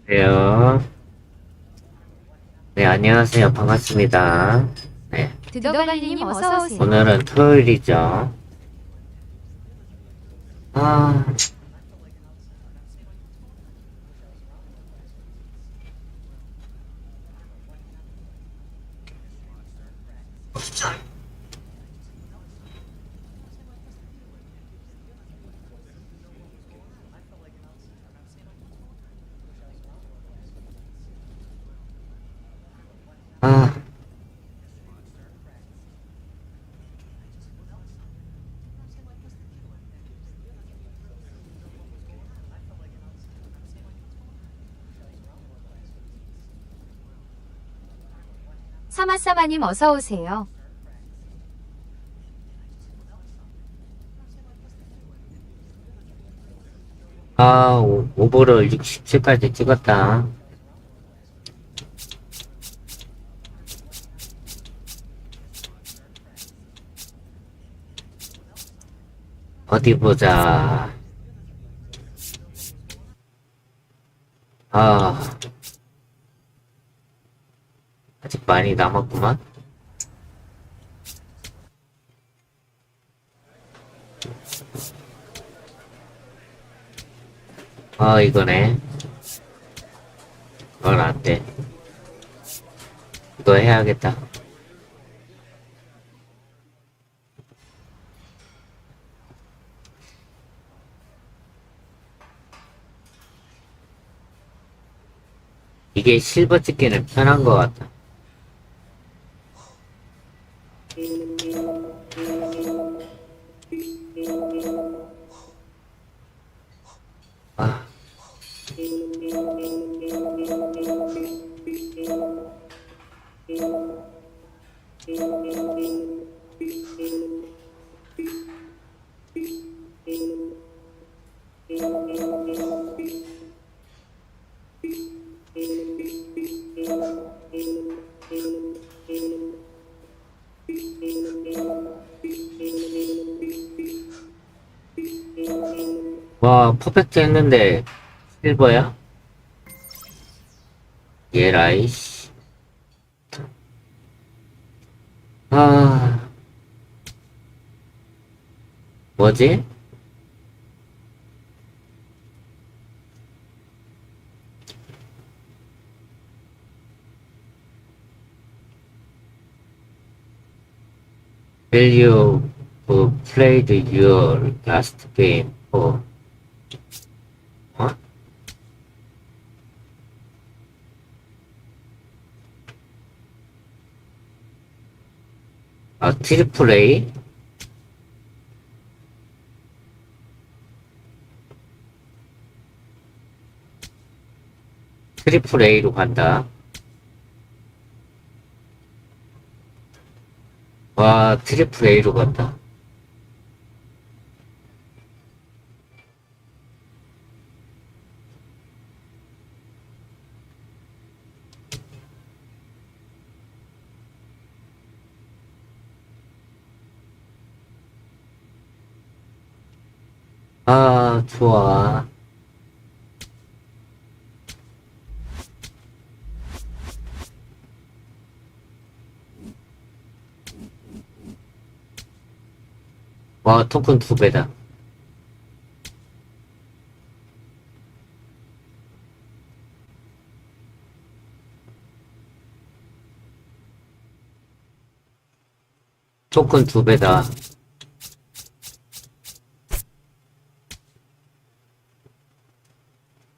안녕하세요. 네, 안녕하세요. 반갑습니다. 네, 드더갈리님 어서오세요. 오늘은 토요일이죠. 아, 아, 사마사마님 어서오세요. 오버를 67까지 찍었다. 어디 보자. 아, 아직 많이 남았구만. 이거네. 이건 안 돼. 이거 해야겠다. 이게 실버 찍기는 편한 것 같다. 아, 와, 퍼펙트 했는데 실버야? 예라이, 씨. 아, 뭐지? Value who played your last game for, 어? 트리플 A? 트리플 A로 간다. 와, 트리플 A로 간다. 좋아. 와, 토큰 2배다. 토큰 2배다.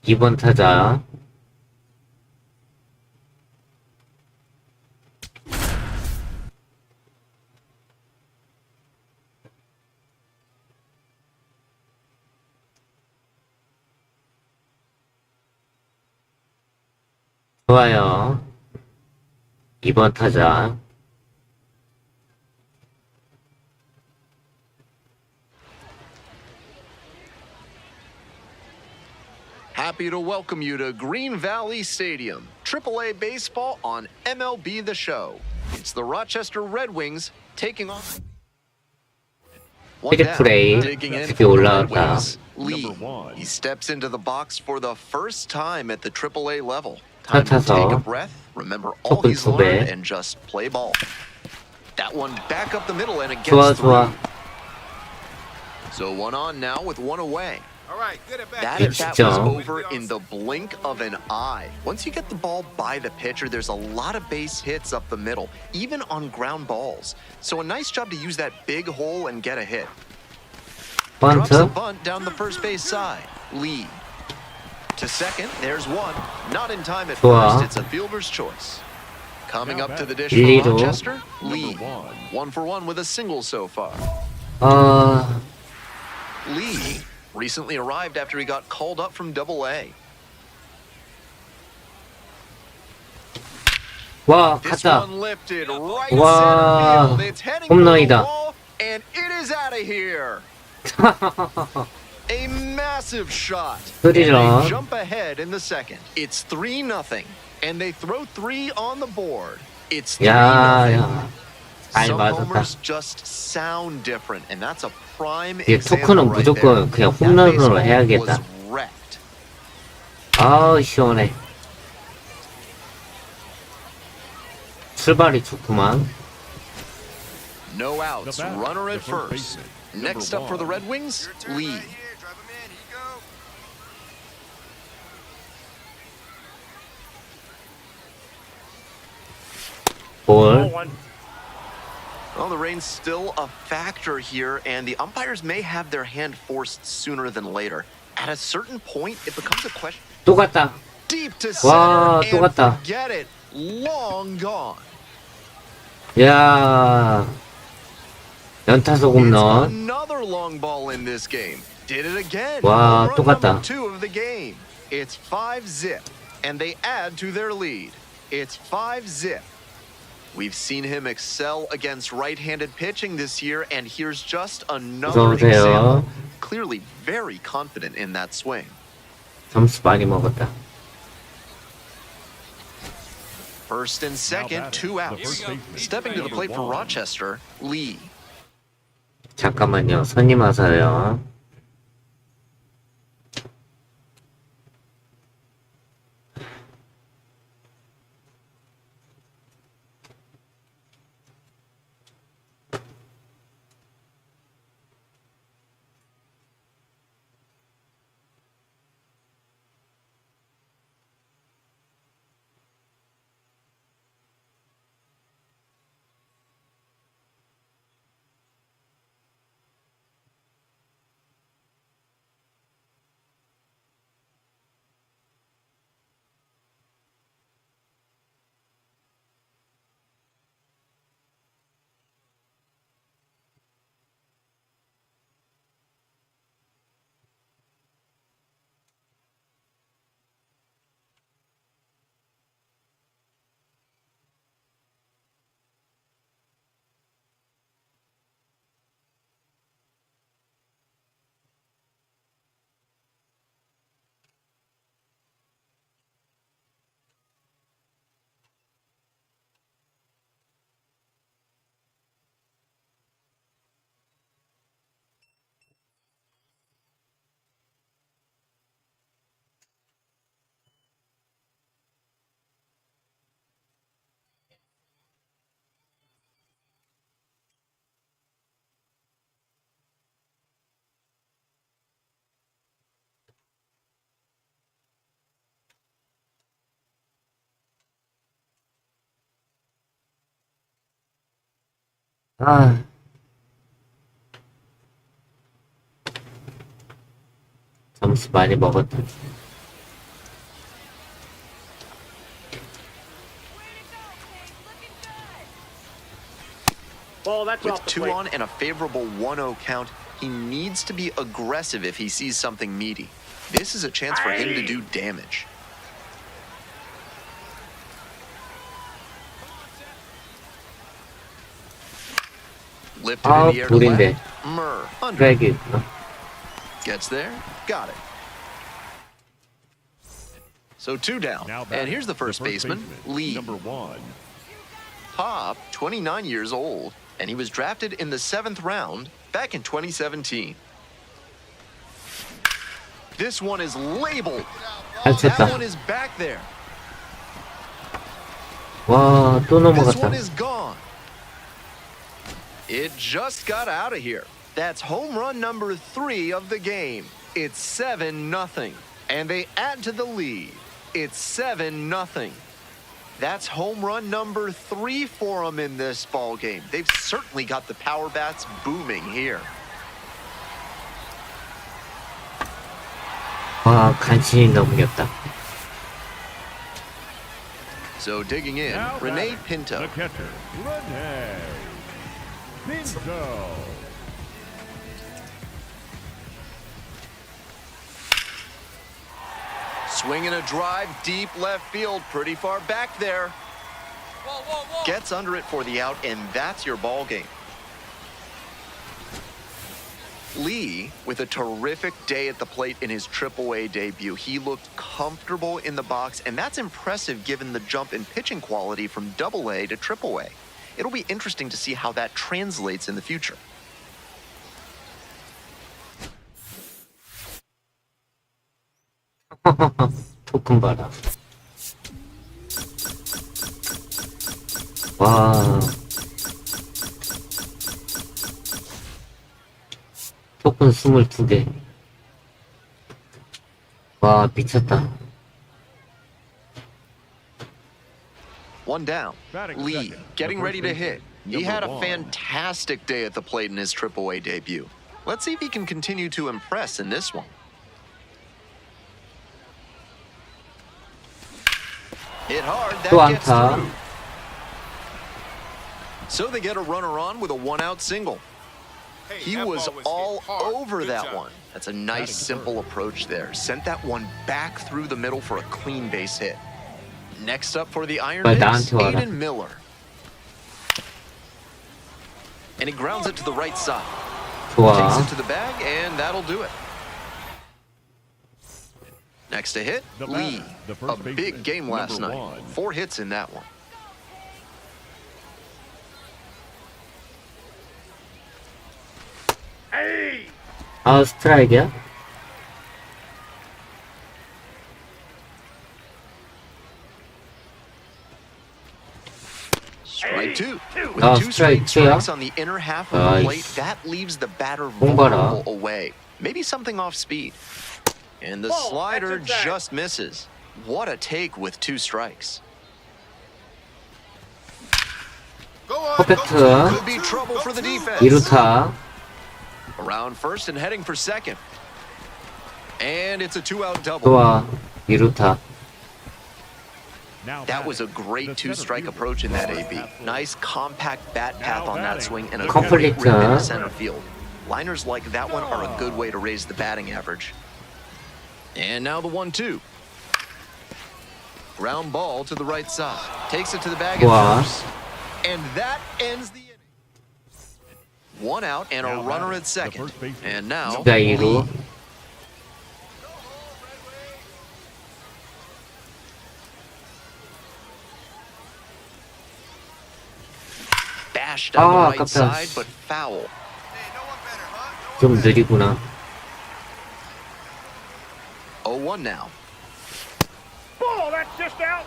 2번 타자. 좋아요. 2번 타자. Happy to welcome you to Green Valley Stadium, AAA baseball on MLB The Show. It's the Rochester Red Wings taking on. One 트리플 A. down, digging in 드디어 for the Red 올라왔다. Wings. Lee. number 1. He steps into the box for the first time at the AAA level. 차 Time to take a 타서 breath, remember all 토큰 he's 두 learned, 배. and just play ball. That one back up the middle, and it gets 좋아, through. 좋아. So one on now with one away. All right, good at That back. at bat was 진짜. over in the blink of an eye. Once you get the ball by the pitcher, there's a lot of base hits up the middle, even on ground balls. So a nice job to use that big hole and get a hit. Drops a 번트. bunt down the first base side. Lee. To second, there's one. Not in time at 좋아. first, it's a fielder's choice. Coming up to the dish 일리로. for Rochester, Lee. Number 1 for 1 with a single so far. Lee recently arrived after he got called up from Double-A. 와, This 갔다. one lifted right 와, center field. It's heading for the 홈런이다. wall, and it is out of here. A massive shot. And 스리런. they jump ahead in the second. It's 3-0, and they throw 3 on the board. It's 3-0. 야, 야. 잘 Some 맞았다. homers just sound different, and that's a prime 이 example 토크는 right 무조건 there. 그냥 That 홈런으로 baseball 해야겠다. was wrecked. 아우, 시원해. 출발이 좋구만. No outs, The batter, runner at the first first. baseman, Next number up for the 1. Red Wings, Lee. 볼. Well, the rain's still a factor here, and the umpires may have their hand forced sooner than later. At a certain point, it becomes a question. 또 갔다. Deep to 와, center, 또 and 갔다. forget it. Long gone. 야. 연타석 It's 홈런. another long ball in this game. Did it again. 와, Home 또 run 갔다. number 2 of the game. It's 5-zip, and they add to their lead. It's 5-zip. We've seen him excel against right-handed pitching this year, and here's just another 어서오세요. example. Clearly very confident in that swing. 점수 많이 먹었다. First and second, batting, 2 the outs. first baseman, Stepping to the plate for number 1. Rochester, Lee. 잠깐만요. 손님 와서요. 아. 점수 많이 먹었다. With 2 on and a favorable 1-0 count, he needs to be aggressive if he sees something meaty. This is a chance for him to do damage. Lifted 아, in the air to 볼인데. left. Murr, under. 트랙이 Gets there. Got it. So 2 down. Now And batting, here's the first baseman, Lee. number 1. Pop, 29 years old, and he was drafted in the 7th round back in 2017. This one is labeled. 잘 That 쳤다. one is back there. 와, 또 This 넘어갔다. one is gone. It just got out of here. That's home run number 3 of the game. It's 7-0. And they add to the lead. It's 7-0. That's home run number 3 for them in this ball game. They've certainly got the power bats booming here. 와, 간신히 넘겼다. So digging in, Now Renee batting, Pinto. The catcher, Renee Pinto. Swinging a drive deep left field, pretty far back there. Gets under it for the out, and that's your ball game. Lee, with a terrific day at the plate in his AAA debut, he looked comfortable in the box, and that's impressive given the jump in pitching quality from AA to AAA. It'll be interesting to see how that translates in the future. 토큰 봐라. 와. 토큰 22개. 와, 미쳤다. One down. Batting Lee, second, getting the ready to first hit. baseman, He had a number 1. fantastic day at the plate in his AAA debut. Let's see if he can continue to impress in this one. Hit hard, that 또 gets 안타. through. So they get a runner on with a 1-out single. He was all over that one. That's a nice, simple approach there. Sent that one back through the middle for a clean base hit. Next up for the Iron 빨리 Pigs, 나한테 와라. Aiden Miller. And he grounds it to the right side. 좋아. Takes it to the bag, and that'll do it. Next to hit, The Lee. batter, the A first big baseman, game last number night. 1. 4 hits in that one. 아, 스트라이크야? Strike 2. With Ah, 2 strike straight 2-야? strikes on the inner half of the plate, Nice. that leaves the batter 공 봐라. vulnerable away. Maybe something off speed. And the slider just misses. What a take with 2 strikes. 퍼펙트. Could be trouble for the defense. 2루타. Around first and heading for second. And it's a 2-out double. 좋아. 2루타. Now That was a batting, great the 2-strike center approach in that fielder, AB. Robert Nice compact bat path Now on that batting, swing and a the great catcher. rip into center field. Liners like that one are a good way to raise the batting average. And now the 1-2. Ground ball to the right side. Takes it to the bag Wow. at first. And that ends the inning. 1 out and a Now runner batting, at second. the first baseman, And now 주자 2루. Lee. Bashed down the Ah, right 아깝다. side, but foul. 좀 느리구나. 0-1 now. Ball, that's just out.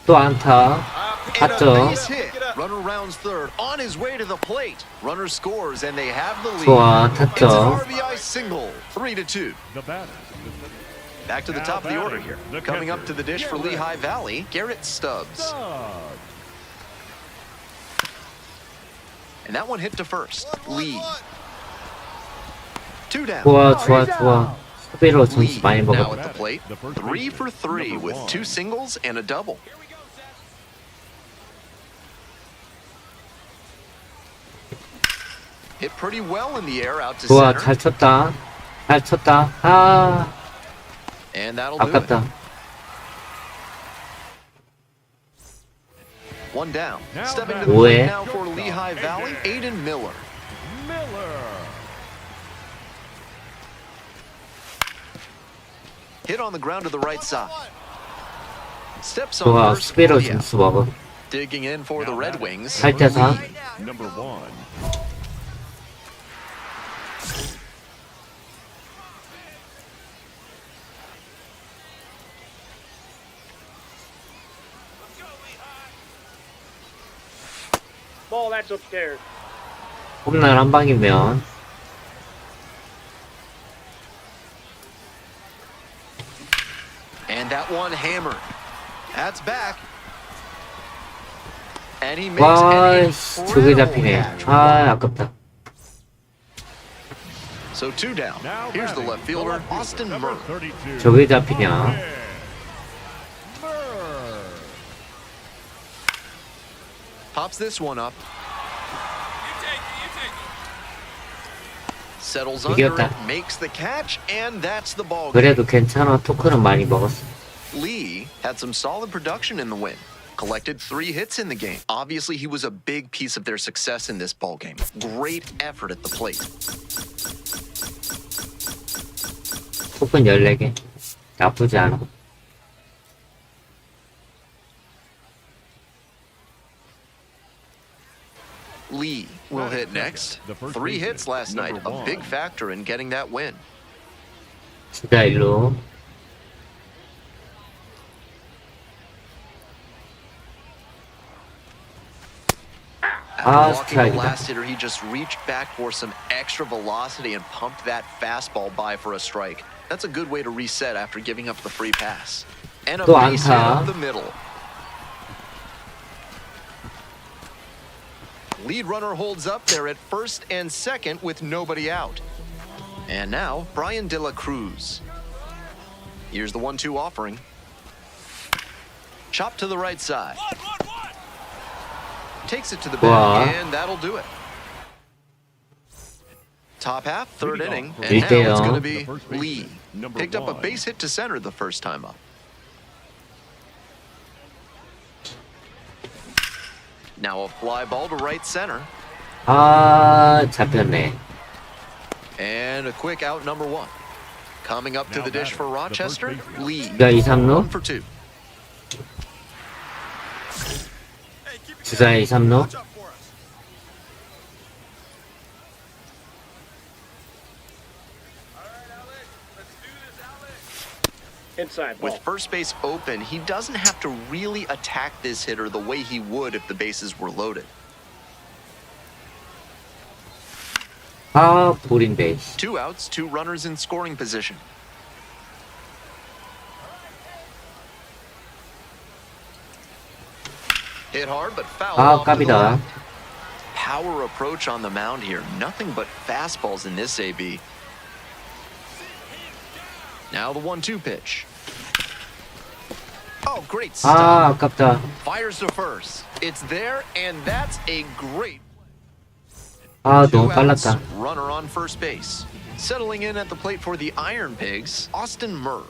또 안타. And a 탔죠. base hit. Runner rounds third, on his way to the plate. Runner scores, and they have the lead. 좋아, It's an 탔죠. RBI single, 3-2. The batter. Back to the Now top of the order batting, here. the Coming up catcher, to the dish for Garrett. Lehigh Valley, Garrett Stubbs. Stubbs. And that one hit to first. Lee. 2 down. 좋아, 좋아, 좋아. 수비로 점수 Lee 많이 now 먹었다. at the plate. The first 3 for baseman, 3 number with 2 1. singles and a double. Hit pretty well in the air out to 좋아, center. 잘 쳤다. 잘 쳤다. 아, And that'll do it. 아깝다. 1 down. Now Stepping to batting. the plate 뭐해? now for Lehigh Valley, Aiden Miller. Miller. Hit on the ground to the right side. Steps on 좋아, first 수비로 for the out. 점수 먹어. Digging in for the Red Wings. 8대4. Number 1. Ball, that's upstairs. 홈런 한 방이면 And that one hammered. That's back. And he makes 와, an 저게 incredible 잡히네. catch. 아, 아깝다. So 2 down. Now Here's the batting, left fielder, Austin number Murr. 32. 저게 잡히냐? Murr. Pops this one up. Settles under 이겼다. it, makes the catch, and that's the ball game. 그래도 괜찮아. 토크는 많이 먹었어. Lee had some solid production in the win. Collected 3 hits in the game. Obviously, he was a big piece of their success in this ball game. Great effort at the plate. 토큰 14개. 나쁘지 않아. Lee will hit next. 3 hits last night, a big factor in getting that win. 진짜 일로. After Ah, walking the strike이다. last hitter, he just reached back for some extra velocity and pumped that fastball by for a strike. That's a good way to reset after giving up the free pass. And a 또 base hit 안타. up the middle. Lead runner holds up there at first and second with nobody out. And now, Brian De La Cruz. Here's the 1-2 offering. Chop to the right side. Takes it to the Wow. back, and that'll do it. Top half, third inning, and now 1대0. it's going to be The first Lee. baseman, number Picked up a 1. base hit to center the first time up. Now a fly ball to right center, 아, 잡혔네. and a quick out number 1. Coming up to Now the dish for batting, the first Rochester, baseman. Lee. 주자 2, 3루. 1 for 2. 주자 2, 3루. Inside ball. With first base open, he doesn't have to really attack this hitter the way he would if the bases were loaded. 아, 볼인데. 2 outs, 2 runners in scoring position. Hit hard, but foul 아, off to the 깝이다. left. Power approach on the mound here. Nothing but fastballs in this AB. Now the 1-2 pitch. Oh, great 아, stop. 아깝다. Fires to first. It's there, and that's a great 아, 2 너무 outs, 빨랐다. runner on first base. Settling in at the plate for the Iron Pigs, Austin Murr.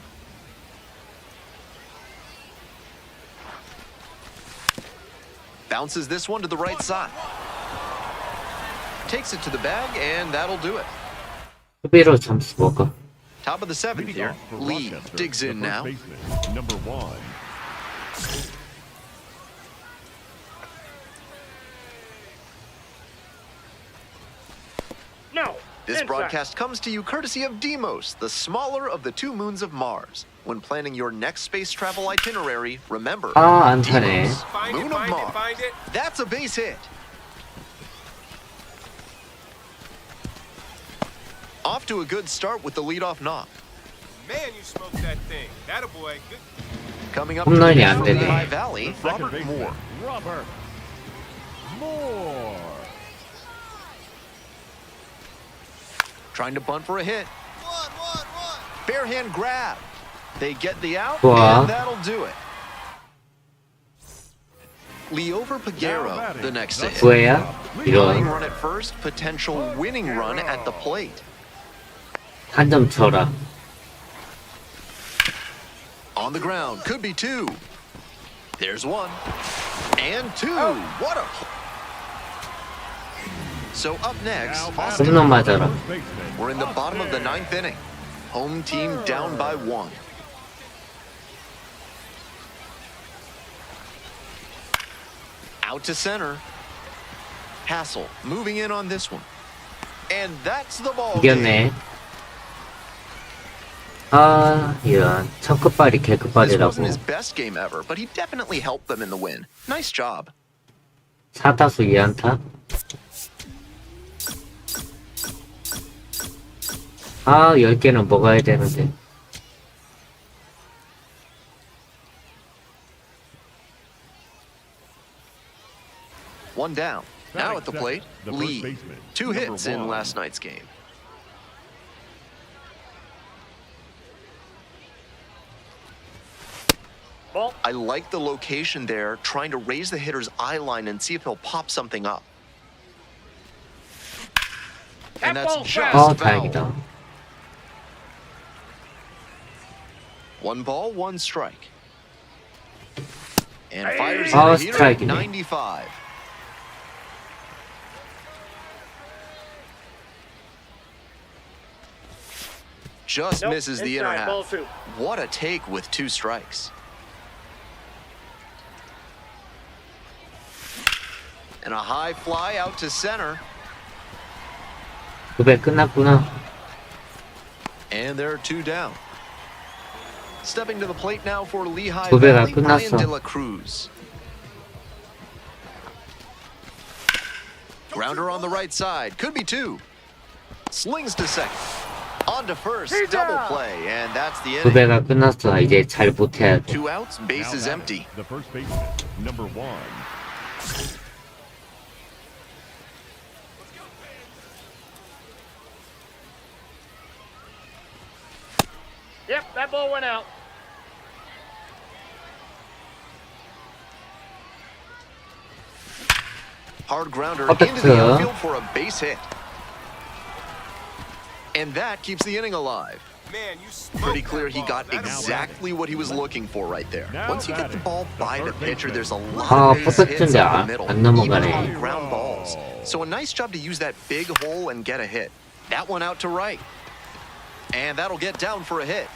Bounces this one to the right side. Takes it to the bag, and that'll do it. 수비로 점수 먹어. Top of the 7th Leading here. off for Lee Rochester, digs the in first now. baseman, number 1. No. This Inside. broadcast comes to you courtesy of Deimos, the smaller of the 2 moons of Mars. When planning your next space travel itinerary, remember, 아, 안타네. Deimos, moon of Mars. That's a base hit. Off to a good start with the leadoff knock. Man, you smoked that thing. That a boy. Good. Coming up to the 홈런이 dish 안 from the 되네. High Valley, The second Robert baseman, Moore. Robert Moore. Trying to bunt for a hit. Bare hand grab. They get the out, 좋아. and that'll do it. Lee over Peguero, the next hit. 구해야? Tying 이런. run at first, potential winning run at the plate. 한 점 쳐라. On the ground, could be 2. There's 1. And 2. What a... So up next, Now Austin. 홈런 맞아라. First baseman, We're in the bottom of the 9th inning. Home team down by 1. Out to center. Hassel moving in on this one. And that's the ball game. 이겼네. 아, 이런. 첫 끝발이 This 개끝발이라고. wasn't his best game ever, but he definitely helped them in the win. Nice job. 4타수 2안타. 아, 10개는 먹어야 되는데. One down. Now at the plate, The first Lee. baseman, 2 number hits in 1. last night's game. Ball. I like the location there, trying to raise the hitter's eye line and see if he'll pop something up. And that's ball just 아, foul. 다행이다. 1 ball, 1 strike. And fires 아, in the heater, 스트라이크네. 95. Just Nope, misses the inner inside, ball half. 2. What a take with 2 strikes. And a high fly out to center. 9배 끝났구나. And there are 2 down. Stepping to the plate now for Lehigh 두 배가 Valley, Brian 끝났어. De La Cruz. Grounder on the right side. Could be 2. Slings to second. On to first. Double play. And that's the inning. 9배가 끝났어. 이제 잘 못해야 돼. 2 outs. Base Now is batting, empty. The first baseman, number 1. Yep, that ball went out. Hard grounder Perfect. into the outfield for a base hit. And that keeps the inning alive. Man, you smoked Pretty that clear he ball. got That a boy. exactly what he was looking for right there. Now Once you get the batting, ball the by the first pitcher, baseman, there's a lot 아, of base hits 퍼펙트인데 up the 안 middle, 넘어가네. even on ground balls. So a nice job to use that big hole and get a hit. That one out to right. And that'll get down for a hit.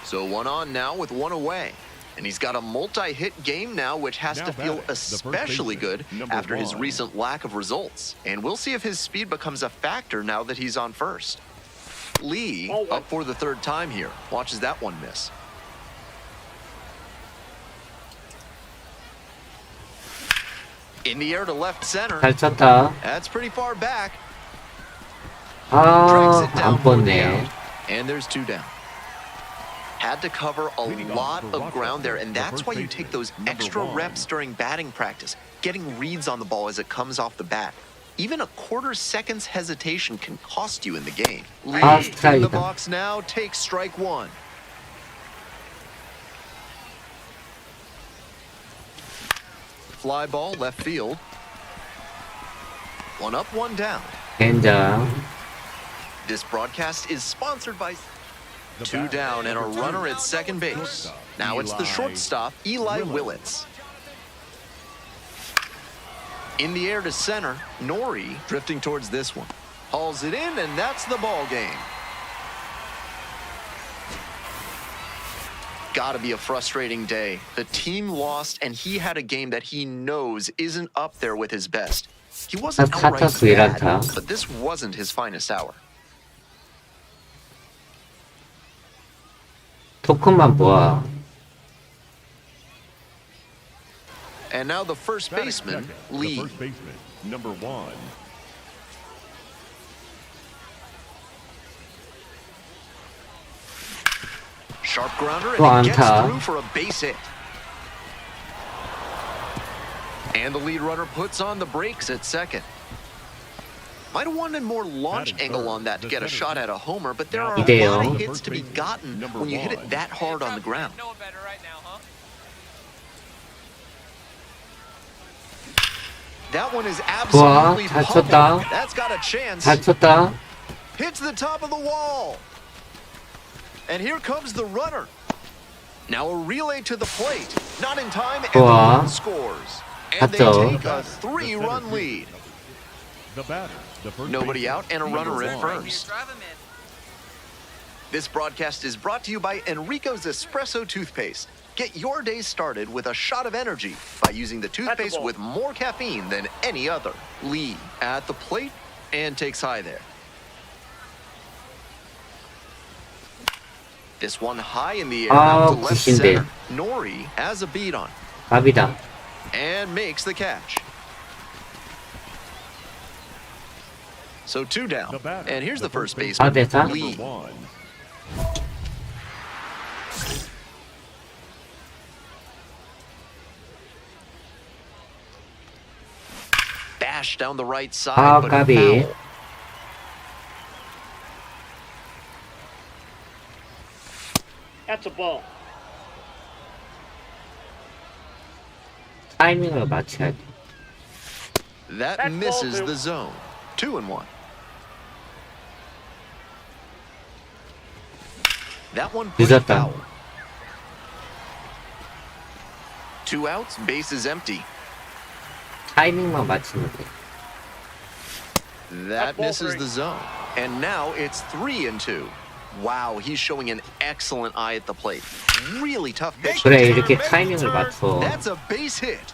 So 1 on now with 1 away. And he's got a multi-hit game now, which has Now to feel batting, the first especially baseman, good number after his 1. recent lack of results. And we'll see if his speed becomes a factor now that he's on first. Lee Ball 1. up for the 3rd time here. Watches that one miss. In the air to left center. 잘 쳤다. That's pretty far back. 아, Drags it 안 down for the 뻗네. out. And there's 2 down. Had to cover a Leading lot off for of ground there, and the that's first why you baseman, take those number extra 1. reps during batting practice, getting reads on the ball as it comes off the bat. Even a quarter second's hesitation can cost you in the game. Lee 아, in the 스트라이크다. box now takes strike 1. Fly ball left field. 1 up, 1 down. 젠장. This broadcast is sponsored by The 2 batter, down and a number 2. runner at second base. Shortstop, Now it's the Eli shortstop, Eli Willits. In the air to center, Nori drifting towards this one. Hauls it in, and that's the ball game. Gotta be a frustrating day. The team lost, and he had a game that he knows isn't up there with his best. He wasn't 아, outright 타타수 bad, 1안타. but this wasn't his finest hour. 토큰만 모아. And now the first Batting baseman, second, Lee. The first baseman, number 1. Sharp grounder, 또 and he gets 안타. through for a base hit. And the lead runner puts on the brakes at second. Might have wanted more launch Batting angle third, on that to the get a center. shot at a homer, but there are a 이대요. lot of The hits first to be baseman, gotten number when you hit it 1. that hard on the ground. Knowing better right now, huh? That one is 좋아, absolutely 잘 pummeled. 쳤다. That's got a chance. 잘 쳤다. Hits the top of the wall. And here comes the runner. Now a relay to the plate. Not in time, and the 좋아. run scores. And they 갔죠. take a 3-run lead. The batter, the first Nobody baseman, out and a number runner at 1. first. This broadcast is brought to you by Enrico's Espresso Toothpaste. Get your day started with a shot of energy by using the toothpaste ball. with more caffeine than any other. Lee at the plate and takes high there. This one high in the air out to left 굿인데. center. Nori has a beat on 밥이다. and makes the catch. So 2 down. The batter, And here's the first base- baseman, 4대4. Lee. Number 1. Bash down the right side, 아, but 까비. foul. That's a ball. 타이밍을 맞춰야 돼. That That's misses ball 2. the zone. 2-1. That one pushed 늦었다. foul. 2 outs, base is empty. 타이밍만 맞추면 돼. That ball misses 3. the zone. And now it's 3-2. Wow, he's showing an excellent eye at the plate. Really tough pitch. 그래, 이렇게 타이밍을 맞춰. That's a base hit.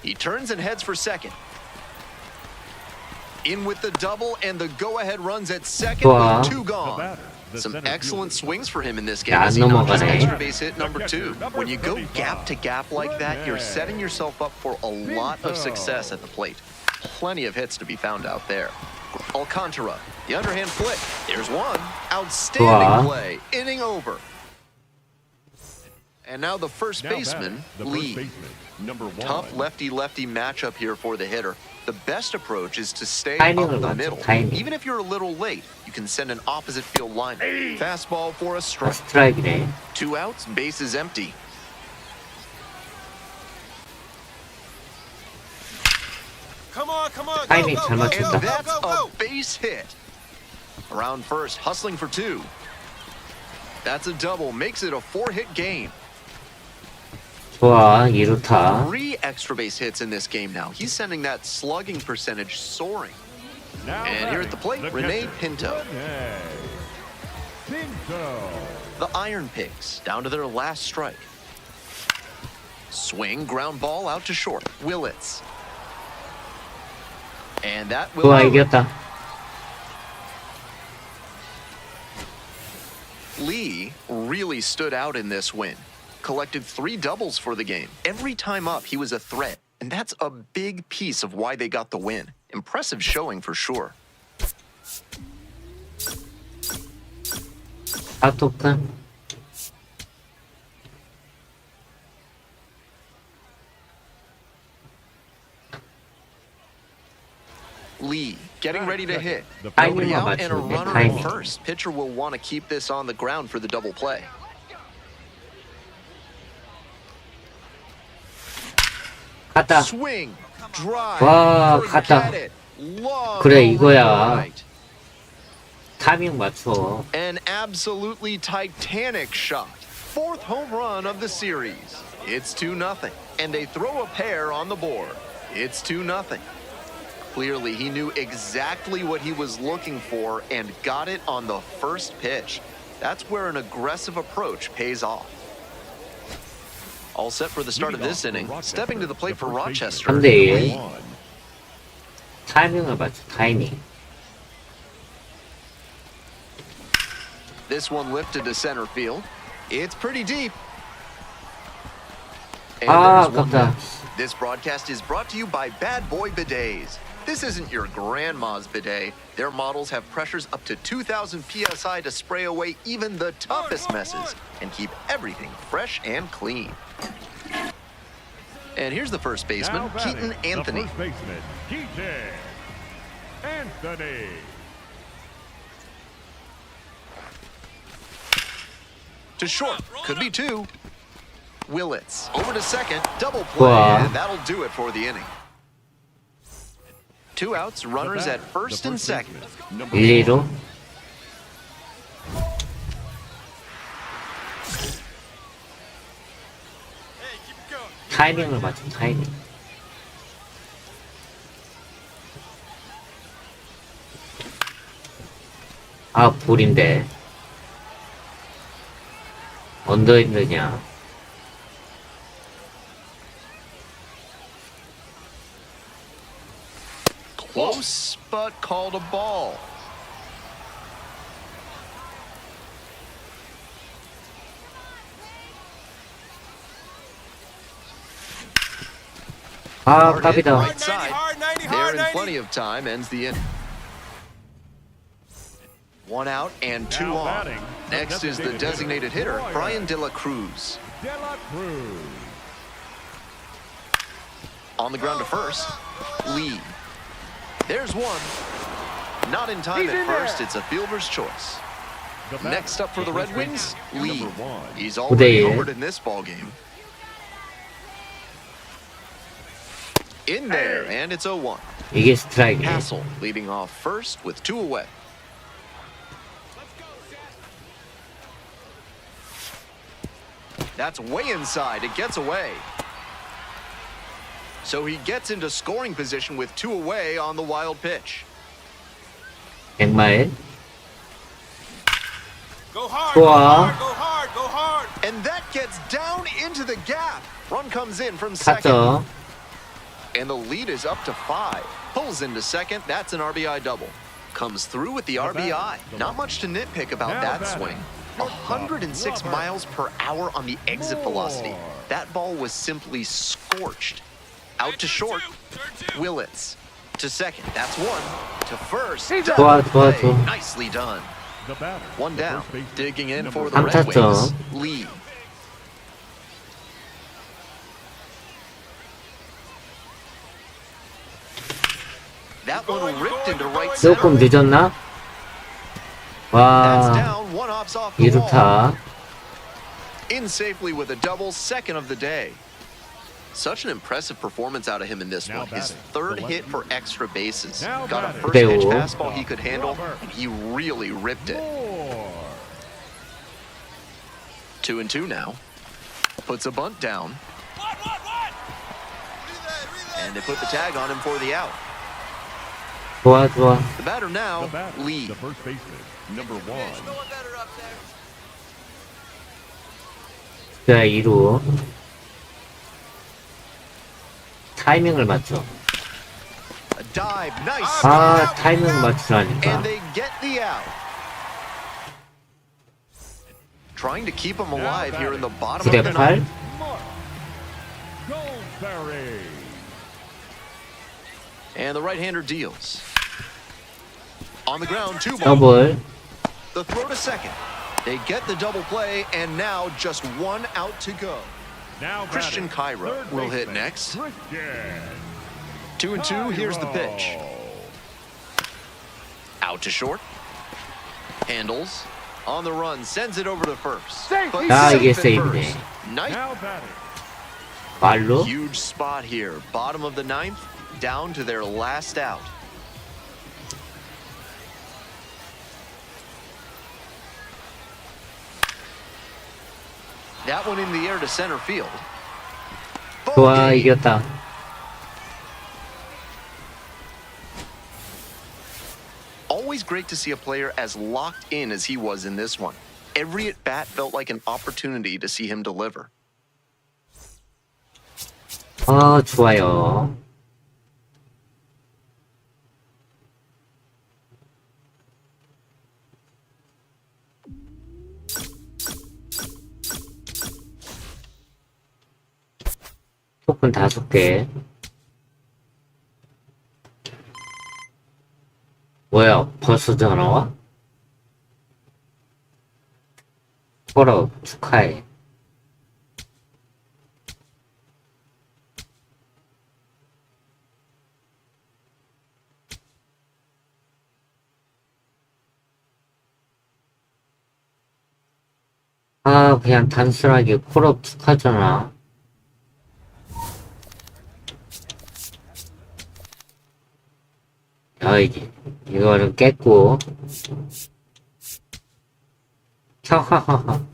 He turns and heads for second. In with the double, and the go-ahead runs at second 좋아. with 2 The gone. batter, the Some center excellent fielder. swings for him in this game 야, as he 안 notches 넘어가네. extra base hit number 2. When you go gap to gap like that, you're setting yourself up for a lot of success at the plate. Plenty of hits to be found out there. Alcantara, the underhand flick. There's one. Outstanding 좋아. play. Inning over. And now the first Now baseman, batting, the first Lee. baseman, number 1. Tough lefty-lefty matchup here for the hitter. The best approach is to stay 타이밍을 up the 맞춰, middle. 타이밍. Even if you're a little late, you can send an opposite field liner. Fastball for a strike. 스트라이크네. 2 outs, base is empty. Come on, 타이밍 잘 And 맞췄다. that's a base hit. Around first, hustling for 2. That's a double, makes it a 4-hit game. 좋아, 2루타. 3 extra base hits in this game now. He's sending that slugging percentage soaring. Now And here at the plate, batting, Rene catcher, Pinto. Rene Pinto. The Iron Pigs down to their last strike. Swing, ground ball out to short. Willits. And that will 좋아, do it. 이겼다. Lee really stood out in this win. Collected 3 doubles for the game. Every time up, he was a threat. And that's a big piece of why they got the win. Impressive showing for sure. 사토큰. Lee getting ready to hit. The 타이밍만 Nobody out and a 맞추면 돼, runner 타이밍. at first. Pitcher will want to keep this on the ground for the double play. 갔다. Swing, drive. 와, forget 갔다. it. Love 그래, over 이거야. the right. 타이밍 맞춰. An absolutely titanic shot. 4th home run of the series. It's 2-0. And they throw a pair on the board. It's 2-0. Clearly, he knew exactly what he was looking for and got it on the first pitch. That's where an aggressive approach pays off. All set for the start of this inning. Stepping to the plate for Rochester. 3대1. 1. 타이밍을 맞춰, 타이밍. This one lifted to center field. It's pretty deep. And 아, there's one 아깝다. more. This broadcast is brought to you by Bad Boy Bidets. This isn't your grandma's bidet. Their models have pressures up to 2,000 psi to spray away even the toughest messes and keep everything fresh and clean. And here's the first baseman, Now batting, Keaton Anthony. The first baseman, Keaton Anthony. To short, could be 2. Willits over to second, double play, Wow. and that'll do it for the inning. 2 outs, runners The at batter, first the and first second. baseman, number 1, 2루. 타이밍을 맞춰, 타이밍. 아, 볼인데. 언더 있느냐. Close, but called a ball. 아, Hard hit, 깝이다. right side. Hard 90, There hard in 90. plenty of time, ends the inning. One out and two Now on. batting, the Next is the designated hitter, Brian De La Cruz. De La Cruz. On the ground to first, Lee. There's one. Not in time at first, it's a fielder's choice. The batter, Next up for the Red Wings, Lee. number 1. He's already 9대1. homered in this ball game. In there, and it's 0-1. 이게 스트라이크네. Hassel leading off first with 2 away. That's way inside. It gets away. So he gets into scoring position with 2 away on the wild pitch. 백마일. Go hard, Go go on. hard, go hard, go hard. And that gets down into the gap. Run comes in from second. 4점. And the lead is up to 5. Pulls into second. That's an RBI double. Comes through with the RBI. Not much to nitpick about Now that batting. swing. 106 miles per hour on the exit velocity. That ball was simply scorched. Out to short. Willits. To second. That's 1. To first. 좋아, 좋아, Play. 좋아. Nicely done. The batter, One the down. first baseman, Digging in number for the Red 3타점. Wings. Lee. That one ripped into right center. 조금 늦었나? That's 와, down. One hops off the wall. 2루타. In safely with a double, second of the day. Such an impressive performance out of him in this Now one. His batting, third the hit left for extra bases. Now Got a batting. first pitch Leo. fastball he could handle, and he really ripped it. 4. 2-2 now. Puts a bunt down, What? and they put the tag on him for the out. 좋아, 좋아. The batter now, The batter, Lee. the first baseman, number 1. 자, 2루. 타이밍을 맞춰. A dive, nice. 아, 타이밍 맞추라니까. And they get the out. Trying to keep him alive here in the bottom of the 9대8. ninth. Goldberry. And the right-hander deals. On the ground, 2 balls. 더블. The throw to second. They get the double play, and now just 1 out to go. Now Christian batting, Cairo third will hit baseman, next. Christian 2-2, here's the pitch. Cairo. Out to short. Handles. On the run, sends it over to first. But 아, safe 이게 at 세이브네. first. Nice. Now batting, 말로? Huge spot here. Bottom of the ninth, down to their last out. That one in the air to center field. Ball 좋아, game. 이겼다. Always great to see a player as locked in as he was in this one. Every at-bat felt like an opportunity to see him deliver. 아, 좋아요. 토큰 5개. 뭐야, 벌써 전화 와? 뭐라, 축하해. 아, 그냥 단순하게 콜업 축하잖아. 야, 이거는 깼고. 하하하하.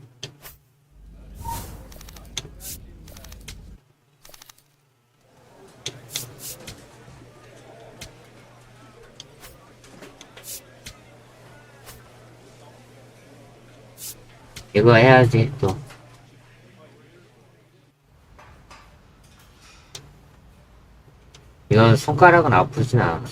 이거 해야지, 또. 이건 손가락은 아프진 않아.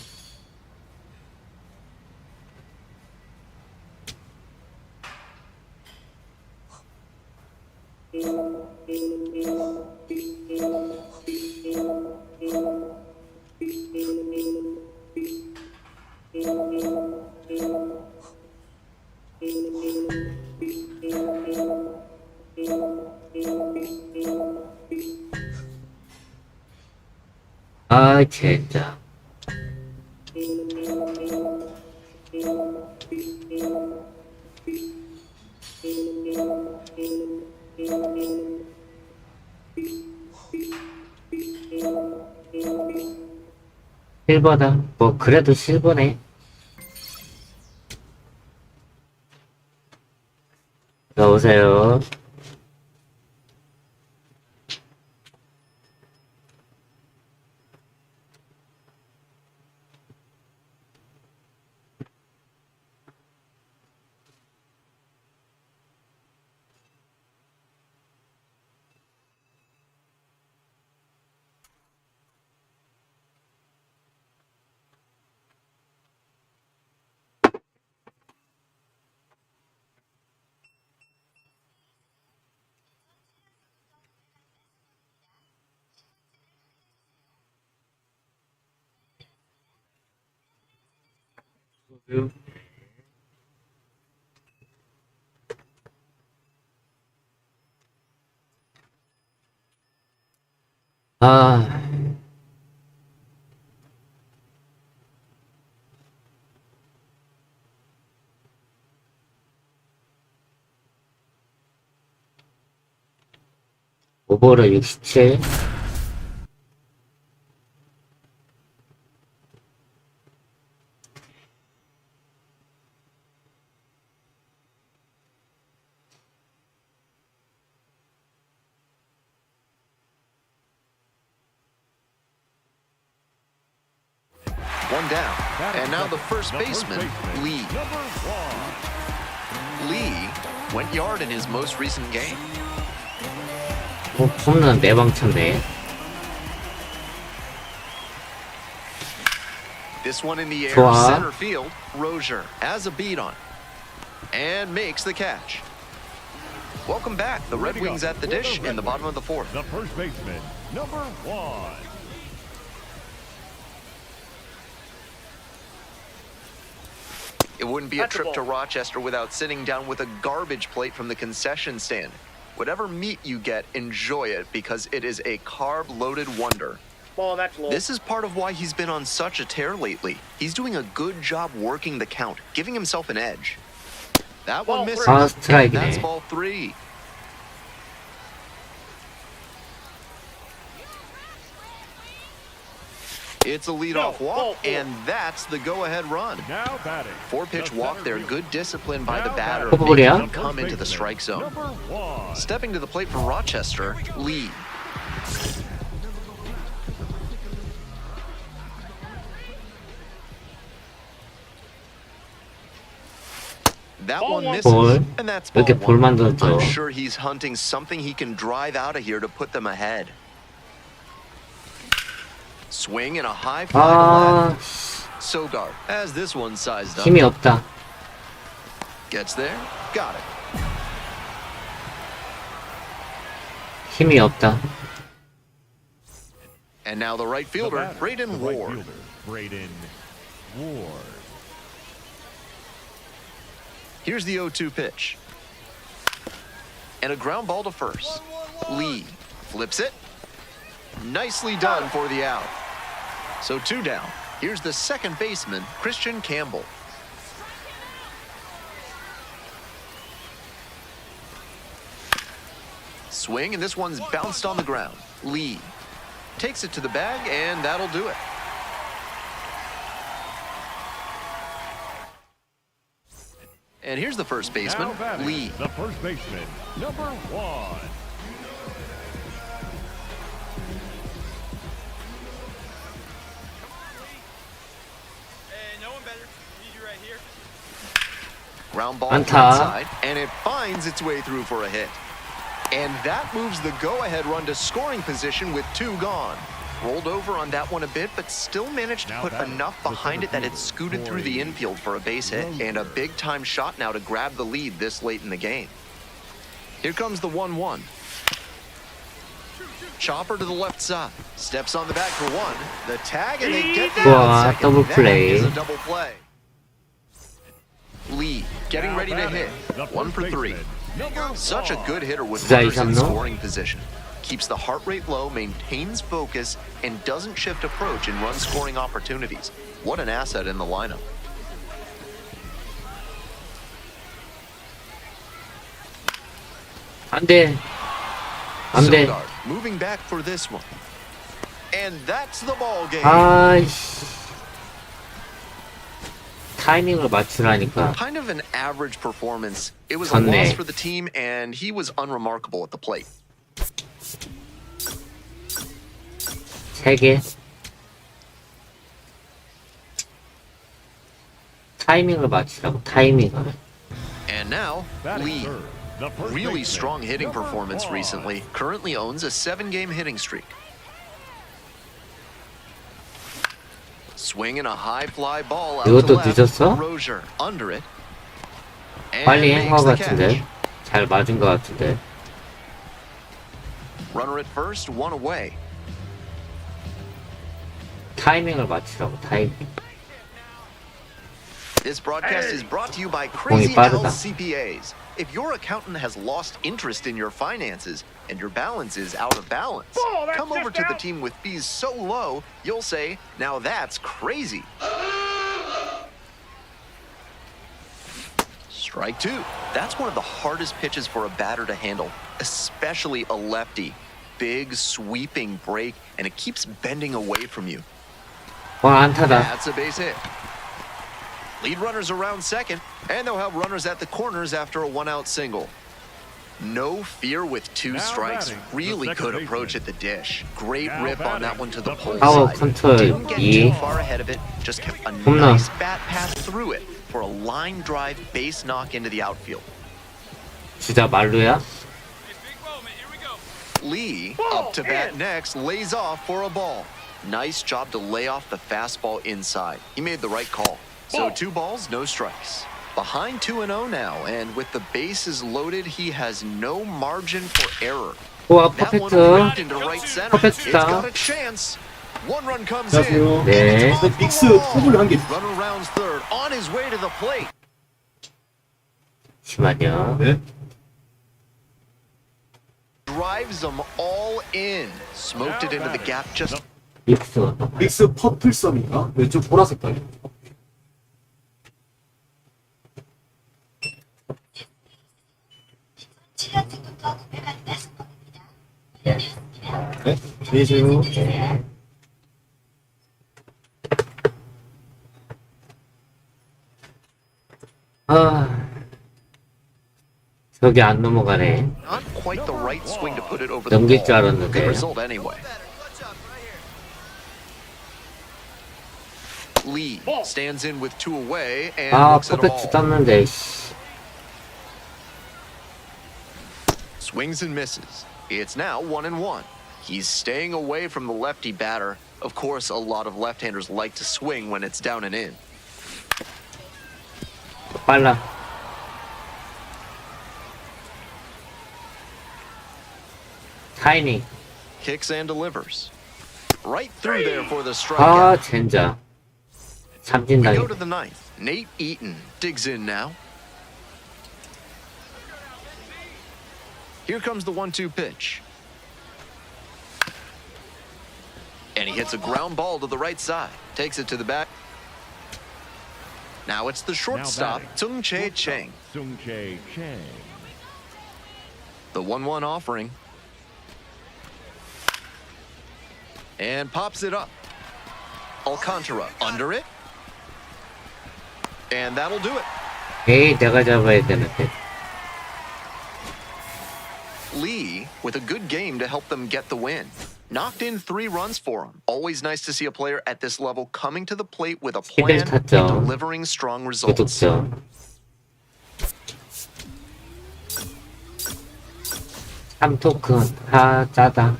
아, 진짜. 실버다. 뭐, 그래도 실버네. 어서오세요. 아, 오버를 67. One down. And now the first baseman, Lee. Number 1. Lee went yard in his most recent game. 홈런 4방 쳤네. This one in the air, 좋아. center field. Rozier has a beat on it and makes the catch. Welcome back. The Red Wings at the dish in the bottom of the fourth. The first baseman, number 1. It wouldn't be a trip to Rochester without sitting down with a garbage plate from the concession stand. Whatever meat you get, enjoy it because it is a carb-loaded wonder. Ball, that's low. This is part of why he's been on such a tear lately. He's doing a good job working the count, giving himself an edge. That one misses. 아, And that's 스트라이크네. ball 3. It's a leadoff walk, and that's the go-ahead run. Now batting. 4-pitch walk there, good discipline by the batter, Now making batting. him come into the strike zone. Number 1. Stepping to the plate for Rochester, Lee. That one misses, 볼. and that's 왜 ball 이렇게 볼만 one. 던져? I'm sure he's hunting something he can drive out of here to put them ahead. Swing and a high fly to 아, left. Sogard has this one sized up. 힘이 없다. Gets there, got it. 힘이 없다. And now the right fielder, The batter, Braden the right Ward. fielder, Braden Ward. Here's the 0-2 pitch. And a ground ball to first. Lee flips it. Nicely done for the out. So 2 down. Here's the second baseman, Christian Campbell. Swing, and this one's bounced on the ground. Lee takes it to the bag, and that'll do it. And here's the first baseman, Now batting, Lee. the first baseman, number 1. Hey, no one better. Need you right here. Ground ball 안타. inside, and it finds its way through for a hit. And that moves the go-ahead run to scoring position with 2 gone. Rolled over on that one a bit, but still managed to Now put batting, enough the behind it that it center scooted fielder, through the infield for a base hit. Rozier. And a big-time shot now to grab the lead this late in the game. Here comes the 1-1. Chopper to the left side. Steps on the bag for one. The tag and they get the Wow, second. double That play. is a double play. Lee getting Now ready to batting, hit. the 1 for first 3. baseman, number Such a one. good hitter with 진짜 runners in 이상노? scoring position. Keeps the heart rate low, maintains focus, and doesn't shift approach in run scoring opportunities. What an asset in the lineup. 안돼. 안돼. Sogard moving back for this one. And that's the ball game. 아이씨. 타이밍을 맞추라니까. Kind of an average performance. It was a 좋네. loss for the team, and he was unremarkable at the plate. 3개. 타이밍을 맞추라고, 타이밍을. And now, Batting Lee. third, the first Really baseman, strong hitting number performance one. recently. Currently owns a 7-game hitting streak. Swinging a high fly ball out 이것도 to left. 늦었어? Rozier under it. And 빨리 makes 한 것 the 같은데. catch. 잘 맞은 것 같은데. Runner at first, one away. 타이밍을 맞추라고, 타이밍. This broadcast is brought to you by Crazy 빠르다. Al's CPAs. If your accountant has lost interest in your finances and your balance is out of balance, Oh, that's come over just to the out. team with fees so low, you'll say, now that's crazy. Strike 2. That's one of the hardest pitches for a batter to handle, especially a lefty. Big, sweeping break, and it keeps bending away from you. 와, 안타다. That's a base hit. Lead runners around second, and they'll have runners at the corners after a one-out single. No fear with 2 Now strikes. batting, the Really second good baseman. approach at the dish. Great Now rip on that batting, one to the the pole Power side. control Didn't get 이. too far ahead of it, just kept a 홈런. nice bat pass through it for a line drive base knock into the outfield. 진짜 말루야? Big moment. Here we go. Lee, up to bat next, lays off for a ball. Nice job to lay off the fastball inside. He made the right call. So 2 balls, no strikes. Behind 2-0 now, and with the bases loaded, he has no margin for error. 우와, That one 퍼펙트. ripped into right center. It's 퍼펙트다. got a chance. 1 run comes in. 안녕하세요. 네. Off the 믹스 wall. 톱을 한 개. Runner rounds third, on his way to the plate. 잠시만요. 네. Drives them all in. Smoked it into the gap just 믹스. 믹스 퍼플썸인가? 왼쪽 보라색 깔. 네, 안녕히 계세요. 아, 저기 안 넘어가네. not quite the right swing to put it over the 넘길 줄 wall. 알았는데. Good result anyway. Lee stands in with 2 away and 아, looks at a 퍼펙트 ball. 땄는데, 씨. Swings and misses. It's now 1-1. He's staying away from the lefty batter. Of course, a lot of left-handers like to swing when it's down and in. 빨라. 타이밍. Kicks and delivers. Right through there for the 아, strikeout. 젠장. We 삼진당해. go to the 9th. Nate Eaton digs in now. Here comes the 1-2 pitch. And he hits a ground ball to the right side. Takes it to the back. Now it's the shortstop, batting. Tung Chae Chang. Sung Chae Chang. The 1-1 offering. And pops it up. Alcantara under it. And that'll do it. 에이, 내가 잡아야 되는데. Lee with a good game to help them get the win. Knocked in 3 runs for him. Always nice to see a player at this level coming to the plate with a plan and 타점. delivering strong results. 고득점. 삼토큰. 아, 짜다.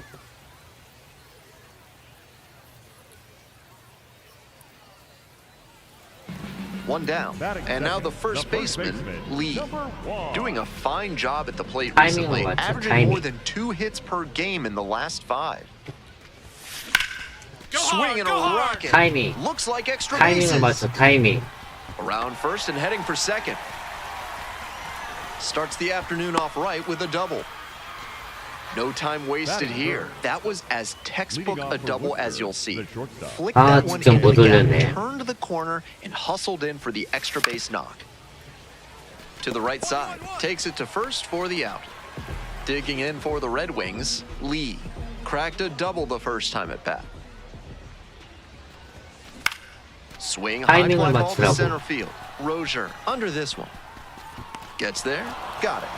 One down. Batting And now second, the first baseman, Lee. number 1. Doing a fine job at the plate Timing recently, 맞죠, averaging more timing. than 2 hits per game in the last 5. Go Swinging hard, go a hard. rocket. 타이밍. Looks like extra 타이밍을 bases. 맞춰, 타이밍. Around first and heading for second. Starts the afternoon off right with a double. No time wasted Batting here. third. That was as textbook Leading off a for double as Worcester, you'll see. the shortstop. Flicked 아, that one 진짜 into 못 the gap, 올렸네. turned to the corner, and hustled in for the extra base knock. To the right side, takes it to first for the out. Digging in for the Red Wings, Lee. Cracked a double the first time at bat. Swing high 타이밍을 fly ball to 맞추라고. center field. Rozier under this one. Gets there, got it.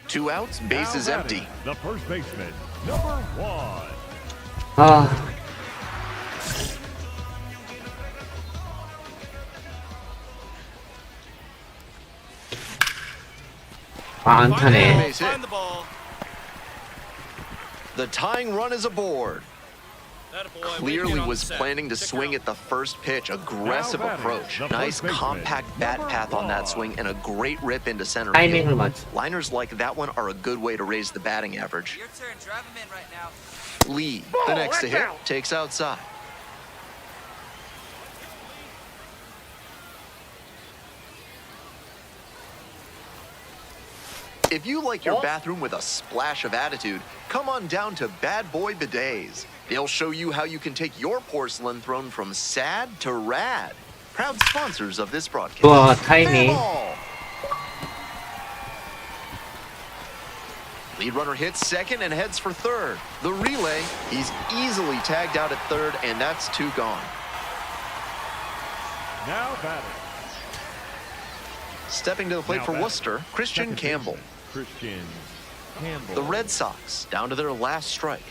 2 outs, bases Now empty. batting, The first baseman, number 1. 아, 안 타네. Base hit. Find the ball. The tying run is aboard. That boy. Clearly was planning to swing at the first pitch. Aggressive Now batting, approach. the Nice first baseman, compact bat number path on that 1. swing and a great rip into center 타이밍을 field. 맞춰. Liners like that one are a good way to raise the batting average. Your turn. Drive him in right now. Lee, the next to hit, takes outside. If you like your bathroom with a splash of attitude, come on down to Bad Boy Bidets. They'll show you how you can take your porcelain throne from sad to rad. Proud sponsors of this broadcast. 좋아, 타이밍. Ball. Lead runner hits second and heads for third. The relay, he's easily tagged out at third, and that's 2 gone. Now batting. Stepping to the plate Now for batting, Worcester, Christian second Campbell. baseman, Christian Campbell. The Red Sox down to their last strike.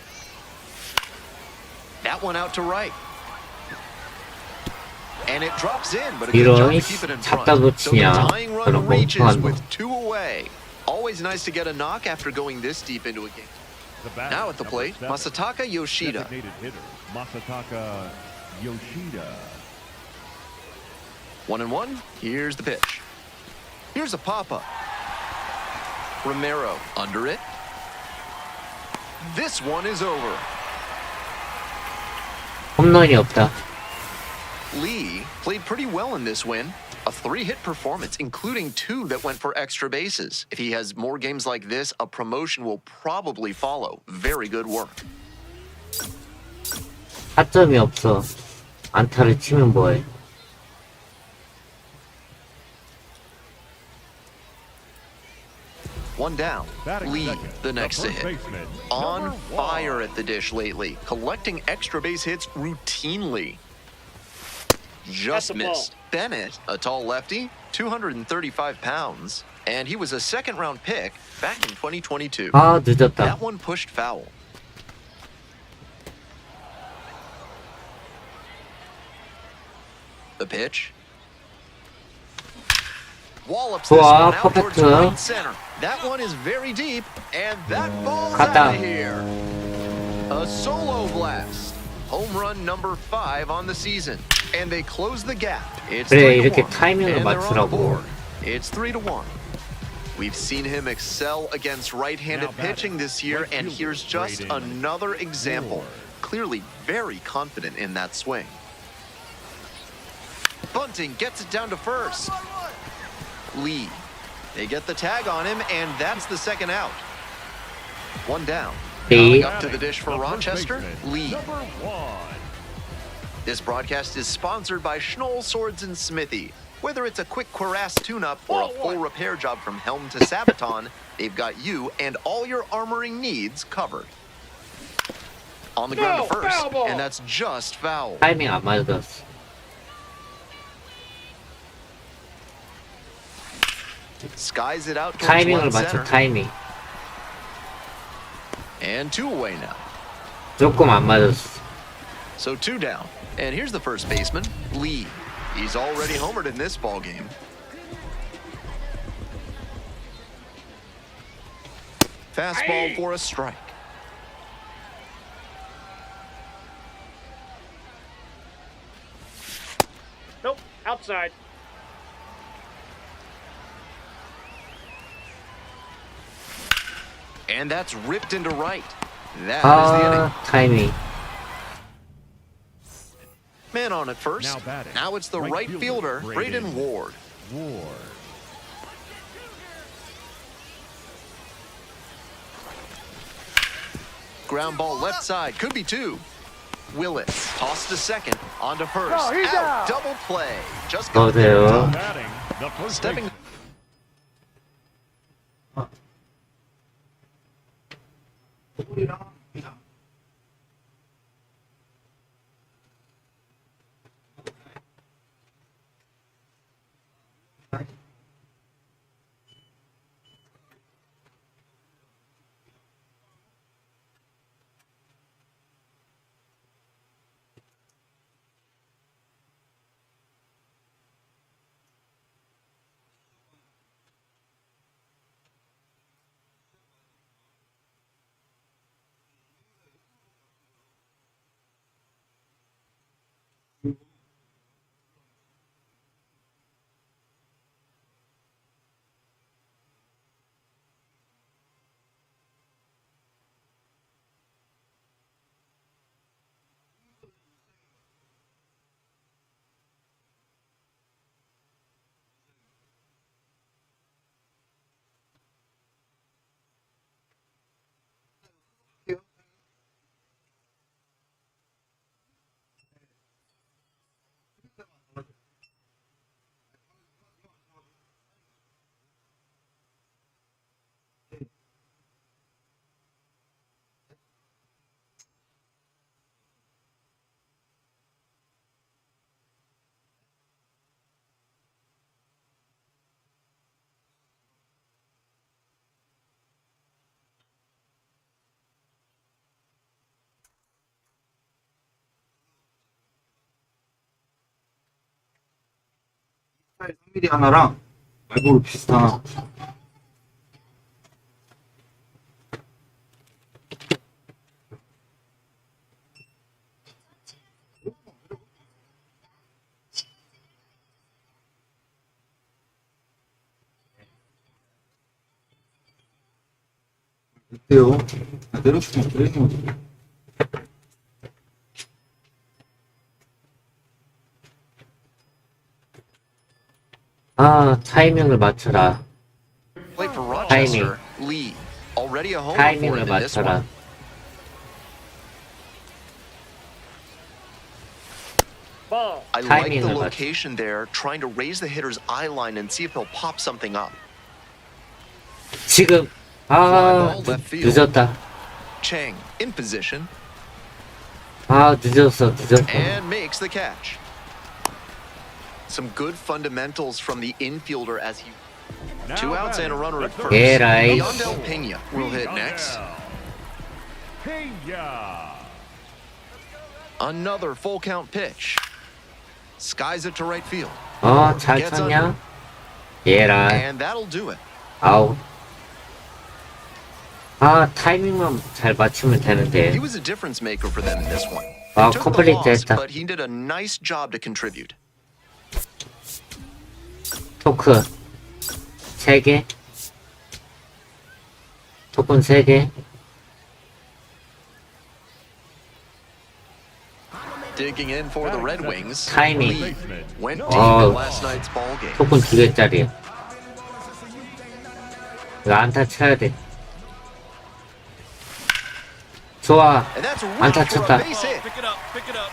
That one out to right. And it drops in, but a good job 이런 to keep it in front. 잡다 So the 놓치냐. tying 그런 run reaches 멍청한 거. with 2 away. Always nice to get a knock after going this deep into a game. The batter, Now at the number plate, 7. Masataka Yoshida. Designated hitter, Masataka Yoshida. 1-1. Here's the pitch. Here's a pop-up. Romero under it. This one is over. 홈런이 없다. Lee played pretty well in this win. A 3-hit performance, including 2 that went for extra bases. If he has more games like this, a promotion will probably follow. Very good work. 타점이 없어. 안타를 치면 뭐해. One down. Batting Lee, second, the next to first hit. baseman, On number 1. fire at the dish lately, collecting extra base hits routinely. Just That's a ball. missed. Bennett, a tall lefty, 235 pounds, and he was a second-round pick back in 2022. 아, 늦었다. That one pushed foul. The pitch. Wallops this 좋아, one out towards 퍼펙트. right center. That one is very deep, and that ball's 갔다. out of here. A solo blast. Home run number 5 on the season. And they close the gap. It's 그래, 3-1. 이렇게 타이밍을 And they're on the 맞추라고. board. It's 3-1. We've seen him excel against right-handed Now batting, pitching this year, right and fielder, here's just straight in. another example. Forward. Clearly very confident in that swing. Bunting gets it down to first. Lee. They get the tag on him, and that's the second out. One down. Lee. Coming up to the dish for The first Rochester, baseman, Lee. Number 1. This broadcast is sponsored by Schnoll Swords and Smithy. Whether it's a quick cuirass tune-up or a full repair job from helm to sabaton, they've got you and all your armoring needs covered. On the ground to No, first, foul ball. and that's just foul. 타이밍 안 맞았어. Skies it out towards 타이밍을 one 맞춰, center, 타이밍. and 2 away now. 조금 안 맞았어. So 2 down. And here's the first baseman, Lee. He's already homered in this ball game. Fastball for a strike. Nope, outside. And that's ripped into right. That is the inning. 아, 타이밍. Man on at first. Now batting. Now it's the Right right fielder, fielder, Braden Braden Ward. Ward. Ground ball left side, could be two. Willis tossed to second, on to first. No, he's out. Double play. Just got 어세요. Batting, the first stepping. baseman. 스타일 3mm 하나랑 말보로 비슷한 하나. 어때요? 내려주면 내리는 거지. 아, 타이밍을 맞춰라. Play for Rochester, Lee. Already a homer for 타이밍을 him in this 맞춰라. one. Ball. I like the 타이밍을 맞춰. location there, trying to raise the hitter's eye line and see if he'll pop something up. 지금, 아, 늦었다. Chang in position 아, 늦었어. and makes the catch. Some good fundamentals from the infielder as he. Now 2 outs and a batting, runner the at third first. Eray. Yandel Pena will hit next. Pena. Another full count pitch. Skies it to right field. 잘 쳤냐? 얘라. And that'll do it. 아웃. 아, 타이밍만 잘 맞추면 He 되는데. was a difference maker for them in this one. 아, Took the 컴플리트 loss, 했다. but he did a nice job to contribute. 토크 3개. 토큰 3개. Digging in for the Red Wings. 타이밍. Lee went deep Oh. in last night's ball game. 토큰 2개짜리. 이거 안타 쳐야 돼. 좋아. And that's 안타 right for a 쳤다. base hit. Pick it up, pick it up.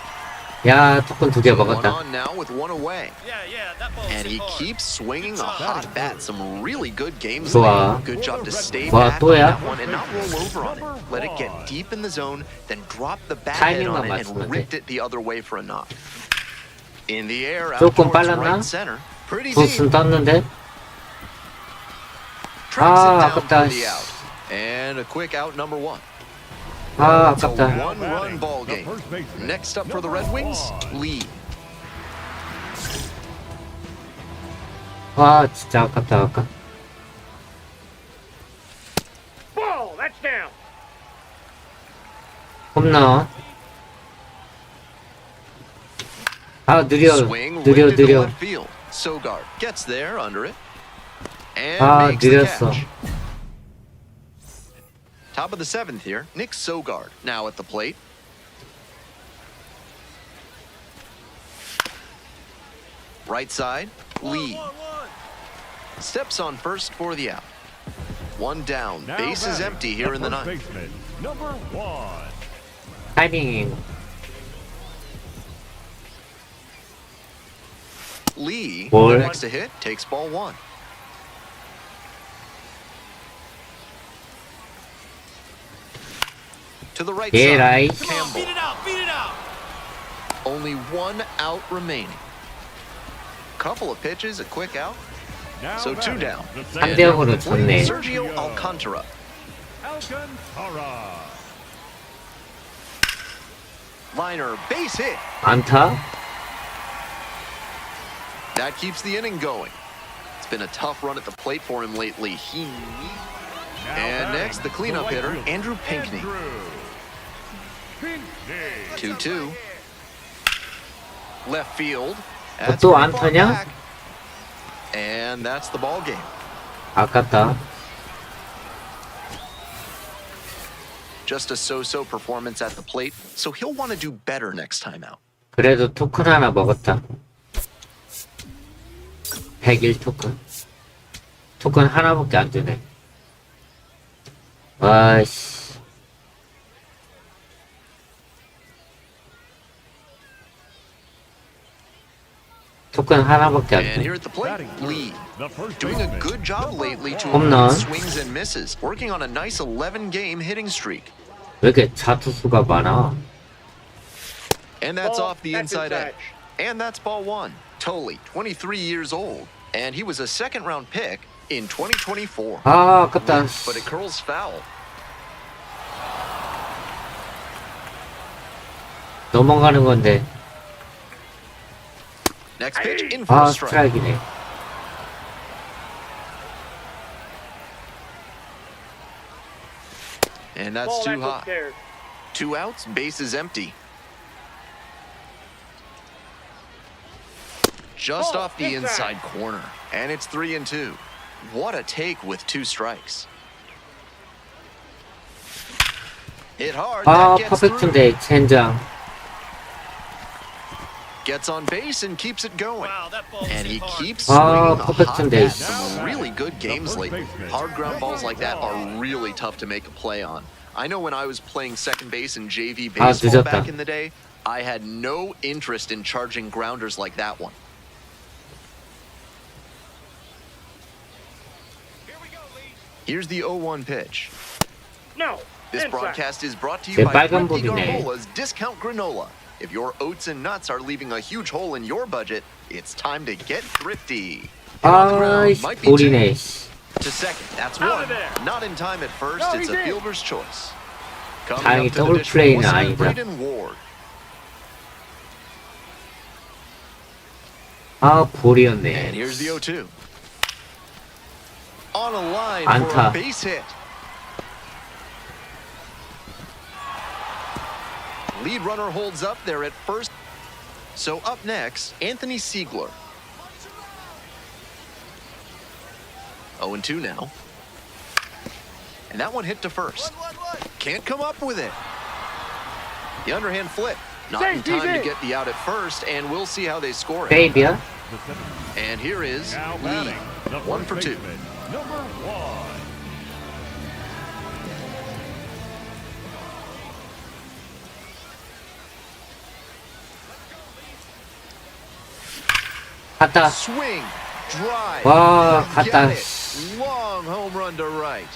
야, 토큰 2개 One 먹었다. on now with one away. Yeah, that ball's And he hit hard. keeps swinging a hot bat. Some really good games. 좋아. Good job to stay 좋아, back on 또야? that one and not roll over on it. Let it get deep in the zone, then drop the bat head on 타이밍만 it 맞추면 and 돼. ripped it the other way for a knock. In the air, out 조금 towards 빨랐나? right center. Pretty 부스는 deep. 떴는데? Tracks it down 아깝다. for the out. And a quick out number one. 아, It's a 아깝다. one-run ball game. Next up for the Red Wings, Lee. 아, 진짜 아깝다, 아까. Ball. That's down. 홈런. 아, 느려. Swing 느려, lifted to 느려. left field. Sogard gets there under it and 아, makes the 느렸어. catch. Top of the seventh here, Nick Sogard now at the plate. Right side, Lee steps on first for the out. One down, Now base is batting, empty here in the first ninth. baseman, number 1. 타이밍. Lee, Ball. next to hit, takes ball one. To the right 예, side, 라이. Campbell. beat it out. Only one out remaining. Couple of pitches, a quick out. Now So two batting, down. the And second 대 0으로 number three, 졌네. Sergio Alcantara. Alcantara. Liner, base hit. 안타? That keeps the inning going. It's been a tough run at the plate for him lately. Now And batting, next, the cleanup right hitter, fielder, Andrew Pinkney. Andrew Pinkney. 2-2. Left field. 또 That's pretty far 안타냐? back. And that's the ball game. 아깝다. Just a so-so performance at the plate, so he'll want to do better next time out. 그래도 토큰 하나 먹었다. 101 토큰. 토큰 하나밖에 안 주네. 와씨. 토큰 하나밖에 안 And 돼. here at the plate, Lee. The first Doing a baseman, good job lately to Home avoid run. swings and misses. Working on a nice 11-game hitting streak. 왜 이렇게 자투수가 많아? And that's Ball, off the that's inside inside. edge. And that's ball one. Tolley, 23 years old. And he was a second-round pick in 2024. 아, 아깝다. But it curls foul. 넘어가는 건데. Next pitch, in for 아, a strike. 스트라이크네. And that's Ball, too that's high. upstairs. 2 outs, base is empty. Just Ball, off the inside. inside corner. And it's 3-2. What a take with 2 strikes. Hit hard. 아, That gets through. 퍼펙트인데, 젠장. Gets on base and keeps it going. Wow, that ball And he hit hard. keeps Ah, swinging the perfect hot Sunday. bat. Some really good games lately. Hard ground balls like that are really tough to make a play on. I know when I was playing second base in JV baseball 늦었다. back in the day, I had no interest in charging grounders like that one. Here we go, Lee. Here's the 0-1 pitch. No. This inside. broadcast is brought to you 제 by 빨간 Ricky 볼이네. Garbola's Discount Granola. If your oats and nuts are leaving a huge hole in your budget, it's time to get thrifty. Hit on the ground, 아이씨, might be two. 볼이네, 씨. To second, that's Out one. of there. Not in time at first, No, it's he's a in. fielder's choice. Coming 다행히 up to the 더블 dish 플레이는 was 아니다. Braden Ward. 아, And 볼이었네. here's the 0-2. On a line for 안타. a base hit. Lead runner holds up there at first. So up next, Anthony Siegler. 0-2 now. And that one hit to first. Can't come up with it. The underhand flip. Not in Safe, he's time to in. get the out at first, and we'll see how they score it. 베이비야? And here is Now Lee. batting, the 1 for first 2. baseman, number 1. 갔다. Swing, drive. 와, Get 갔다. it. Long home run to right.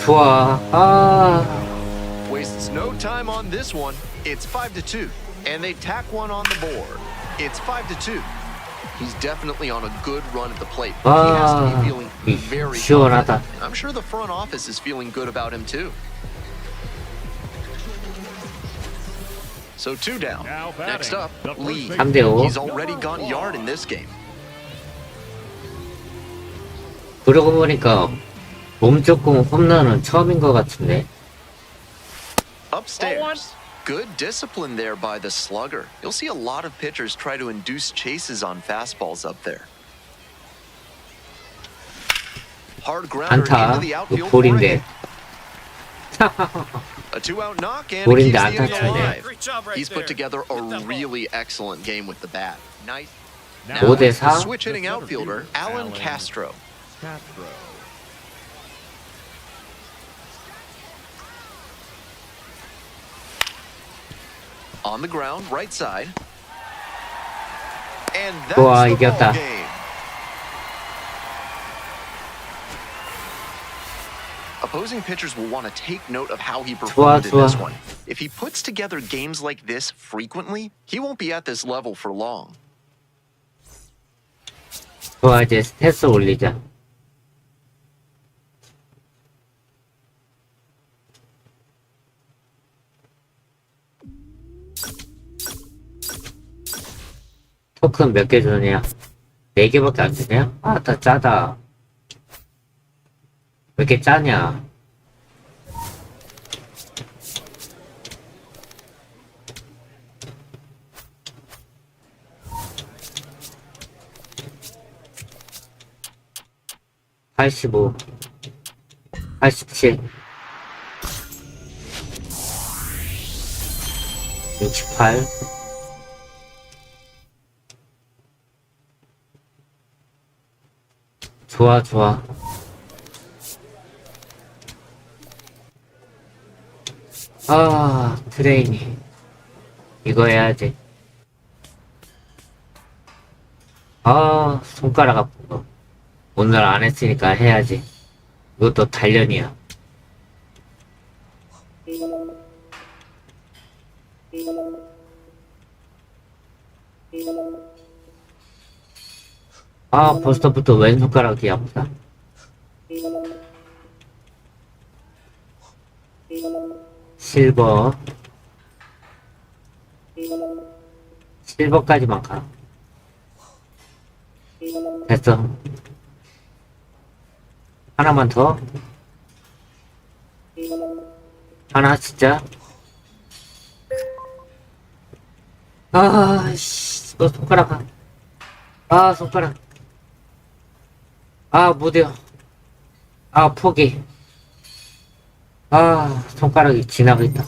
좋아. 아, Wastes no time on this one. It's 5-2, and they tack one on the board. It's 5-2. He's definitely on a good run at the plate. He has to 아, be feeling very 시원하다. confident. I'm sure the front office is feeling good about him too. So 2 down. Now batting, Next up, the first Lee. baseman, 3대5. He's already gone yard in this game. 그러고 보니까 몸 조금 홈런은 처음인 것 같은데. Upstairs. Good discipline there by the slugger. You'll see a lot of pitchers try to induce chases on fastballs up there. Hard grounder into 안타. the 이거 outfield for a 볼인데. hit. A 2-out knock and it 볼인데 keeps the 안타 inning 치네. alive. Great job right He's put there. together a Hit that ball. really excellent game with the bat. Nice. Now, 5대 the 4. switch hitting The center outfielder, fielder, Alan Alan Castro. Castro. On the ground, right side. And that's 좋아, the 이겼다. ball game. Opposing pitchers will want to take note of how he performed in this 좋아. one. If he puts together games like this frequently, he won't be at this level for long. 좋아, 이제 스탯 올리자. 토큰 몇 개 주냐? 4개밖에 안 주냐? 아, 다 짜다. 왜 이렇게 짜냐? (85) 87 68 좋아 좋아. 아 트레이닝 이거 해야지. 아 손가락 아픈 거 오늘 안 했으니까 해야지. 이것도 단련이야. 아 벌써부터 왼손가락이 아프다. 실버 실버까지만 가. 됐어. 하나만 더. 하나 진짜. 아씨 너 손가락. 아 손가락. 아 못해요. 아 포기. 아 손가락이 지나가있다.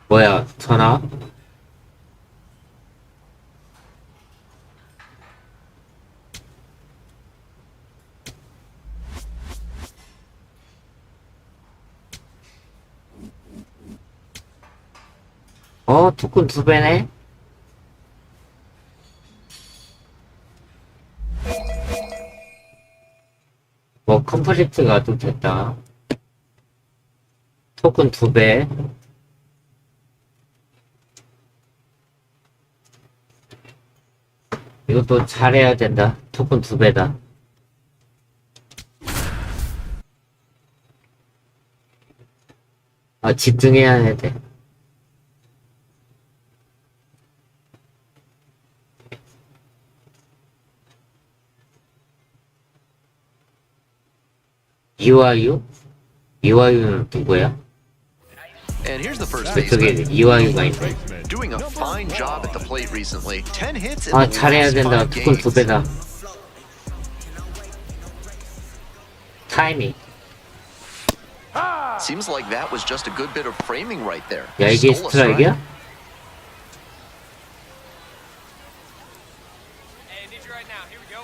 뭐야 전화? 투꾼 2배네? 뭐 컴플리트가 좀 됐다. 토큰 2배. 이것도 잘해야 된다. 토큰 2배다. 아 집중해야 돼. 이와유? 이와유는 누구야? And here's the first 그쪽에 baseman. 이와유가 있네. Doing a fine job at the plate recently. 10 hits in 아 the 잘해야 last 된다. 5 투꾼 games. 2배다. 타이밍. Seems like that was just a good bit of framing right there. 야 이게 Stole a strike. 스트라이크야? Hey, I need you right now. Here we go.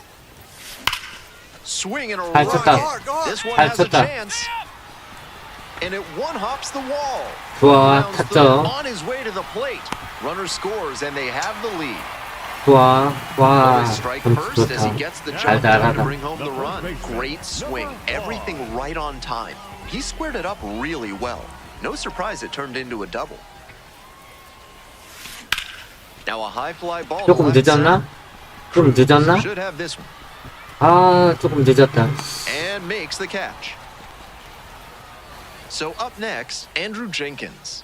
Swing and a 잘 run. 쳤다. This one 잘 has a 쳤다. chance. And it one hops the wall. 좋아 Rounds third, 탔죠. on his way to the plate. Runner scores and they have the lead. 좋아. 와 Always strike 좀 first as he 좋다. gets the job done to 달달하다. bring home the run. Great swing. Everything right on time. He squared it up really well. No surprise it turned into a double. Now a high fly ball. to 조금 left 늦었나? 좀 늦었나? center. Should have this one. 아 조금 늦었다. And makes the catch. So up next, Andrew Jenkins.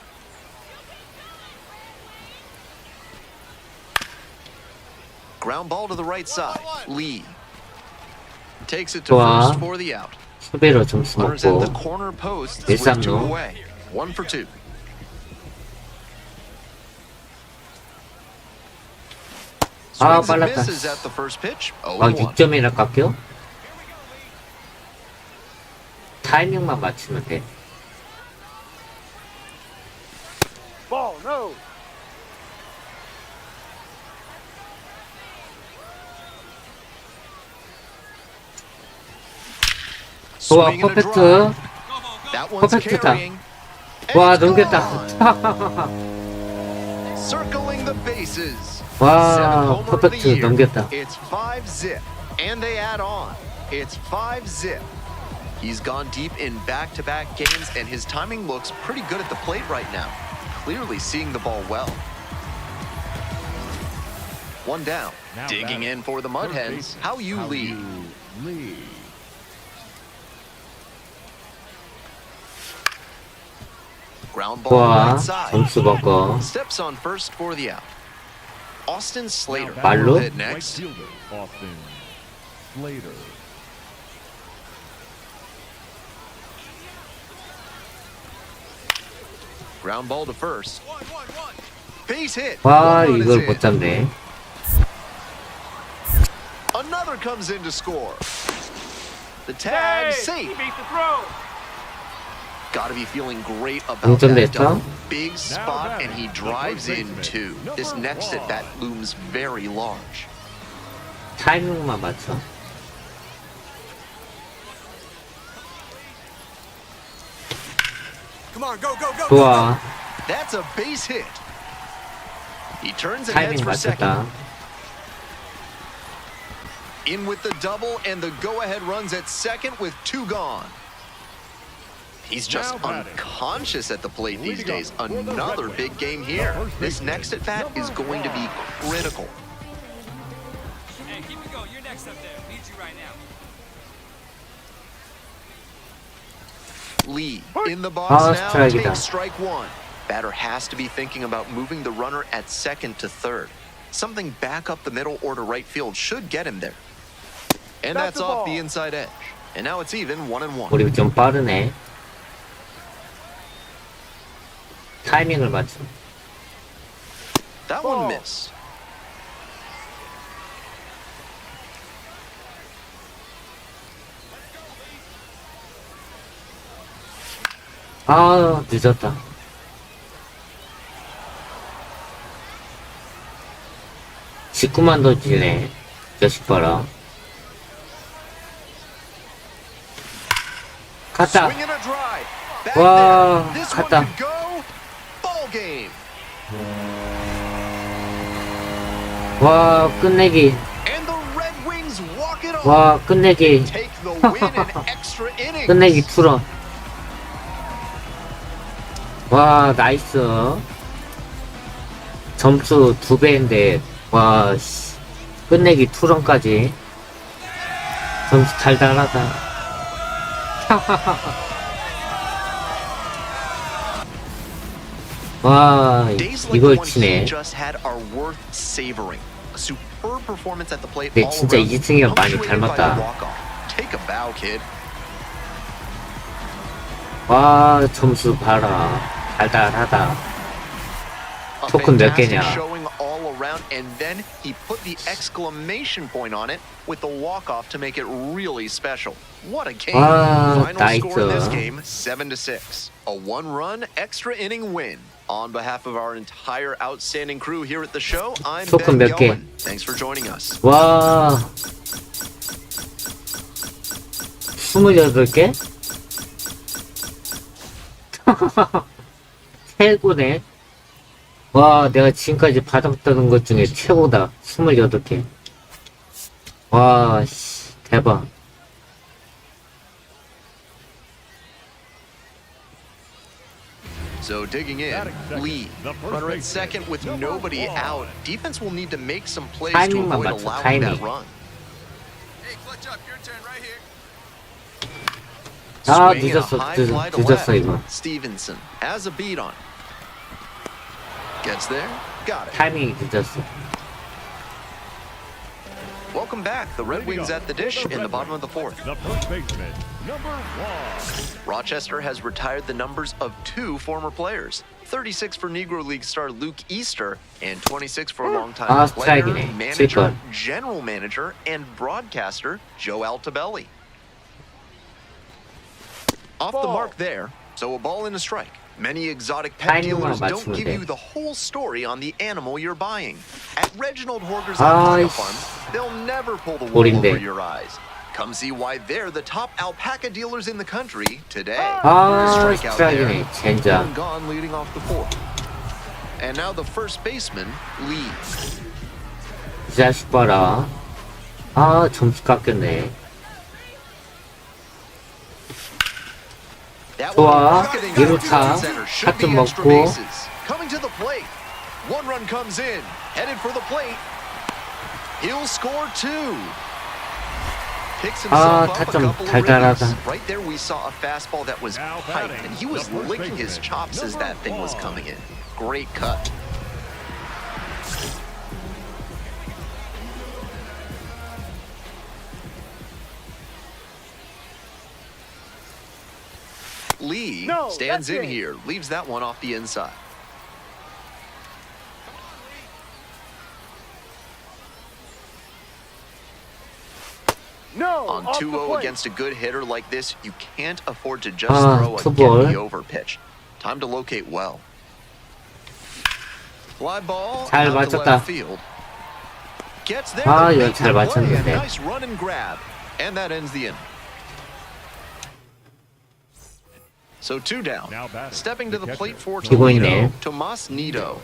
Ground ball to the right side. Lee takes it to 좋아. first for the out. 수비로 점수 Runners at the 먹고 corner posts Yes, with 2 no. away. 1 for 2. 아, Swings and 빨랐다. misses at the first pitch. 0 아, 1. 6점이나 깎여? 타이밍만 맞추면 돼. Ball, no. 좋아, Swing and a 퍼펙트. drive. That one's 퍼펙트다. carrying. And 와, it's 넘겼다. gone. Circling the bases. 와, Seventh homer of the 퍼펙트 year. 넘겼다. It's 5-zip. And they add on. It's 5-zip. He's gone deep in back-to-back games, and his timing looks pretty good at the plate right now. Clearly seeing the ball well. One down. Now Digging batting. in for the Mud Third Hens. baseman, How you lead. lead. Ground ball 좋아, right side. 점수 먹고. Steps on first for the out. Austin Slater Now 말로? will hit Right next. fielder, Austin Slater. Ground ball to first. Base hit. 와, One run is 이걸 in. 못 잡네. Another comes in to score. The Hey, tag he safe. beat the throw. Got to be feeling great about 당첨됐어? that double. Big spot, and he batting, the drives first in baseman, two. number This next at bat 1. looms very large. 타이밍만 맞춰. 좋아, That's a base hit. He turns and heads 타이밍 for second. 맞췄다. In with the double, and the go-ahead runs at second with 2 gone. He's just Now batting. unconscious at the plate these Leading days. off for the Another Red big Wings, game the here. first This baseman, next at bat is number going to be 1. critical. Hey, keep it going. You're next up there. Need you right now. Lee in the box Ah, now strike이다. takes strike 1. Batter has to be thinking about moving the runner at second to third. Something back up the middle or to right field should get him there. And That's that's the off ball. the inside edge. And now it's even 1-1. 우리 좀 빠르네. 타이밍을 맞춰. That Ball. one missed. 아, 늦었다. 직구만 던지네. 자식 봐라. 갔다. Swing and a drive. Back Wow, there. This 갔다. one could go. Ball game. 와, 끝내기. And the Red Wings walk it off. 와, 끝내기. Take the win in extra innings. 끝내기 투런. 와, 나이스. 점수 2배인데, 와, 씨. 끝내기 투런까지. 점수 달달하다. 와, Days like the 이걸 one he 치네. just had are worth savoring. A superb performance at the plate 네, all 진짜 around, 이승엽 많이 punctuated by a 닮았다. walk-off. Take a bow, kid. 와, 점수 봐라. 달달하다. A 토큰 몇 fantastic 개냐? showing all around, and then he put the exclamation point on it with the walk-off to make it really special. What a game! 와, Final score in this 나이스. game 7-6. A one-run extra inning win. On behalf of our entire outstanding crew here at the show, I'm 토큰 Ben 몇 개? Gelman. Thanks for joining us. 와, 28개? 최고네. 와, 내가 지금까지 받았던 것 중에 최고다. 28개. 와, 씨, 대박. So digging in, Batting second, Lee, the first runner at baseman, second with number nobody 1. out. Defense will need to make some plays to 타이밍만 avoid 맞춰, allowing that 타이밍. run. Hey, clutch up. Your turn right here. 아, Swing and a 늦었어. high fly to 늦었어, left. 이거. Stevenson has a beat on. Gets there, got it. 타이밍이 늦었어. Welcome back. The Red Leading Wings off at the for dish the in the Red bottom of the Wings, fourth. The first baseman, number 1. Rochester has retired the numbers of 2 former players. 36 for Negro League star Luke Easter and 26 for longtime player, 스트라이크네. manager, 7번. general manager, and broadcaster Joe Altobelli. Off the mark there, so a ball and a strike. Many exotic pet dealers don't give you the whole story on the animal you're buying. At Reginald Horger's alpaca farm, they'll never pull the wool over your eyes. Come see why they're the top alpaca dealers in the country today. Strikeout there. 스트라이크네. 젠장. One gone leading off the 4th. And now the first baseman leads. 이 자식 봐라. 점수 깎였네. 좋아. 2루타. 타점 먹고. Coming to the plate. One run comes in. Headed for the plate. He'll score 2. Picks himself up a 타점 couple of 달달하다. ribbies. Right there we saw a fastball that was piped, and he was licking his chops as that thing was coming in. Great cut. Lee stands in here, leaves that one off the inside. On 2-0 against a good hitter like this, you can't afford to just throw a get-me-over pitch. Time to locate well. Fly ball 잘 out to 맞췄다. left field. Gets there to 이건 make 잘 the play. A 맞췄는데. nice run and grab, and that ends the inning. So 2 down. Now batting. Stepping to the plate for 기고 있네. Toledo, Tomas Nido.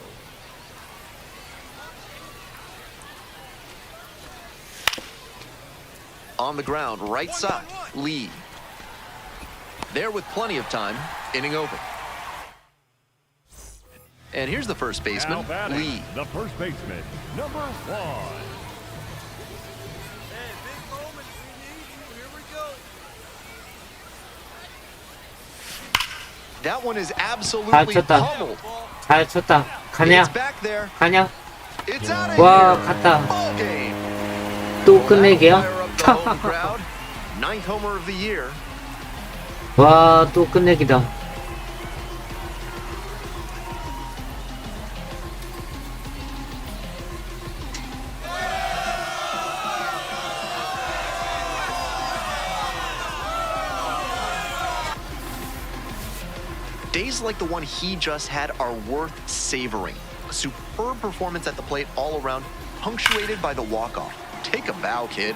On the ground, right side, Lee. There with plenty of time, inning over. And here's the first Now baseman, batting, Lee. the first baseman, number 1. Hey, big moment. We need you. Here we go. That one is 잘 absolutely 쳤다. pummeled. 잘 쳤다. 가냐? It's back there. 가냐? It's out of 와, here. 갔다. Ball game. 또 끝내기야? Fire up the home crowd. 9th homer of the year. 와, 또 끝내기다. Days like the one he just had are worth savoring. A superb performance at the plate all around, punctuated by the walk-off. Take a bow, kid.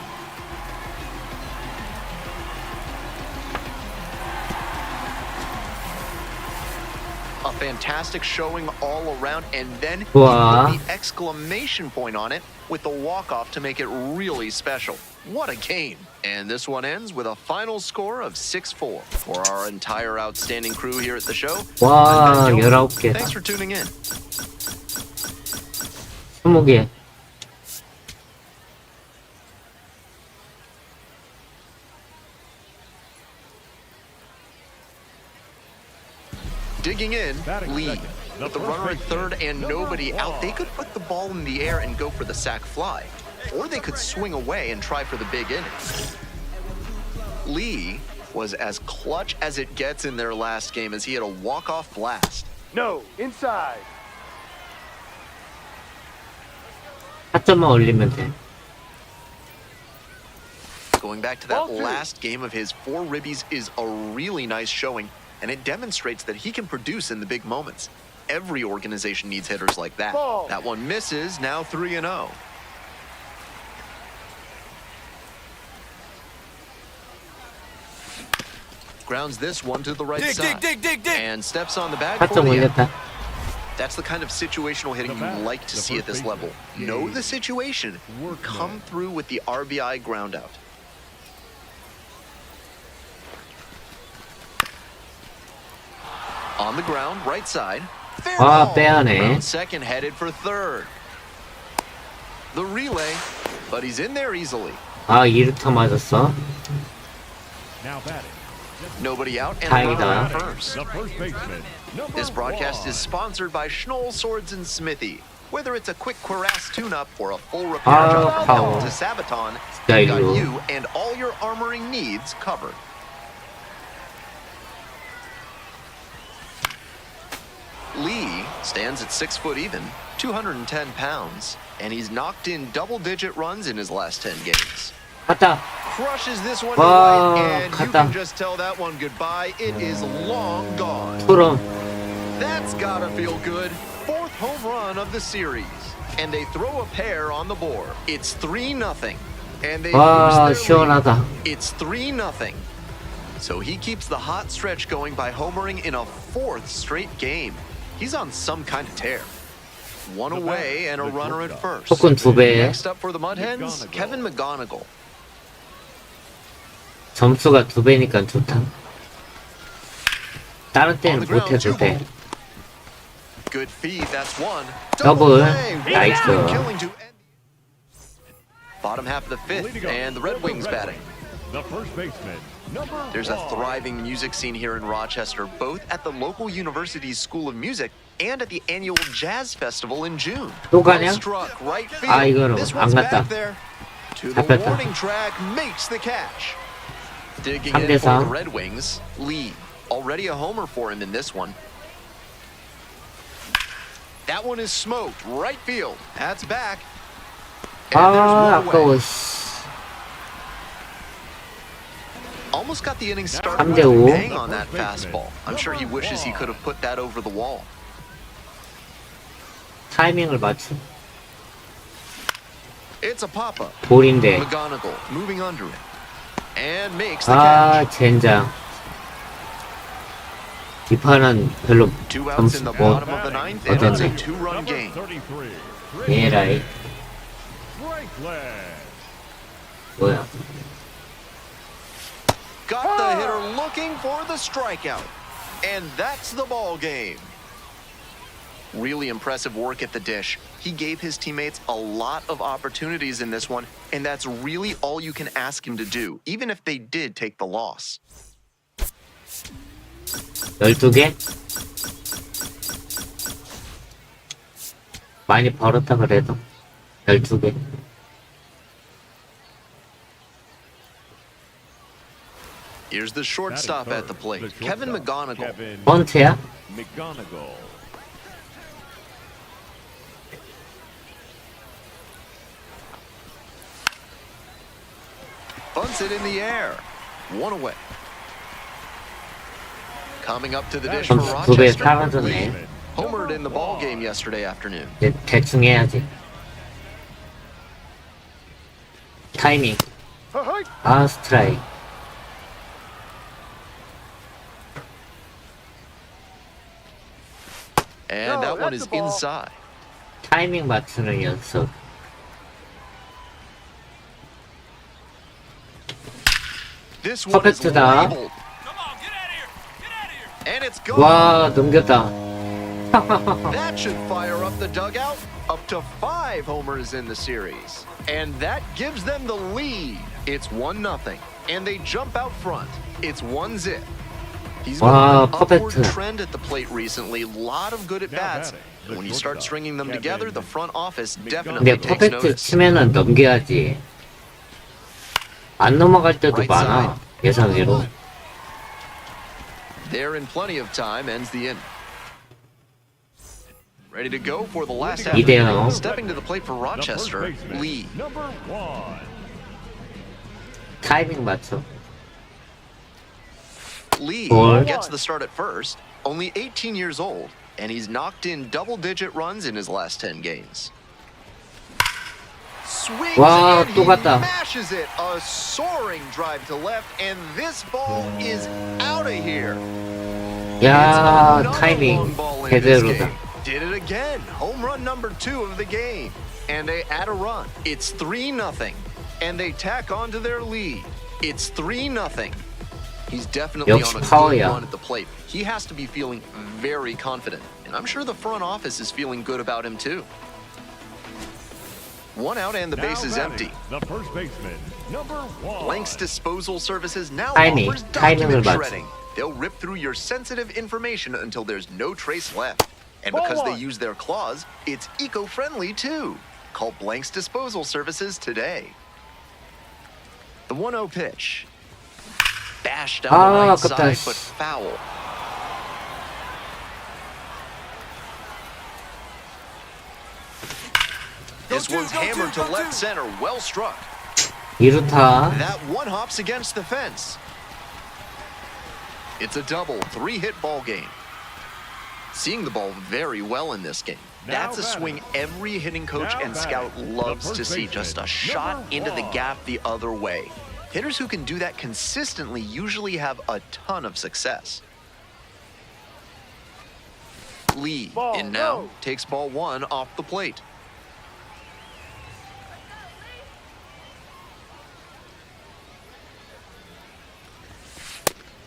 A fantastic showing all around, and then he Wow. put the exclamation point on it with the walk-off to make it really special. What a game. And this one ends with a final score of 6-4. For our entire outstanding crew here at the show, 와, I'm Ben Gilman. 19개. Thanks for tuning in. 20개. Digging in, Batting Lee. second, the With the first runner at baseman, third and number nobody out, 1. they could put the ball in the air and go for the sac fly. Or they could swing away and try for the big inning. Lee was as clutch as it gets in their last game as he had a walk-off blast. No, inside. 4점만 올리면 돼. Going back to that Ball two. last game of his, 4 ribbies is a really nice showing, and it demonstrates that he can produce in the big moments. Every organization needs hitters like that. Ball. That one misses, now 3-0. Grounds this one to the right side. dig. And steps on the bag 4점 for the end. 올렸다. That's the kind of situational hitting you like to see at this level. Know the situation. Come through with the RBI groundout. On the ground, right side. Fair 아, ball. 빼야네. Round second, headed for third. The relay, but he's in there easily. 2루타 맞았어. Now batting, Nobody out and 다행이다. runner at first. the first baseman, number This broadcast 1. is sponsored by Schnoll Swords and Smithy. Whether it's a quick cuirass tune-up or a full repair job, 파워. to Sabaton, 진짜 we got 이거. you and all your armoring needs covered. Lee stands at 6 foot even, 210 pounds, and he's knocked in double-digit runs in his last 10 games. 갔다. Crushes this one to Wow, right, and you 갔다. can just tell that one goodbye. It is long gone. 투런. That's gotta feel good. Fourth home run of the series. And they throw a pair on the board. It's 3-0. And they 와, lose their lead. 시원하다. It's 3-0. So he keeps the hot stretch going by homering in a fourth straight game. He's on some kind of tear. One away and a runner at first. 토큰 2배. Next up for the Mud Hens, Kevin McGonigal. 점수가 2배니까 좋다. 다른 On 때는 the ground, 못해도 2 돼. ball. Good feed, that's one. Double. play. Nice. Killing to end. Bottom half of the fifth, Leading up, and the Red Wings batting. The first baseman, number There's a 1. thriving music scene here in Rochester, both at the local university's School of Music and at the annual Jazz Festival in June. 또 가냐? Well struck, right field. 아, 이거는 This 안 one's 갔다. back there. To the 잡혔다. warning track, makes the catch. Digging 3대 in for 4. the Red Wings, Lee. Already a homer for him in this one. That one is smoked, right field. That's back. And 아, there's one 아까워. away. 씨. Almost got the inning started 3대 with a 5. bang on that fastball. I'm sure he wishes he could have put that over the wall. 타이밍을 맞춘. It's a pop-up. 볼인데. McGonigal moving under it. And makes the 아, catch. 젠장. 이 판은 별로 2 outs in the 점수 bottom of the ninth, and it's a 어떤데? 2-run number game. 33. 얘라이. Franklin. 뭐야. Got the hitter looking for the strikeout. And that's the ball game. Really impressive work at the dish. He gave his teammates a lot of opportunities in this one, and that's really all you can ask him to do, even if they did take the loss. 12개? 많이 벌었다 그래도 12개. Here's the shortstop at the plate, Kevin McGonigal. Kevin 번트야? McGonigal. Bunts it in the air. One away. Coming up to the dish for 점수 2배 Rochester. 사라졌네. Homered in the ball game yesterday afternoon. 이제 대충 해야지. 타이밍. 아, 스트라이크. And that one is inside. 타이밍 맞추는 연습. This one is 퍼펙트다. labeled. Come on, get out of here. Get out of here. And it's gone. 와, 넘겼다. That should fire up the dugout. Up to 5 homers in the series. And that gives them the lead. It's 1-0. And they jump out front. It's 1-0. He's been Wow, on an upward perfect. trend at the plate recently. A lot of good at bats. And when you start stringing them together, the front office definitely 근데 takes 퍼펙트 notice. 치면은 넘겨야지. 안 넘어갈 때도 많아. 예상외로. They're in plenty of time. Ends the inning. Ready to go for the last half. 2대0. Stepping to the plate for The first Rochester, baseman, Lee. number 1. 타이밍 맞춰. Lee Ball. gets the start at first, only 18 years old, and he's knocked in double-digit runs in his last 10 games. Swings 와, and 또 he 갔다. mashes it. A soaring drive to left, and this ball is out of here. 야, It's another long 타이밍 ball in this 제대로다. game. Did it again. Home run number 2 of the game. And they add a run. It's 3-0. And they tack on to their lead. It's 3-0. He's definitely 역시 on a good 파워야. run at the plate. He has to be feeling very confident. And I'm sure the front office is feeling good about him too. 1 out and the Now base is batting, empty. The first baseman, number 1. Blanks Disposal Services now 타이밍, offers 타이밍을 document 맞춰. shredding. They'll rip through your sensitive information until there's no trace left. And because they use their claws, it's eco-friendly too. Call Blanks Disposal Services today. The 1-0 pitch. Bashed down the right 아깝다. side, but foul. This one's hammered to left center. Well struck. 2루타. That one hops against the fence. It's a double, 3-hit ball game. Seeing the ball very well in this game. That's a swing every hitting coach and scout loves to see. Just a shot into the gap the other way. Hitters who can do that consistently usually have a ton of success. Lee in now, takes ball 1 off the plate.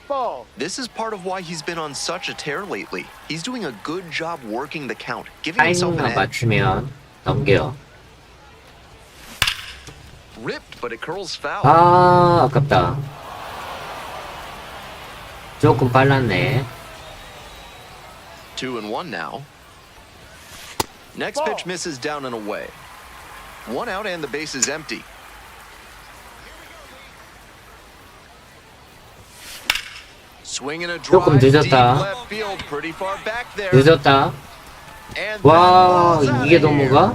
Ball. This is part of why he's been on such a tear lately. He's doing a good job working the count, giving himself an 타이밍만 edge. 맞추면 넘겨. Ripped, but it curls foul. 아, 아깝다. 조금 빨랐네. 2-1 now. Next pitch misses down and away. 1 out and the base is empty. Swinging a 조금 drive deep 늦었다. left field, pretty far back there. 늦었다. And 와, that ball's 이게 outta 넘어가?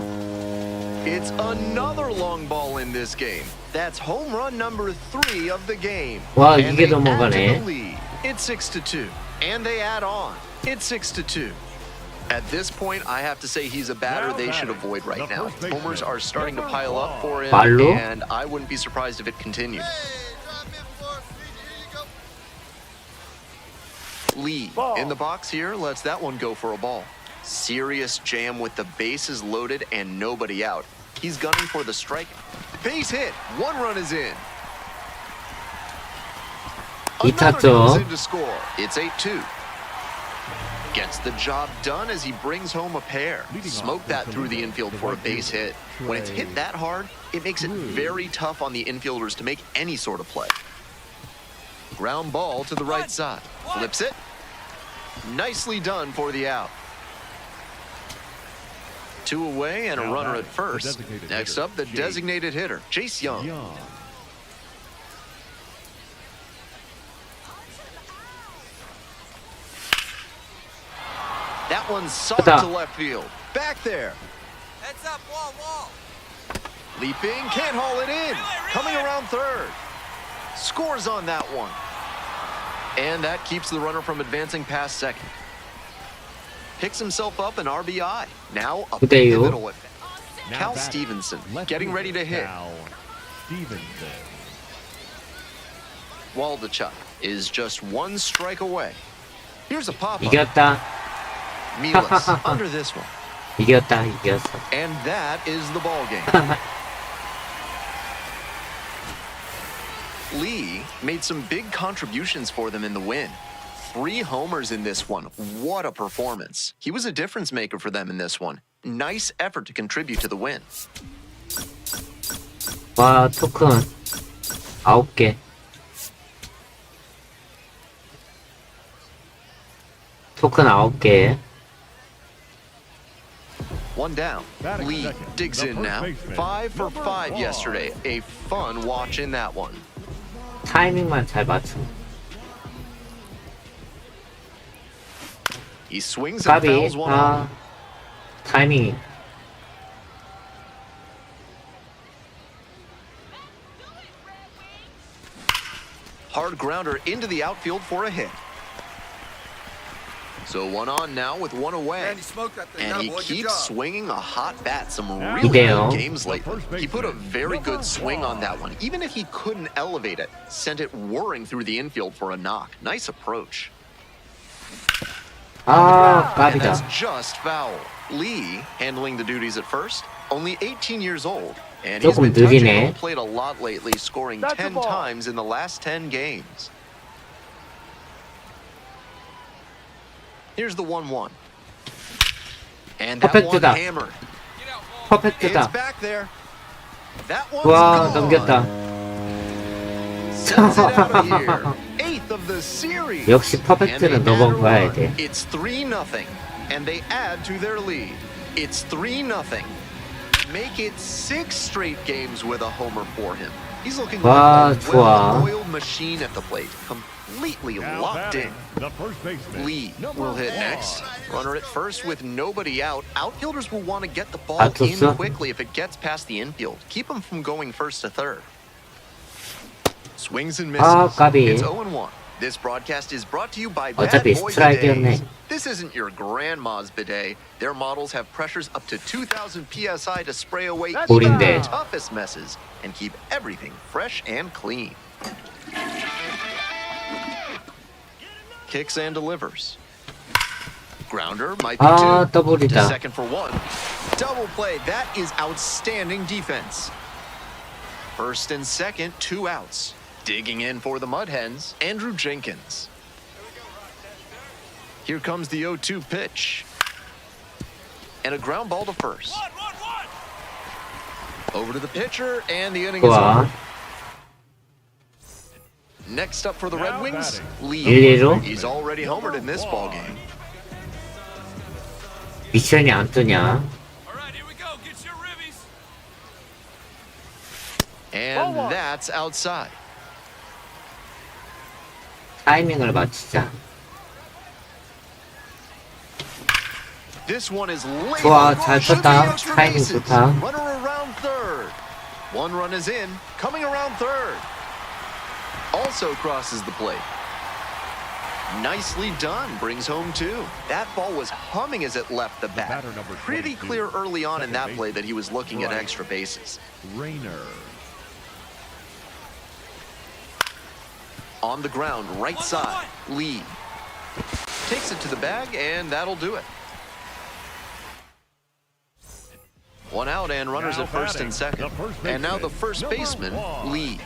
here. It's another long ball in this game. That's home run number 3 of the game. 와, And 이게 they add to 넘어가네. the lead. It's 6-2. And they add on. It's 6-2. At this point, I have to say he's a batter they should avoid right now. Homers are starting to pile up for him, 말로? and I wouldn't be surprised if it continued. Lee in the box here lets that one go for a ball. Serious jam with the bases loaded and nobody out. He's gunning for the strike. Base hit. 1 run is in. Another goes in to score. It's 8-2. Gets the job done as he brings home a pair. Smoke that through the infield for a base hit. When it's hit that hard, it makes it very tough on the infielders to make any sort of play. Ground ball to the right side. Flips it. Nicely done for the out. 2 away and a runner at first. Next up, the designated hitter, Jace Young. That one's soft to left field. Back there. Heads up, wall. Leaping, can't haul it in. Coming around third. Scores on that one. And that keeps the runner from advancing past second. Picks himself up an RBI. Now a pivotal at bat. Cal Stevenson getting ready to hit. Waldichuk is just 1 strike away. Here's a pop-up. 이겼다. Milas under this one. 이겼다. And that is the ball game. Lee made some big contributions for them in the win. 3 homers in this one. What a performance. He was a difference maker for them in this one. Nice effort to contribute to the win. 와, 토큰 9개. 토큰 9개. 1 down. Lee digs in now. 5 for 5 yesterday. A fun watch in that one. 타이밍만 잘 맞추. He swings and 까비. fouls one 아, out. 타이밍이. Hard grounder into the outfield for a hit. So 1 on now with 1 away. Man, you smoked that thing. And he Attaboy, good keeps job. swinging a hot bat. Some really 이대요. good games lately. He put a very good swing on that one. Even if he couldn't elevate it, sent it whirring through the infield for a knock. Nice approach. 아, And that's 까비다. just foul. Lee handling the duties at first, only 18 years old. And he's 조금 been touching 느리네. home plate a lot lately, scoring 10 times in the last 10 games. Here's the 1-1. And that one 퍼펙트다. hammered. It's 퍼펙트다. back there. That one's 와, gone. 넘겼다. Sends it out here. 8th of the series. 역시 And 퍼펙트는 they add a 넘어가야 run. 돼. It's 3-0. And they add to their lead. It's 3-0. Make it 6 straight games with a homer for him. He's looking 와, like a 좋아. well-oiled machine at the plate, completely Now locked in. batting, the first baseman, Lee number will hit 1. next. Runner at first with nobody out. Outfielders will want to get the ball 쳤어? in quickly if it gets past the infield. Keep him from going first to third. Swings and misses. 까비. It's 0-1. This broadcast is brought to you by Bad 어차피 Boy 스트라이크였네. Bidets. This isn't your grandma's bidet. Their models have pressures up to 2,000 psi to spray away That's even 볼인데. the toughest messes and keep everything fresh and clean. Kicks and delivers. Grounder might be 아, two. To 더블이다. second for one. Double play. That is outstanding defense. First and second, 2 outs. Digging in for the Mud Hens, Andrew Jenkins. Here comes the 0-2 pitch. And a ground ball to first. Over to the pitcher, and the inning is 좋아. over. Next up for the Red Now Wings, batting. Lee. 1-2로? He's already homered in this ball game. 미션이 안 뜨냐? All right, here we go. Get your ribbies. And Ball one. that's outside. 타이밍을 맞추자. This one is late. 좋아, on the 잘 ball. Should be 쳤다. extra 타이밍 bases. 좋다. Runner around third. One run is in, coming around third. Also crosses the plate. Nicely done. Brings home 2. That ball was humming as it left the bat. batter number Pretty 22, clear early on in second that base, play that he was looking at right. extra bases. Rainer. On the ground, right side, Lee. Takes it to the bag, and that'll do it. One out and runners Now at first batting, and second. the first And now the baseman, first number baseman, 1. Lee.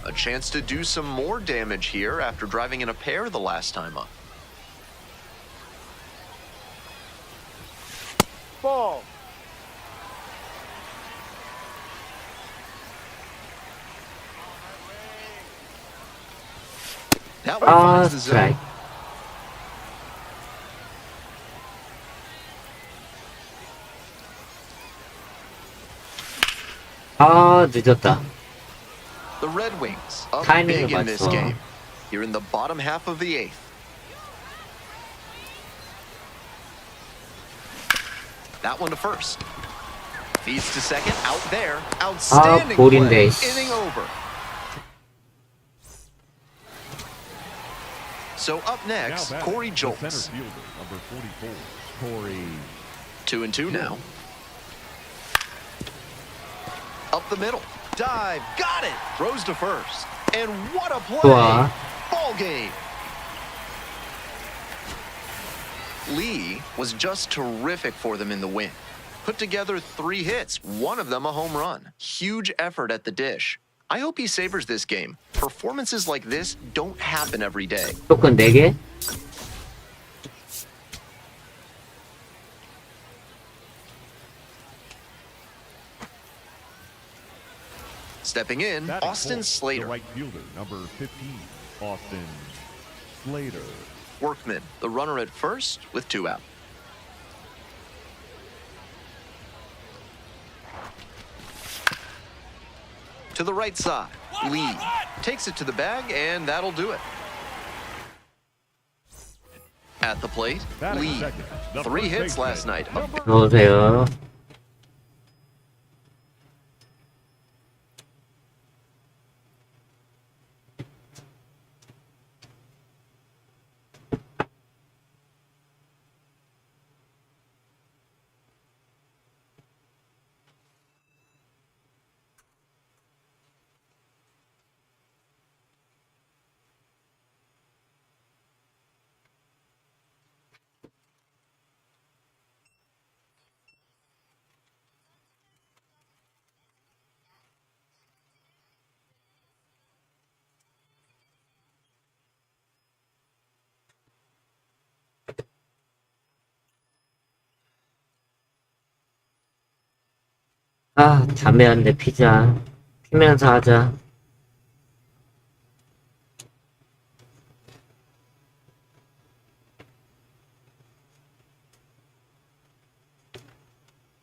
A chance to do some more damage here after driving in a pair the last time up. Ball. That one 아, finds the zone. 스트라이크. 아, 늦었다. The Red Wings up 타이밍을 big in this 맞춰. game. Here in the bottom half of the 8th. That one to first. Feeds to second, out there. Outstanding 볼인데, play. 씨. Inning over. So up Now next, batting, Corey the Jolts. center fielder, number 44, Corey. 2-2 now. Up the middle. Dive. Got it. Throws to first. And what a play. 좋아. Ball game. Lee was just terrific for them in the win. Put together 3 hits, one of them a home run. Huge effort at the dish. I hope he savors this game. Performances like this don't happen every day. 조건 4개? Stepping in, Batting Austin fourth, Slater. the right fielder, number 15, Austin Slater. Workman, the runner at first with 2 out. To the right side, Lee takes it to the bag, and that'll do it. At the plate, Batting Lee. second, the 3 first hits last baseman, night. number 넣으세요. 아, 담배 한 대 피자. 피면서 하자.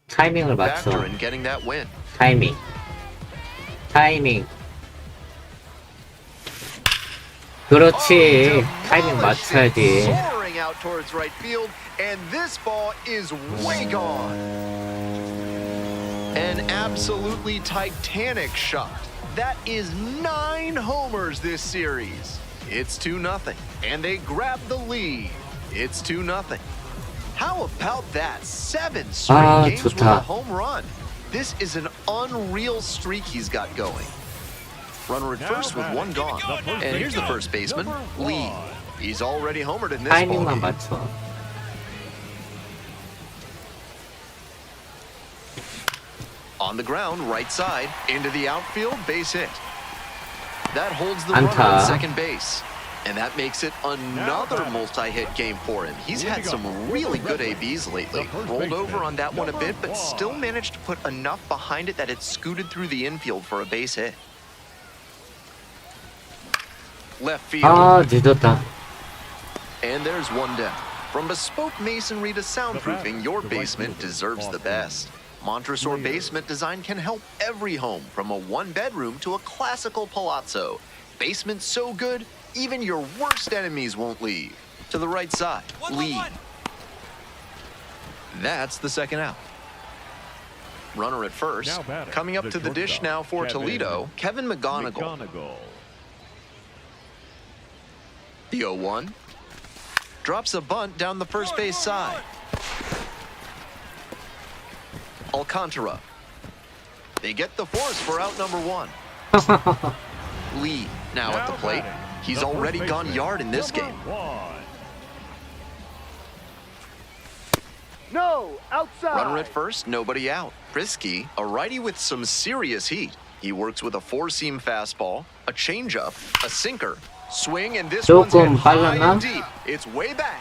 타이밍을 맞춰. Factor in getting that win. 타이밍. 타이밍. 그렇지. Oh, 타이밍 demolished it, 맞춰야지. soaring out towards right field, and this ball is way gone. An absolutely titanic shot. That is 9 homers this series. It's 2-0, and they grab the lead. It's 2-0. How about that? 7 straight games with a 좋다. home run. This is an unreal streak he's got going. Runner at first with 1 gone. And here's the first baseman, Lee. He's already homered in this 타이밍만 ballgame. 맞춰. On the ground, right side, into the outfield, base hit. That holds the runner 안타. on second base. And that makes it another multi-hit game for him. He's had some really good ABs lately. Rolled over on that one a bit, but still managed to put enough behind it that it scooted through the infield for a base hit. Left field. 늦었다. And there's one down. From bespoke masonry to soundproofing, your basement deserves the best. Montresor basement design can help every home, from a one-bedroom to a classical palazzo. Basement so good, even your worst enemies won't leave. To the right side, lead. That's the second out. Runner at first. Coming up to the dish now for Toledo, Kevin McGonigal. The 0-1. Drops a bunt down the first base side. Alcantara. They get the force for out number 1. Lee now at the plate. He's already gone yard in this game. No, outside. Runner at first, nobody out. Prisky, a righty with some serious heat. He works with a four-seam fastball, a changeup, a sinker, swing, and this one's hit 조금 high 빨랐나? and deep. It's way back.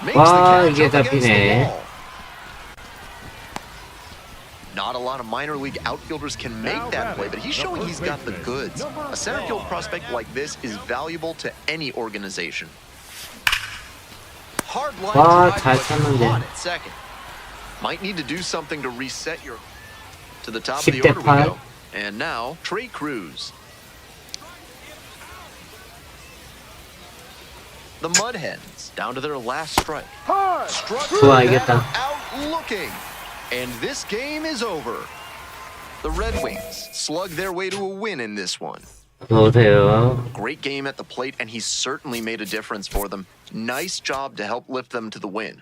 Makes 와, the catch 이게 up against the 잡히네. wall. Not a lot of minor league outfielders can make that play, but he's showing he's got the goods. A center field prospect like this is valuable to any organization. Hard line 와, drive, 잘 but 쳤는데. caught at second. Might need to do something to reset your... To the top of the 10대 order we 8. go. And now, Trey Cruz. The Mudhens down to their last strike. Hard. Struck 좋아, them 이겼다. out looking. And this game is over. The Red Wings slug their way to a win in this one. 어서오세요. Great game at the plate, and he's certainly made a difference for them. Nice job to help lift them to the win.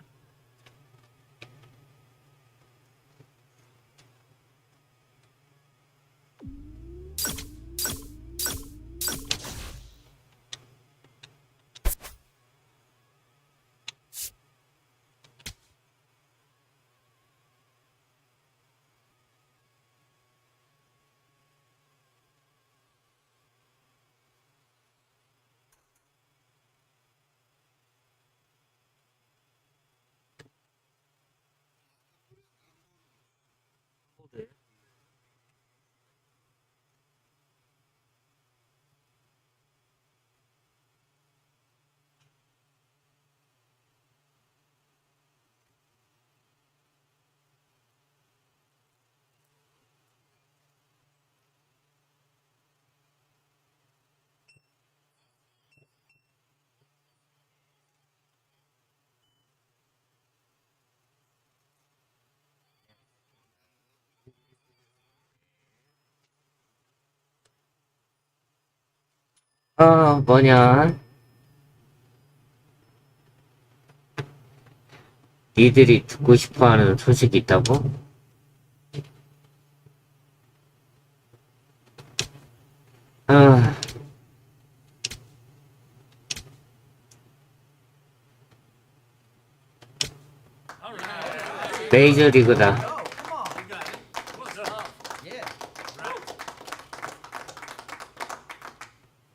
뭐냐. 니들이 듣고 싶어하는 소식이 있다고? 아, 메이저리그다.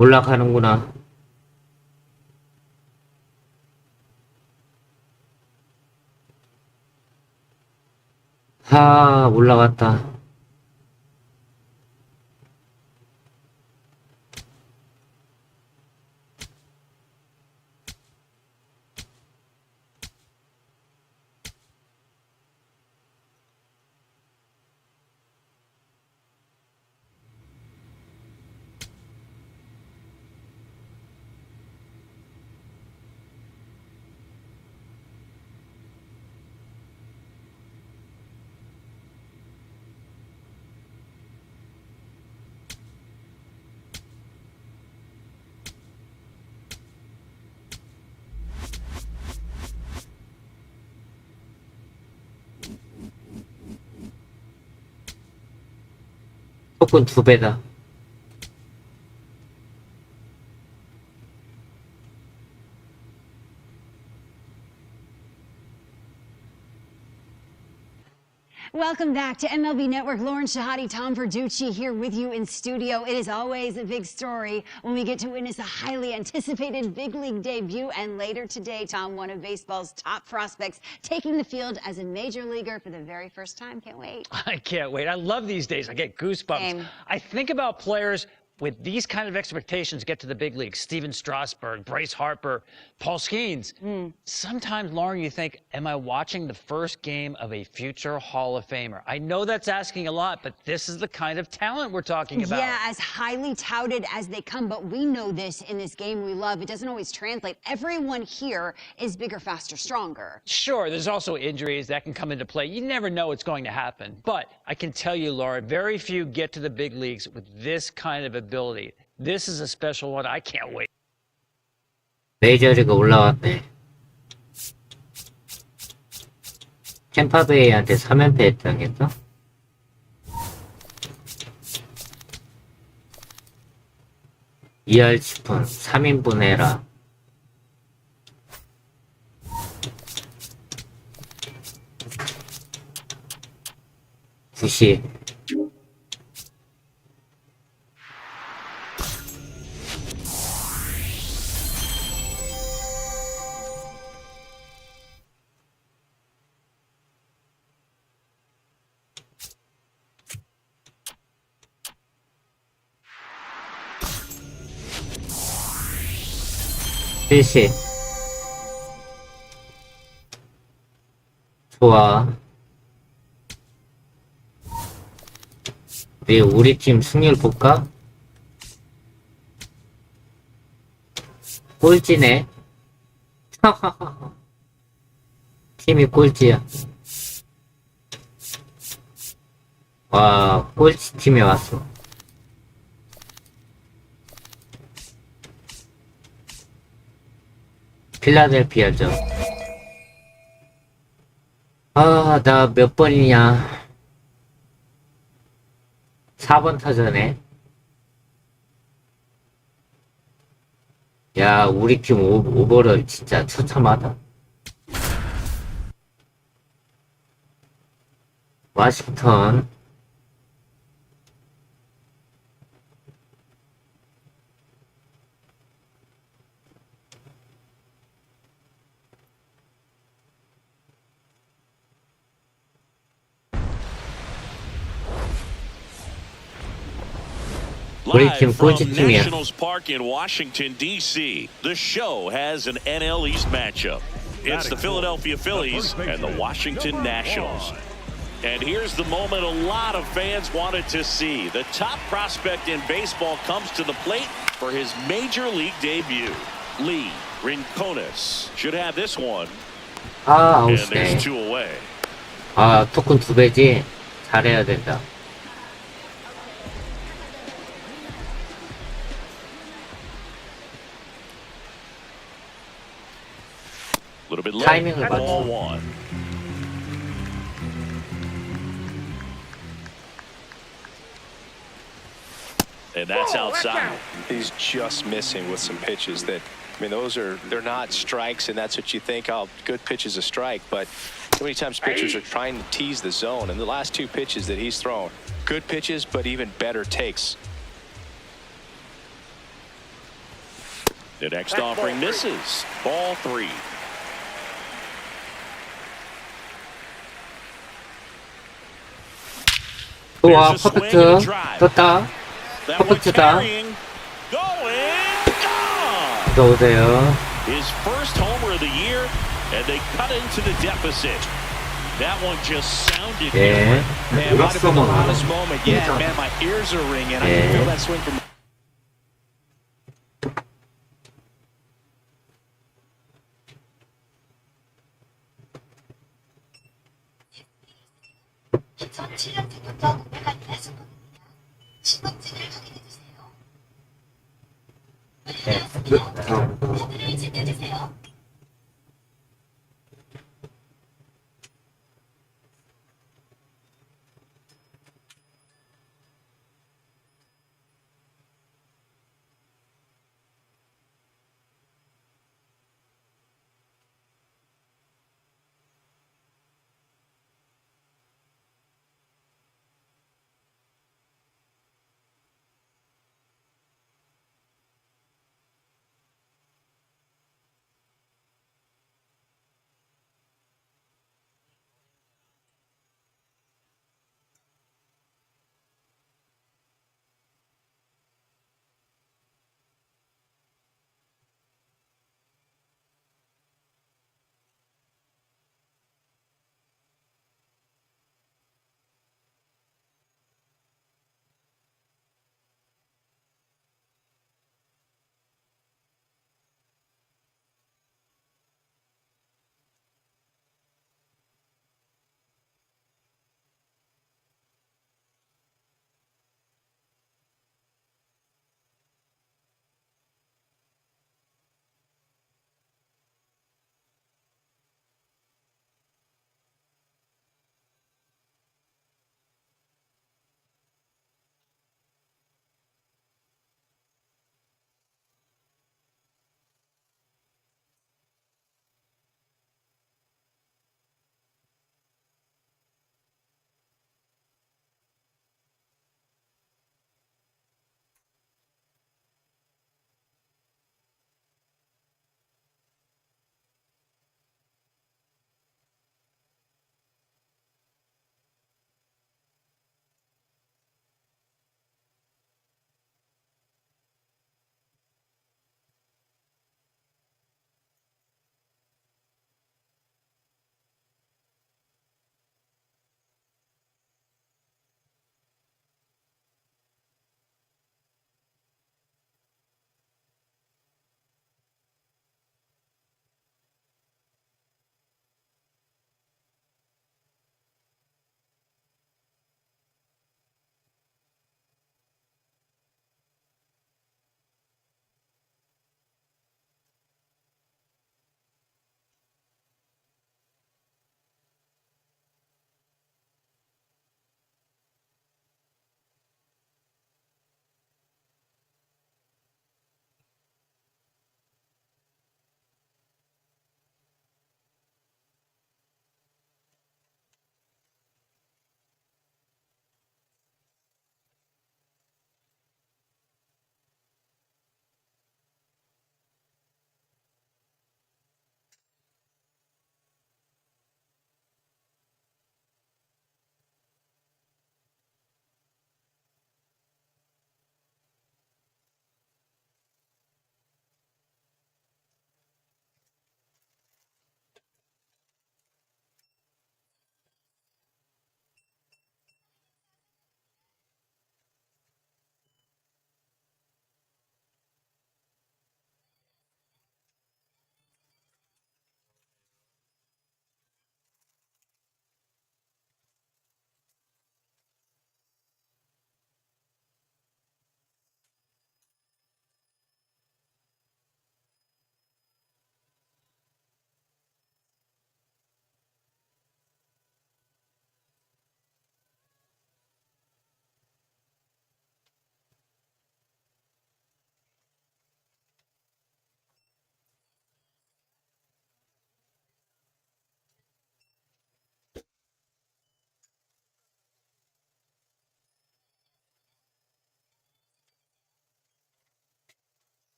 올라가는구나. 올라갔다. 토큰 2배다. Welcome back to MLB Network. Lauren Shahadi, Tom Verducci here with you in studio. It is always a big story when we get to witness a highly anticipated big league debut. And later today, Tom, one of baseball's top prospects, taking the field as a major leaguer for the very first time. Can't wait. I can't wait. I love these days. I get goosebumps. Same. I think about players with these kind of expectations get to the big leagues. Steven Strasburg, Bryce Harper, Paul Skeens. Sometimes, Lauren, you think, am I watching the first game of a future Hall of Famer? I know that's asking a lot, but this is the kind of talent we're talking about. Yeah, as highly touted as they come, but we know this in this game we love. It doesn't always translate. Everyone here is bigger, faster, stronger. Sure, there's also injuries that can come into play. You never know what's going to happen. But I can tell you, Laura, very few get to the big leagues with this kind of ability. This is a special one. I can't wait. 메이저리그 올라왔네. 캠파베이한테 3연패 했다겠어? 이할 스푼 3인분 해라. 구시 실시 좋아. 우리 팀 승률 볼까? 꼴찌네. 팀이 꼴찌야. 와, 꼴찌 팀에 왔어. 필라델피아죠. 아, 나 몇 번이냐. 4번 타자네. 야, 우리 팀 오버럴 진짜 처참하다. 워싱턴. 우리 팀 Live from 꼴찌팀이야. Nationals Park in Washington, D.C., the show has an NL East matchup. It's the Philadelphia Phillies and the Washington Nationals. And here's the moment a lot of fans wanted to see. The top prospect in baseball comes to the plate for his major league debut. Lee Rincones should have this one. 아, And 아웃이네. there's two away. 아, 토큰 2배지? 잘해야 된다. A little bit late. 타이밍을 Ball 맞춰. one. And that's outside. He's just missing with some pitches that, I mean, they're not strikes, and that's what you think, oh, good pitch is a strike, but so many times pitchers are trying to tease the zone, and the last two pitches that he's thrown, good pitches, but even better takes. The next offering misses. Ball three. 좋아, There's a swing 퍼펙트. and a drive. 떴다. That one 퍼펙트다. carrying, going, gone. 들어오세요. His first homer of the year, and they cut into the deficit. That one just sounded 예. different. Man, might have been the loudest moment yet. Man, my ears are ringing. I can feel that swing from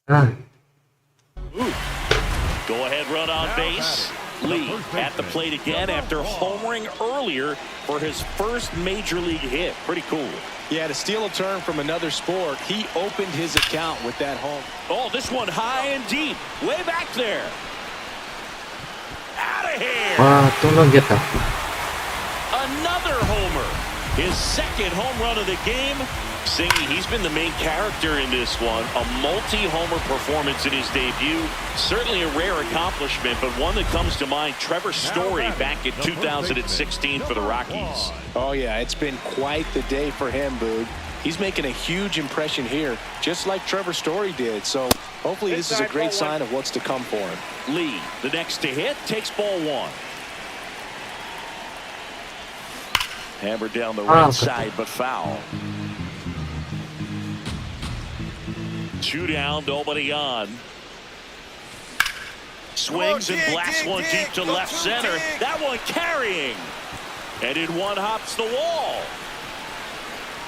아, Go ahead run on base. Lee at the plate again after homering earlier for his first major league hit. Pretty cool. Yeah, to steal a turn from another sport, he opened his account with that home. Oh, this one high and deep. Way back there. Out of here. 와, 또 넘겼다. Another homer. His second home run of the game. Singy, he's been the main character in this one. A multi-homer performance in his debut. Certainly a rare accomplishment, but one that comes to mind, Trevor Story back in 2016 for the Rockies. Oh, yeah, it's been quite the day for him, Boog. He's making a huge impression here, just like Trevor Story did. So hopefully this is a great sign of what's to come for him. Lee, the next to hit, takes ball one. Hammered down the right side, but foul. 2 down, nobody on. Swings and blasts one deep to left center. That one carrying. And in one hops the wall.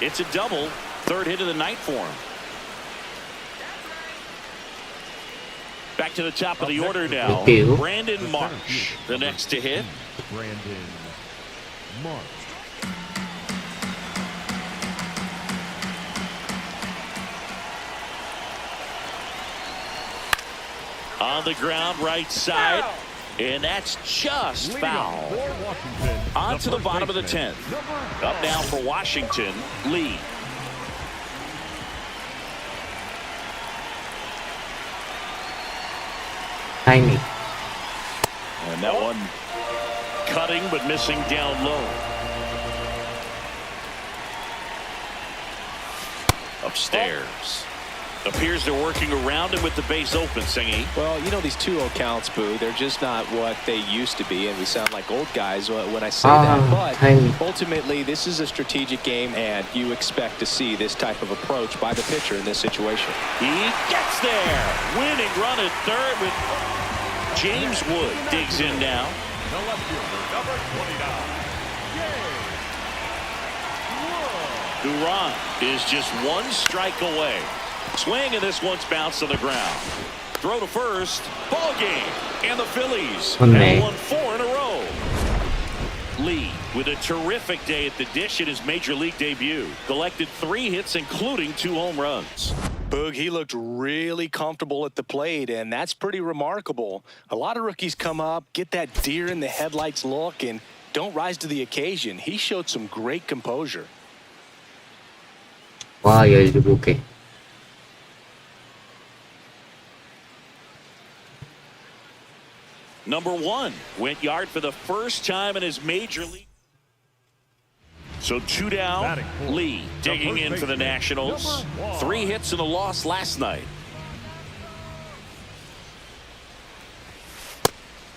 It's a double. Third hit of the night for him. Back to the top of the order now. Brandon Marsh, the next to hit. Brandon Marsh. On the ground, right side. And that's just foul. On to the bottom of the 10th. Up now for Washington, Lee. 타이밍. And that one cutting but missing down low. Upstairs. Appears they're working around him with the base open, Singy. Well, you know, these 2-0 counts, Boo, they're just not what they used to be, and we sound like old guys when I say that. But ultimately, this is a strategic game, and you expect to see this type of approach by the pitcher in this situation. He gets there. Winning run at third with James Wood digs in now. The left fielder, number 29. Duran is just one strike away. Swing, and this one's bounced to the ground. Throw to first. Ball game. And the Phillies have won 4 in a row. Lee with a terrific day at the dish in his major league debut. Collected 3 hits, including 2 home runs. Boog, he looked really comfortable at the plate, and that's pretty remarkable. A lot of rookies come up, get that deer in the headlights look, and don't rise to the occasion. He showed some great composure. 와, 17개. Number 1 went yard for the first time in his major league. So 2 down. Lee digging in for the Nationals. 3 hits and a loss last night.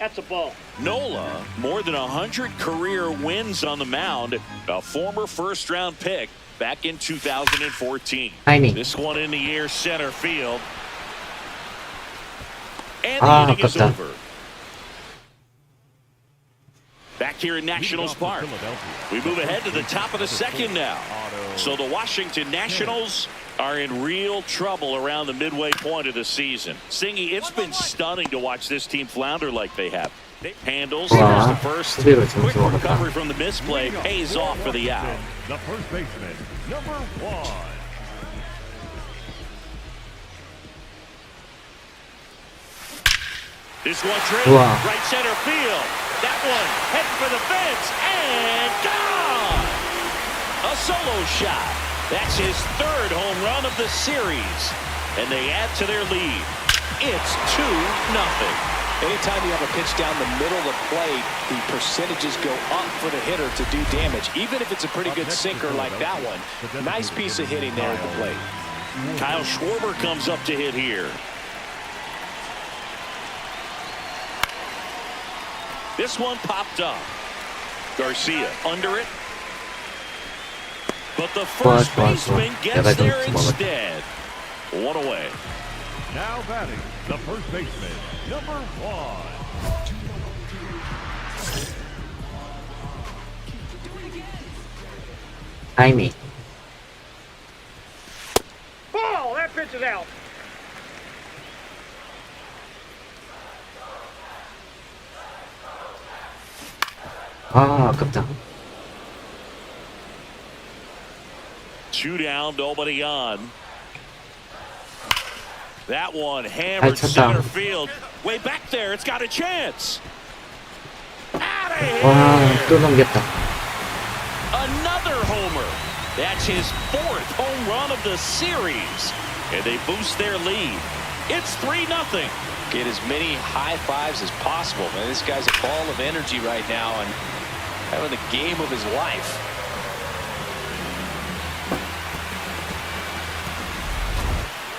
That's a ball. Nola, more than 100 career wins on the mound. A former first-round pick back in 2014. This one in the air center field. And the inning is over. Back here in Nationals Park. We move ahead to the top of the second now. So the Washington Nationals are in real trouble around the midway point of the season. Singy, it's been stunning to watch this team flounder like they have. Handles, there's the first. Quick recovery from the misplay pays off for the out. The first baseman, number 1. This one drilled right center field. That one heading for the fence and gone. A solo shot. That's his 3rd home run of the series. And they add to their lead. It's 2-0. Anytime you have a pitch down the middle of the plate, the percentages go up for the hitter to do damage, even if it's a pretty good sinker like that one. Nice piece of hitting there at the plate. Kyle Schwarber comes up to hit here. This one popped up. Garcia under it. But the first baseman gets there instead. 1 away. Now batting, the first baseman, number 1. 타이밍. Ball! That pitch is out. 아, 아깝다. 2 down, nobody on. That one hammered center field. Way back there, it's got a chance. Out of here. 와, 또 넘겼다. Another homer. That's his 4th home run of the series. And they boost their lead. It's 3-0. Get as many high fives as possible, man. This guy's a ball of energy right now and having the game of his life.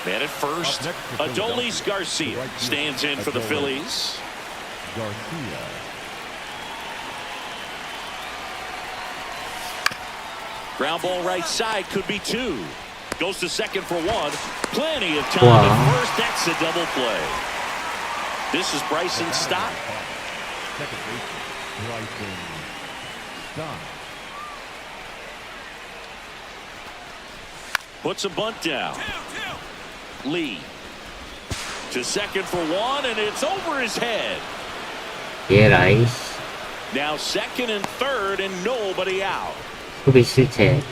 Man at first, Adolis Garcia stands in for the Phillies. Garcia. Ground ball right side, could be 2. Goes to second for 1. Plenty of time at first. That's a double play. This is Bryson Stott. Second baseman, Bryson Stott. Puts a bunt down. Lee to second for 1, and it's over his head. 예, 라이스. Now second and third, and nobody out. 수비 실책.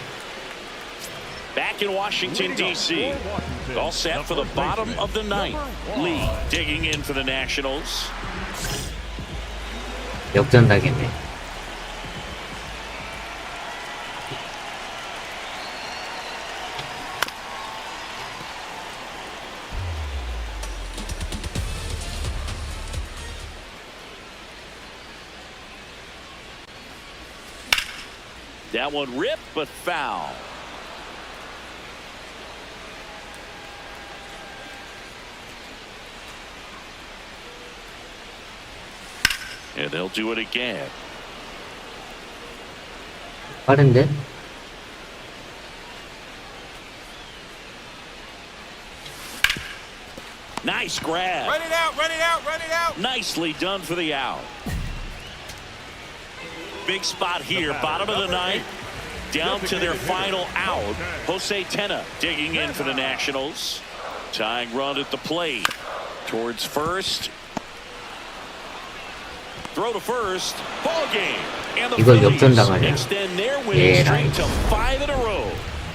Back in Washington, D.C. All set for the bottom of the 9th. Lee digging in for the Nationals. 역전 당했네. That one ripped, but foul. And they'll do it again. 빠른데? Nice grab. Run it out, run it out, run it out. Nicely done for the out. Big spot here, bottom of the 9th. Down to their final out. Jose Tena digging in for the Nationals. Tying run at the plate. Towards first. Throw to first. Ball game. And the Phillies extend their win streak to 5 in a row.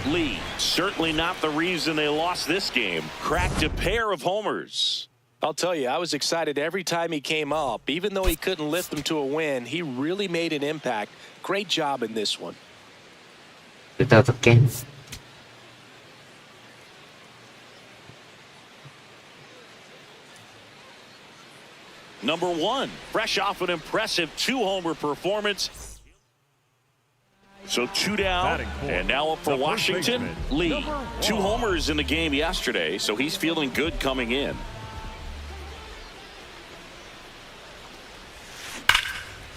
Lee, certainly not the reason they lost this game. Cracked a pair of homers. I'll tell you, I was excited every time he came up. Even though he couldn't lift them to a win, he really made an impact. Great job in this one. 15개. Number 1, fresh off an impressive 2-homer performance. So 2 down, and now up for Washington, Lee. 2 homers in the game yesterday, so he's feeling good coming in.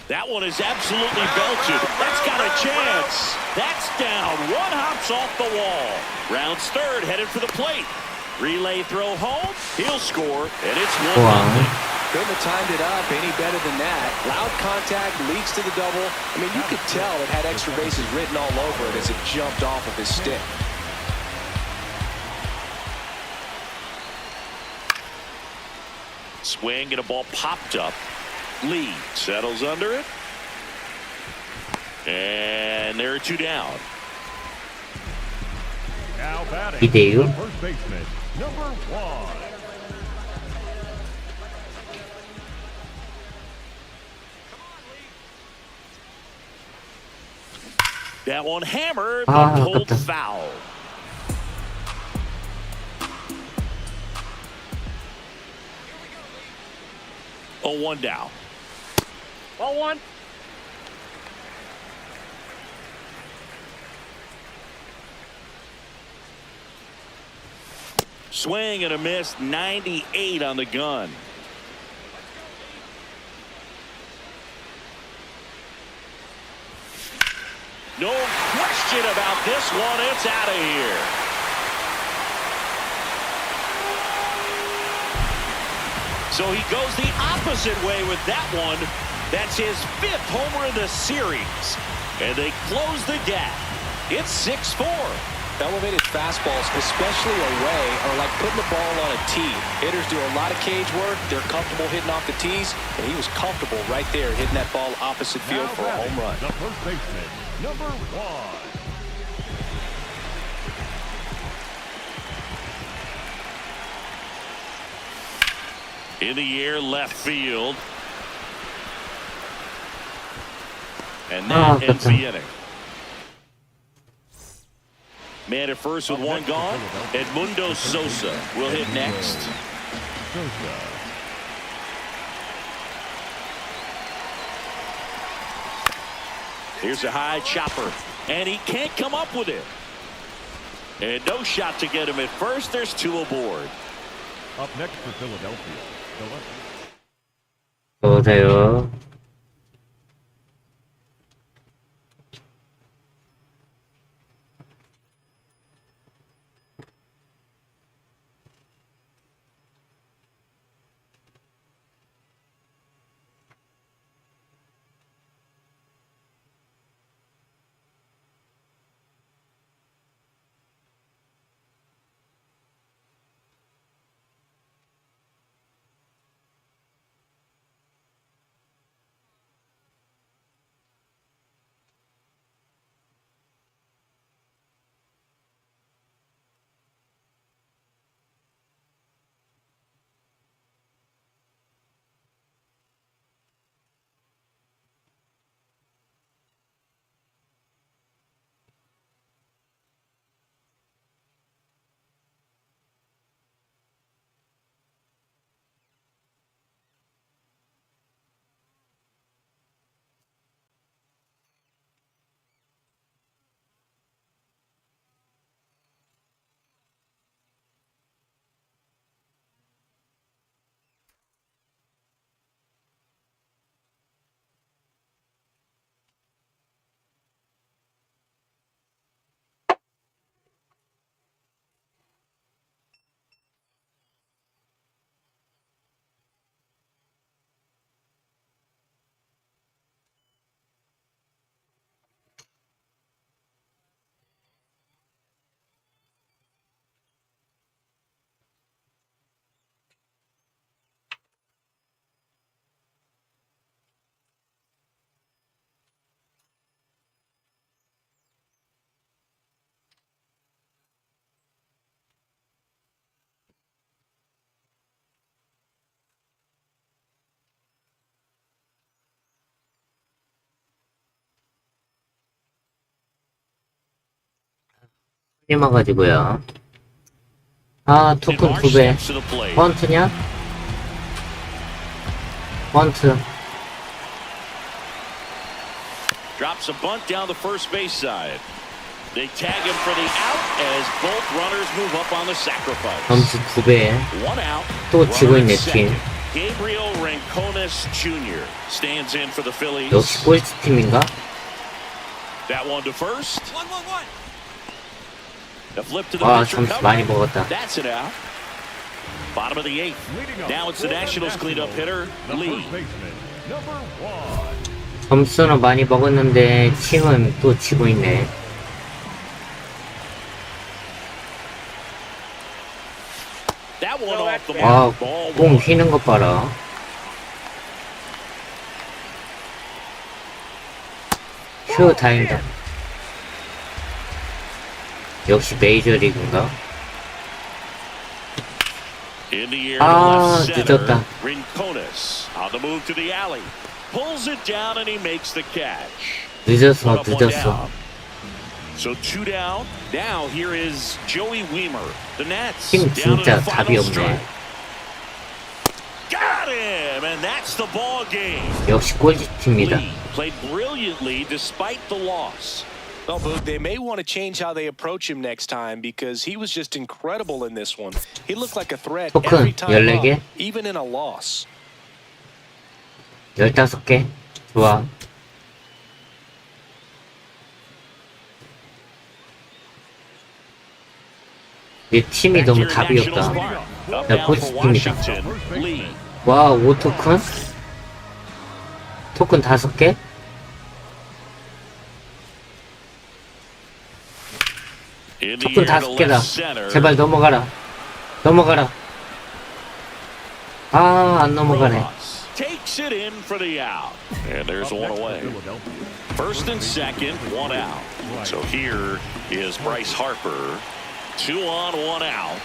That one is absolutely belted. That's got a chance. That's down. 1 hops off the wall. Rounds third, headed for the plate. Relay throw home. He'll score, and it's 1-0. Couldn't have timed it up any better than that. Loud contact leads to the double. I mean, you could tell it had extra bases written all over it as it jumped off of his stick. Swing and a ball popped up. Lee settles under it. And there are 2 down. Now batting, 이대유. the first baseman, number 1. That one hammered, but pulled 아깝다. foul. Oh, 1 down. Ball 1. Swing and a miss, 98 on the gun. No question about this one. It's out of here. So he goes the opposite way with that one. That's his 5th homer of the series. And they close the gap. It's 6-4. Elevated fastballs, especially away, are like putting the ball on a tee. Hitters do a lot of cage work. They're comfortable hitting off the tees, and he was comfortable right there hitting that ball opposite field for a home run. The first baseman, number 1. In the air, left field. And that ends the inning. Man at first with one gone. Edmundo Sosa will hit next. Here's a high chopper, and he can't come up with it. And no shot to get him at first. There's two aboard. Up next for Philadelphia. 여보세요. 힘어가지고요. 아, 토큰 2배. 번트냐? 번트. Drops a bunt down the first base side. They tag him for the out as both runners move up on the sacrifice. 점수 2배. One out. 또 지고 있네, 팀. Gabriel Rincones Jr. stands in for the Phillies. 역시 꼴찌 팀인가? That one to first. 1-1-1. The flip to the 아, pitcher 점수 많이 cover. 먹었다. That's it out. Bottom of the 8th. Now it's the Nationals cleanup hitter, Lee. 점수는 많이 먹었는데 팀은 또 지고 있네. That one off the 아, mark. Ball 공 one. 휘는 것 봐라. 휴, 다행이다. 역시 메이저리그인가? In the air to 아, left center. 늦었다. Rincones on the move to the alley. Pulls it down and he makes the catch. 늦었어, Put up one 늦었어. down. So 2 down. Now here is Joey Wiemer. The Nats 팀 down to 진짜 the 답이 final 없네. strike. Got him, and that's the ball game. 역시 꼴찌 팀이다. Lee played brilliantly despite the loss. Well, Boog, they may want to change how they approach him next time because he was just incredible in this one. He looked like a threat every 토큰 time 14개? up, even in a loss. 15개? 좋아. 이 팀이 너무 답이 없다. 나 꼴찌 팀이다. 와, 5토큰? 토큰 5개? In the 조금 air to 5개다. left center. 제발 넘어가라. 넘어가라. 아, 안 넘어가네. Rojas takes it in for the out. And there's one away. First and second, one out. So here is Bryce Harper. 2 on, 1 out.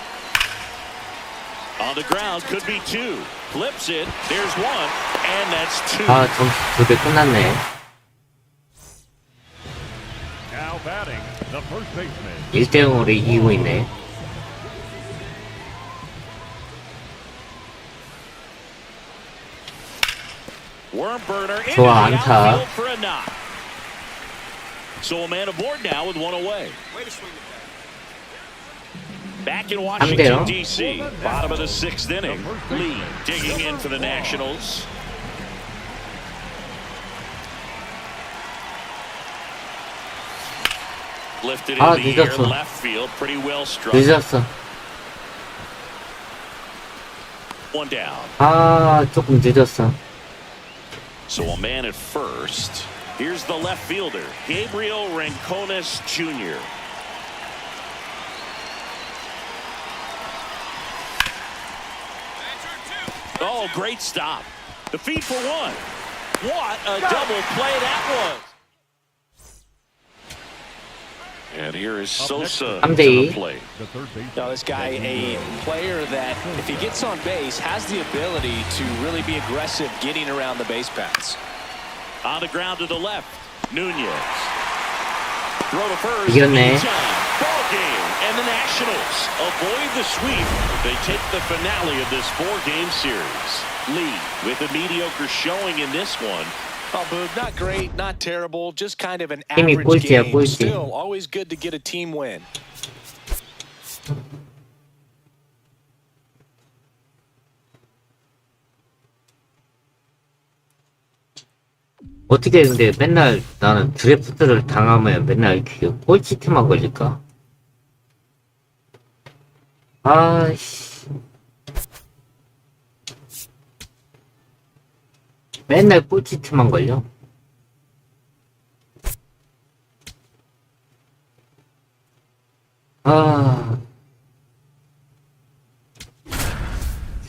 On the ground, could be 2. Flips it. There's 1. And that's 2. 아, 점수 2개 끝났네. Now batting, the first baseman. 1대0으로 이기고 있네. Worm burner into 좋아, the 안타. outfield for a knock. So a man aboard now with 1 away. Way to swing the bat. Back in Washington, 3대요. D.C. Bottom of the 6th inning. Lee digging in for the Nationals. Lifted in 아, the air, 늦었어. left field, pretty well struck. 늦었어. One down. 아, 조금 늦었어. So a man at first. Here's the left fielder, Gabriel Rincones Jr. Oh, great stop. The feed for 1. What a double play that was. And here is Sosa to the plate. The third baseman. Now, this guy, a player that, if he gets on base, has the ability to really be aggressive getting around the base paths. On the ground to the left, Nunez. Throw to first. 이겼네. Ball game, and the Nationals avoid the sweep. They take the finale of this 4-game series. Lee with a mediocre showing in this one. Oh, Boog, not great, not terrible, just kind of an 팀이 average 꼴찌야, game. 꼴찌. Still, always good to get a team win. 어떻게 근데 맨날 나는 드래프트를 당하면 맨날 이렇게 꼴찌팀만 걸릴까? 아이씨. 맨날 꼴찌팀만 걸려? 아.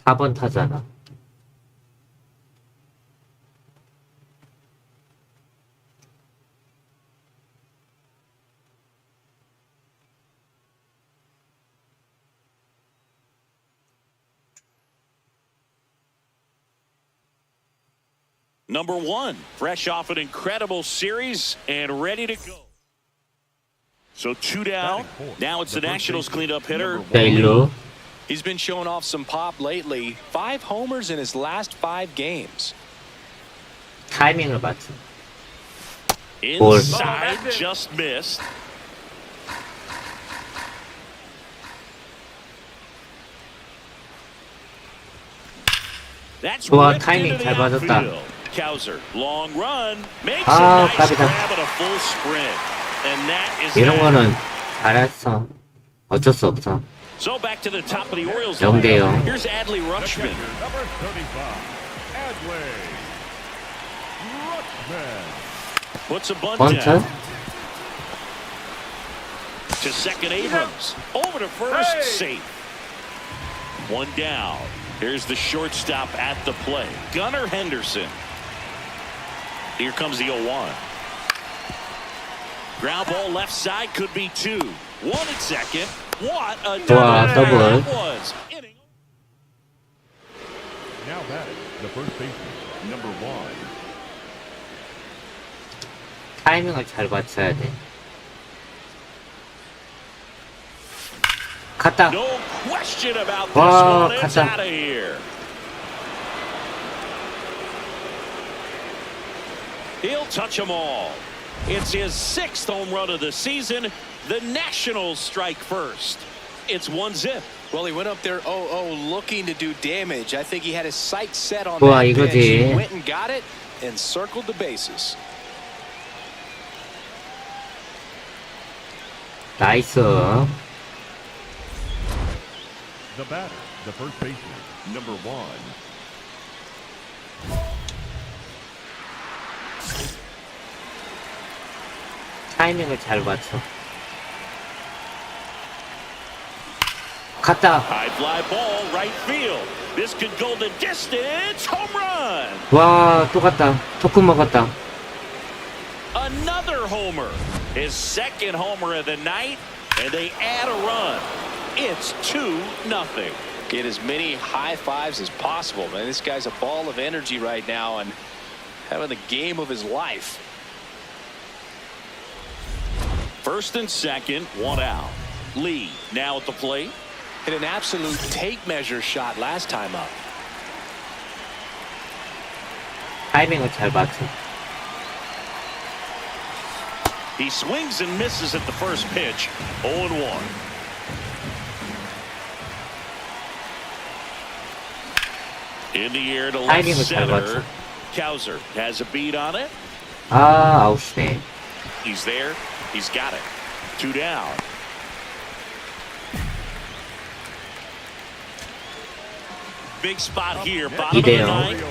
4번 타잖아. Number 1, fresh off an incredible series and ready to go. So 2 down. Now it's the Nationals cleanup hitter. 자, 일로. He's been showing off some pop lately. 5 homers in his last 5 games. 타이밍을 맞춰. Inside, just missed. That's 좋아, ripped 타이밍 into 잘 the 맞았다. outfield. Kowser, long run, makes 아, a nice 깝이다. grab and a full sprint. And that is 이런 that. 거는 잘했어. 어쩔 수 없어. So back to the top of the Orioles. 0대0. Here's Adley Rutschman. Number 35, Adley Rutschman. Puts a bunt 번트? down. To second Abrams. Over to first, safe. 1 down. Here's the shortstop at the play, Gunnar Henderson. Here comes the 0-1. Ground ball left side, could be 2. 1 at second. What a 좋아, double 더블. that was. Now batting, the first baseman, number 1. 타이밍을 잘 맞춰야 돼. 갔다. No question about this 와, one. It's 갔다. out of here. He'll touch them all. It's his 6th home run of the season. The Nationals strike first. It's 1-0. Well, he went up there 0-0 looking to do damage. I think he had his sights set on 좋아, that pitch. 이거지. He went and got it and circled the bases. 나이스. The batter, the first baseman, number 1. 타이밍을 잘 맞춰. 갔다. High fly ball, right field. This could go the distance. Home run. 와, 또 갔다. 토크 먹었다. Another homer. His second homer of the night, and they add a run. It's 2-0. Get as many high fives as possible, man. This guy's a ball of energy right now and having the game of his life. First and second, one out. Lee now at the plate. Hit an absolute tape measure shot last time up. 타이밍을 잘 맞춰. He swings and misses at the first pitch. 0-1. In the air to left 타이밍을 잘 맞춰. center. Kowser has a beat on it. 아, 아웃이네. He's there. He's got it. 2 down. Big spot here. Bottom of the 이대요. ninth.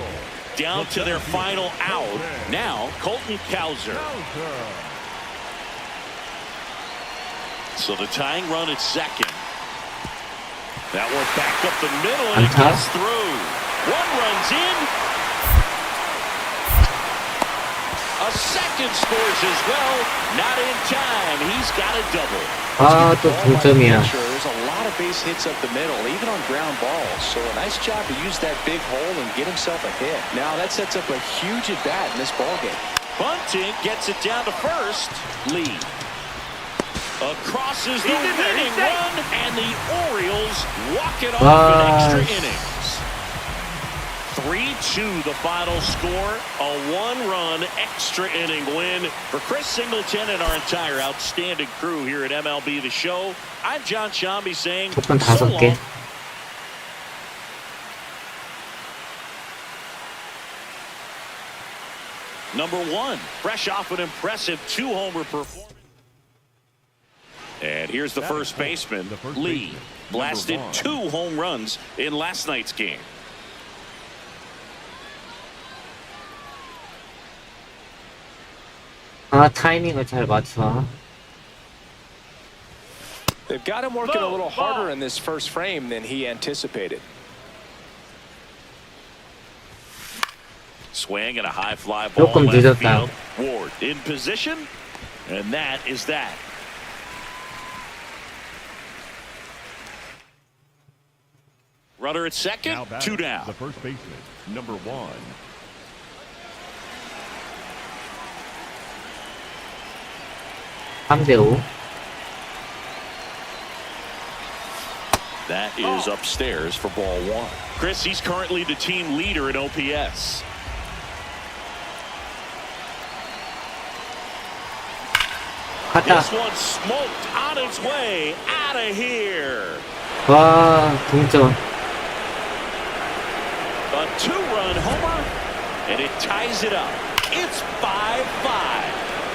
Down to their final out. Now, Colton Kowser. So the tying run at second. That one back up the middle and it 안타. gets through. One runs in. A second scores as well. Not in time. He's got a double. 아, 또 동점이야. There's a lot of base hits up the middle, even on ground balls. So a nice job to use that big hole and get himself a hit. Now that sets up a huge at bat in this ballgame. Bunting gets it down to first. Lee. Crosses the He's in there, winning he's safe. run, and the Orioles walk it off Wow. in extra innings. 3-2 the final score. A one-run extra inning win for Chris Singleton and our entire outstanding crew here at MLB The Show. I'm John Shambi saying 조건 so 5개. long. Number 1, fresh off an impressive 2-homer performance. And here's the first baseman, Lee. Blasted 2 home runs in last night's game. 아, 타이밍을 잘 맞춰. They've got him working a little harder in this first frame than he anticipated. Swing and a high fly ball 조금 left 늦었다. field. Ward in position, and that is that. Runner at second, Now batting, 2 down. The first baseman, number 1. 3대5. That is upstairs for ball 1. Chris, he's currently the team leader in OPS. 갔다. This one smoked on its way out of here. 와, 동점. A 2-run homer, and it ties it up. It's 5-5.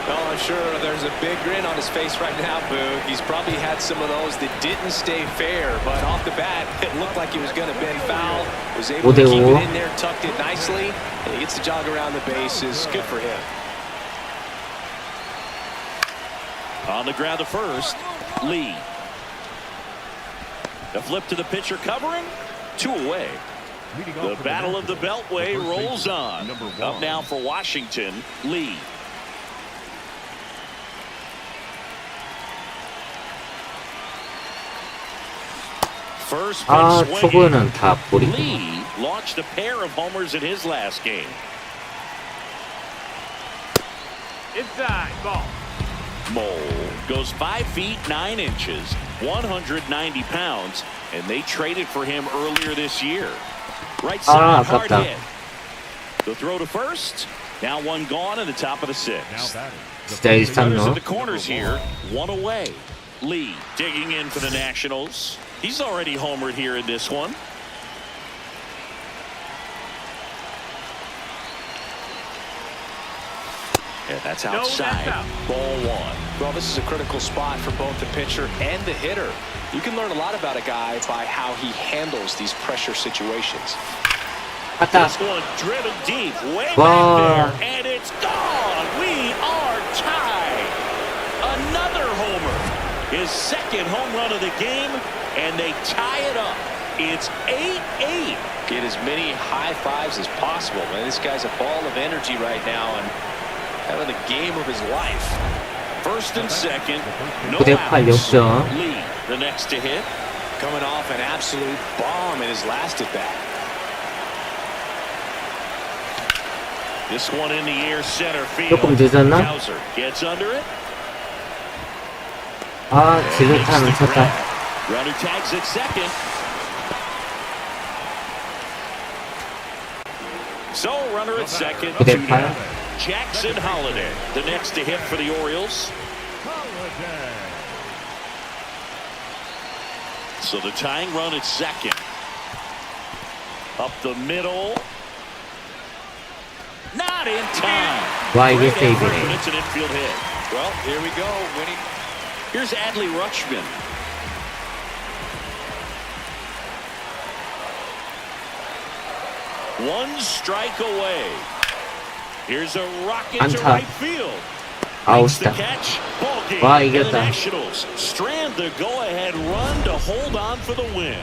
Well, I'm sure there's a big grin on his face right now, Boo. He's probably had some of those that didn't stay fair, but off the bat, it looked like he was going to bend foul. Was able to keep it in there, tucked it nicely, and he gets the jog around the bases. Good for him. On the ground to first, Lee. The flip to the pitcher covering, 2 away. The battle of the Beltway rolls on. Up now for Washington, Lee. First pitch 아, swinging. 초구는 다 볼이고. Lee launched a pair of homers in his last game. Inside, ball. Mole goes 5 feet 9 inches, 190 pounds, and they traded for him earlier this year. Right side, hard 아깝다. hit. The throw to first. Now one gone in the top of the 6th. 진짜 Runners at 일상요. the corners here, 1 away. Lee digging in for the Nationals. He's already homered here in this one. And that's outside. that's out. Ball 1. Well, this is a critical spot for both the pitcher and the hitter. You can learn a lot about a guy by how he handles these pressure situations. 갔다. This one driven deep, way Wow. back there, and it's gone. We are tied. Another homer. His second home run of the game, and they tie it up. It's 8-8. Get as many high fives as possible, man. This guy's a ball of energy right now and having the game of his life. First and second, no 9대8 outs. 역전. Lee, the next to hit. Coming off an absolute bomb in his last at bat. This one in the air center field. 조금 늦었나? Cowser gets under it. 아, 지루타는 쳤다. Runner tags at second. So runner at second. 9대8. Jackson Holiday, the next to hit for the Orioles. So the tying run at second. Up the middle. Not in time. 와, 이게 Great effort, 세이브네. but it's an infield hit. Well, here we go. Winning. Here's Adley Rutschman. One strike away. Here's a rocket to 안타. right field. Makes the 아웃이다. catch. Ball game. 와, And the 이겼다. Nationals strand the go-ahead run to hold on for the win.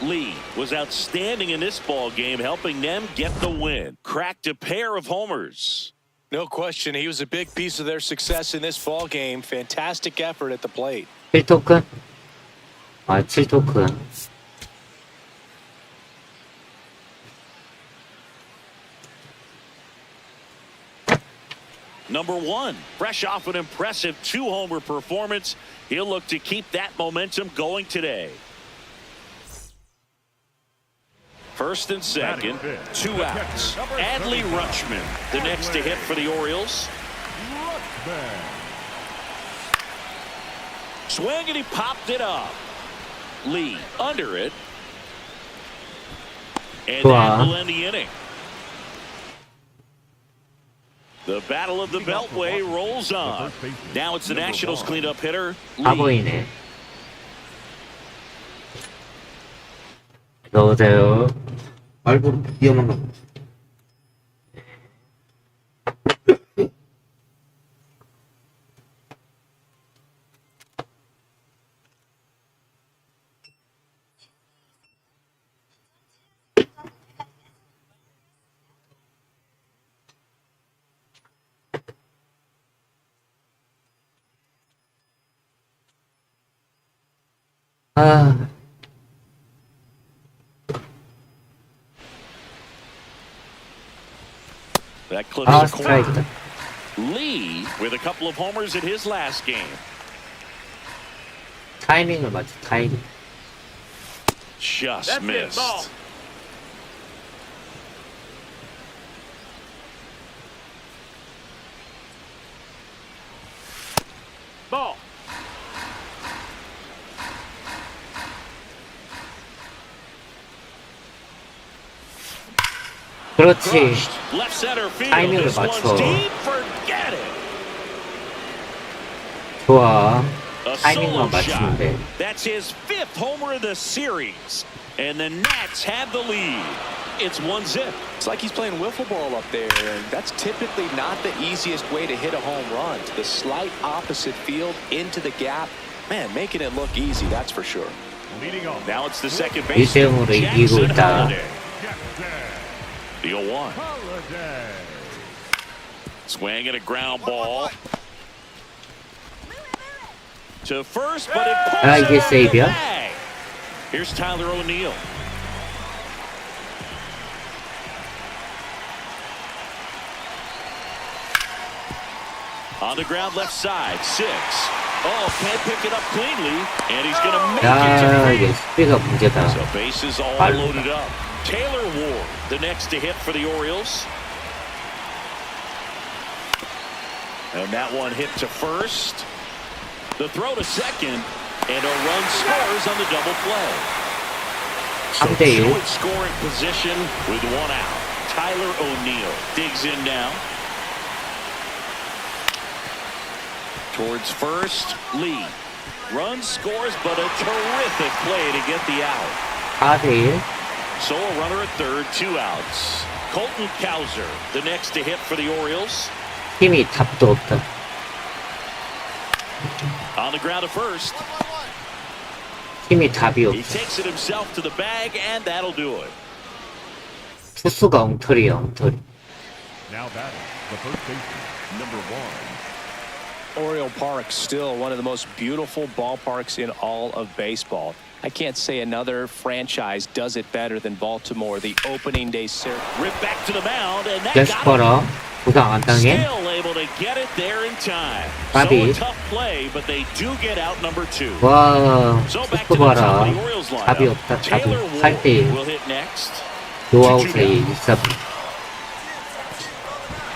Lee was outstanding in this ball game, helping them get the win. Cracked a pair of homers. No question, he was a big piece of their success in this ball game. Fantastic effort at the plate. 7토큰? 아, 7토큰. Number one, fresh off an impressive 2-homer performance. He'll look to keep that momentum going today. First and second, 2 outs. Adley Rutschman, the next to hit for the Orioles. Swing and he popped it up. Lee under it. And that will end the inning. The battle of the Beltway rolls on. Now it's the Nationals cleanup hitter, 다 Lee. 보이네. 넣으세요. 말고 위험한 거. 아, That clips 아, the corner. 스트라이크다. Lee with a couple of homers in his last game. 타이밍을 맞춰, 타이밍. Just That's it, missed. ball. Ball. 그렇지. Crushed. Left center field. 타이밍을 This one's 맞춰. deep. Forget it. 좋아. A 타이밍만 solo 맞추면 shot. 돼. That's his 5th homer of the series. And the Nats have the lead. It's 1-0. It's like he's playing wiffle ball up there, and that's typically not the easiest way to hit a home run. To the slight opposite field, into the gap. Man, making it look easy, that's for sure. Leading off. Now it's the second baseman, 1대0으로 이기고 Jackson 있다. Holiday. The 0-1. Holiday. Swing and a ground ball. To first, but it pulls 아, it 이게 out of the 세이브야? bag. Here's Tyler O'Neill. On the ground left side, 6. Oh, can't pick it up cleanly, and he's going to make it to 야, the 이게 수비가 문제다. So bases all 말로. loaded up. Taylor Ward, the next to hit for the Orioles. And that one hit to first. The throw to second, and a run scores on the double play. So 3대1. short scoring position with 1 out. Tyler O'Neill digs in now. Towards first, Lee. Run scores, but a terrific play to get the out. 4대1. So a runner at third, 2 outs. Colton Cowser, the next to hit for the Orioles. 힘이 답도 없다. On the ground to first. 팀이 답이 He 없어. takes it himself to the bag, and that'll do it. 투수가 엉터리야, 엉터리. Now batting, the first baseman, number 1. Oriole Park still one of the most beautiful ballparks in all of baseball. I can't say another franchise does it better than Baltimore. The opening day series. Ripped back to the mound, and that 야식 got him. 봐라. 부상 안 당해? Still able to get it there in time. 까비. So a tough play, but they do get out number 2. 와, So back 투수 to the top 봐라. of the Orioles 답이 lineup. 없다, 답이. Taylor 8대1. will hit next. 노아웃에 1사분.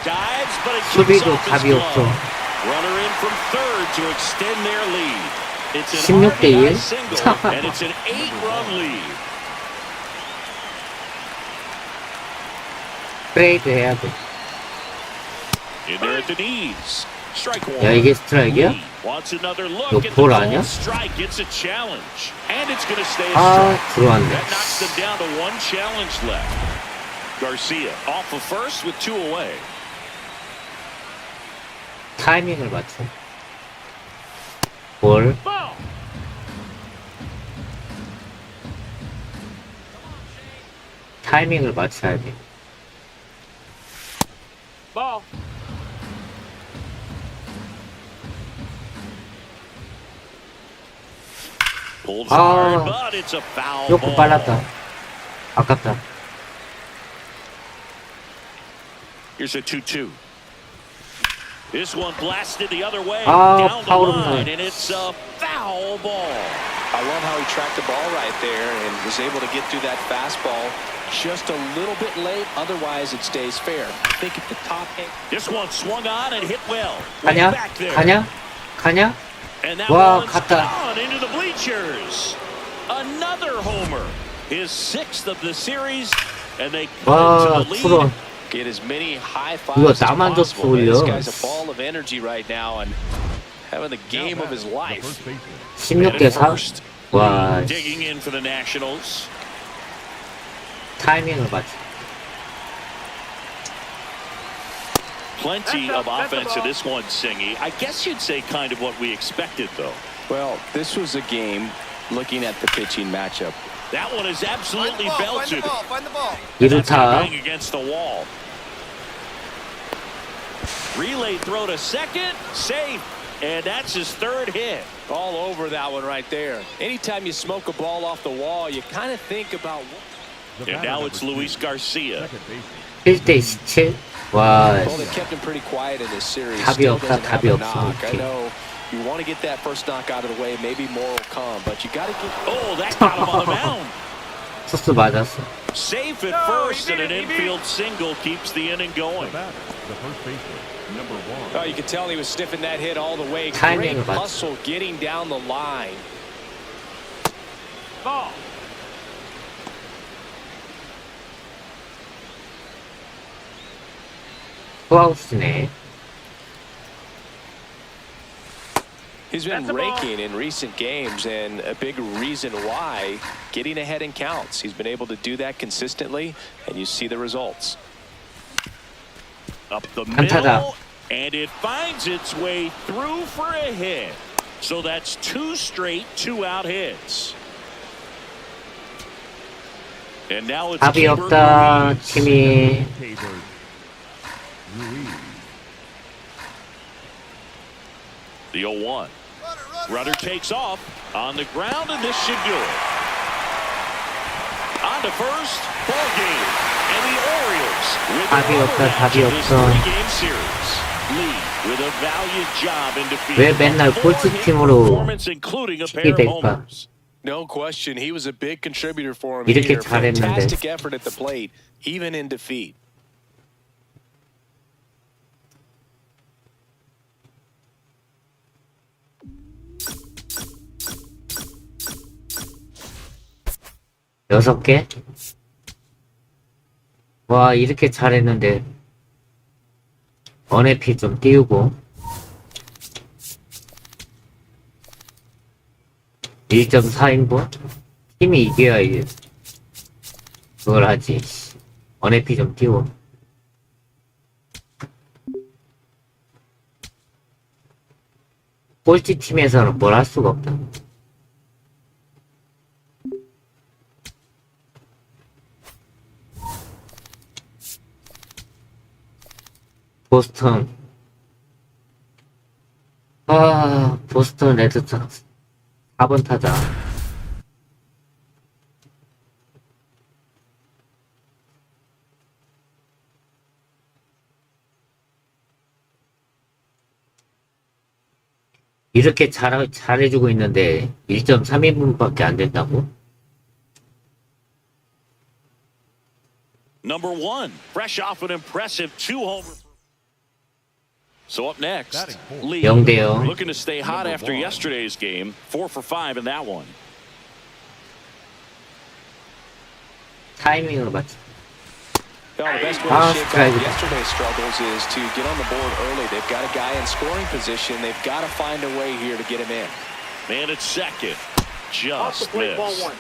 Dives, but it 수비도 keeps off his 답이 glove. 없어. Runner in from third to extend their lead. It's an 16대1. RBI single, and it's an 8-run lead. 트레이드 해야 돼. In there at the knees. Strike one. 야, 이게 스트라이크야? Lee wants another look 너 at the 볼 ball 아니야? strike. It's a challenge, and it's going to stay a 아, strike. 들어왔네. That knocks them down to one challenge left. Garcia off of first with 2 away. 타이밍을 맞춰. 볼. Ball. 타이밍을 맞춰야 돼. Ball. Pulled 아, hard, but it's a foul 조금 ball. 빨랐다. 아깝다. Here's a 2-2. This one blasted the other way 아, down the 파울은 line, and it's a foul ball. I love how he tracked the ball right there and was able to get through that fastball just a little bit late. Otherwise, it stays fair. I think at the top end. This one swung on and hit well. Way 가냐? back there. 가냐? 가냐? And that 와, one's 갔다. gone into the bleachers. Another homer. His 6th of the series, and they cut 와, into the 투런. lead. Get as many high 이거 fives as 나만 줬어, possible. Man, this 올려. guy's a ball of energy right now and having the game of his The life. first baseman, 16대 4. First. 와, Digging in for the Nationals. 타이밍을 맞춰. Plenty That's of a- that's a offense in ball. this one, Singy. I guess you'd say kind of what we expected, though. Well, this was a game looking at the pitching matchup. That one is absolutely Find the belted. ball, find the ball. That's gonna 2루타. bang against the wall. Relay throw to second, safe, and that's his 3rd hit. All over that one right there. Anytime you smoke a ball off the wall, you kind of think about the And batter now number it's 2, Luis Garcia. second baseman. 1대 17. 와, well, they kept him pretty quiet in this series. 답이 Still 없다, doesn't have 답이 a 없어, knock. I 이렇게. know you want to get that first knock out of the way. Maybe more will come, but you got to get. Oh, that got him on the mound. 투수 맞았어. Safe at No, first, he and an beat it, he beat infield single keeps the inning The going. batter, the first baseman, number 1. Oh, you could tell he was sniffing that hit all the way. Timing Great 맞- hustle getting down the line. Ball. 투아웃이네. He's been That's a ball. raking in recent games, and a big reason why, getting ahead in counts. He's been able to do that consistently, and you see the results. Up the 안타다. middle, and it finds its way through for a hit. So that's 2 straight 2-out hits. And now it's 답이 Keibert 없다, Ruiz. 팀이. Keibert Ruiz. The 0-1. Runner takes off on the ground, and this should do it. On to first, ball game. And the Orioles with 답이 the 없다, rubber match 답이 of this 없어. 3-game series. Lee with a valiant job in defeat. 왜 맨날 꼴찌 팀으로 including a 치게 pair of 될까? homers. No question, he was a big contributor for him 이렇게 here. 잘했는데. Fantastic effort at the plate, even in defeat. 여섯 개? 와, 이렇게 잘했는데 언해피 좀 띄우고 1.4인분? 팀이 이겨야 이제 그걸 하지. 언해피 좀 띄워. 꼴찌 팀에서는 뭘 할 수가 없다. 보스턴. 아, 보스턴 레드삭스 4번 타자. 이렇게 잘해주고 있는데 1.3인분밖에 안 된다고? Number one, fresh off an impressive 2-homer. So up next, Lee, 0대0. looking to stay hot after yesterday's game, 4 for 5 in that one. 타이밍을 맞춰. Well, the best way to shake off yesterday's struggles is to get on the board early. They've got a guy in scoring position. They've got to find a way here to get him in. Man at second, just missed.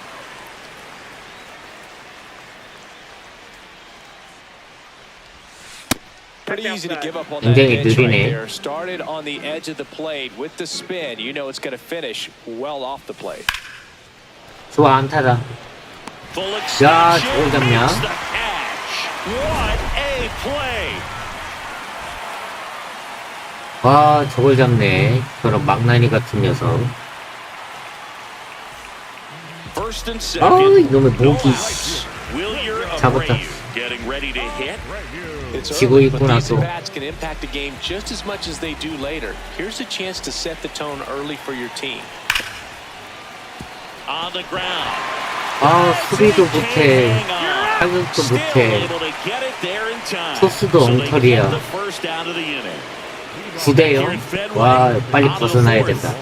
Pretty easy to give up on that 굉장히 pitch right 느리네. there. Started on the edge of the plate with the spin. You know it's going to finish well off the plate. 좋아, 안타다. Full 야, extension 저걸 잡냐? makes the catch. What a play! 와, 저걸 잡네. 저런 막나니 같은 녀석. First and 아, second. 이놈의 No 목이. outs. Wilyer 잡았다. Abreu getting ready to hit. It's 지고 early, but 있구나, these 또. at-bats can impact the game just as much as they do later. Here's a chance to set the tone early for your team. On the ground. 아, 수비도 못해. 타격도 못해. 토스도 엉터리야. 9대0. 와, 빨리 벗어나야 된다.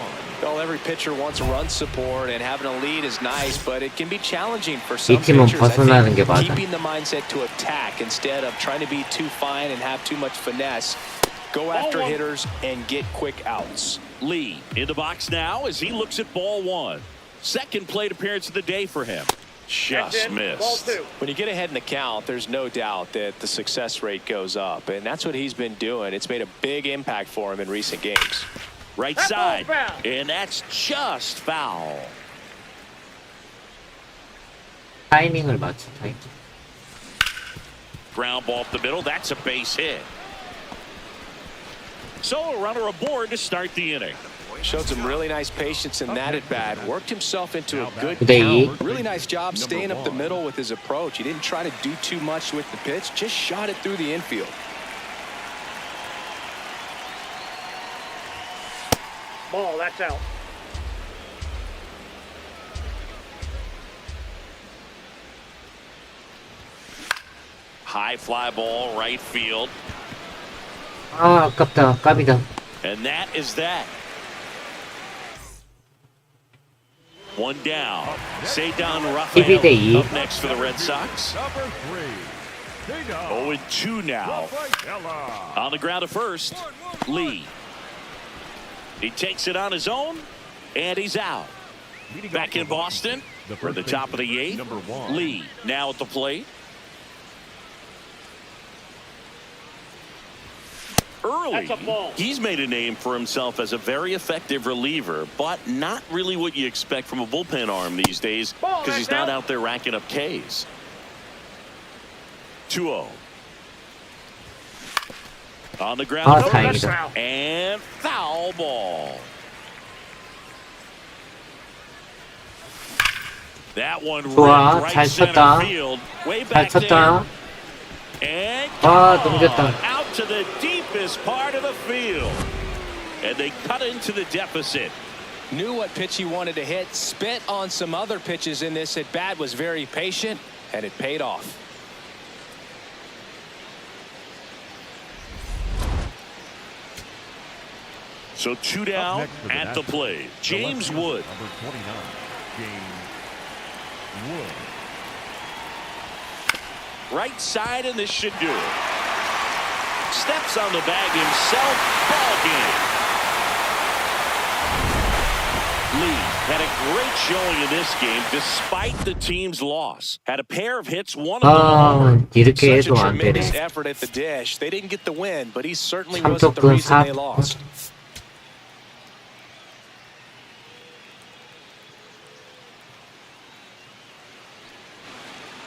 Well, every pitcher wants run support, and having a lead is nice, but it can be challenging for 이 some 팀은 pitchers. I 벗어나는 게 think 맞아. keeping the mindset to attack instead of trying to be too fine and have too much finesse. Go after hitters and get quick outs. Lee in the box now as he looks at ball one. Second plate appearance of the day for him. Just missed. When you get ahead in the count, there's no doubt that the success rate goes up, and that's what he's been doing. It's made a big impact for him in recent games. Right side, and that's just foul. 타이밍을 맞춰, 타이밍. Ground ball up the middle. That's a base hit. So a runner aboard to start the inning. Showed some really nice patience in that at bat. Worked himself into a good 네. count. Really nice job staying up the middle with his approach. He didn't try to do too much with the pitch. Just shot it through the infield. Ball, that's out. High fly ball, right field. 아, 아깝다. 까비다. And that is that. One down. Cedar Rafael 12대2. up next for the Red Sox. Number 3. 0-2 now. On the ground at first, Lee. He takes it on his own, and he's out. Back in Boston, we're at the top of the 8th. Number 1. Lee now at the plate. Early, he's made a name for himself as a very effective reliever, but not really what you expect from a bullpen arm these days because he's not out there racking up Ks. 2-0. On the ground, 아, 다행이다. and foul ball. That one 좋아, ripped 잘 right center 쳤다. field, way 잘 back 쳤다. there. And 아, 넘겼다. out to the deepest part of the field. And they cut into the deficit. Knew what pitch he wanted to hit. Spent on some other pitches in this at bat. Was very patient, and it paid off. So 2 down at the plate. James Wood. Number 29. James Wood. Right side, and this should do it. Steps on the bag himself. Ball game. Lee had a great showing in this game despite the team's loss. Had a pair of hits, one of them. 아, 이렇게 Such a 해도 안 tremendous 되네. effort at the dish. They didn't get the win, but he certainly wasn't the 삼성은 reason they 4. lost.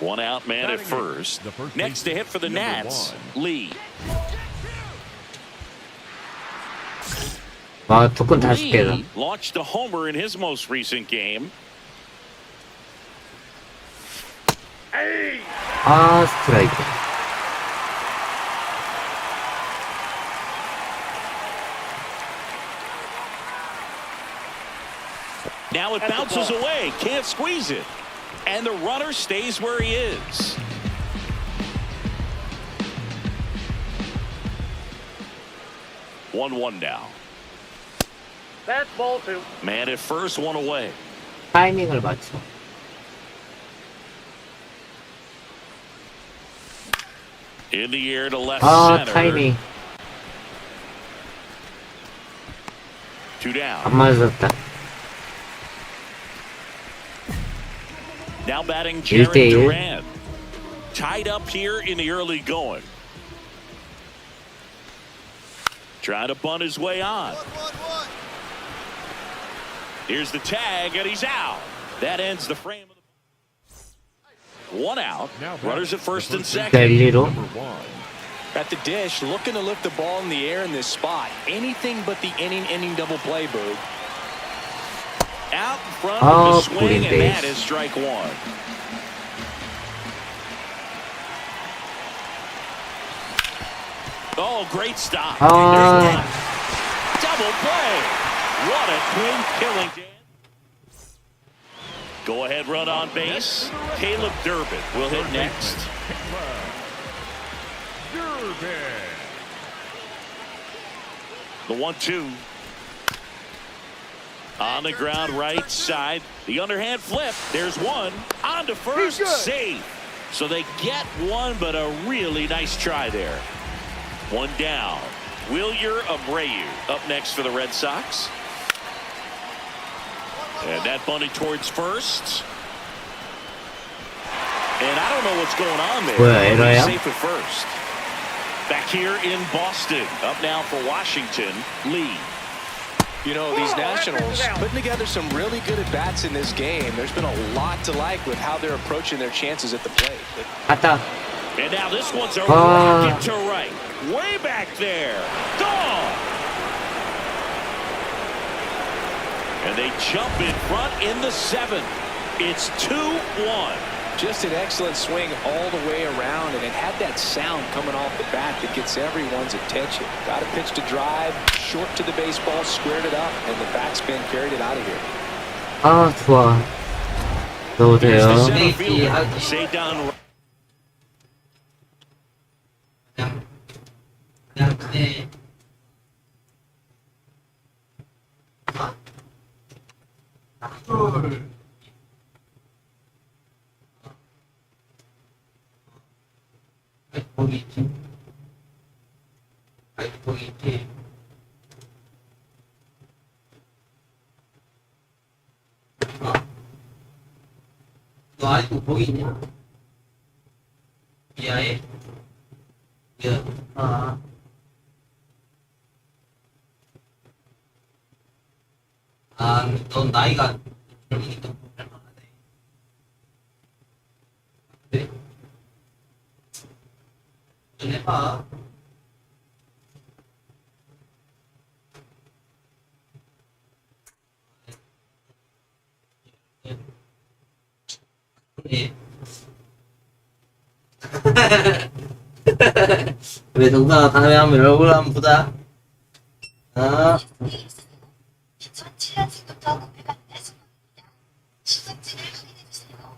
One out man at first. Next to hit for the Nats, Lee. 아, 조건 5개다. Lee launched a homer in his most recent game. 아, 스트라이크. Now it bounces away, can't squeeze it. And the runner stays where he is. One now. That's ball 2. Man at first, one away. 타이밍을 맞춰. In the air to left 아, center. 타이밍. 2 down. 안 맞았다. Now batting Jared 1대1. Duran. Tied up here in the early going. Trying to bunt his way on. Here's the tag, and he's out. That ends the frame of the... 1 out. Runners at first and second. 1-1로. At the dish, looking to lift the ball in the air in this spot. Anything but the inning double play, Boog. Out in front Oh, of the swing, pulling and base. that is strike 1. Oh, great stop. Ah. There's one. Double play. What a twin killing. Go ahead run on base. Caleb Durbin will hit next. The 1-2. On the ground right side. The underhand flip. There's one. On to first. Safe. So they get one, but a really nice try there. 1 down. Wilyer Abreu up next for the Red Sox. And that bunted towards first. And I don't know what's going on there. 뭐야, 에러야? Safe at first. Back here in Boston. Up now for Washington, Lee. You know, these Nationals putting together some really good at-bats in this game. There's been a lot to like with how they're approaching their chances at the plate. 갔다. And now this one's a rocket to right. Way back there. Gone. And they jump in front in the 7th. It's 2-1. Just an excellent swing all the way around, and it had that sound coming off the bat that gets everyone's attention. Got a pitch to drive, short to the baseball, squared it up, and the backspin carried it out of here. 아, 좋아. 넣어도 돼요. Center fielder, stay down. 그냥 그네. 거기 있지. 거기 있지. 너 아직도 거기 있냐? 미아에? 아. 아, 넌 나이가 젊으니까 할만하네. 그래? 좀 해봐. 그래. 왜 동상아 다음에 한번 얼굴 한번 보자. 아. 2007년부터 구매가 된 제품입니다. 시승지를 확인해주세요.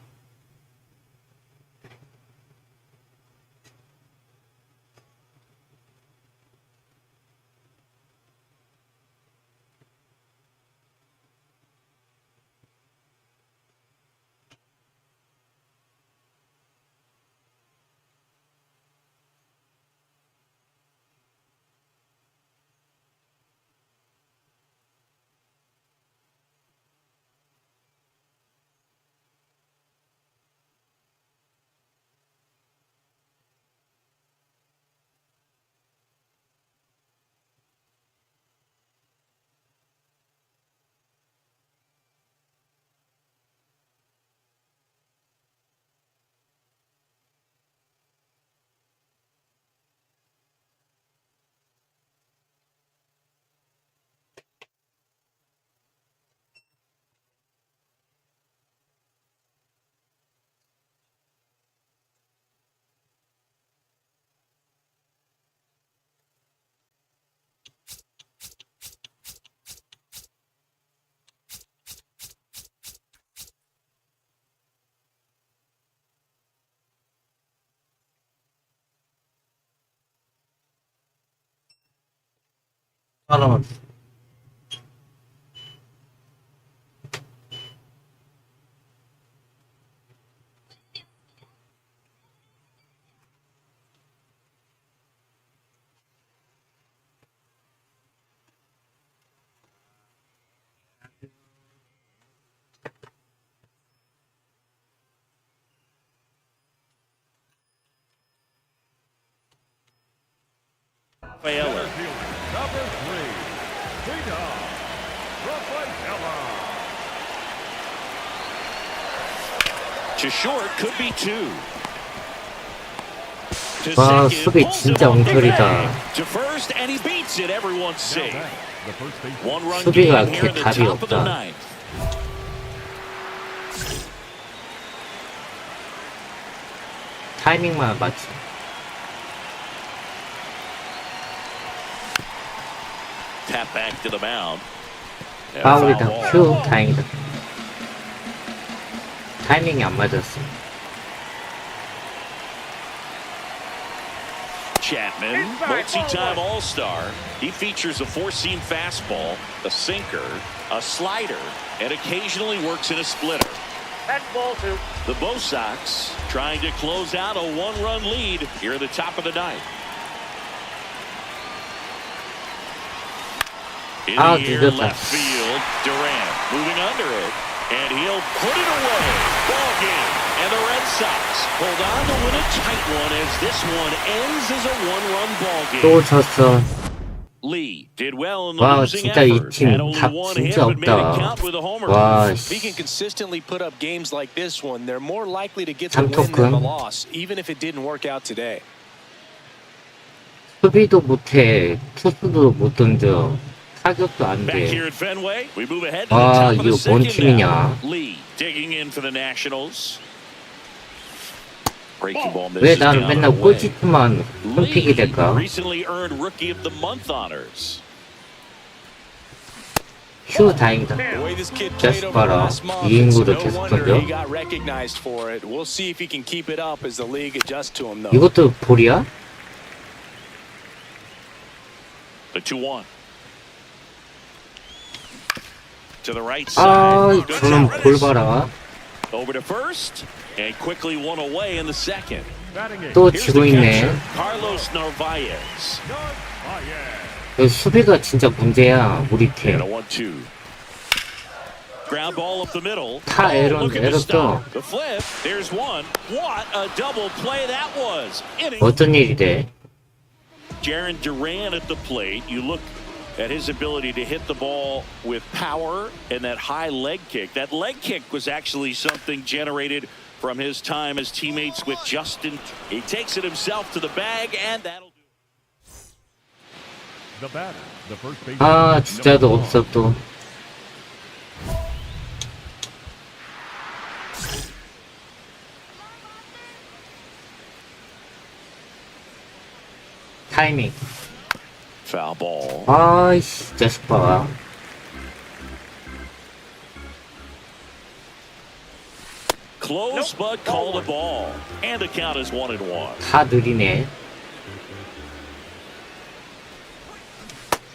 사람은 Rafaela. Number 3, Vita Rafaela. To short, could be 2. To 와, second, 수비 pulls 진짜 him off the 엉터리다. bag. To first, and he beats it. Everyone's safe. The first base. One-run 수비가 game here 이렇게 in the 답이 top of the 없다. ninth. 타이밍만 맞지. Tap back to the mound. And a 파울이다. foul ball. 휴, 다행이다. 타이밍이 안 맞았어. Chapman, multi-time All-Star. He features a four-seam fastball, a sinker, a slider, and occasionally works in a splitter. That's ball 2. The Bo Sox trying to close out a one-run lead here at the top of the ninth. In Ah, the air, 늦었다. left field, Durant moving under it, and he'll put it away. Ball game, and the Red Sox hold on to win a tight one as this one ends as a one-run ball 또 game. 졌어. Lee did well in the 와, losing 진짜 이 effort. 팀 Had only 답 one hit, 진짜 but made it 없다. count with a homer. 와, If he 씨. can consistently put up games like this one, they're more likely to get the win 삼토큰. than the loss, even if it didn't work out today. 수비도 못해. 투수도 못 던져. 타격도 안 Back 돼. here at Fenway, we move ahead to the 아, top of the 이거 뭔 second 팀이냐. now. Lee digging in for the Nationals. Breaking ball 왜 misses 나는 down 맨날 and away. 꼴찌투만 흠픽이 Lee 될까? recently earned Rookie of the Month honors. 휴, 다행이다. The way this kid Just played over the 봐라. last month, 이 it's 인구도 no 계속 wonder 던져. he got recognized for it. We'll see if he can keep it up as the league adjusts to him, though. 이것도 볼이야? The 2-1. To the right 아, side. Good 저놈 job. 볼 봐라. Over to first, and quickly one away in the second. Batting it. 또 Here's 지고 the 있네. catcher, Carlos Narvaez. 여기 수비가 진짜 문제야, 우리 And a 팀. 1-2. Ground ball up the middle. 타 에런, Looking to 에런 stop. 또. The flip. There's one. What a double play that was. Inning. 어떤 일이래? Jarren Duran at the plate. You look at his ability to hit the ball with power and that high leg kick. That leg kick was actually something generated from his time as teammates with Justin. He takes it himself to the bag, and that'll do. The batter, the first base. 아, 진짜도 없어 또. 타이밍. Foul ball. 아이씨, 자식 봐. Close, but called a ball. And the count is 1-1. 다 느리네.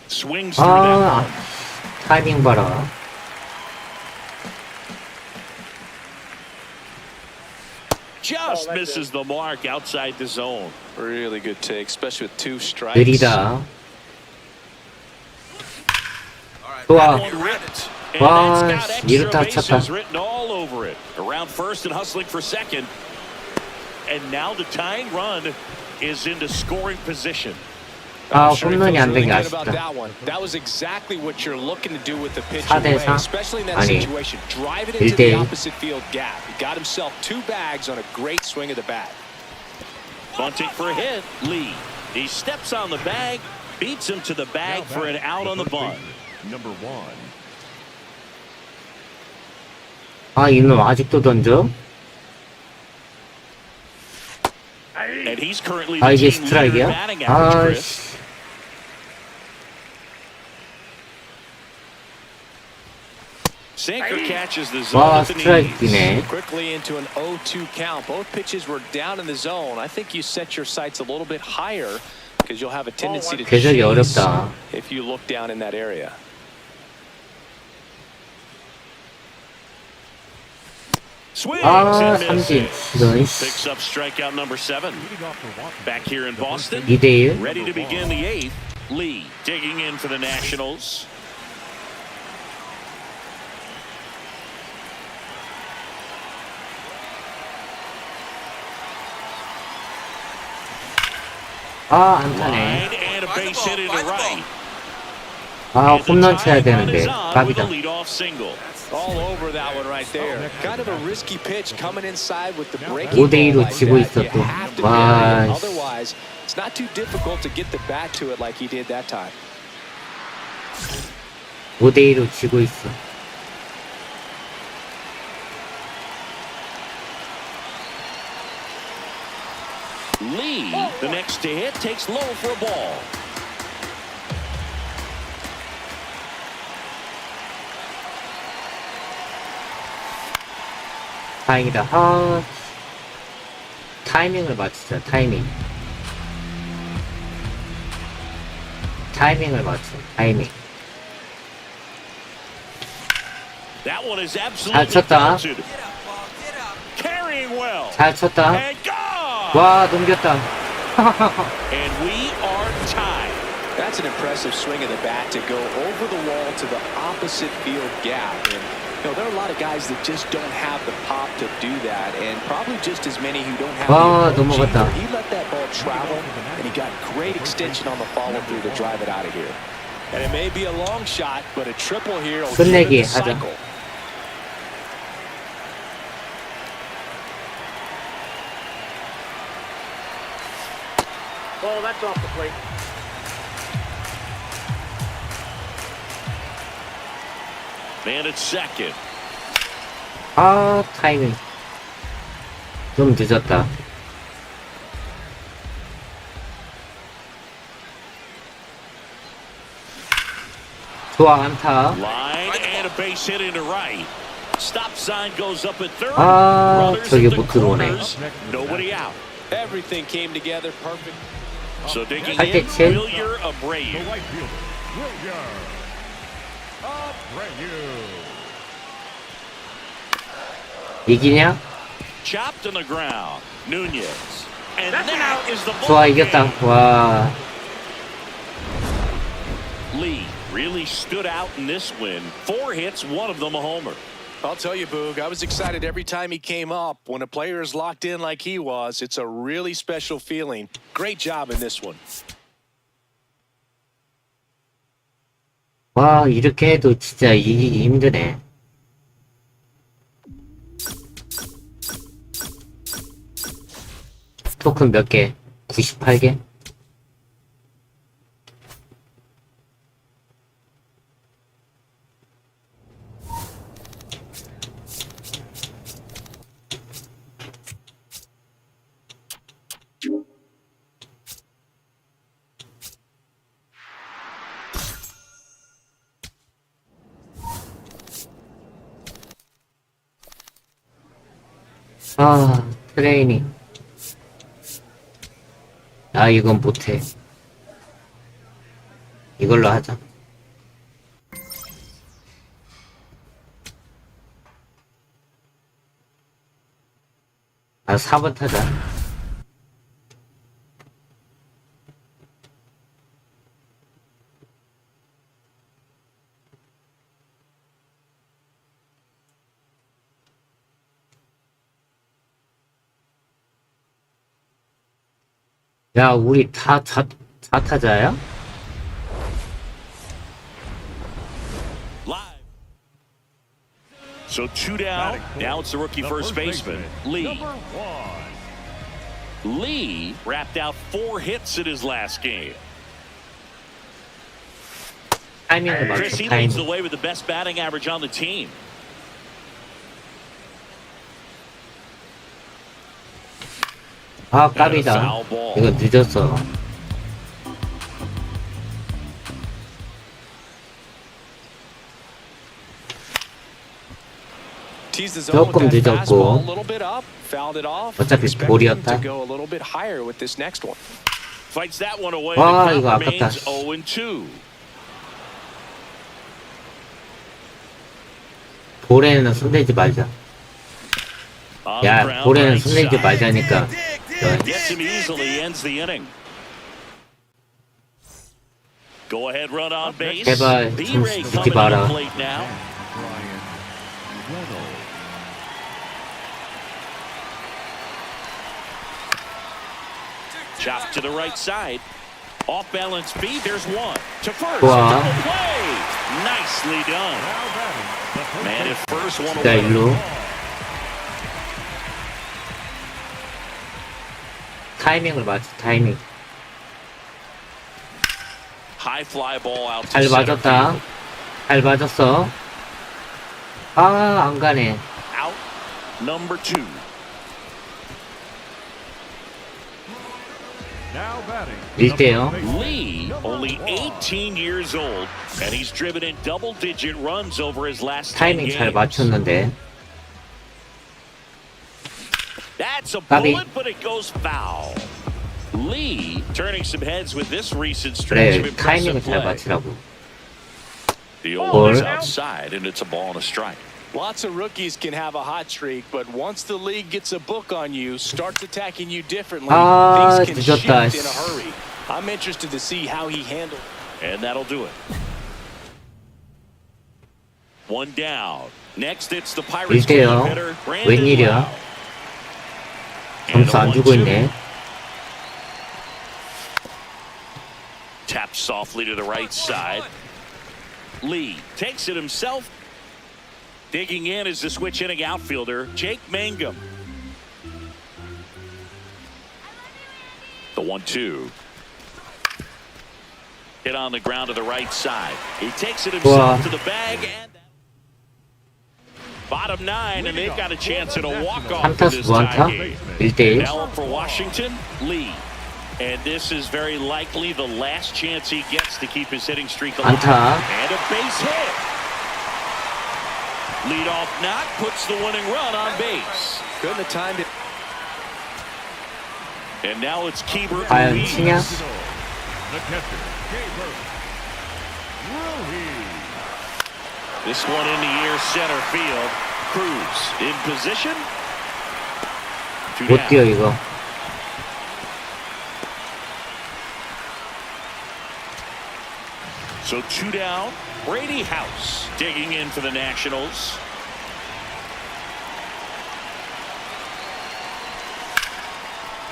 Swings through that 아, one. 타이밍 봐라. Just misses the mark outside the zone. Really good take, especially with 2 strikes. 느리다. 좋아. That one ripped. And 와, that's got 씨, extra 이렇다 쳤다. bases written all over it. Around first and hustling for second. And now the tying run is into scoring position. 아, I'm sure he 홈런이 feels 안 된 really 게 good about 아쉽다. that one. That was exactly what you're looking to do with the pitch 4대 away, 4? especially in that 아니, situation. Drive it into 1대 the 1. opposite field gap. He got himself 2 bags on a great swing of the bat. Bunting for a hit. Lee. He steps on the bag, beats him to the bag for an out on the bunt. Number 1. 아, 이놈 아직도 던져? And he's currently 아, the 이게 team leader in 스트라이크야? batting average, 아, Chris. 씨. Sinker catches the zone 와, at the knees. 스트라이크네. Quickly into an 0-2 count. Both pitches were down in the zone. I think you set your sights a little bit higher because you'll have a tendency to 궤적이 chase 어렵다. if you look down in that area. Swings 아, and 삼진. misses. 이런. Picks up strikeout number 7. Back here in Boston. 2대1. Ready to begin the 8th. Lee digging in for the Nationals. 아, 안타네. Line and a base hit into right. 아, 홈런 쳐야 되는데. With a 갑이다. leadoff single. All over that one right there. Kind of a risky pitch coming inside with the breaking 5대2로 ball like 지고 that. 있어 You 또. have to 와, bury it. Otherwise, it's not too difficult to get the bat to it like he did that time. 5대2로 지고 있어. Lee, the next to hit, takes low for a ball. 다행이다. 아, 타이밍을 맞추자. 타이밍. 타이밍을 맞춰. 타이밍. That one is 잘 absolutely 쳤다. belted. Carrying well. 잘 쳤다. And gone. 와, 넘겼다. And we are tied. That's an impressive swing of the bat to go over the wall to the opposite field gap. And you know, there are a lot of guys that just don't have the pop to do that, and probably just as many who don't have 와, the approach 넘어갔다. either. He let that ball travel, and he got great extension on the follow through to drive it out of here. And it may be a long shot, but a triple here will 끝내기 give it the 하자. cycle. Ball, that's off the plate. Man at second. 아, 타이밍. 좀 늦었다. 좋아, 안타. Line and a base hit into right. Stop sign goes up at third. 아, Runners 저기 at the 못 들어오네. corners. Nobody out. Everything came together perfect. So digging 할 in, 때 칠. Wilyer The Abreu. right fielder, Wilyer Abreu. 이기냐? Chopped on the ground. Nunez. And that is the 좋아, ball 이겼다. game. 와. Lee really stood out in this win. 4 hits, one of them a homer. I'll tell you, Boog, I was excited every time he came up. When a player is locked in like he was, it's a really special feeling. Great job in this one. 와, 이렇게 해도 진짜 이기기 힘드네. 토큰 몇 개? 98개? 아, 트레이닝. 아, 이건 못해. 이걸로 하자. 아, 4번 타자. 야, 우리 다 좌타자야? Live. So 2 down. Now it's the rookie first baseman, Lee. Number 1. Lee wrapped out 4 hits in his last game. 타이밍을 Chris, 맞춰, he leads the 타이밍. way with the best batting average on the team. 아, 깝이다. 이거 늦었어. Teased the zone 조금 with that 늦었고. fastball a little bit up, fouled it off. 어차피 Expecting him 볼이었다. to go a little bit higher with this next one. Fights that one away. 아, The 이거 count 아깝다. remains 0-2. 볼에는 손대지 말자. On the 야, ground, 볼에는 right 손대지 side. 말자니까. Gets him easily, ends the inning. Go ahead, run on base. 제발 B-Ray 좀 coming 죽지 to the 마라. plate now. Chop to the right side. Off balance speed. There's one to first. 좋아. Double play. Nicely done. Man at first, one 자, away. 일로. 타이밍을 맞춰, 타이밍. High fly ball out to 잘 center 맞았다. field. 잘 맞았어. 아, 안 가네. Out. Number 2. Now batting. 1대요. Lee, only 18 years old, and he's driven in double-digit runs over his last 10 타이밍 잘 games. 맞췄는데. That's a 까비. bullet, but it goes foul. Lee turning some heads with this recent stretch of 그래, impressive 타이밍을 잘 play. 맞추라고. The old 볼. is outside, and it's a ball and a strike. Lots of rookies can have a hot streak, but once the league gets a book on you, starts attacking you differently, 아, things can 늦었다. shift in a hurry. I'm interested to see how he handles. And that'll do it. One down. Next, it's the Pirates 1대요. hitter, Brandon 웬일이야? Lau. And 점수 a 안 주고 1-2. 있네. Taps softly to the right side. Lee takes it himself. Digging in is the switch inning outfielder, Jake Mangum. The 1-2. Hit on the ground to the right side. He takes it himself Wow. to the bag. And bottom 9, and they've got a chance at a walk-off in 3타수 this 무안타? tie game. 1대1. Now up for Washington, Lee. And this is very likely the last chance he gets to keep his hitting streak alive. 안타. And a base hit. Leadoff knock puts the winning run on base. Good in the time to. And now it's Keeper. 과연 Ruiz. 치냐? The catcher, Gabriel Ruiz. This one in the air center field. Cruz in position. Two 못 down. 뛰어, 이거. So 2 down. Brady House digging in for the Nationals.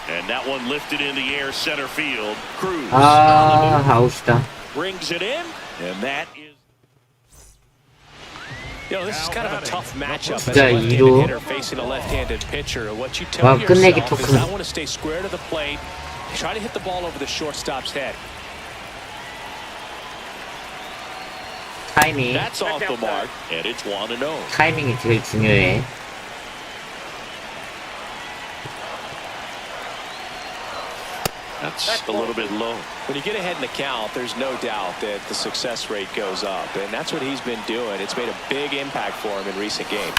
And that one lifted in the air center field. Cruz 아, 아웃이다. brings it in, and that is. You know, this is kind of a tough matchup as 진짜 a left-handed 이로. hitter facing a left-handed pitcher. What you tell 와, 끝내기 yourself is 토큰. I want to stay square to the plate, try to hit the ball over the shortstop's head. 타이밍. That's off the mark, and it's 1-0. 타이밍이 제일 중요해. That's a little bit low. When you get ahead in the count, there's no doubt that the success rate goes up, and that's what he's been doing. It's made a big impact for him in recent games.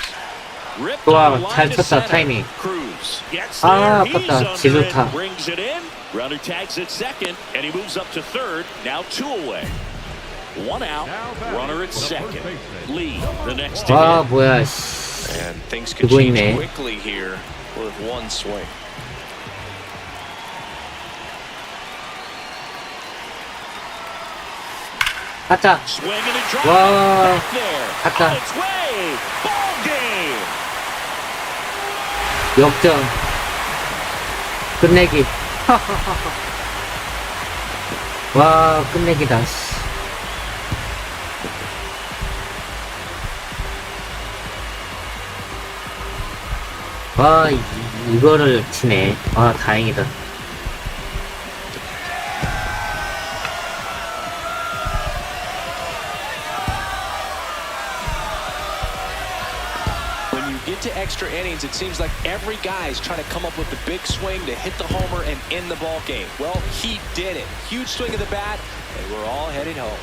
Ripped 좋아, on the line 잘 to 쳤다, center. 타이밍. Cruz gets 아, there. He's 아깝다. under 지루타. it, brings it in. Runner tags at second, and he moves up to third. Now 2 away. 1 out. Runner at second. Lee, the next to 와, hit. 뭐야, 씨. And things could 그거 change 있네. quickly here with one swing. 가자. Swing and a drive. 와, Back there. 갔다. On its way. Ball game. 역전. 끝내기. 와, 끝내기다, 씨. 와, 이거를 치네. 아, 다행이다. When you get to extra innings, it seems like every guy is trying to come up with the big swing to hit the homer and end the ball game. Well, he did it. Huge swing of the bat, and we're all headed home.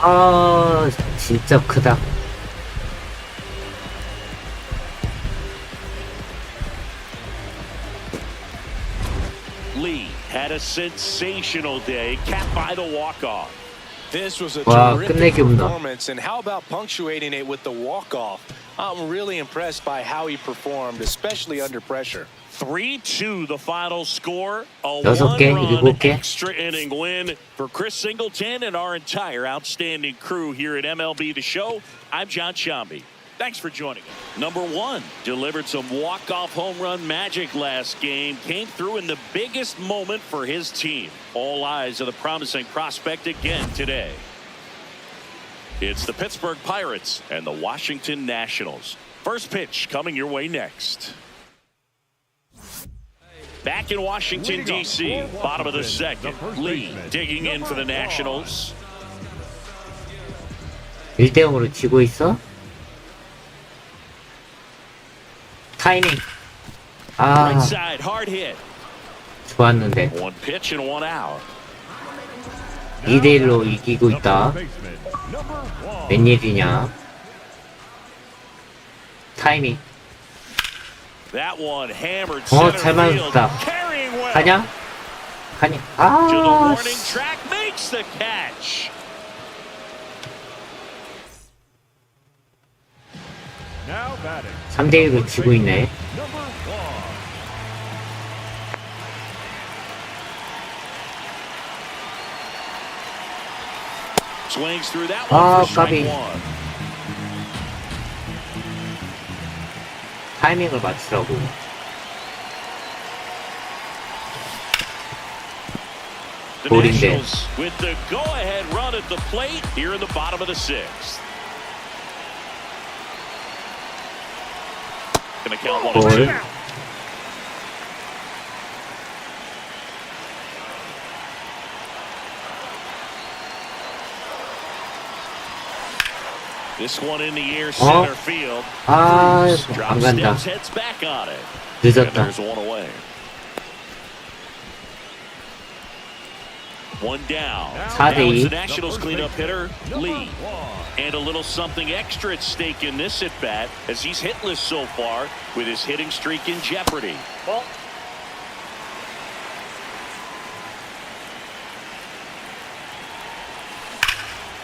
아, 진짜 크다. Lee had a sensational day, capped by the walk-off. This was a 와, terrific 끝내기 없나. performance, and how about punctuating it with the walk-off? I'm really impressed by how he performed, especially under pressure. 3-2 the final score. A 6개, one-run 7개. extra inning win for Chris Singleton and our entire outstanding crew here at MLB The Show. I'm John Shambi. Thanks for joining us. Number 1 delivered some walk-off home run magic last game. Came through in the biggest moment for his team. All eyes on the promising prospect again today. It's the Pittsburgh Pirates and the Washington Nationals. First pitch coming your way next. Back in Washington, D.C., bottom of the second. Lee digging in for the Nationals. 1대0으로 지고 있어? 타이밍. 아, Right side, hard hit. 좋았는데. One pitch and one out. 2대1로 이기고 있다. 웬일이냐. 타이밍. That one hammered 잘 center field. 맞았다. Carrying well. 가냐? 가냐? To the 아, warning track, makes the catch. Now batting. 3대1로 지고 있네. Number 1. Swings through that 아, one for strike 까비. one. 타이밍을 맞추라고. The 볼인데. Nationals with the go-ahead run at the plate here in the bottom of the 6th. Gonna count 1 볼. and 2. This one in the air, center field. 아, Drop 안 간다. steps, heads back on it. And 늦었다. there's one away. One down. Now 4대2. it's the Nationals cleanup hitter, Lee. And a little something extra at stake in this at-bat as he's hitless so far with his hitting streak in jeopardy. Ball.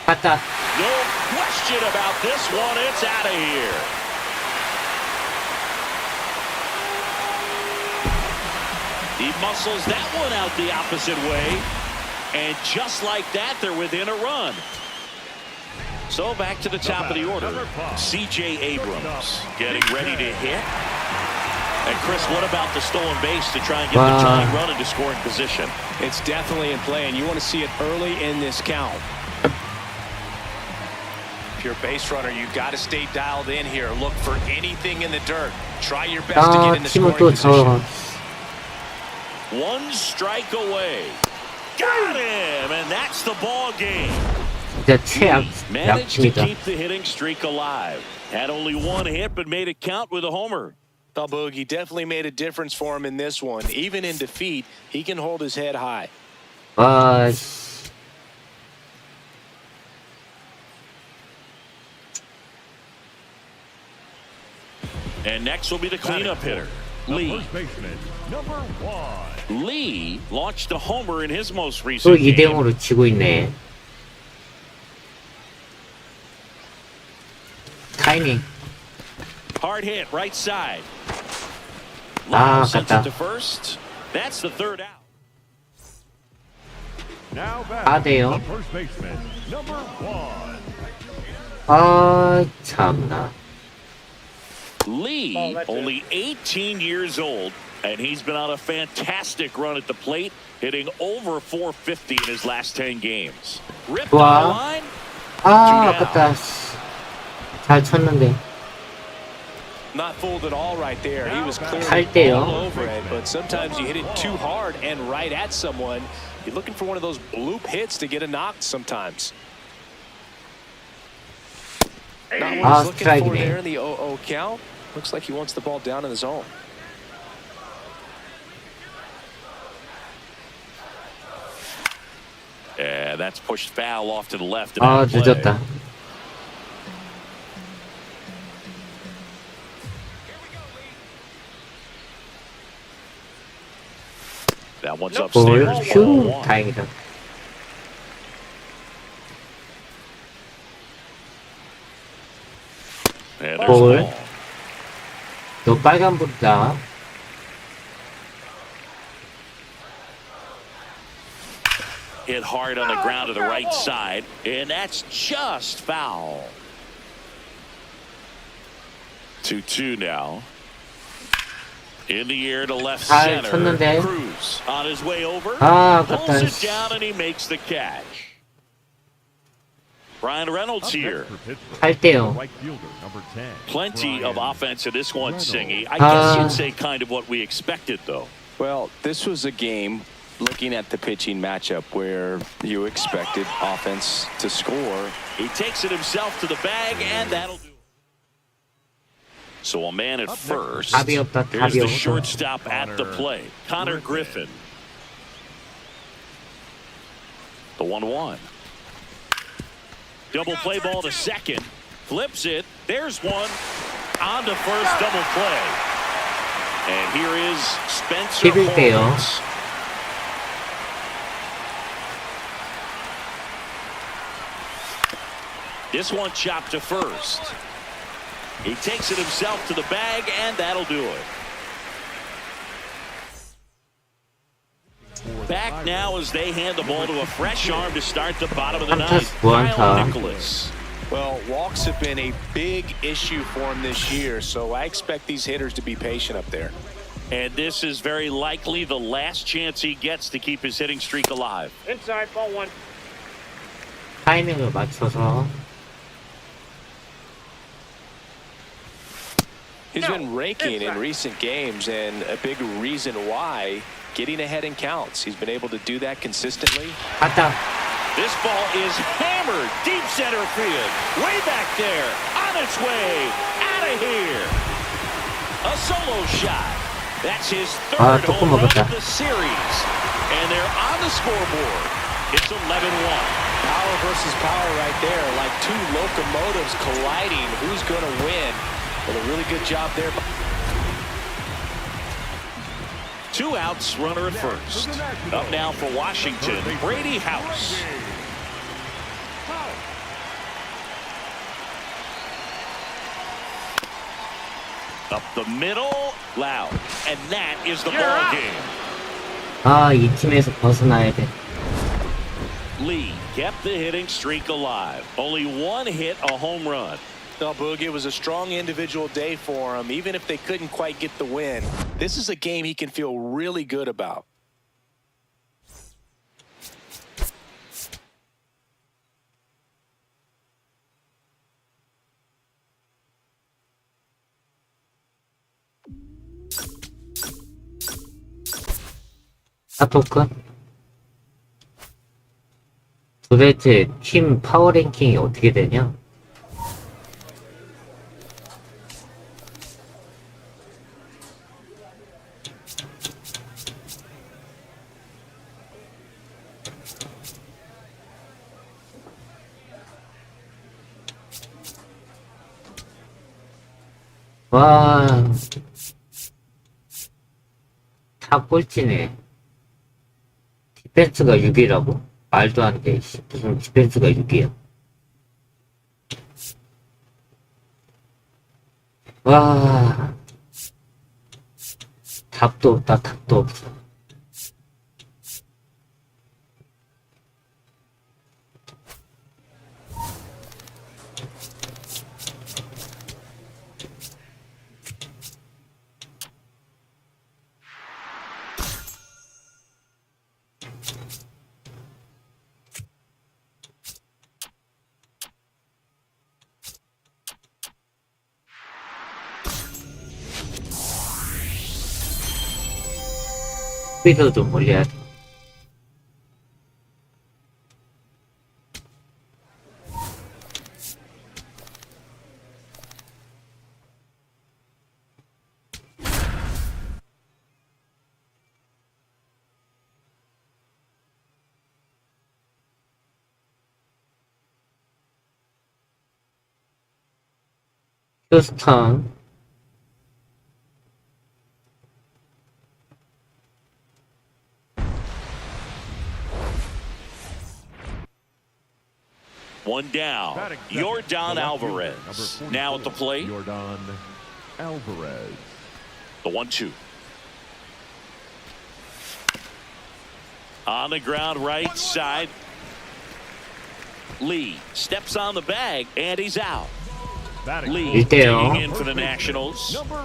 갔다. No question about this one. It's out of here. He muscles that one out the opposite way. And just like that, they're within a run. So back to the top of the order. C.J. Abrams getting ready to hit. And Chris, what about the stolen base to try and get the tying run into scoring position? It's definitely in play, and you want to see it early in this count. If you're a base runner, you've got to stay dialed in here. Look for anything in the dirt. Try your best to get in the 팀은 scoring 또 position. One strike away. Got him, and that's the ball game. 진짜 최악 Managed to 약팀이다. keep the hitting streak alive. Had only one hit, but made it count with a homer. Well, Boogie definitely made a difference for him in this one. Even in defeat, he can hold his head high. 아, 씨. And next will be the cleanup hitter, Lee. First baseman, number 1. Lee launched a homer in his most 또 recent game. 2대0으로 지고 있네. 타이밍. Hard hit, right side. 아, Lau sends it 아깝다. to first. That's the third out. Now 아, batting. 돼요. The first baseman, number 1. 아, 참나. Lee, Oh, that's only 18 years old, and he's been on a fantastic run at the plate, hitting over 450 in his last 10 games. Ripped on the 좋아. line. 아, 아깝다. 씨. 잘 쳤는데. Not fooled at all right there. He was clearly 살대요. all over it, but sometimes you hit it too hard and right at someone. You're looking for one of those bloop hits to get a knock sometimes. Not what he's looking for there in the 0-0 count. Looks like he wants the ball down in the zone. Yeah, that's pushed foul off to the left. 아, 늦었다. That That one's 볼, upstairs. 휴, 다행이다. And there's 볼. ball. 너 빨간불이다. Hit hard on the ground to the right side, and that's just foul. 2-2 now. In the air to left 잘 center. 쳤는데. Cruz on his way over. 아, Pulls 아깝다. it down and he makes the catch. Brian Reynolds here. 8대0. Right fielder, number 10. Plenty of offense in this one, Singy. I Ah. guess you'd say kind of what we expected, though. Well, this was a game looking at the pitching matchup where you expected offense to score. He takes it himself to the bag, and that'll do it. So a man at first. 답이 없다, Here's 답이 the 없어. shortstop at the plate, Connor Griffin. The 1-1. Double play ball to second. Flips it. There's one. On to first, double play. And here is Spencer 11대요. Horwitz. This one chopped to first. He takes it himself to the bag, and that'll do it. Back now as they hand the ball to a fresh arm to start the bottom of the ninth. Kyle Nicholas. Well, walks have been a big issue for him this year, so I expect these hitters to be patient up there. And this is very likely the last chance he gets to keep his hitting streak alive. Inside, ball one. 타이밍을 맞춰서. He's been raking in recent games, and a big reason why, getting ahead in counts. He's been able to do that consistently. 갔다. This ball is hammered deep center field. Way back there. On its way. Out of here. A solo shot. That's his third 조금 home run 먹었다. of the series. And they're on the scoreboard. It's 11-1. Power versus power right there, like two locomotives colliding. Who's going to win? Well, a really good job there. 2 outs, runner at first. Up now for Washington, Brady House. Up the middle, loud. And that is the ball game. 아, 이 팀에서 벗어나야 돼. Lee kept the hitting streak alive. Only one hit, a home run. No, Boog, it was a strong individual day for him, even if they couldn't quite get the win. This is a game he can feel really good about. 사토크? 도대체 팀 파워랭킹이 어떻게 되냐? 와, 다 꼴찌네. 디펜스가 6이라고? 말도 안 돼. 무슨 디펜스가 6이야. 와, 답도 없다, 답도 없어. 스피드 좀 올려야 돼. 휴스턴 One down. Batting second, Yordan the left fielder, Alvarez. number 44, Now at the plate. Yordan Alvarez. The 1-2. On the ground right side. Lee steps on the bag and he's out. Batting Lee fourth, digging in for the first baseman, Nationals. Number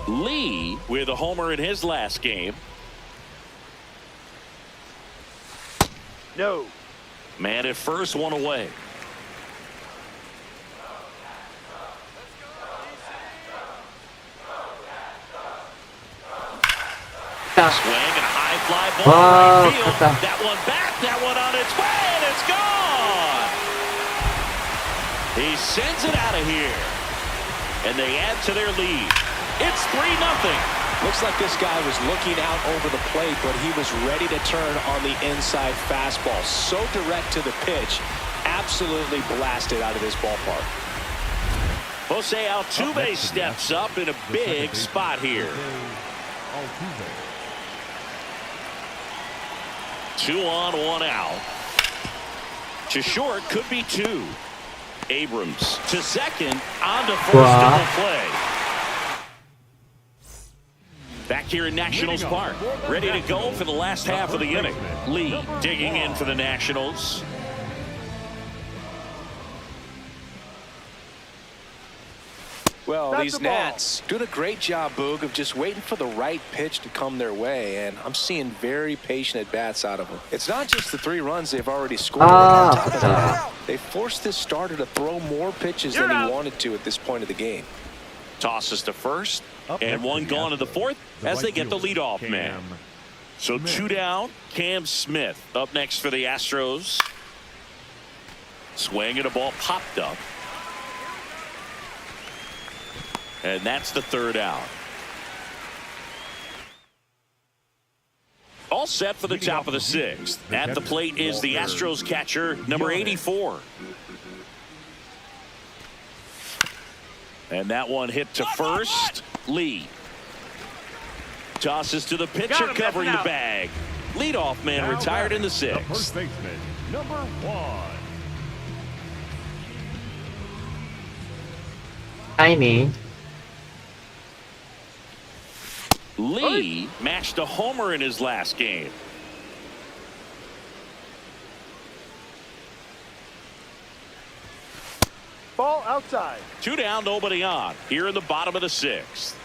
1. Lee with a homer in his last game. No. Man at first, one away. Swing and a high fly ball right field. That one back, that one on its way, and it's gone. He sends it out of here, and they add to their lead. It's 3-0. Looks like this guy was looking out over the plate, but he was ready to turn on the inside fastball. So direct to the pitch, absolutely blasted out of this ballpark. Jose Altuve steps up in a big spot here. 2 on, 1 out. To short, could be 2. Abrams to second, on to first, double play. Back here in Nationals Park, ready to go for the last half of the inning. Lee digging in for the Nationals. Well, That's these the ball. Nats doing a great job, Boog, of just waiting for the right pitch to come their way, and I'm seeing very patient at-bats out of them. It's not just the 3 runs they've already scored. On top of that, they forced this starter to throw more pitches than he wanted to at this point of the game. Tosses to first, and one gone to the fourth as they get the leadoff man. So 2 down. Cam Smith up next for the Astros. Swing and a ball popped up. And that's the 3rd out. All set for the top of the 6th. At the plate is the Astros catcher, number 84. And that one hit to first. Lee tosses to the pitcher, covering the bag. Leadoff man retired in the 6th. The first baseman, number 1. 타이밍. Lee matched a homer in his last game. Ball outside. 2 down, nobody on. Here in the bottom of the 6th.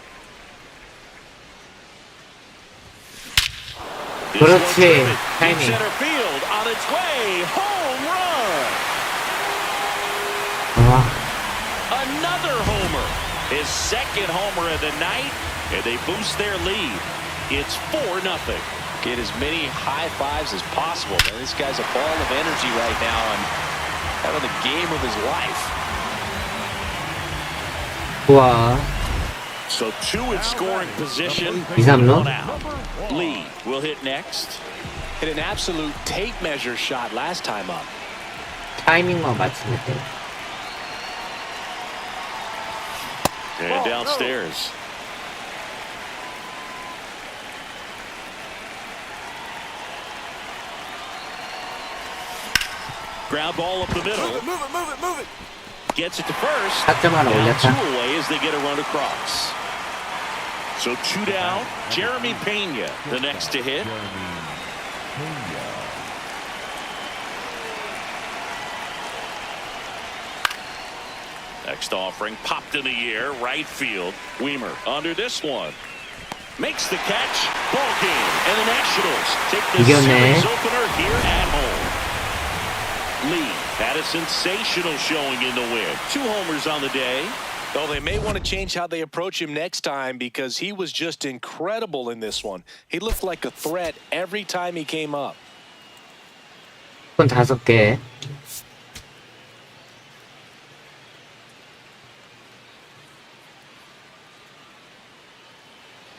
그렇지. 타이밍. Center field on its way. Home run. Another homer. His 2nd homer of the night. And they boost their lead. It's 4-0. Get as many high fives as possible, man. This guy's a ball of energy right now and having the game of his life. 좋아. So 2 in scoring position. 2-3루? 1 out. Lee will hit next. Hit an absolute tape measure shot last time up. 타이밍만 맞추면 돼. And downstairs. Ground ball up the middle. Move it. Gets it to first. 4점 하나 Now 올렸다. 2 away as they get a run across. So 2 down. Jeremy Pena, the next to hit. Next offering popped in the air, right field. Weimer under this one. Makes the catch. Ball game. And the Nationals take the 이겼네. series opener here at home. Lee had a sensational showing in the win. 2 homers on the day. Well, they may want to change how they approach him next time because he was just incredible in this one. He looked like a threat every time he came up. 건 5개.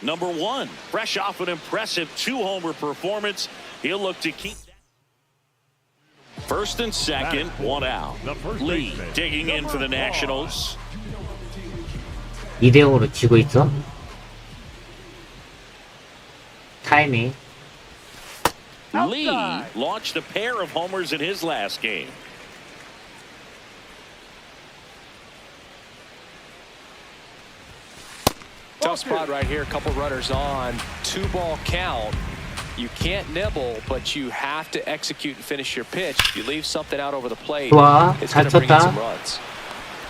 Number 1, fresh off an impressive 2-homer performance. He'll look to keep that. First and second, 1 out. Lee digging in for the Nationals. 2대0으로 지고 있어. 타이밍. Lee launched a pair of homers in his last game. Tough spot right here. A couple runners on. 2-ball count. You can't nibble, but you have to execute and finish your pitch. If you leave something out over the plate, 좋아. it's 잘 going to bring in 쳤다. some runs.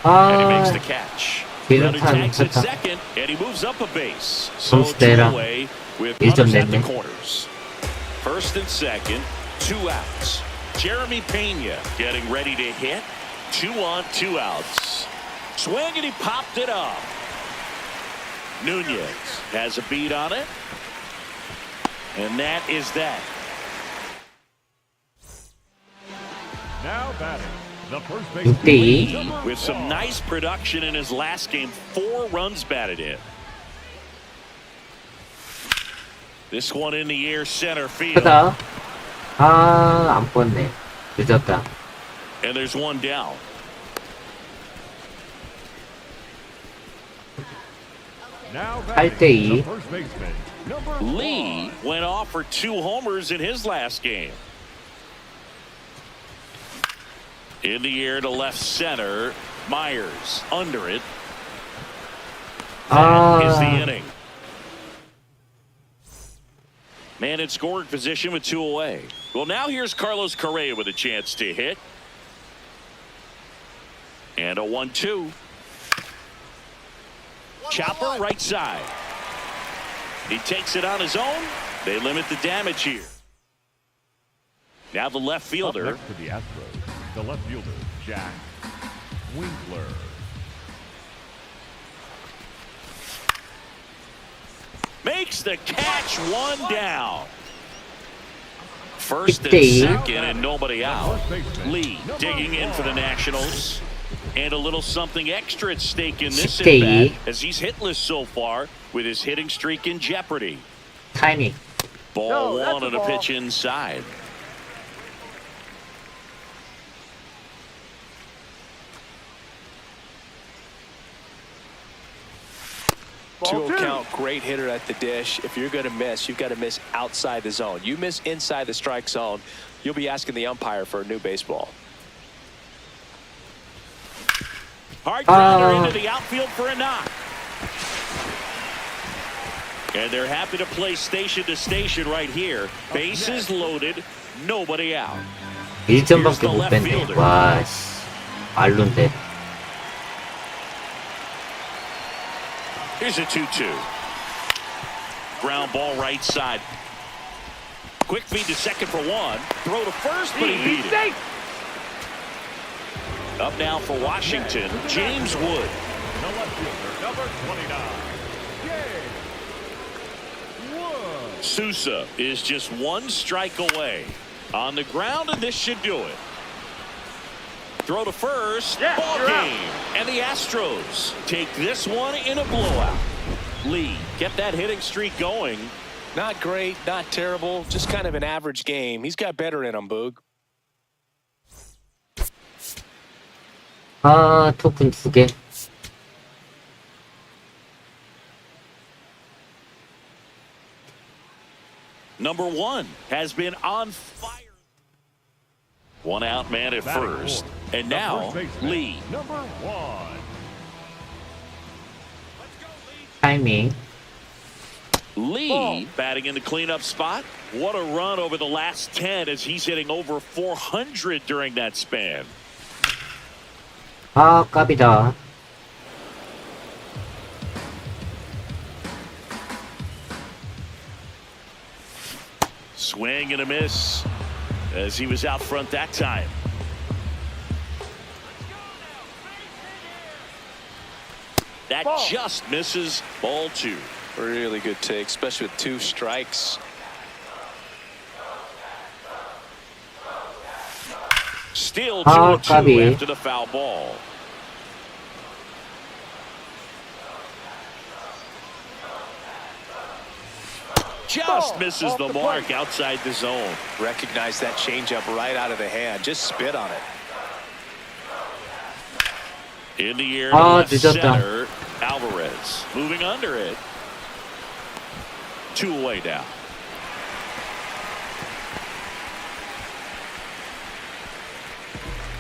And he 아, makes the catch. Runner 비슷한 tags at 쳤다. second, and he moves up a base. So 점수 2 내라. away with 1점 runners at the 냈네. corners. First and second, 2 outs. Jeremy Pena getting ready to hit. 2 on, 2 outs. Swing, and he popped it up. Nunez has a beat on it. And that is that. Now batting, the first baseman. 6대2. With some nice production in his last game, 4 runs batted in. This one in the air, center field. 크다. 아, 안 뻗네. 늦었다. And there's one down. Now batting, 8대2. the first baseman. Number Lee 1. went off for 2 homers in his last game. In the air to left center. Myers under it. That is the 아, inning. Man in scoring position with 2 away. Well, now here's Carlos Correa with a chance to hit. And a 1-2. Chopper right side. He takes it on his own. They limit the damage here. Now the left Up fielder. next to the Astros, the left fielder, Jack Winkler. Makes the catch, 1 down. First and 6대2. second and nobody out. Lee digging in for the Nationals. And a little something extra at stake in this 6대2. at-bat as he's hitless so far with his hitting streak in jeopardy. 타이밍. Ball No, that's 1 a on a ball. pitch inside. Ball 2-0 2. count, great hitter at the dish. If you're going to miss, you've got to miss outside the zone. You miss inside the strike zone, you'll be asking the umpire for a new baseball. Hard grounder into the outfield for a knock. And they're happy to play station to station right here. Bases loaded, nobody out. 1점밖에 못 뺐네. 와, 씨. 말론데. Here's a 2-2. Ground ball right side. Quick feed to second for 1. Throw to first, but he beat it. Up now for Washington, James Wood. The left fielder, number 29. James Wood. Sousa is just 1 strike away. On the ground, and this should do it. Throw to first, Yeah, ball you're out. game. And the Astros take this one in a blowout. Lee, get that hitting streak going. Not great, not terrible, just kind of an average game. He's got better in him, Boog. 아, 토큰 2개. Number 1 has been on fire. 1 out man at Batting first. fourth, And the now, first baseman, Lee. Number 1. 타이밍. Lee batting in the cleanup spot. What a run over the last 10 as he's hitting over 400 during that span. 아, 깝이다. Swing and a miss as he was out front that time. That just misses. Ball 2. Really good take, especially with 2 strikes. Still 2-2 까비. after the foul ball. Just misses the mark outside the zone. Recognize that changeup right out of the hand. Just spit on it. In the air to 아, left 늦었다. center. Alvarez moving under it. 2 away now.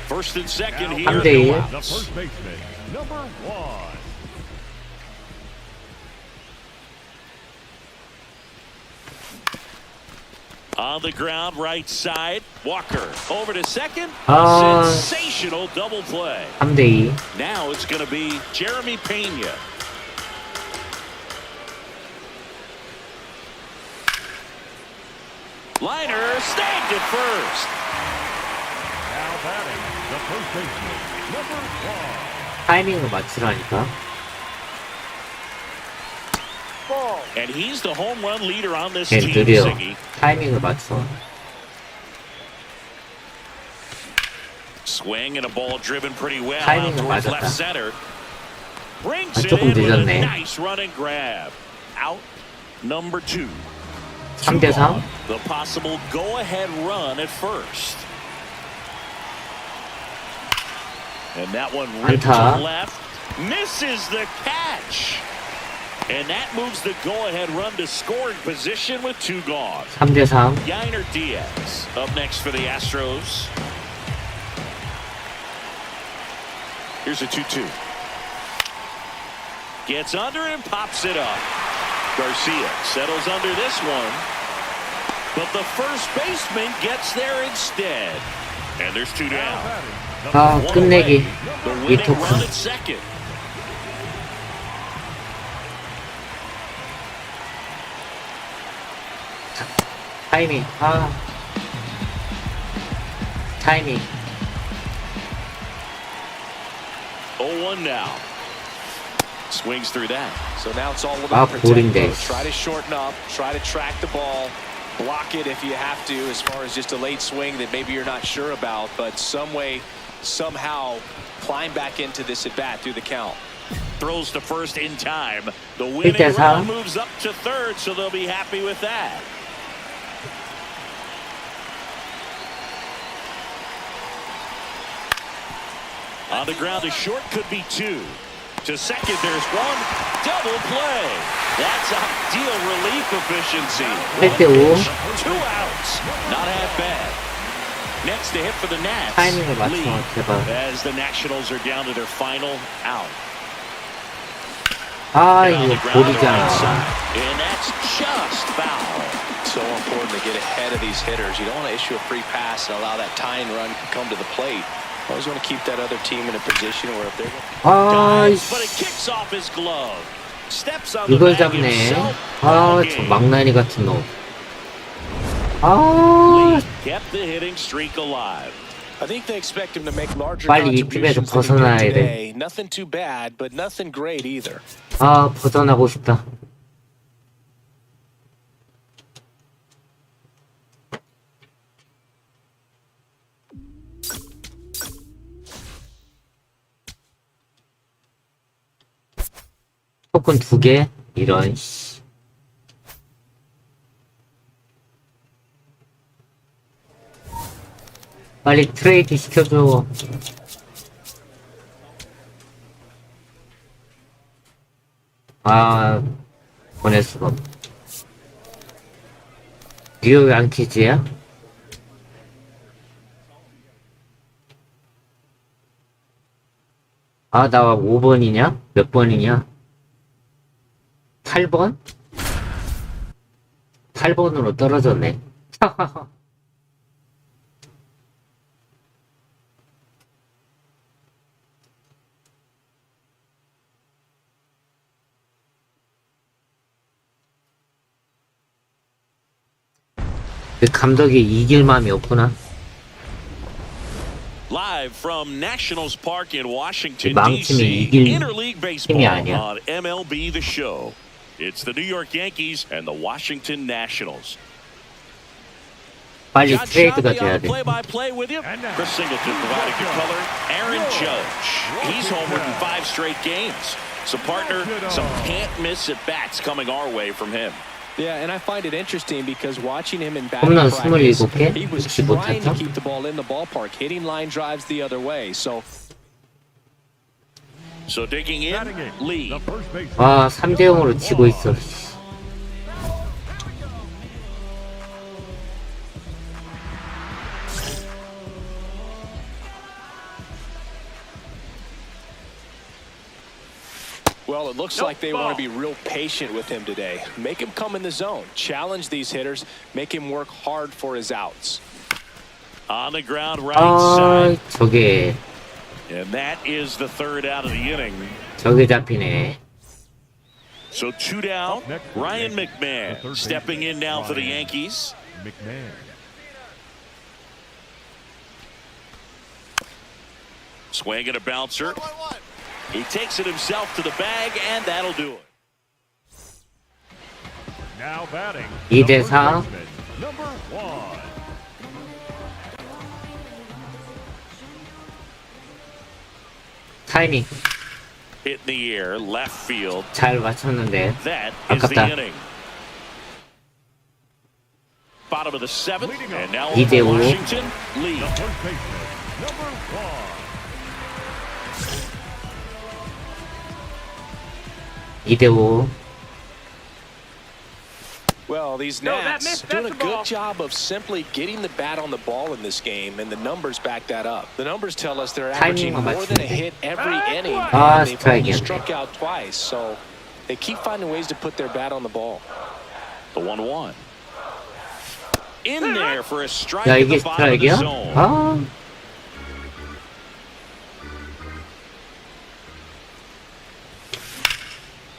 First and second here. 3대1. The first baseman, number 1. On the ground, right side. Walker over to second. 아, Sensational double play. 3대2. Now it's going to be Jeremy Pena. Liner snagged at first. Now batting, the first baseman, number 1. 타이밍을 맞추라니까. And he's the home run leader on this 걔 team, 느려. Siggy. 타이밍을 맞춰. Swing and a ball driven pretty well out 타이밍을 towards 맞았다. left center. Brings 아, it 조금 in with a 늦었네. nice run and grab. Out number 2. 3대3. The possible go-ahead run at first. And that one ripped 안타. to left. Misses the catch. And that moves the go-ahead run to scoring position with 2 gone. 3대3. Yainer Diaz up next for the Astros. Here's a 2-2. Gets under and pops it up. Garcia settles under this one. But the first baseman gets there instead. And there's 2 down. 아, 끝내기. The winning 이토크. run at second. 타이밍. 아. 타이밍. 0-1 now. Swings through that. So now it's all 아, about protect 볼인데. mode. Try to shorten up, try to track the ball, block it if you have to, as far as just a late swing that maybe you're not sure about, but some way, somehow climb back into this at bat through the count. Throws to first in time. The winning 1대4. run moves up to third, so they'll be happy with that. On the ground, a short could be 2. To second, there's 1. Double play. That's ideal relief efficiency. 8대5. 2 outs. Not half bad. Next to hit for the Nats. 타이밍을 맞춰, Lee, 제발. as the Nationals are down to their final out. 아, And on 이거 the ground, 볼이잖아. right side. And that's just foul. So important to get ahead of these hitters. You don't want to issue a free pass and allow that tying run to come to the plate. Always want to keep that other team in a position where if they're 아, Dives, but it kicks off his glove. Steps on the 이걸 bag 잡네. himself. 아, 저 망나니 같은 놈. 아, Kept the hitting streak alive. I think they expect him to make larger 빨리 이 팀에서 contributions than he 벗어나야 did 돼. today. Nothing too bad, but nothing great either. 아, 벗어나고 싶다. 토큰 2개? 이런, 씨. 빨리 트레이드 시켜줘. 아, 보낼 수가 없네. 뉴욕 양키즈야? 아, 나 5번이냐? 몇 번이냐? 8번? 8번으로 떨어졌네. 그 감독이 이길 마음이 없구나. Live from Nationals Park in Washington, 망팀이 D.C. 이길 Interleague Baseball 팀이 아니야. on MLB The Show. It's the New York Yankees and the Washington Nationals. 빨리 John 트레이드가 Shanley 돼야 on 돼. play-by-play with you. Chris Singleton providing the color. Aaron Judge. He's homered in 5 straight games. So, partner, some can't-miss at-bats coming our way from him. Yeah, and I find it interesting because watching him in batting 홈런 practice, 27개? he was 혹시 trying to 못했어? keep the ball in the ballpark, hitting line drives the other way. So digging in, Lee. The first baseman. 아, 3대0으로 치고 있어. Well, it looks like they want to be real patient with him today. Make him come in the zone. Challenge these hitters. Make him work hard for his outs. On the ground right side. 저게 And that is the third out of the inning. 저게 잡히네. So 2 down. Ryan McMahon stepping in now for the Yankees. McMahon. Swing and a bouncer. He takes it himself to the bag, and that'll do it. Now batting. 2대4. Number 1. 타이밍 Hit in the air, left field. 잘 맞췄는데 That is the 아깝다. inning. Bottom of the 7th, and now 2대5. Washington lead. The first baseman. Number 1. 2대5. Well, these Nats doing a good job of simply getting the bat on the ball in this game, and the numbers back that up. The numbers tell us they're averaging more than a hit every inning, and they've only struck out twice, so they keep finding ways to put their bat on the ball. The 1-1. In there for a strike 야 at 이게 the bottom of the 스트라이크야? zone. 아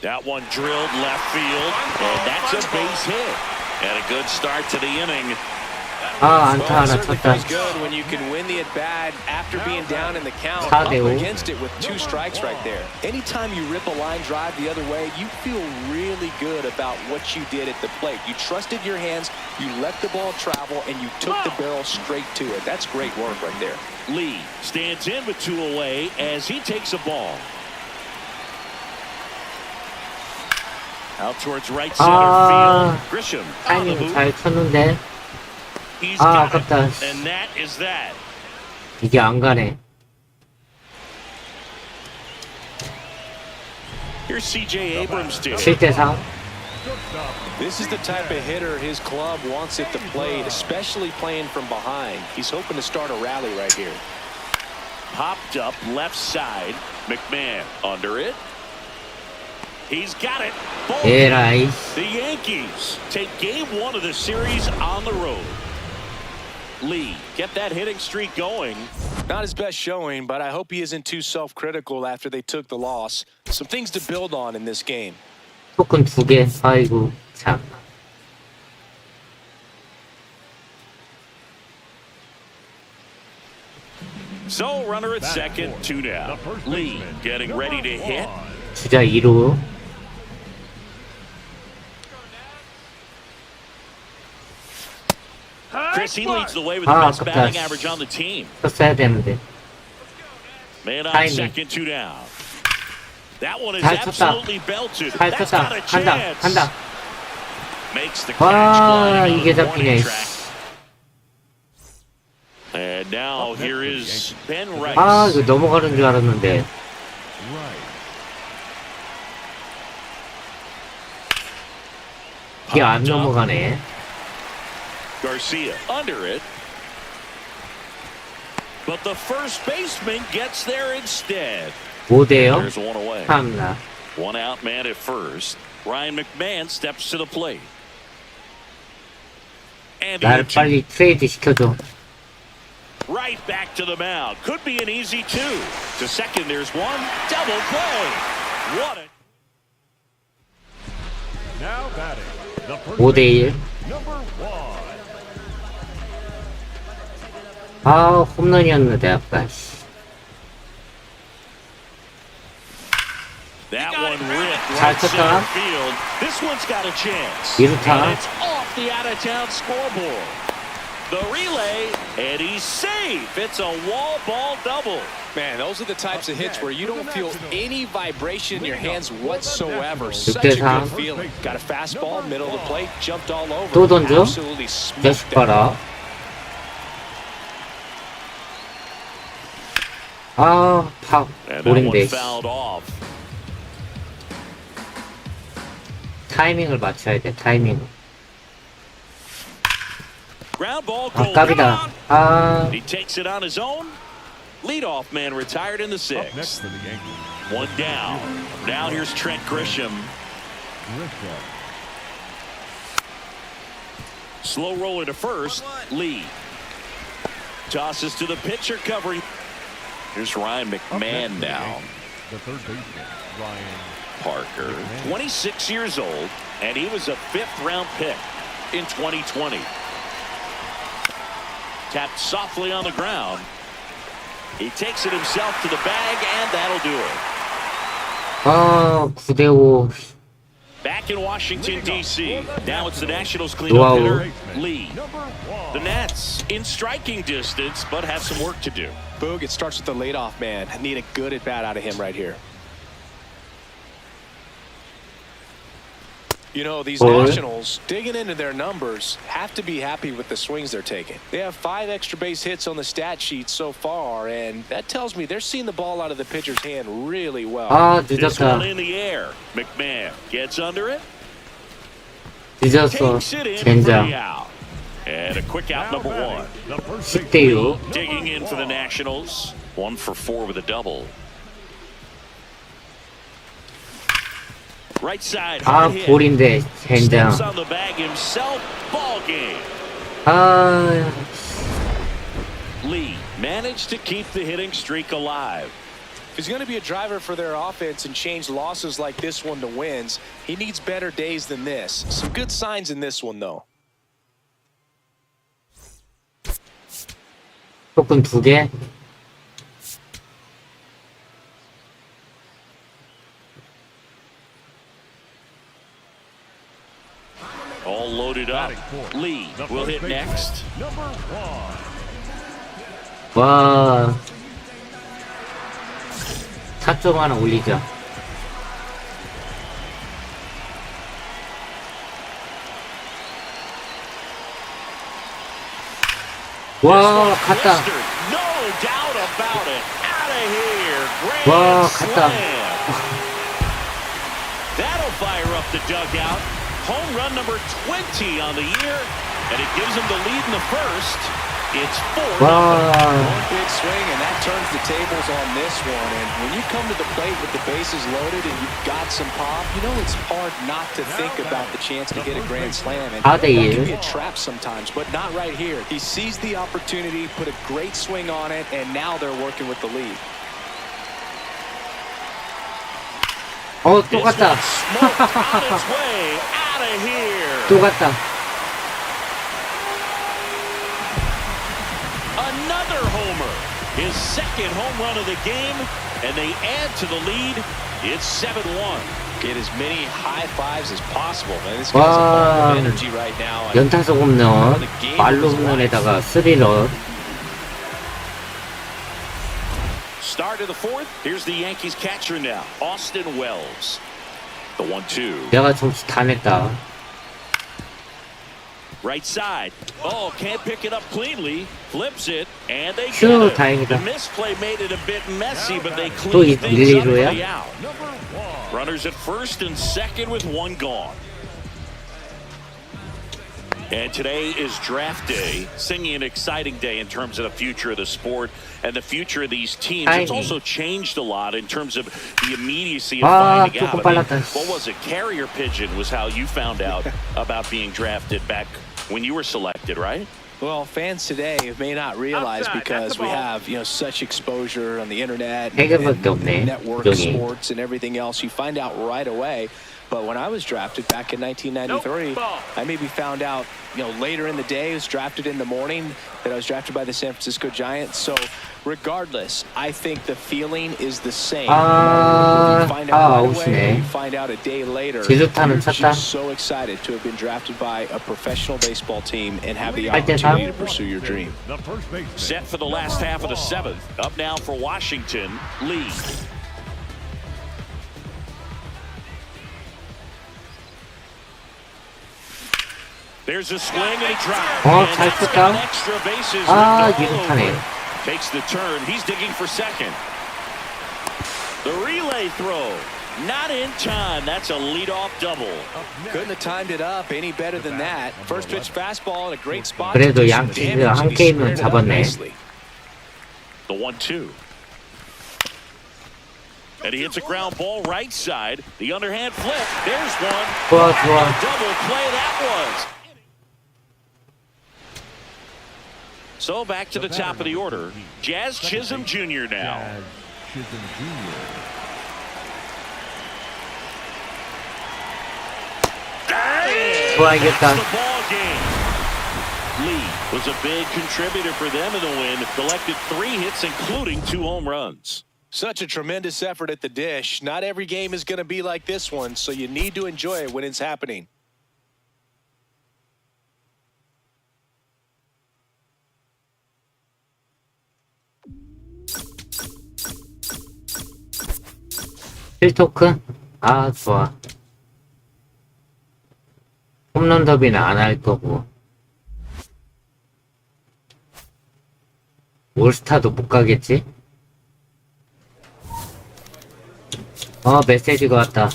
That one drilled left field, and that's a base hit. And a good start to the inning. 아, 안타 Well, it 하나 certainly 쳤다. feels good when you can win the at-bat after being down in the count. 4대5. Up against it with 2 strikes right there. Anytime you rip a line drive the other way, you feel really good about what you did at the plate. You trusted your hands, you let the ball travel, and you took the barrel straight to it. That's great work right there. Lee stands in with 2 away as he takes a ball. Out towards right center field. Grisham on the 타이밍 move. 잘 쳤는데 He's 아 got 아깝다. it. And that is that. 이게 안 가네. Here's C.J. Abrams to 7대4. This is the type of hitter his club wants at the plate, especially playing from behind. He's hoping to start a rally right here. Popped up left side. McMahon under it. He's got it. 에라이. The Yankees take game 1 of the series on the road. Lee, get that hitting streak going. Not his best showing, but I hope he isn't too self-critical after they took the loss. Some things to build on in this game. 토큰 2개. 아이고 참. So runner at second, 2 down. Lee getting ready to hit. 주자 2루. Chris, he leads the way with the 아 best batting 아깝다. average on the team. 쳤어야 되는데. Man on Timing. second, 2 down. That one is 잘 쳤다. absolutely belted. 잘 That's 쳤다. got a 간다. chance. 간다. Makes the catch 와 gliding on 이게 the 잡히네. warning track. And now here is Ben Rice. 아 이거 넘어가는 줄 알았는데. 이게 안 넘어가네. Garcia under it. But the first baseman gets there instead. 5대0. There's one away. 참나. 1 out man at first. Ryan McMahon steps to the plate. And 날 빨리 트레이드 시켜줘. right back to the mound. Could be an easy 2. To second, there's one. Double play. What a... Now batting. The first 5대1. Number 1. 아 홈런이었는데 아까. That one ripped 잘 right 쳤다. center field. This one's got a chance. 2루타. And it's off the out-of-town scoreboard. The relay, and he's safe. It's a wall ball double. Man, those are the types of hits where you don't feel any vibration in your hands whatsoever. Such a 6대4. good feeling. Got a fastball, middle of the plate, jumped all over. 또 던져? Absolutely smoked 자식 that. 봐라. 아, 파, And that 볼인데. one fouled off. 타이밍을 맞춰야 돼, 타이밍. Ground ball 아, goal. 깝이다. 아, He takes it on his own. Leadoff man retired in the Up next sixth. for the Yankees. One down. Now here's Trent Grisham. Slow roller to first. Lee tosses to the pitcher covering. Here's Ryan McMahon now. The third baseman, Ryan Parker, 26 years old, and he was a 5th-round pick in 2020. Tapped softly on the ground. He takes it himself to the bag, and that'll do it. 아, 9대5. Back in Washington, D.C. Now it's the Nationals cleanup hitter, Lee. The Nats in striking distance, but have some work to do. Boog, it starts with the leadoff man. I need a good at-bat out of him right here. You know, these Nationals, digging into their numbers, have to be happy with the swings they're taking. They have 5 extra base hits on the stat sheet so far, and that tells me they're seeing the ball out of the pitcher's hand really well. 아, This one 늦었다. in the air. McMahon gets under it. 늦었어. Takes it in for the 젠장. out. And a quick out, number 1. 10대6. Digging in for the Nationals. 1 for 4 with a double. Right side. 아, hard hit. 볼인데, 젠장. Steps on the bag himself. Ball game. 아, Lee managed to keep the hitting streak alive. If he's going to be a driver for their offense and change losses like this one to wins, he needs better days than this. Some good signs in this one, though. 조금 2개. All loaded up. Lee will hit next. 와. 타점 하나 올리자. 와, 갔다. No doubt about it. Out of here. 와, Grand 갔다. slam. That'll fire up the dugout. Home run number 20 on the year, and it gives him the lead in the first. It's 4-0. One big swing, and that turns the tables on this one. And when you come to the plate with the bases loaded and you've got some pop, you know it's hard not to think about the chance to hit a grand slam. And that can be a trap sometimes, but not right here. He seized the opportunity, put a great swing on it, and now they're working with the lead. 어, 또 갔다. 또 갔다. Another homer. His second home run of the game, and they add to the lead. It's 7-1. Get as many high fives as possible. Man, this guy's a ball of energy right now. 연타석 홈런, 말로 홈런에다가 3런. Start of the 4th. Here's the Yankees catcher now, Austin Wells. The 1-2. 내가 점수 다 냈다. Right side. Oh, can't pick it up cleanly. Flips it, and they get 휴, it. 다행이다. The misplay made it a bit messy, but they 또 cleaned things up for 1-2야? the out. Runners at first and second with 1 gone. And today is draft day, singing an exciting day in terms of the future of the sport and the future of these teams. It's also changed a lot in terms of the immediacy of finding out. I mean, what was it? Carrier pigeon was how you found out about being drafted back when you were selected, right? Well, fans today may not realize because we have, such exposure on the internet, and network sports and everything else. You find out right away. But when I was drafted back in 1993, I maybe found out, later in the day. I was drafted in the morning that I was drafted by the San Francisco Giants. So regardless, I think the feeling is the same. You find out right away, you find out a day later. You're just so excited to have been drafted by a professional baseball team and have the opportunity to pursue your dream. Set for the last half of the 7th. Up now for Washington, Lee. There's a swing and a drop. 잘 쳤다. 아, 유력하네. Takes the turn. He's digging for second. The relay throw. Not in time. That's a leadoff double. Couldn't have timed it up any better than that. First pitch fastball in a great spot. 그래도 양키가 한 게임은 잡았네. The 1-2. And he hits a ground ball right side. The underhand flip. There's one. 좋아, 좋아. Double play that was. So back to the top of the order. Jazz Chisholm Jr. now. Jazz Chisholm Jr. 좋아, 이겼다. The ball game. Lee was a big contributor for them in the win. Collected 3 hits, including 2 home runs. Such a tremendous effort at the dish. Not every game is going to be like this one, so you need to enjoy it when it's happening. 필토큰? 아, 좋아. 홈런 더비는 안 할 거고. 올스타도 못 가겠지? 메시지가 왔다.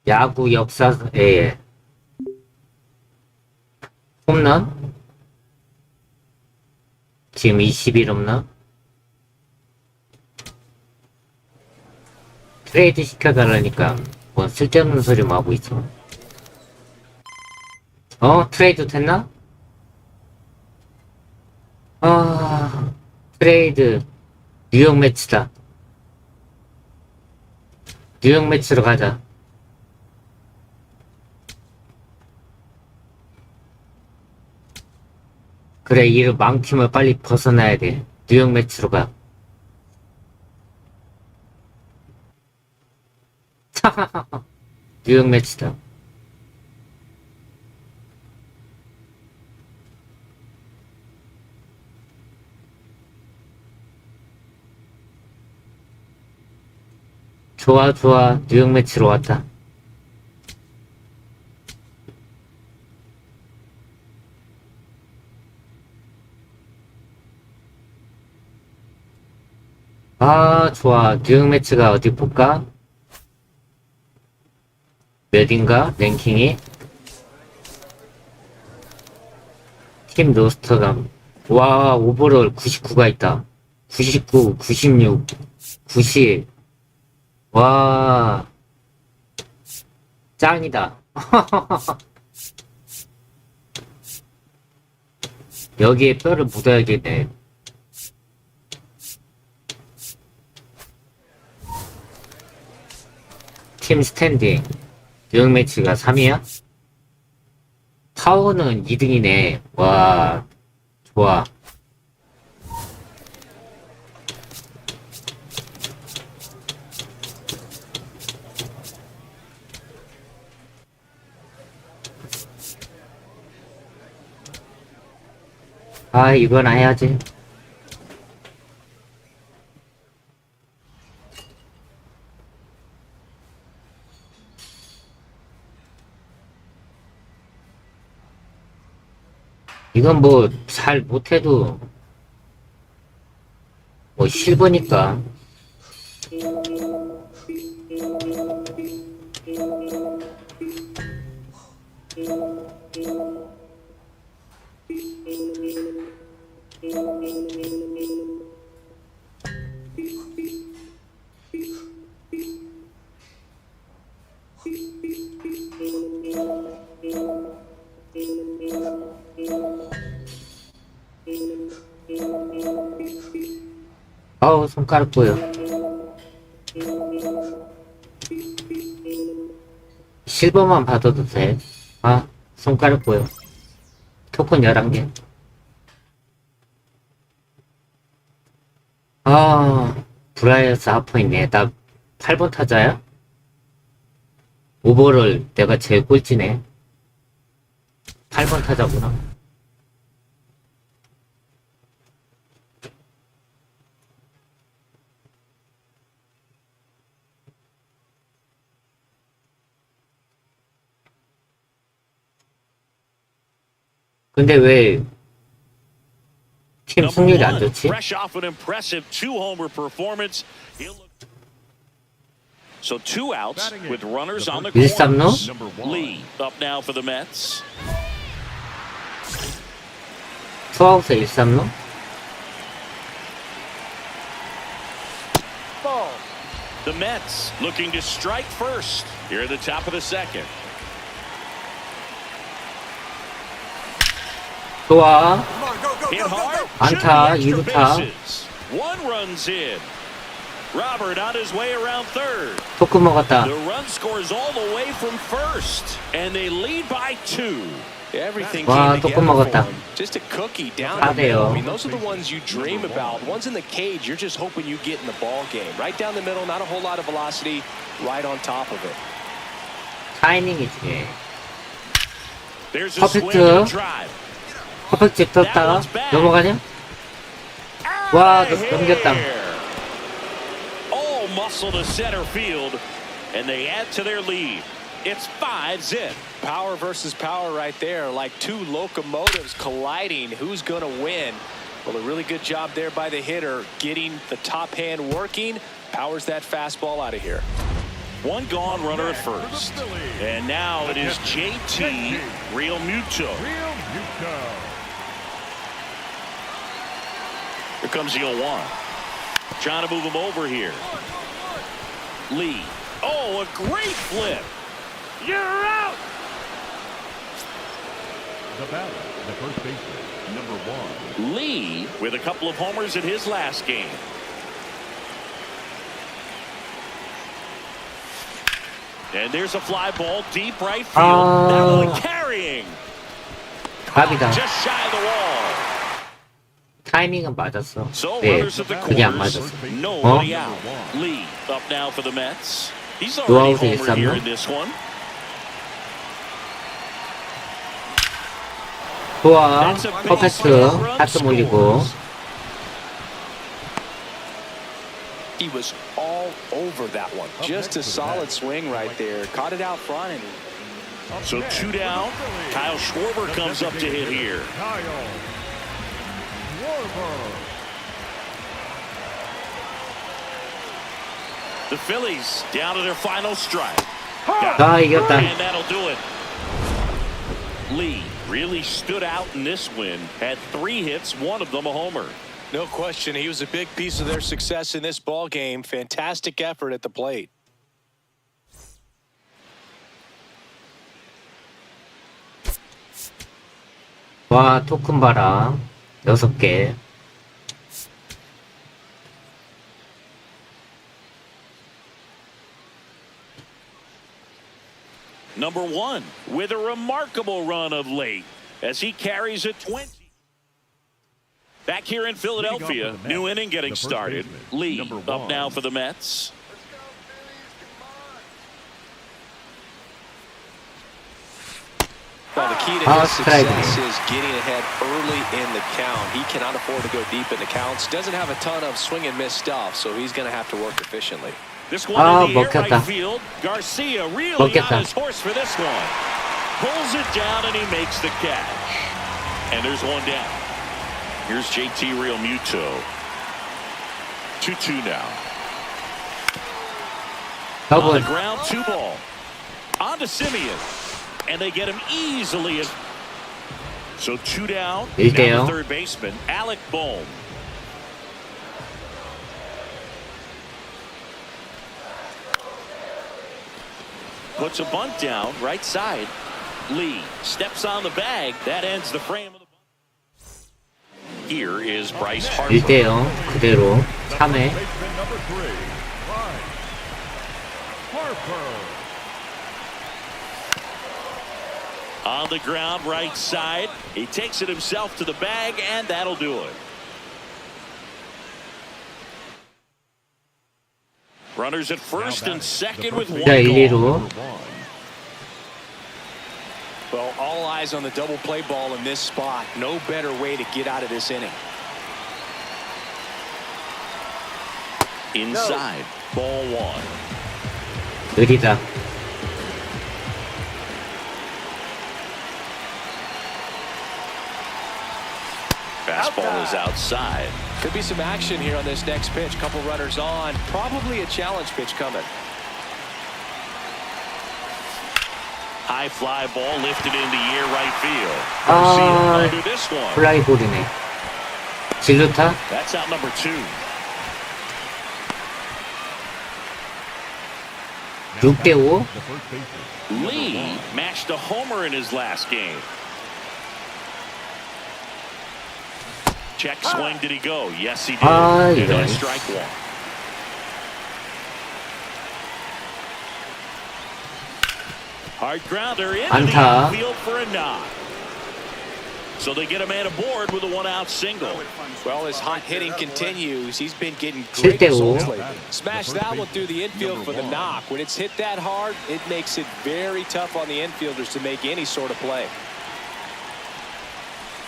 야구 역사에 홈런? 지금 21홈런? 트레이드 시켜달라니까 뭐 쓸데없는 소리만 하고 있어. 트레이드 됐나? 트레이드 뉴욕 매치다. 뉴욕 매치로 가자. 그래, 이 망팀을 빨리 벗어나야 돼. 뉴욕 매치로 가. 뉴욕 매치다. 좋아, 좋아. 뉴욕 매치로 왔다. 좋아. 뉴욕 매치가 어디 볼까? 몇인가? 랭킹이? 팀 로스터가. 와, 오버롤 99가 있다. 99, 96, 90. 와, 짱이다. 여기에 뼈를 묻어야겠네. 팀 스탠딩. 뉴욕 매치가 3위야? 파워는 2등이네. 와, 좋아. 이건 해야지. 이건 뭐 잘 못해도 뭐 실버니까. 손가락 보여. 실버만 받아도 돼. 손가락 보여. 토큰 11개. 브라이어스 하퍼있네. 나 8번 타자야? 오버를 내가 제일 꼴찌네. 8번 타자구나. 근데 왜 팀 승률이 안 좋지? Fresh off an impressive 2-homer performance. So 2 outs with runners on the 1, 3루? corners. Lee up now for the Mets. 투아웃에 1, 3루? The Mets looking to strike first here at the top of the second. 좋아. Hit hard. 안타, Shooting extra 2루타. bases. 1 runs in. Robert on his way around third. 토크 먹었다. The run scores all the way from first, and they lead by 2. Everything 와, came 조금 together for 먹었다. him. Just a cookie down the 4대요. middle. I mean, those are the ones you dream about. Ones in the cage, you're just hoping you get in the ball game. Right down the middle, not a whole lot of velocity, right on top of it. 타이밍이 중요해. There's a swing 퍼펙트. and a drive. 퍼펙트 떴다가 넘어가냐? 와, 넘겼다. All muscle to center field, and they add to their lead. It's 5-zip. Power versus power right there, like two locomotives colliding. Who's going to win? Well, a really good job there by the hitter, getting the top hand working. Powers that fastball out of here. 1 gone, runner at first. And now it is JT Realmuto. Here comes the 0-1. Trying to move him over here. Lee. Oh, a great flip. You're out. The batter, the first baseman, number 1. Lee with a couple of homers in his last game. And there's a fly ball deep right field. That one carrying. 갑이다. Just shy of the wall. 타이밍은 맞았어. So 네, runners at the 그게 안 corners. 맞았어. Nobody out. Lee up now for the Mets. He's 노아웃에 already homered 1, here 3루? in this one. 좋아. 퍼펙트. 하트 몰리고. He was all over that one. Just a solid swing right there. Caught it out front. And So 2 down. Kyle Schwarber comes up to hit here. The Phillies down to their final strike. 아, 이겼다. And that'll do it. Lee really stood out in this win. Had 3 hits, 1 of them a homer. no question, he was a big piece of their success in this ball game. Fantastic effort at the plate. 와, 토큰 봐라. 6개. Number 1 with a remarkable run of late as he carries it 20. Back here in Philadelphia, new inning getting started. Lee up now for the Mets. Well, the key to his success is getting ahead early in the count. He cannot afford to go deep in the counts. Doesn't have a ton of swing and miss stuff, so he's going to have to work efficiently. This one in the air 먹혔다. right field. Garcia really 먹혔다. on his horse for this one. Pulls it down and he makes the catch. And there's 1 down. Here's JT Realmuto. 2-2 now. On the 더블. ground, 2 ball. On to Simeon. And they get him easily. So 2 down. 1대0. Now the third baseman, Alec Bohm. Puts a bunt down, right side. Lee steps on the bag. That ends the frame of the bunt. Here is Bryce Harper. 1대0. 그대로. 3회. Baseman number 3, Harper. On the ground, right side. He takes it himself to the bag, and that'll do it. Runners at first and second with 1 자, 1, gone. 2루. Well, all eyes on the double play ball in this spot. No better way to get out of this inning. Inside, ball 1. 느리다. Fastball is outside. Could be some action here on this next pitch. Couple runners on. Probably a challenge pitch coming. High fly ball lifted into air right field. 아, Under this one. 플라이볼이네. 진루타? That's out number 2. 6대5? Lee matched a homer in his last game. Check swing, did he go? Yes, he did. 아, And 이런. that's strike 1. Hard grounder into the 안타. outfield for a knock. So they get a man aboard with a 1-out single. Well, as hot hitting continues, he's been getting great 7대5. results lately. Smash that one through the infield for the knock. When it's hit that hard, it makes it very tough on the infielders to make any sort of play.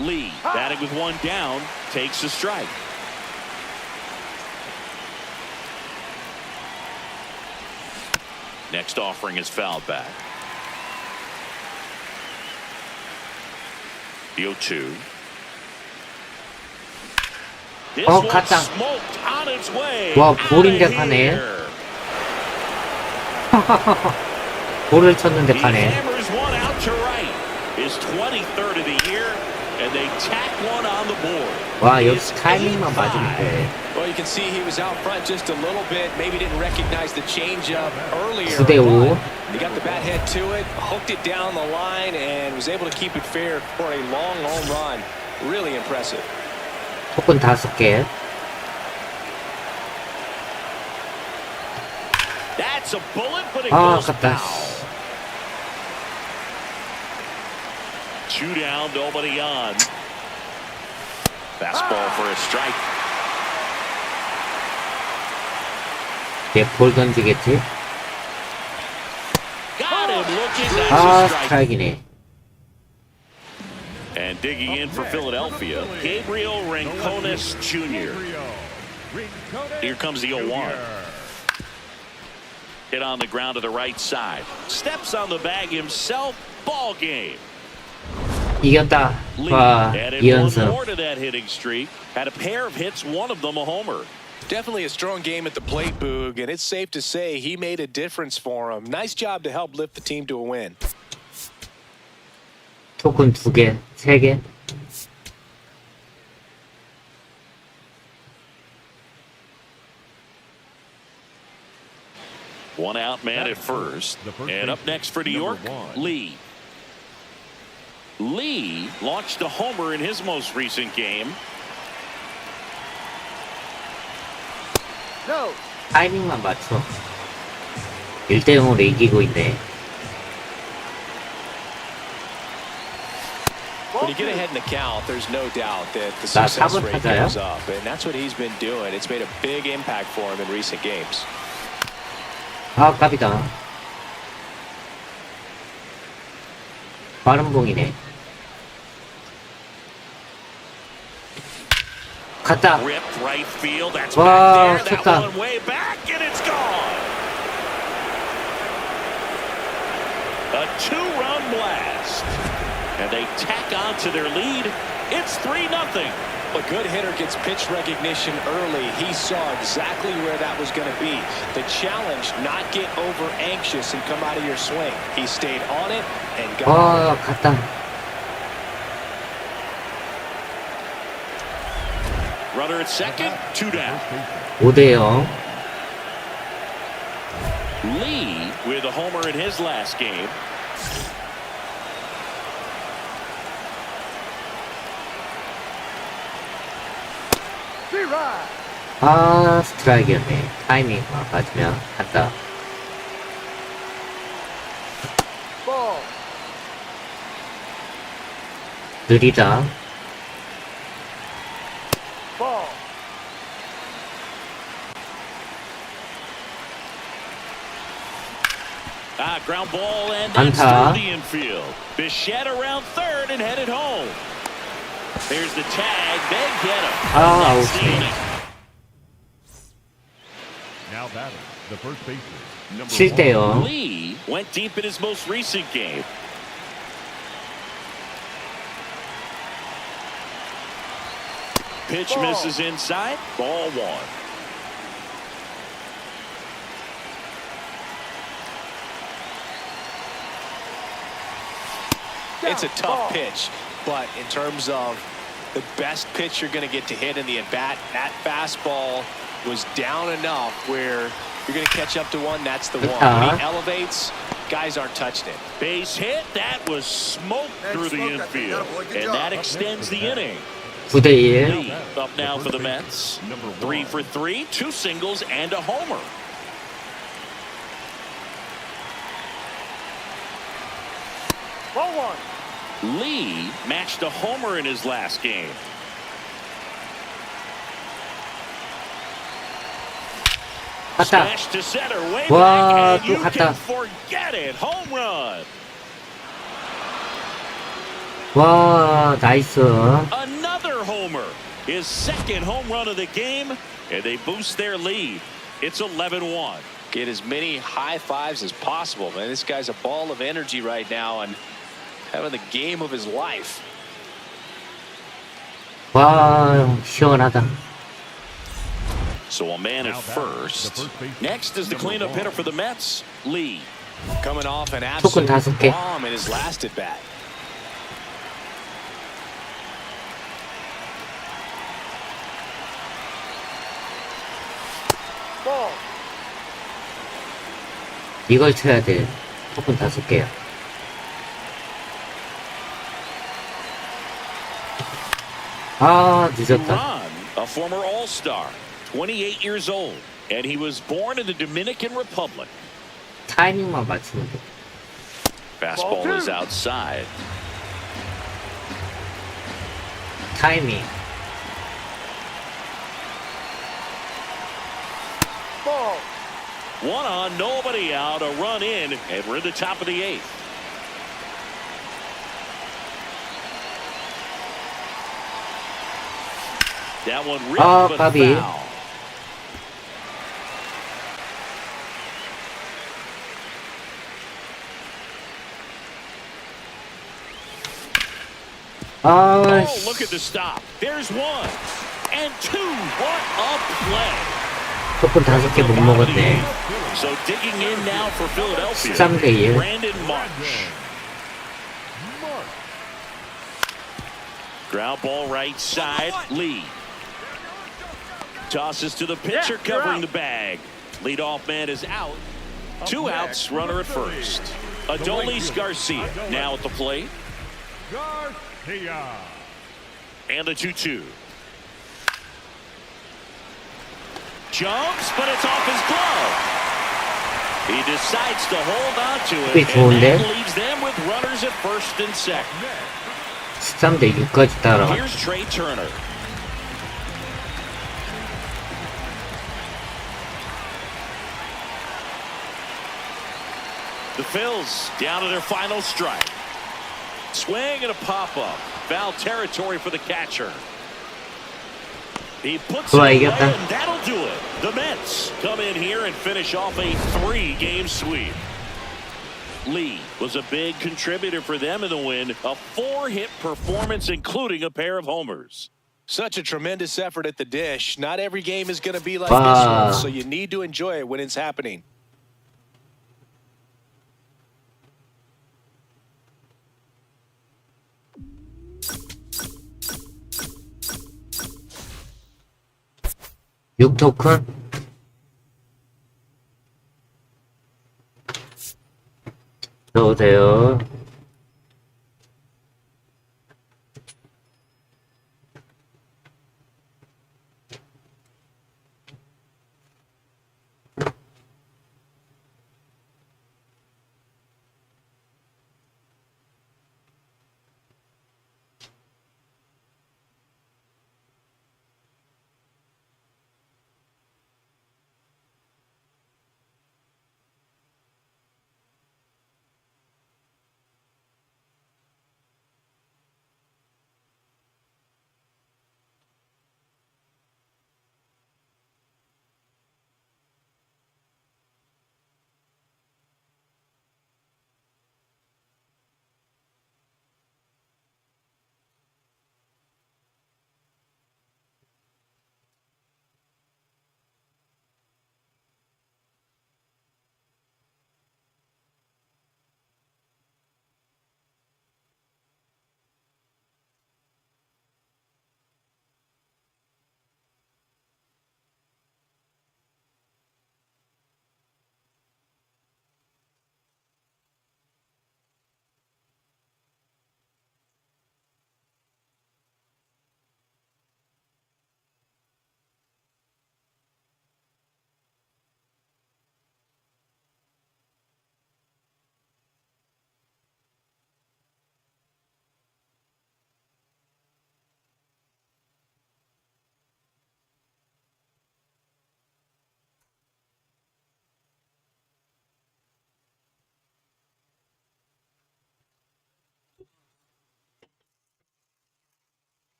Lee, batting with 1 down, takes a strike. Next offering is fouled back. The 0-2. This 어, one 갔다. smoked on its way. 와, out 볼인데 of 가네. here. 볼을 쳤는데 He 가네. hammers one out to right. His 23rd of the year, and they tack one on the board. 와, 역시 타이밍만 맞으면 돼. Well, you can see he was out front just a little bit. Maybe didn't recognize the changeup earlier. 9대5. He got the bat head to it, hooked it down the line, and was able to keep it fair for a long home run. Really impressive. 토큰 5개. That's a bullet, but it 아, goes 아깝다. foul. 2 down, nobody on. Fastball for a strike. 얘볼 던지겠지? Got him looking. That's 아, a strike. 스트라이크네. And digging in for Philadelphia, Gabriel Rincones Jr. Here comes the 0-1. Hit on the ground to the right side. Steps on the bag himself. Ball game. 이겼다. Lee 와, added one 2연승. more to that hitting streak. Had a pair of hits, one of them a homer. Definitely a strong game at the plate, Boog, and it's safe to say he made a difference for him. Nice job to help lift the team to a win. 토큰 2개, 3개. One out man at first. And up next for New York, Lee. Lee launched a homer in his most recent game. 타이밍만 맞춰. 1대0으로 이기고 있네. When you get ahead in the count, there's no doubt that the 나 success 4번 rate 타자야? goes up, and that's what he's been doing. It's made a big impact for him in recent games. 아, 깝이다. 빠른 공이네. 갔다. Ripped right field. That's 와, back there. 쳤다. That one way back, and it's gone. A 2-run blast. And they tack on to their lead. It's 3-0. A good hitter gets pitch recognition early. He saw exactly where that was going to be. The challenge, not get over anxious and come out of your swing. He stayed on it and got 와, 갔다. Runner at second, 2 down. 5대0. Lee with a homer in his last game. 아, 스트라이크였네. 타이밍만 맞으면 갔다. 느리다. Ground ball and that's 안타. through the infield. Bichette around third and headed home. There's the tag. They get him. 아, That's the 아웃이네. inning. Now batting, the first baseman, number 7대0. Lee went deep in his most recent game. Pitch misses inside. Ball 1. It's a tough pitch, but in terms of the best pitch you're going to get to hit in the at-bat, that fastball was down enough where you're going to catch up to one. That's the one. When he elevates, guys aren't touching it. Base hit. That was smoked through the infield. And that extends the inning. 9대1. Lee up now for the Mets. 3 for 3, 2 singles and a homer. Ball 1. Lee matched a homer in his last game. 갔다. Smash to center, way 와, back, and 또 you 갔다. can forget it. Home run. 와, 나이스. Another homer. His second home run of the game, and they boost their lead. It's 11-1. Get as many high fives as possible, man. This guy's a ball of energy right now and having the game of his life. 와, 시원하다. So a man at first. Next is the cleanup hitter for the Mets, Lee. Coming off an 토큰 absolute 5개. bomb in his last at bat. Ball. 이걸 쳐야 돼. 토큰 5개야. 아, 늦었다. Ron, a former All-Star, 28 years old, and he was born in the Dominican Republic. 타이밍만 맞추면 돼. Fastball is outside. 타이밍. Ball. 1 on, nobody out, a run in, and we're in the top of the 8th. That one ripped, but 까비. foul. 아, Oh, look at the stop. There's 1 and 2. What a play. 토큰 5개 못 먹었네. So digging in now for Philadelphia. 13대1. Brandon March. Ground ball right side. Lee. Tosses to the pitcher covering the bag. Leadoff man is out. 2 outs, runner at first. Adolis Garcia now at the plate. Garcia. And the 2-2. Jumps, but it's off his glove. He decides to hold on to it, 꽤 좋은데? and that leaves them with runners at first and second. 13대6까지 따라가. Here's Trey Turner. The Phils down to their final strike. Swing and a pop-up. Foul territory for the catcher. He puts it 좋아, away, 이겼다. and that'll do it. The Mets come in here and finish off a 3-game sweep. Lee was a big contributor for them in the win. A 4-hit performance, including a pair of homers. Such a tremendous effort at the dish. Not every game is going to be like Wow. this one, so you need to enjoy it when it's happening. 육 토큰. 넣으세요.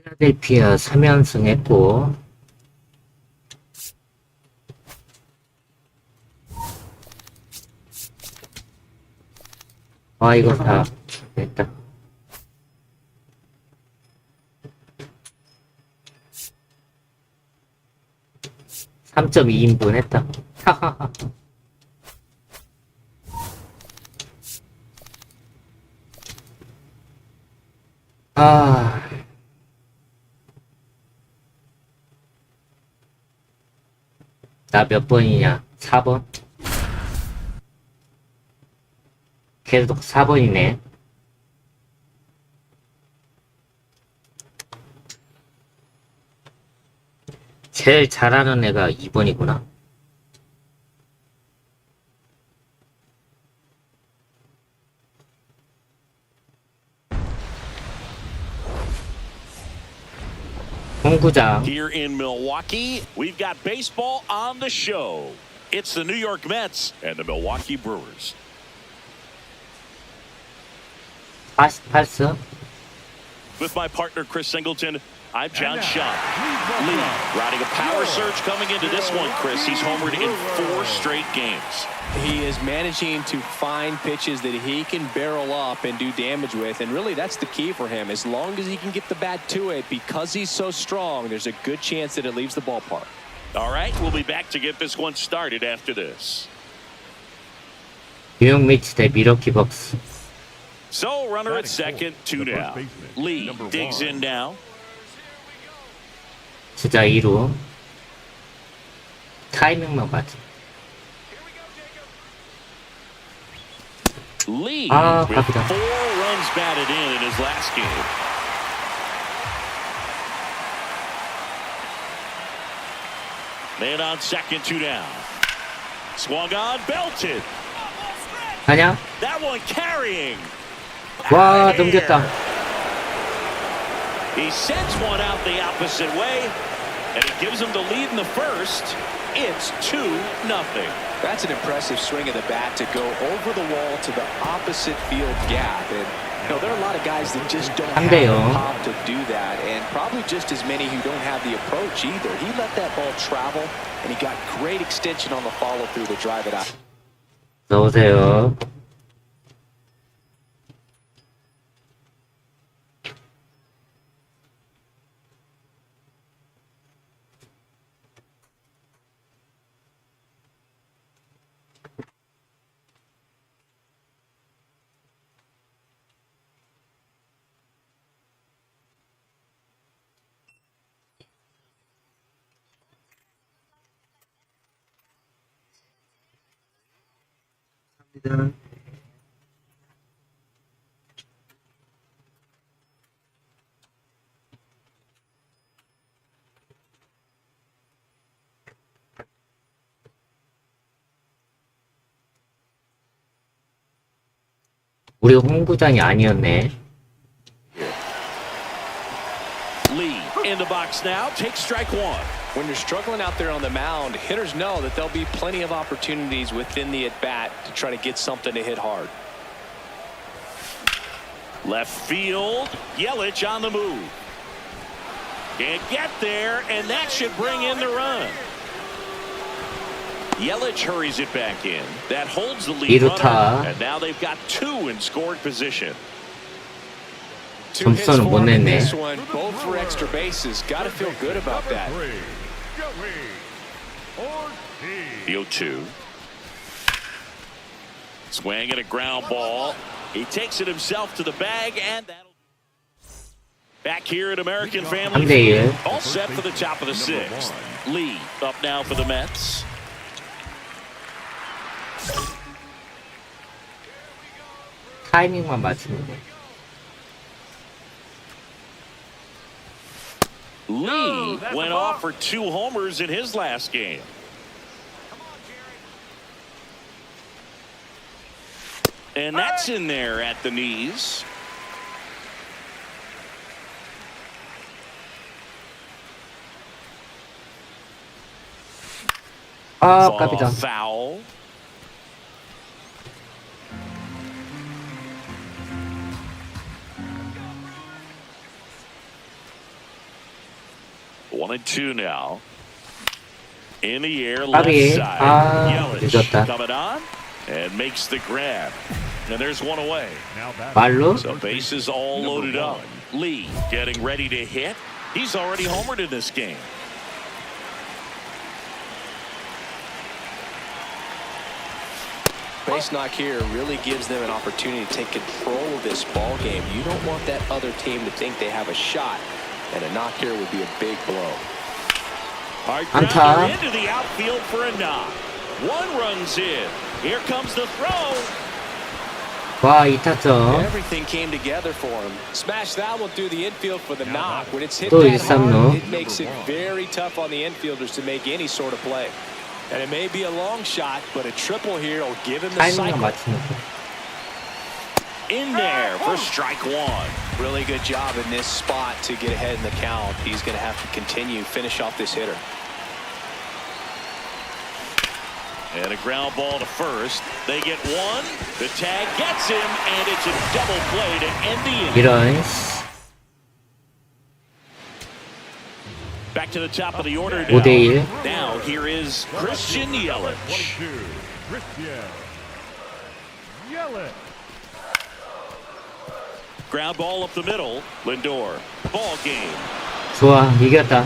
필라델피아 3연승 했고 아 이거 다 됐다. (3.2인분) 했다. 아, 나 몇 번이냐? 4번? 계속 4번이네. 제일 잘하는 애가 2번이구나. 홍구장. Here in Milwaukee, we've got baseball on the show. It's the New York Mets and the Milwaukee Brewers. 48스. With my partner Chris Singleton, I'm John Shaw. Lee riding a power surge coming into this one, Chris. He's homered in 4 straight games. He is managing to find pitches that he can barrel up and do damage with, and really that's the key for him. As long as he can get the bat to it, because he's so strong, there's a good chance that it leaves the ballpark. All right, we'll be back to get this one started after this. 뉴욕 매치 대 미러키 벅스. So runner at second, 2 down. Lee digs in now. 주자 2루. 타이밍만 맞지. Lee 아, with 갑니다. 4 runs batted in his last game. Man on second, 2 down. Swung on, belted. 가냐? That one carrying. 와, 넘겼다. He sends one out the opposite way, and it gives him the lead in the first. It's 2-0. That's an impressive swing of the bat to go over the wall to the opposite field gap. And you know, there are a lot of guys that just don't have the pop to do that, and probably just as many who don't have the approach either. He let that ball travel, and he got great extension on the follow-through to drive it out. 넣으세요. 우리 홍구장이 아니었네. Lee in the box now. Take strike 1. When you're struggling out there on the mound, hitters know that there'll be plenty of opportunities within the at-bat to try to get something to hit hard. Left field. Yelich on the move. Can't get there, and that should bring in the run. Yelich hurries it back in. That holds the lead runner, and now they've got 2 in scoring position. 2 hits for him in this one, both for extra bases. Got to feel good about that. Field 2. Swing and a ground ball. He takes it himself to the bag, and that'll back here at American Family Field. All set for the top of the 6th. Lee up now for the Mets. 타이밍만 맞추면 돼. Lee went off for 2 homers in his last game. And that's in there at the knees. 아, 깝이다. Foul. 1-2 now. In the air, left 까비. side. 아, Yelich 늦었다. coming on and makes the grab. And there's one away. 말로? So bases all loaded up. Lee getting ready to hit. He's already homered in this game. Base knock here really gives them an opportunity to take control of this ball game. You don't want that other team to think they have a shot, and a knock here would be a big blow. Hard 안타. grounder into the outfield for a knock. One runs in. Here comes the throw. 와, 2타점. Everything came together for him. Smash that one through the infield for the knock. When it's hit 또 that 1-3루. hard, it makes it very tough on the infielders to make any sort of play. And it may be a long shot, but a triple here will give him the 타이밍을 cycle. 맞추는 거. In there for strike one. Really good job in this spot to get ahead in the count. He's going to have to continue, finish off this hitter. And a ground ball to first. They get one. The tag gets him, and it's a double play to end the inning. 이런. Back to the top of the order now. 5대1. Now here is Christian Yelich. 1-2. Christian Yelich. Ground ball up the middle. Lindor. Ball game. 좋아, 이겼다.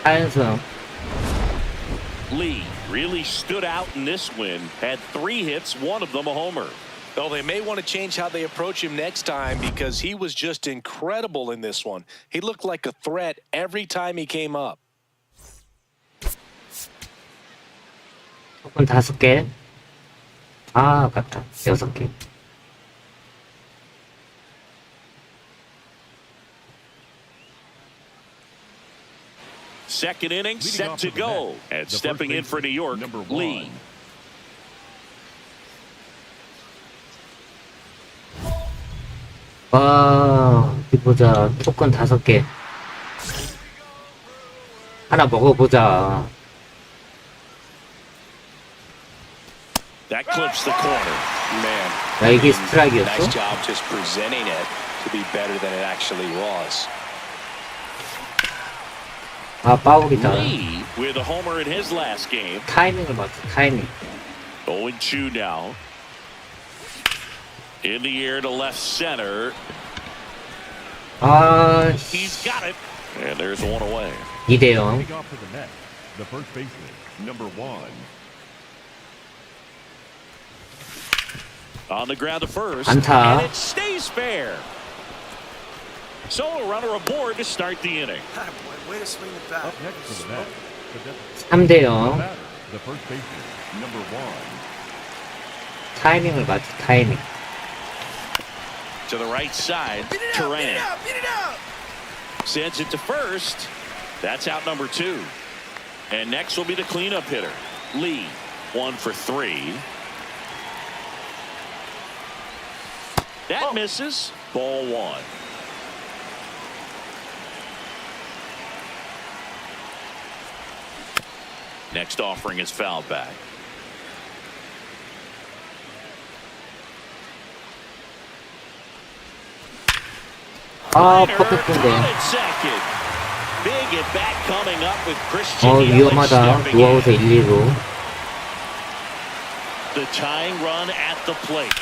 4연승. Lee really stood out in this win. Had 3 hits, one of them a homer. Well, they may want to change how they approach him next time because he was just incredible in this one. He looked like a threat every time he came up. 조금 5개. 아, 아깝다. 6개. Second inning set to go. And stepping in for New York, Lee. 와, 어디 보자. 토큰 5개. 하나 먹어보자. That clips the corner. Man, 야, 이게 스트라이크였어? nice job just presenting it to be better than it actually was. 아, 파울이다. Lee with a homer in his last game. 타이밍을 맞춰, 타이밍. 0-2 now. In the air to left center. 아, He's got it. And there's one away. 2대0. Leading off for the Mets, the first baseman, number 1. On the ground to first. 안타. And it stays fair. So a runner aboard to start the inning. Way to swing the bat. Up next for the Mets, the 3대0. batter, the first baseman, number 1. 타이밍을 맞춰, 타이밍. To the right side, Turan sends it to first. That's out number 2. And next will be the cleanup hitter, Lee. 1 for 3. That misses. Ball 1. Next offering is fouled back. 아, 퍼펙트인데. Big at bat coming up with Christian 어, Yelich 위험하다. stepping 누워서 in. 1-2루. The tying run at the plate.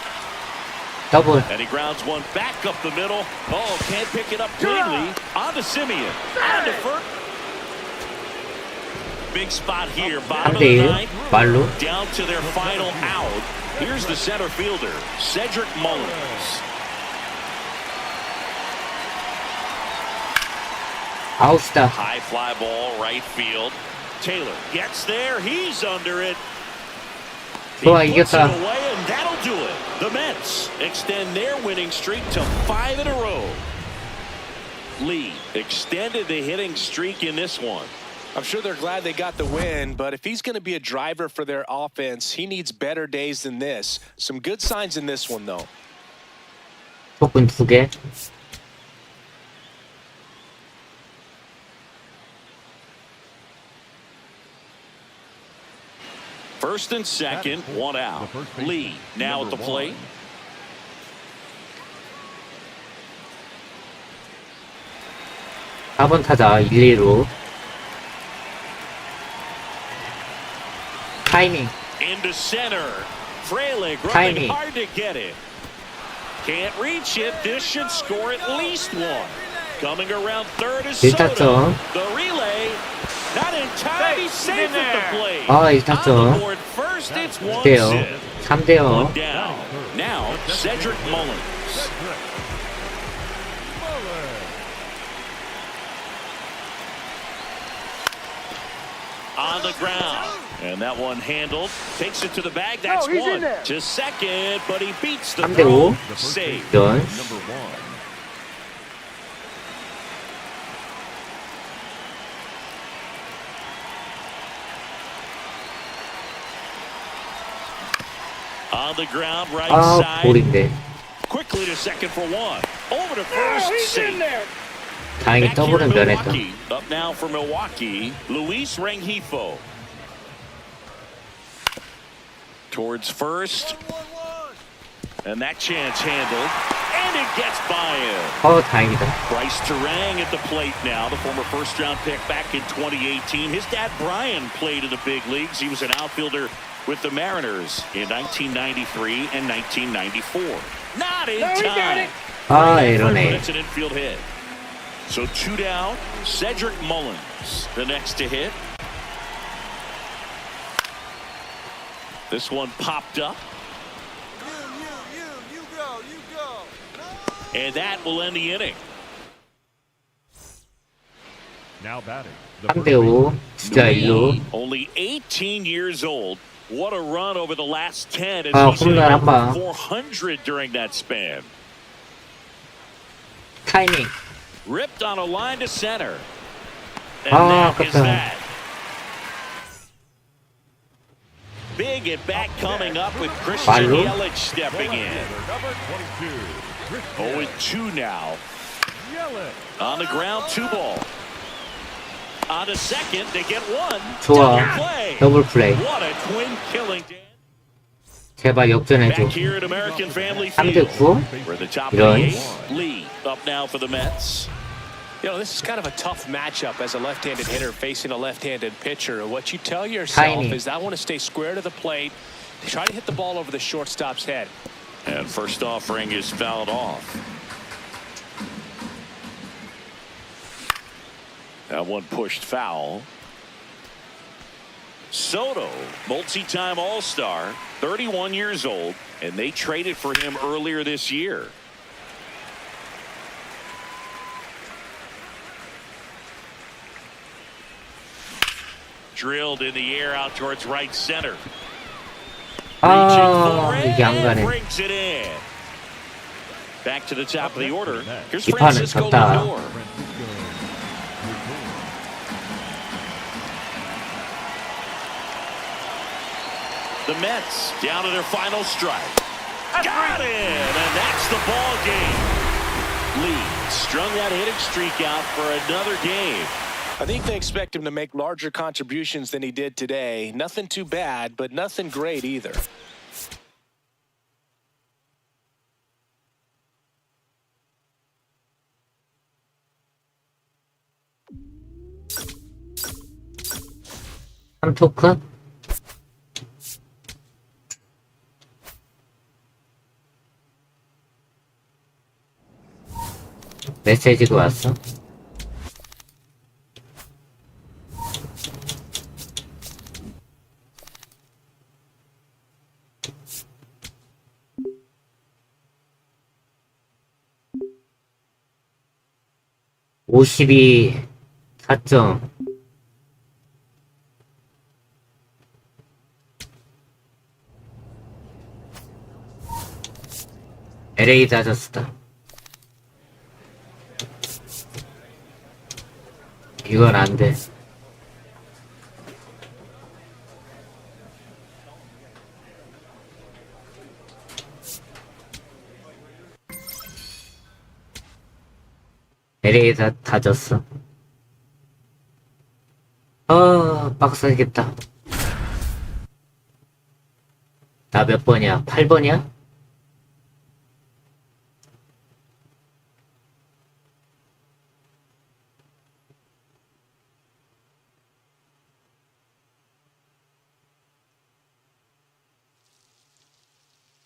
더블. And he grounds one back up the middle. Oh, can't pick it up cleanly. On to Simeon. On to first. Big spot here. Bottom of the 3대1. ninth. 말로. Down to their final out. Here's the center fielder, Cedric Mullins. 아웃이다. High fly ball, right field. Taylor gets there. He's under it. 좋아, He puts 이겼다. it away, and that'll do it. The Mets extend their winning streak to 5 in a row. Lee extended the hitting streak in this one. I'm sure they're glad they got the win, but if he's going to be a driver for their offense, he needs better days than this. Some good signs in this one, though. 토큰 2개. First and second, one out. Lee now at the plate. 4번 타자 1, 2루. 타이밍. Into center. Frelick running Timing. hard to get it. Can't reach it. This should score at least one. Coming around third is Soto. 1타점. The relay. Not in time. He's safe at the plate. 아, On the 1타점. board first, it's one 3대요. zip. 3대요. One down. Now, Cedric Mullins. On the ground. And that one handled. Takes it to the bag. That's one. To second, but he beats the 3대5. throw. Save. 이런. Number 1. On the ground, right 아, side. 볼인데. Quickly to second for one. Over to first. Save. 다행히 Back here 더블은 to 면했다. Milwaukee. Up now for Milwaukee, Luis Rengifo. Towards first. And that chance handled. And it gets by him. 다행이다. Bryce Terang at the plate now, the former first-round pick back in 2018. His dad, Brian, played in the big leagues. He was an outfielder with the Mariners in 1993 and 1994. Not in time. 아, But 이러네. it's an infield hit. So 2 down. Cedric Mullins, the next to hit. This one popped up. And that will end the inning. Now batting. 3대5. 진짜 일루. Only 18 years old. What a run over the last 10 as 아, he's hit 홈런 한 방. 400 during that span. 타이밍. Ripped on a line to center. And 아, that is 아깝다. that. Big at bat coming up with Christian 말로? Yelich stepping in. Number 22. 0-2 now. Yelich. On the ground, 2 ball. On to second, they get one. 좋아. Double play. 더블 플레이. What a twin killing. 제발 역전해줘. Back here at American Family Field. 3대9. We're the top of 이런. the 8th. Lee up now for the Mets. You know, this is kind of a tough matchup as a left-handed hitter facing a left-handed pitcher. What you tell yourself Timing. is I want to stay square to the plate, try to hit the ball over the shortstop's head. And first offering is fouled off. That one pushed foul. Soto, multi-time All-Star, 31 years old, and they traded for him earlier this year. Drilled in the air out towards right center. 아, 이게 안 가네. Brings it in. Back to the top of the order. Here's 이 판은 Francisco 졌다. Lindor. The Mets down to their final strike. Got it, and that's the ball game. Lee strung that hitting streak out for another game. I think they expect him to make larger contributions than he did today. Nothing too bad, but nothing great either. 삼토크? 메시지가 왔어? (52) 4점 LA 다저스다. 이건 안 돼. LA 다 졌어. 빡세겠다. 나 몇 번이야? 8번이야?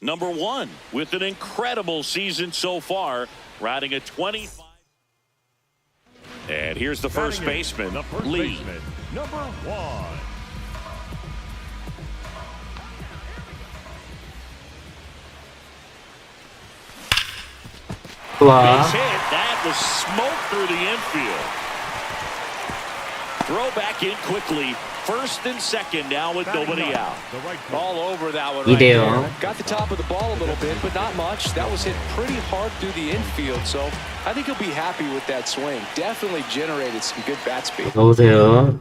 number 1, with an incredible season so far, riding a 25. And here's the first baseman, Lee. Number 1. 좋아. Base hit. That was smoke through the infield. Throw back in quickly. First and second now with nobody out. All over that one right 이대요. there. Got the top of the ball a little bit, but not much. That was hit pretty hard through the infield, so I think he'll be happy with that swing. Definitely generated some good bat speed. 어서오세요.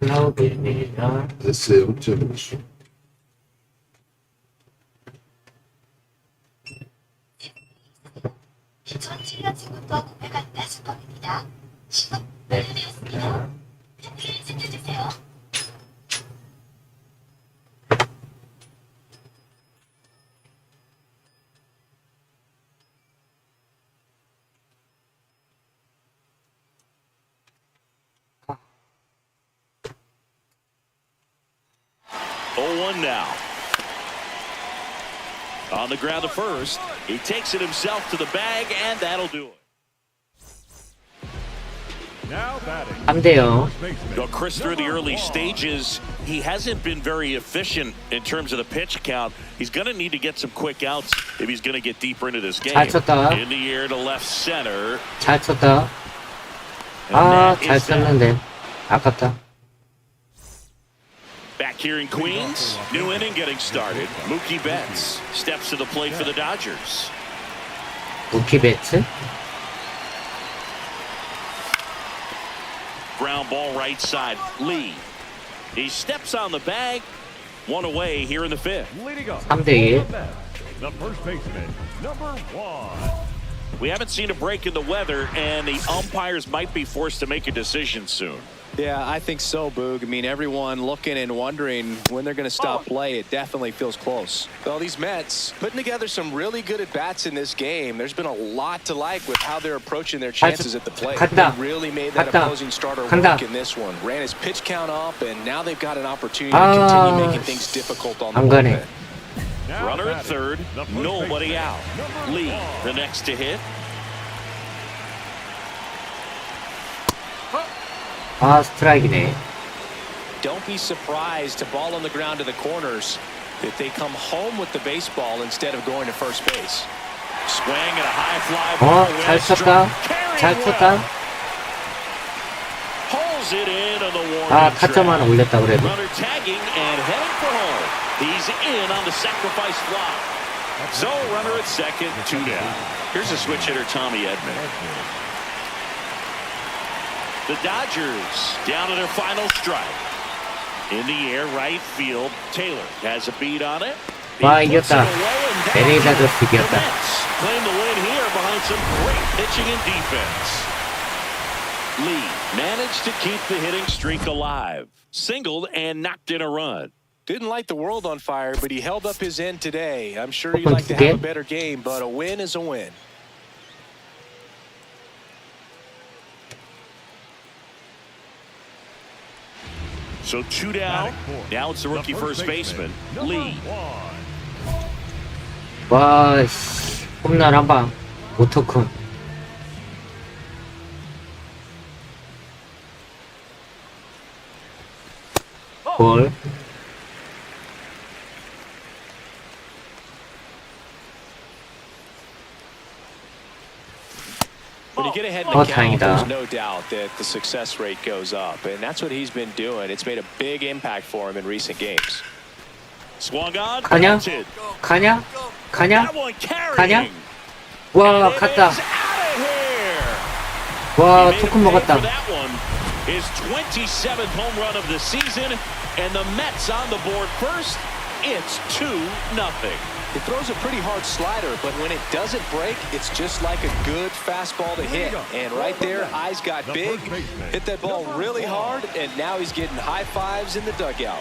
클라우드입니다. 기존 질러지부터 구매가 낮은 법입니다. 시급 완료되었습니다. 편리를 챙겨주세요. Oh, 1 now. On the ground to first. He takes it himself to the bag, and that'll do it. Now batting. 3대0. Well, Chris, through the early stages, he hasn't been very efficient in terms of the pitch count. He's going to need to get some quick outs if he's going to get deeper into this game. 잘 쳤다. In the air to left center. 잘 쳤다. And 아, that 잘 is that. 쳤는데. 아깝다. Back here in Queens, new inning getting started. Mookie Betts steps to the plate for the Dodgers. 무키 배트? Ground ball right side. Lee. He steps on the bag. 1 away here in the 5th. Leading up. 3대1. The first baseman, number 1. We haven't seen a break in the weather, and the umpires might be forced to make a decision soon. Yeah, I think so, Boog. I mean, everyone looking and wondering when they're going to stop play. It definitely feels close. Well, these Mets putting together some really good at-bats in this game. There's been a lot to like with how they're approaching their chances at the plate. 간다. They really made that 간다. opposing starter 간다. work in this one. Ran his pitch count up, and now they've got an opportunity to continue making things difficult on the 안 가네. bullpen. Runner at third, nobody out. Lee, the next to hit. 아, 스트라이크네. Don't be surprised to ball on the ground to the corners if they come home with the baseball instead of going to first base. Swing at a high fly ball. 잘 쳤다. 잘 쳤다. Pulls it in on the warning 아, track. 타점 하나 올렸다 그래도. Runner tagging and heading for home. He's in on the sacrifice fly. So runner at second, 2 down. Here's a switch hitter, Tommy Edman. The Dodgers down to their final strike. In the air, right field. Taylor has a beat on it. 와, 이겼다. LA 다저스 The 이겼다. Mets claim the win here behind some great pitching and defense. Lee managed to keep the hitting streak alive. Singled and knocked in a run. Didn't light the world on fire, but he held up his end today. I'm sure he'd like to have a better game, but a win is a win. So 2 down. Now it's the rookie first baseman, Lee. 와, 씨. 홈런 한 방. 오토큰. 볼. When you get ahead in the count, 다행이다. there's no doubt that the success rate goes up, and that's what he's been doing. It's made a big impact for him in recent games. Swung on. 가냐? Belted. 가냐? 가냐? That one 가냐? carrying. 와, It 갔다. is out of here. 와, He made a 토큰 play 먹었다. for that one. His 27th home run of the season, and the Mets on the board first. It's 2-0. It throws a pretty hard slider, but when it doesn't break, it's just like a good fastball to hit. And right there, eyes got big, hit that ball really hard, and now he's getting high fives in the dugout.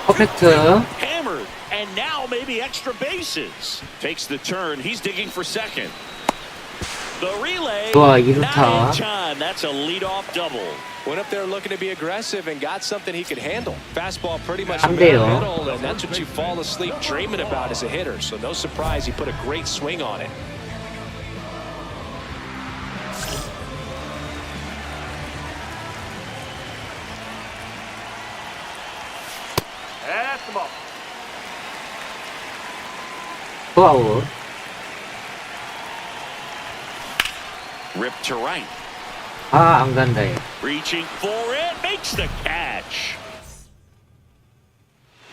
퍼펙트. Hammered, and now maybe extra bases. Takes the turn. He's digging for second. The relay. 좋아, Not 2루타. in time. That's a leadoff double. Went up there looking to be aggressive and got something he could handle. Fastball pretty much in 3대 the 0. middle, and that's what you fall asleep dreaming about as a hitter. So no surprise he put a great swing on it. That's the ball. 투아웃. Ripped to right. 아, 안 간다, 얘. Reaching for it. Makes the catch.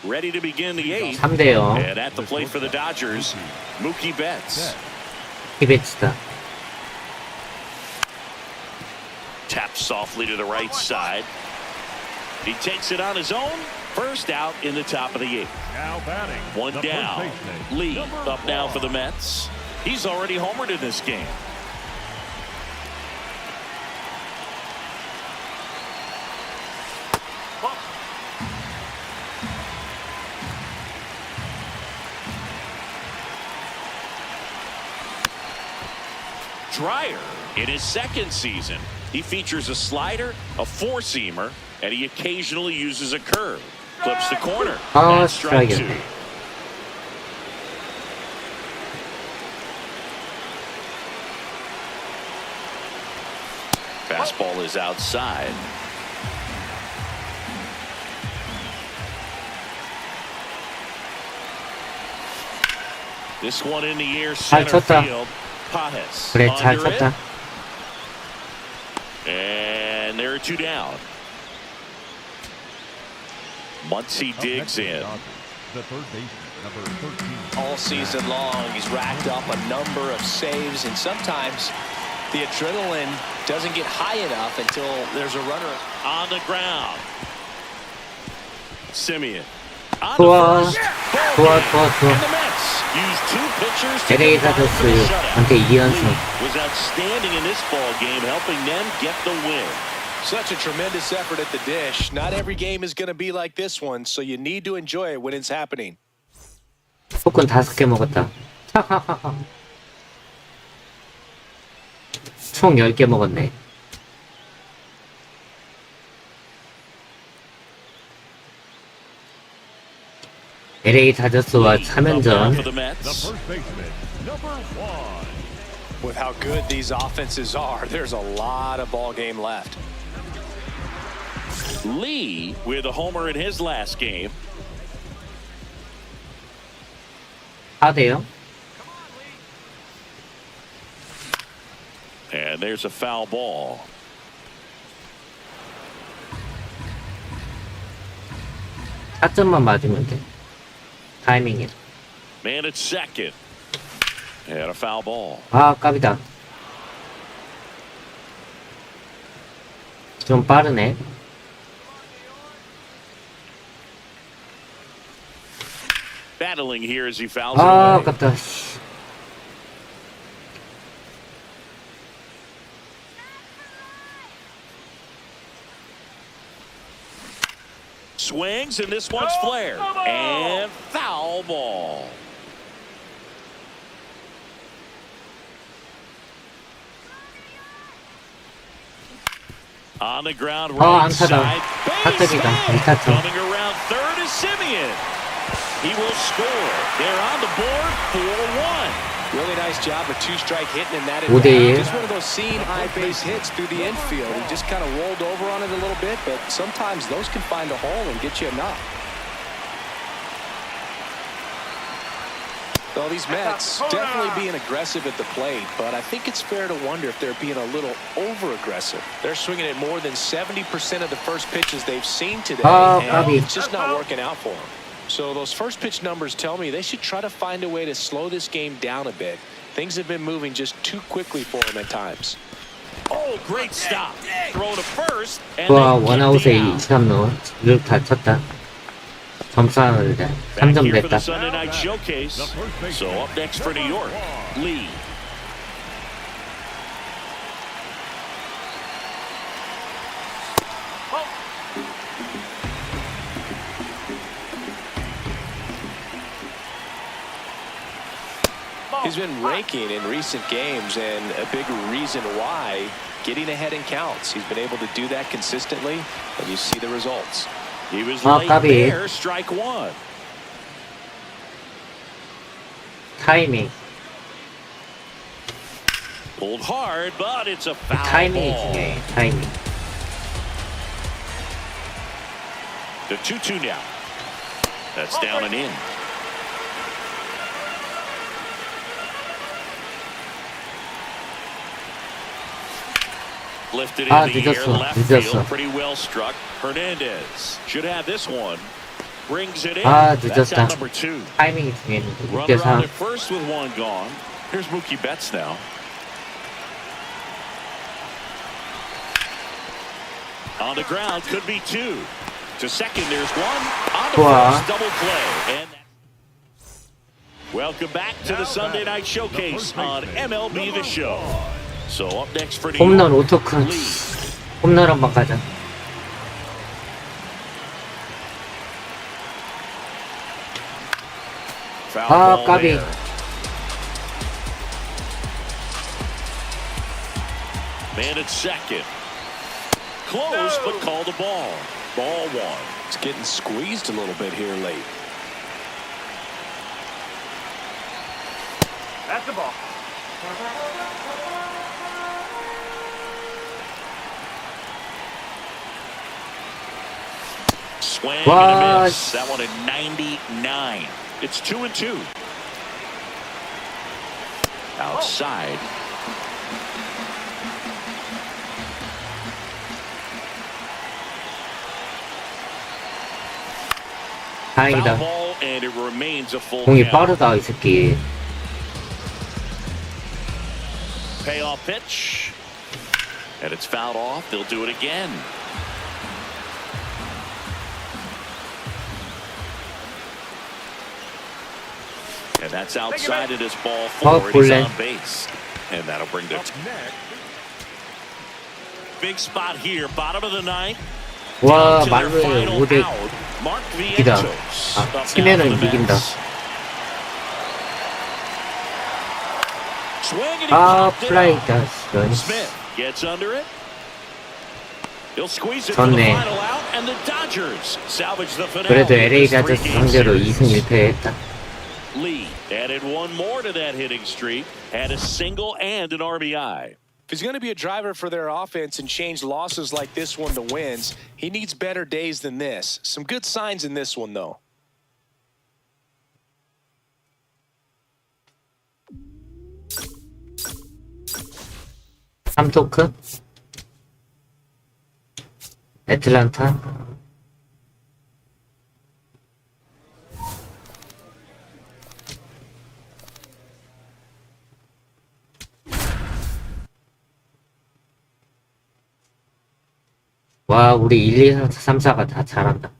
Ready to begin the 8th. 3대 0. And at the plate for the Dodgers, Mookie Betts. 히베츠다. Taps softly to the right side. He takes it on his own. First out in the top of the 8th. Now batting. One the down. first baseman, Lee number up now for the 1. Mets. He's already homered in this game. Dreyer in his second season. He features a slider, a four-seamer, and he occasionally uses a curve. Clips the corner. 아, That's strike 2. 스트라이크였네. Fastball is outside. This one in the air, 잘 center 쳤다. field. Pajes 그래, 잘 under it. 쳤다. And there are 2 down. Muncy digs in. The third baseman, number 13. All season long, he's racked up a number of saves, and sometimes the adrenaline doesn't get high enough until there's a runner On the ground. Simeon. On 좋아. the first. 좋아, 좋아, 좋아. And the Mets use 2 pitchers to LA get one for the 다저스 shutout. 한테 2연승. Lee was outstanding in this ball game, helping them get the win. Such a tremendous effort at the dish. Not every game is going to be like this one, so you need to enjoy it when it's happening. 폭군 5개 먹었다. 총 10개 먹었네. LA 다저스와 Lee up now 3연전. for the The Mets. first baseman, number 1. With how good these offenses are, there's a lot of ball game left. Lee with a homer in his last game. 4대 0. And there's a foul ball. 타점만 맞으면 돼. 타이밍에. Man at second. And a foul ball. 아, 깝이다. 좀 빠르네. Battling here as he fouls 아, it away. 아깝다. Swings, and this one's flared. And foul ball. On the ground, right 안타다. side. 타점이다. Base hit. 2타점. Coming around third is Simeon. He will score. They're on the board 4-1. Really nice job of two-strike hitting in that. 5대1. Just one of those seam high base hits through the infield. He just kind of rolled over on it a little bit, but sometimes those can find a hole and get you a knock. Well, these Mets definitely being aggressive at the plate, but I think it's fair to wonder if they're being a little over-aggressive. They're swinging at more than 70% of the first pitches they've seen today, 아, and 까비. it's just not working out for them. So those first pitch numbers tell me they should try to find a way to slow this game down a bit. Things have been moving just too quickly for them at times. Oh, great stop. Throw to first. And 와, they 원아웃에 get the out. 23루. 이걸 다 쳤다. 점수 하나 늘자. Back 3점 here for the 됐다. Sunday night showcase. So up next for New York, Lee. He's been raking in recent games, and a big reason why, getting ahead in counts. He's been able to do that consistently, and you see the results. He was late there, strike one. 타이밍. Pulled hard, but it's a foul 타이밍이 ball. 중요해. 타이밍. The 2-2 now. That's down and in. Lifted in the air, left field, pretty well struck. Hernandez should have this one. Brings it in. That's out number 2. 타이밍이 중요했는데. Runner on at first with one gone. Here's Mookie Betts now. On the ground, could be 2. To second, there's one. On the first, double play. And welcome back to the Sunday Night Showcase on MLB The Show. So up next for New 홈런 York, 오토큰. Lee. 홈런 한번 가자. Foul 아, ball 까비. there. Man at second. Close, but call the ball. Ball one. It's getting squeezed a little bit here late. That's the ball. Swing and a miss. That one at 99. It's 2-2. Outside. 다행이다. Foul ball, and it remains a full 공이 count. 빠르다 이 새끼. Payoff pitch. And it's fouled off. They'll do it again. And that's outside of this ball forward. He's on base. And that'll bring the big spot here. Bottom of the ninth. 와, 말로에 5대 2다. 아, 치면은 이긴다. 아, 플라이다. Smith gets under it. He'll squeeze it 좋네. for the final out, and the Dodgers salvage the finale. 그래도 LA 다저스 3-game 상대로 series. 2승 1패 했다. Lee added one more to that hitting streak, had a single and an RBI. If he's going to be a driver for their offense and change losses like this one to wins, he needs better days than this. Some good signs in this one, though. 삼토크 애틀란타 와 우리 1, 2, 3, 4가 다 잘한다.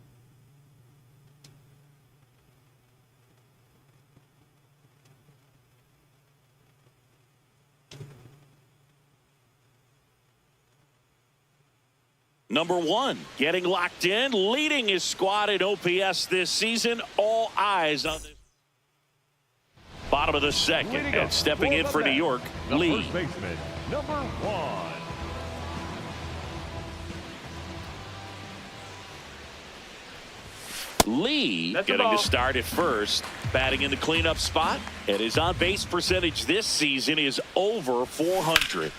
Number 1, getting locked in, leading his squad in OPS this season. All eyes on this. Bottom of the second, and stepping in for New York, Lee. First baseman, number 1. Lee getting to start at first, batting in the cleanup spot, and his on-base percentage this season is over 400.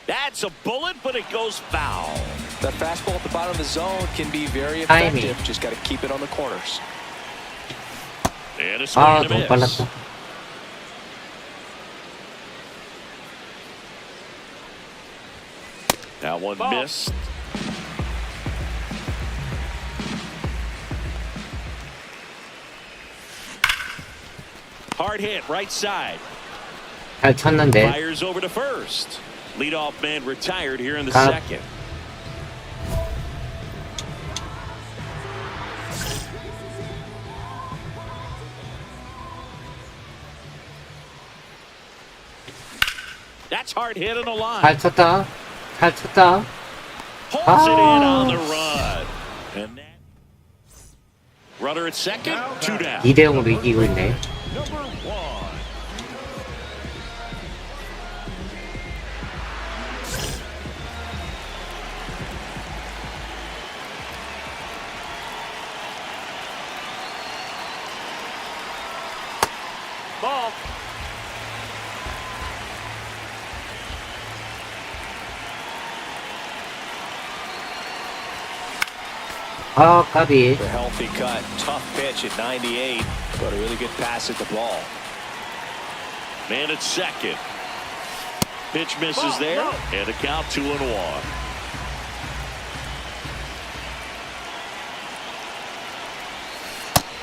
That's a bullet, but it goes foul. That fastball at the bottom of the zone can be very effective. Just got to keep it on the corners. And a swing 아 and a 너무 miss. 빨랐다. That one missed. Hard hit, right side. 잘 쳤는데 Fires over to first. Leadoff man retired here in the 가. second. That's hard hit in the line. 잘 쳤다. 잘 쳤다. Holds it in on the run. And that runner at second, 2 down. 2대 0으로 이기고 있네. Number 1. Ball. 아, 까비. The healthy cut, tough pitch at 98, but a really good pass at the ball. Man at second. Pitch misses there, and a count 2-1.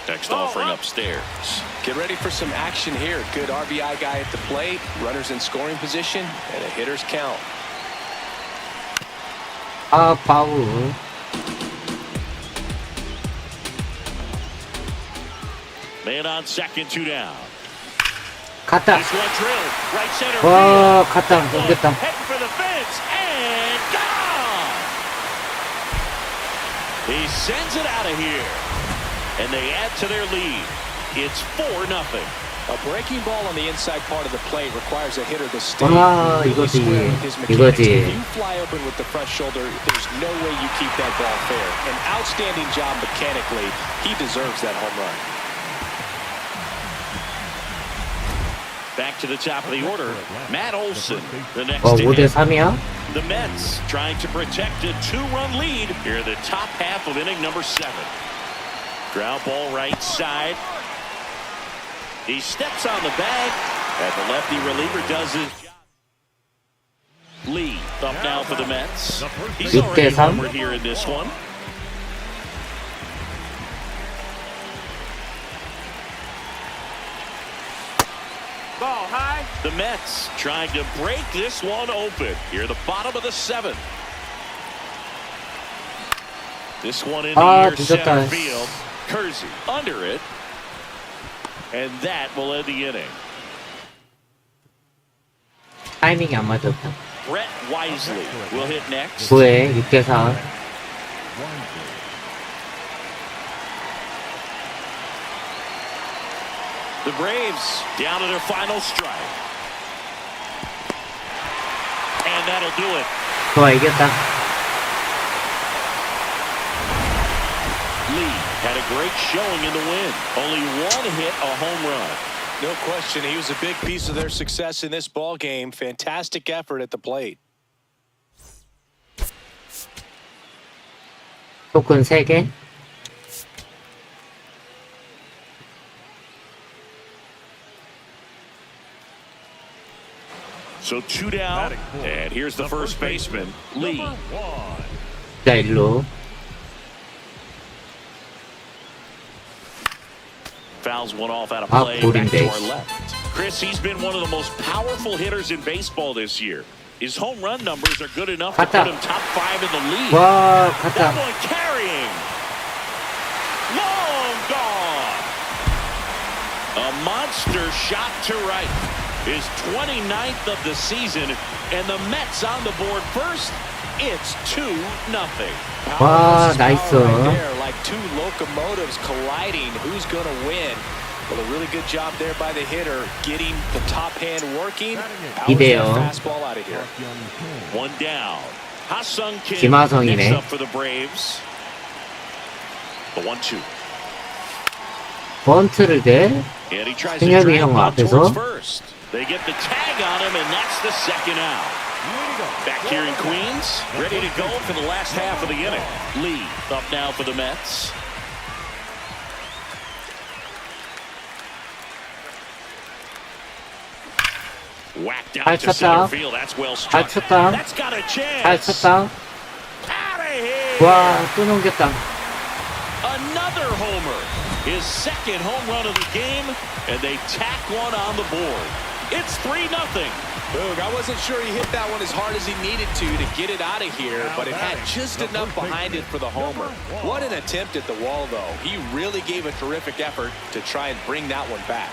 Next offering upstairs. Get ready for some action here. Good RBI guy at the plate, runners in scoring position, and a hitter's count. 아, 파울. Man on second, 2 down. 갔다. This one drilled, right center 와, field. 갔다. 넘겼다. Heading for the fence, and gone! He sends it out of here, and they add to their lead. It's 4-0. A breaking ball on the inside part of the plate requires a hitter to stay 아, really 이거지. square with his mechanics. 이거지. If you fly open with the front shoulder, there's no way you keep that ball fair. An outstanding job mechanically. He deserves that home run. Back to the top of the order, Matt Olson, the next 어, to 5대 hit. 3이야? The Mets trying to protect a 2-run lead here in the top half of inning number 7. Ground ball right side. He steps on the bag, and the lefty reliever does his job. Lee up now for the Mets. He's already 6대 3. homered here in this one. Ball high. The Mets trying to break this one open here at the bottom of the 7th. This one in the 아, near center 늦었다. field. Kersey under it. And that will end the inning. 타이밍이 안 맞았다. Brett Wisely will hit next. 9회 6대 4. The Braves down to their final strike. And that'll do it. 좋아, 이겼다. Lee had a great showing in the win. Only one hit, a home run. No question, he was a big piece of their success in this ball game. Fantastic effort at the plate. 토큰 3개. So 2 down, and here's the first baseman, Lee. 자, 일로. Fouls one off out of Ah, play putting back to base. our left. Chris, he's been one of the most powerful hitters in baseball this year. His home run numbers are good enough to 갔다. put him top 5 in the league. 와, That 갔다. one carrying. Long gone. A monster shot to right. His 29th of the season, and the Mets on the board first. It's 2-0. 와, 나이스. Like two locomotives colliding. Who's going to win? Well, a really good job there by the hitter, getting the top hand working. Powers that 이대요. fastball out of here. 1 down. Ha-Sung Kim 김하성이네. next up for the Braves. The 1-2. 번트를 대. And he tries to 승엽이 drag 형 one 앞에서. towards first. They get the tag on him, and that's the second out. Back here in Queens, ready to go for the last half of the inning. Lee up now for the Mets. Whacked out to 쳤다. center field. That's well 잘 struck. 쳤다. That's got a chance. 잘 쳤다. Out of here. 와, 또 넘겼다. Another homer. His second home run of the game, and they tack one on the board. It's 3-0. Boog, I wasn't sure he hit that one as hard as he needed to get it out of here, but it had just enough behind it for the homer. What an attempt at the wall, though. He really gave a terrific effort to try and bring that one back.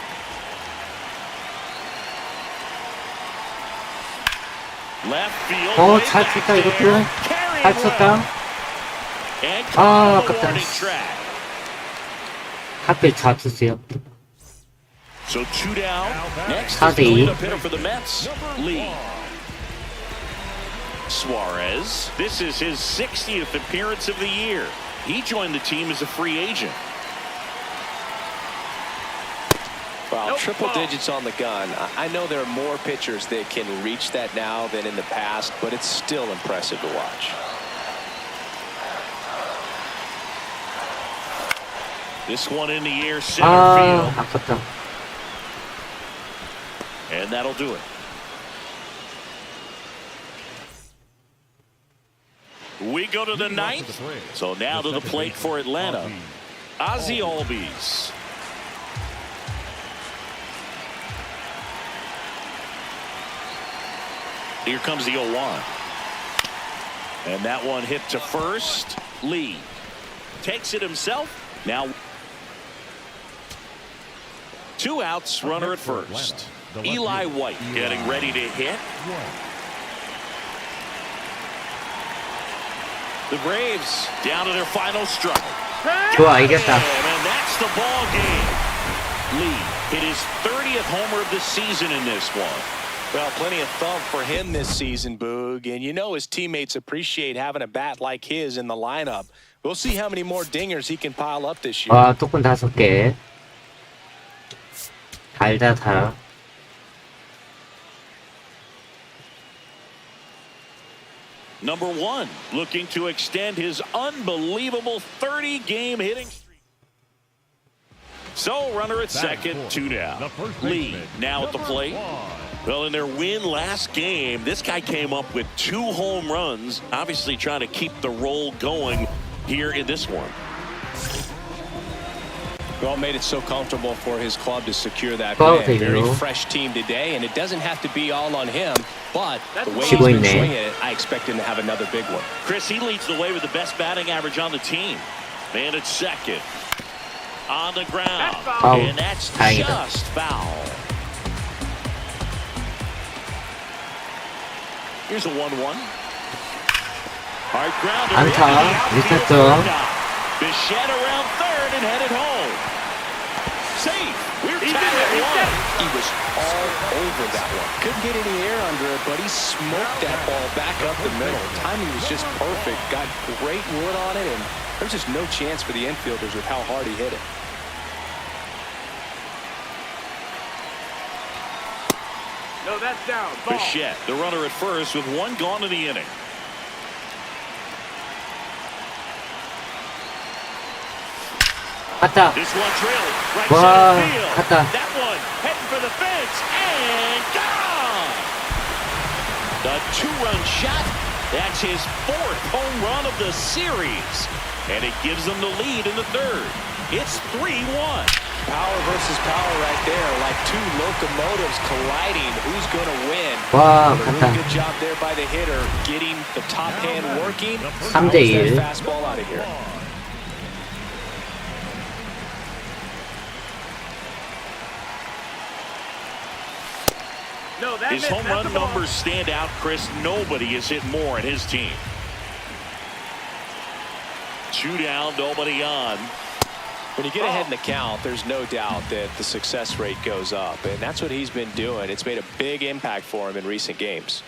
Left field. 어, way 잘 back 쳤다, there. 이것도. Carrying 잘 쳤다. well. And 아, caught the 아깝다. warning track. 하필 좌투수요. So 2 down. Next is 4대 the 2. leadoff hitter for the Mets, Lee. Suarez. This is his 60th appearance of the year. He joined the team as a free agent. Well, triple digits on the gun. I know there are more pitchers that can reach that now than in the past, but it's still impressive to watch. This one in the air, center field. 아깝다. And that'll do it. We go to the ninth. So now to the plate for Atlanta. Ozzie Albies. Here comes the 0-1. And that one hit to first. Lee takes it himself. Now 2 outs, runner at first. Eli White getting ready to hit. The Braves down to their final strike. 좋아, 이겼다. And that's the ball game. Lee hit his 30th homer of the season in this one. Well, plenty of thump for him this season, Boog. And you know his teammates appreciate having a bat like his in the lineup. We'll see how many more dingers he can pile up this year. 와, 토큰 5개. 달다, 달아. Number 1 looking to extend his unbelievable 30-game hitting streak. So runner at second, 2 down. Lee now at the plate. Well, in their win last game, this guy came up with 2 home runs, obviously trying to keep the roll going here in this one. Well, made it so comfortable for his club to secure that Oh, win. Very fresh team today, and it doesn't have to be all on him, but the way he's 치고 been 있네. swinging it, I expect him to have another big one. Chris, he leads the way with the best batting average on the team. Man at second. On the ground. And that's just foul. Here's a 1-1. Hard grounder. 안타. 리타점. Bichette around third and headed home. Safe. We're tied at 1. He was all over that one. Couldn't get any air under it, but he smoked that ball back up the middle. Timing was just perfect. Got great wood on it, and there's just no chance for the infielders with how hard he hit it. No, that's down. Ball. Bichette, the runner at first with 1 gone in the inning. 갔다. This one trailing right 와, center field. 갔다. That one heading for the fence and gone. The 2-run shot. That's his 4th home run of the series, and it gives them the lead in the 3rd. It's 3-1. Power versus power right there, like 2 locomotives colliding. Who's going to win? 와, But a 갔다. really good job there by the hitter, getting the top hand working. 3대1. That fastball out of here. No, that His home run numbers stand out, Chris. Nobody has hit more in his team. 2 down, nobody on. When you get ahead in the count, there's no doubt that the success rate goes up, and that's what he's been doing. It's made a big impact for him in recent games.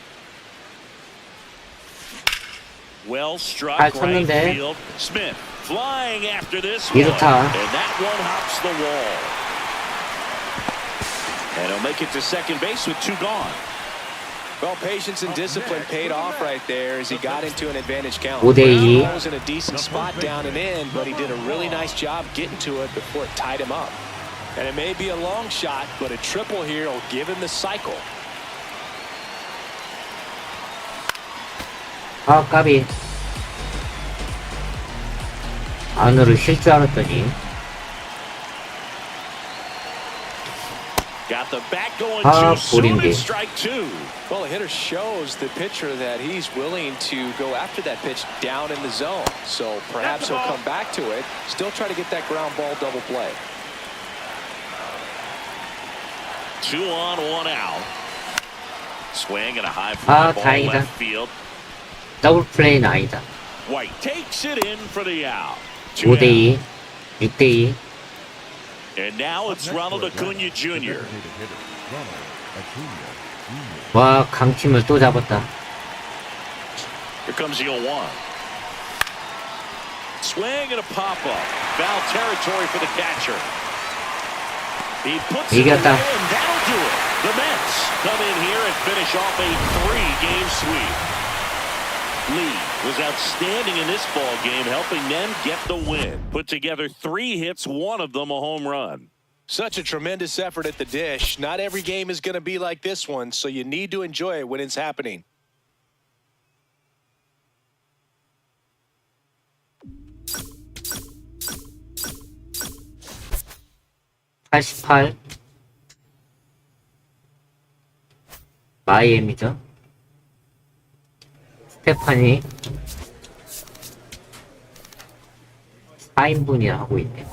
Well struck 잘 right 쳤는데. field. Smith flying after this one, 이렇다. and that one hops the wall. And he'll make it to second base with 2 gone. Well, patience and discipline paid off right there as he got into an advantage count. 5대2. He was in a decent spot down and in, but he did a really nice job getting to it before it tied him up. And it may be a long shot, but a triple here will give him the cycle. 아, 까비. 안으로 쉴 줄 알았더니. Got the bat going 아, too soon 볼인데. and strike 2. Well, the hitter shows the pitcher that he's willing to go after that pitch down in the zone. So perhaps he'll come back to it, still try to get that ground ball double play. 2 on, 1 out. Swing and a high fly ball 다행이다. left field. 더블 플레이는 아니다. White takes it in for the out. 2 down. 5대2. 6대2. And now it's Ronald Acuna Jr. 와, 강팀을 또 잡았다. Here comes the 0-1. Swing and a pop-up. Foul territory for the catcher. He puts it away, 이겼다. and that'll do it. The Mets come in here and finish off a 3-game sweep. Lee was outstanding in this ball game, helping them get the win. Put together 3 hits, one of them a home run. Such a tremendous effort at the dish. Not every game is going to be like this one, so you need to enjoy it when it's happening. (88) 마이애미죠. 스테파니 4인분이나 하고 있네.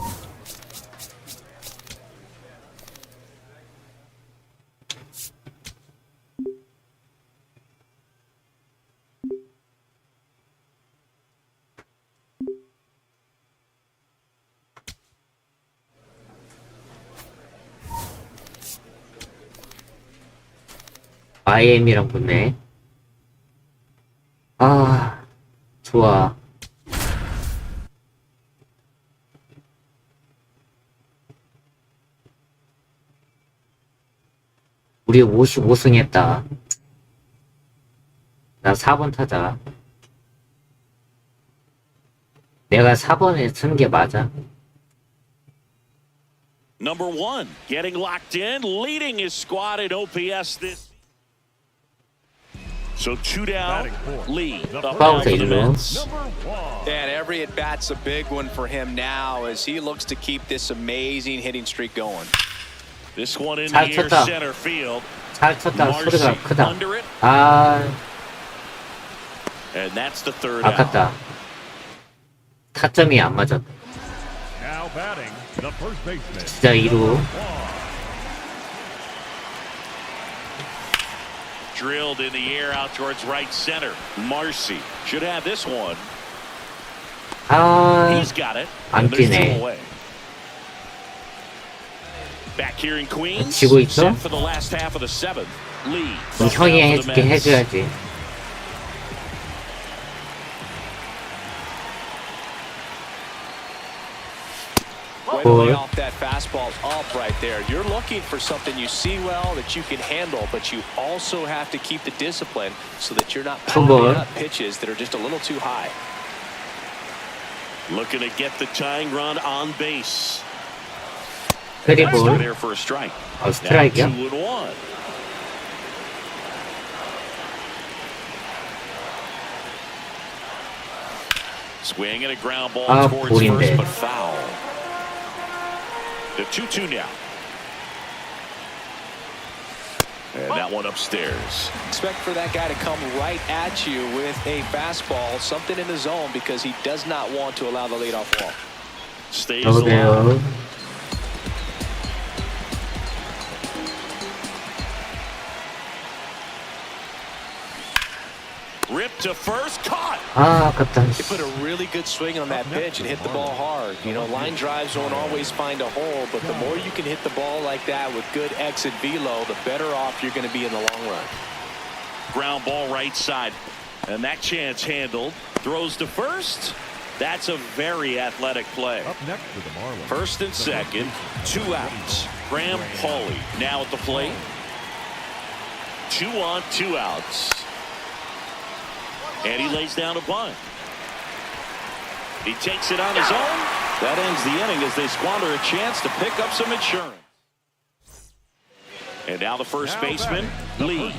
마이애미랑 붙네. 아, 좋아. 우리 55승 했다. 나 4번 타자. 내가 4번에 쓴 게 맞아? Number 1, getting locked in, leading his squad in OPS this. So 2 down, Lee up now for the Mets. And every at-bat's a big one for him now as he looks to keep this amazing hitting streak going. This one in 잘 the air 쳤다. center field. 잘 쳤다. 소리가 Marcy 크다. under it, 아, and that's the 3rd out. 아깝다. 타점이 안 맞았다. Now batting, the first baseman. 진짜 2루. Drilled in the air out towards right center. Marcy should have this one. 아, He's got it. 안 And there's 2 뛰네. away. Back here in Queens. 지고 있어? Set for the last half of the 7th. Lee. 그럼 up 형이 now for the 해줄게. Mets. 해줘야지. Way to lay off that fastball up right there. You're looking for something you see well that you can handle, but you also have to keep the discipline so that you're not pounding up pitches that are just a little too high. Looking to get the tying run on base. 그리고 There for a strike. 스트라이크야? Now 2-1. Swing and a ground ball 아, towards 볼인데. first, but foul. The 2-2 now. And that one upstairs. Expect for that guy to come right at you with a fastball, something in the zone, because he does not want to allow the leadoff walk. Stays alive. 여보세요. Ripped to first, caught. 아, 아깝다. He put a really good swing on that pitch and hit the ball hard. You know, line drives don't always find a hole, but the more you can hit the ball like that with good exit velo, the better off you're going to be in the long run. Ground ball right side. And that chance handled. Throws to first. That's a very athletic play. Up next for the Marlins. First and second, 2 outs. Graham Pauley now at the plate. 2 on, 2 outs. And he lays down a bunt. He takes it on his own. That ends the inning as they squander a chance to pick up some insurance. And now the first baseman, Lee.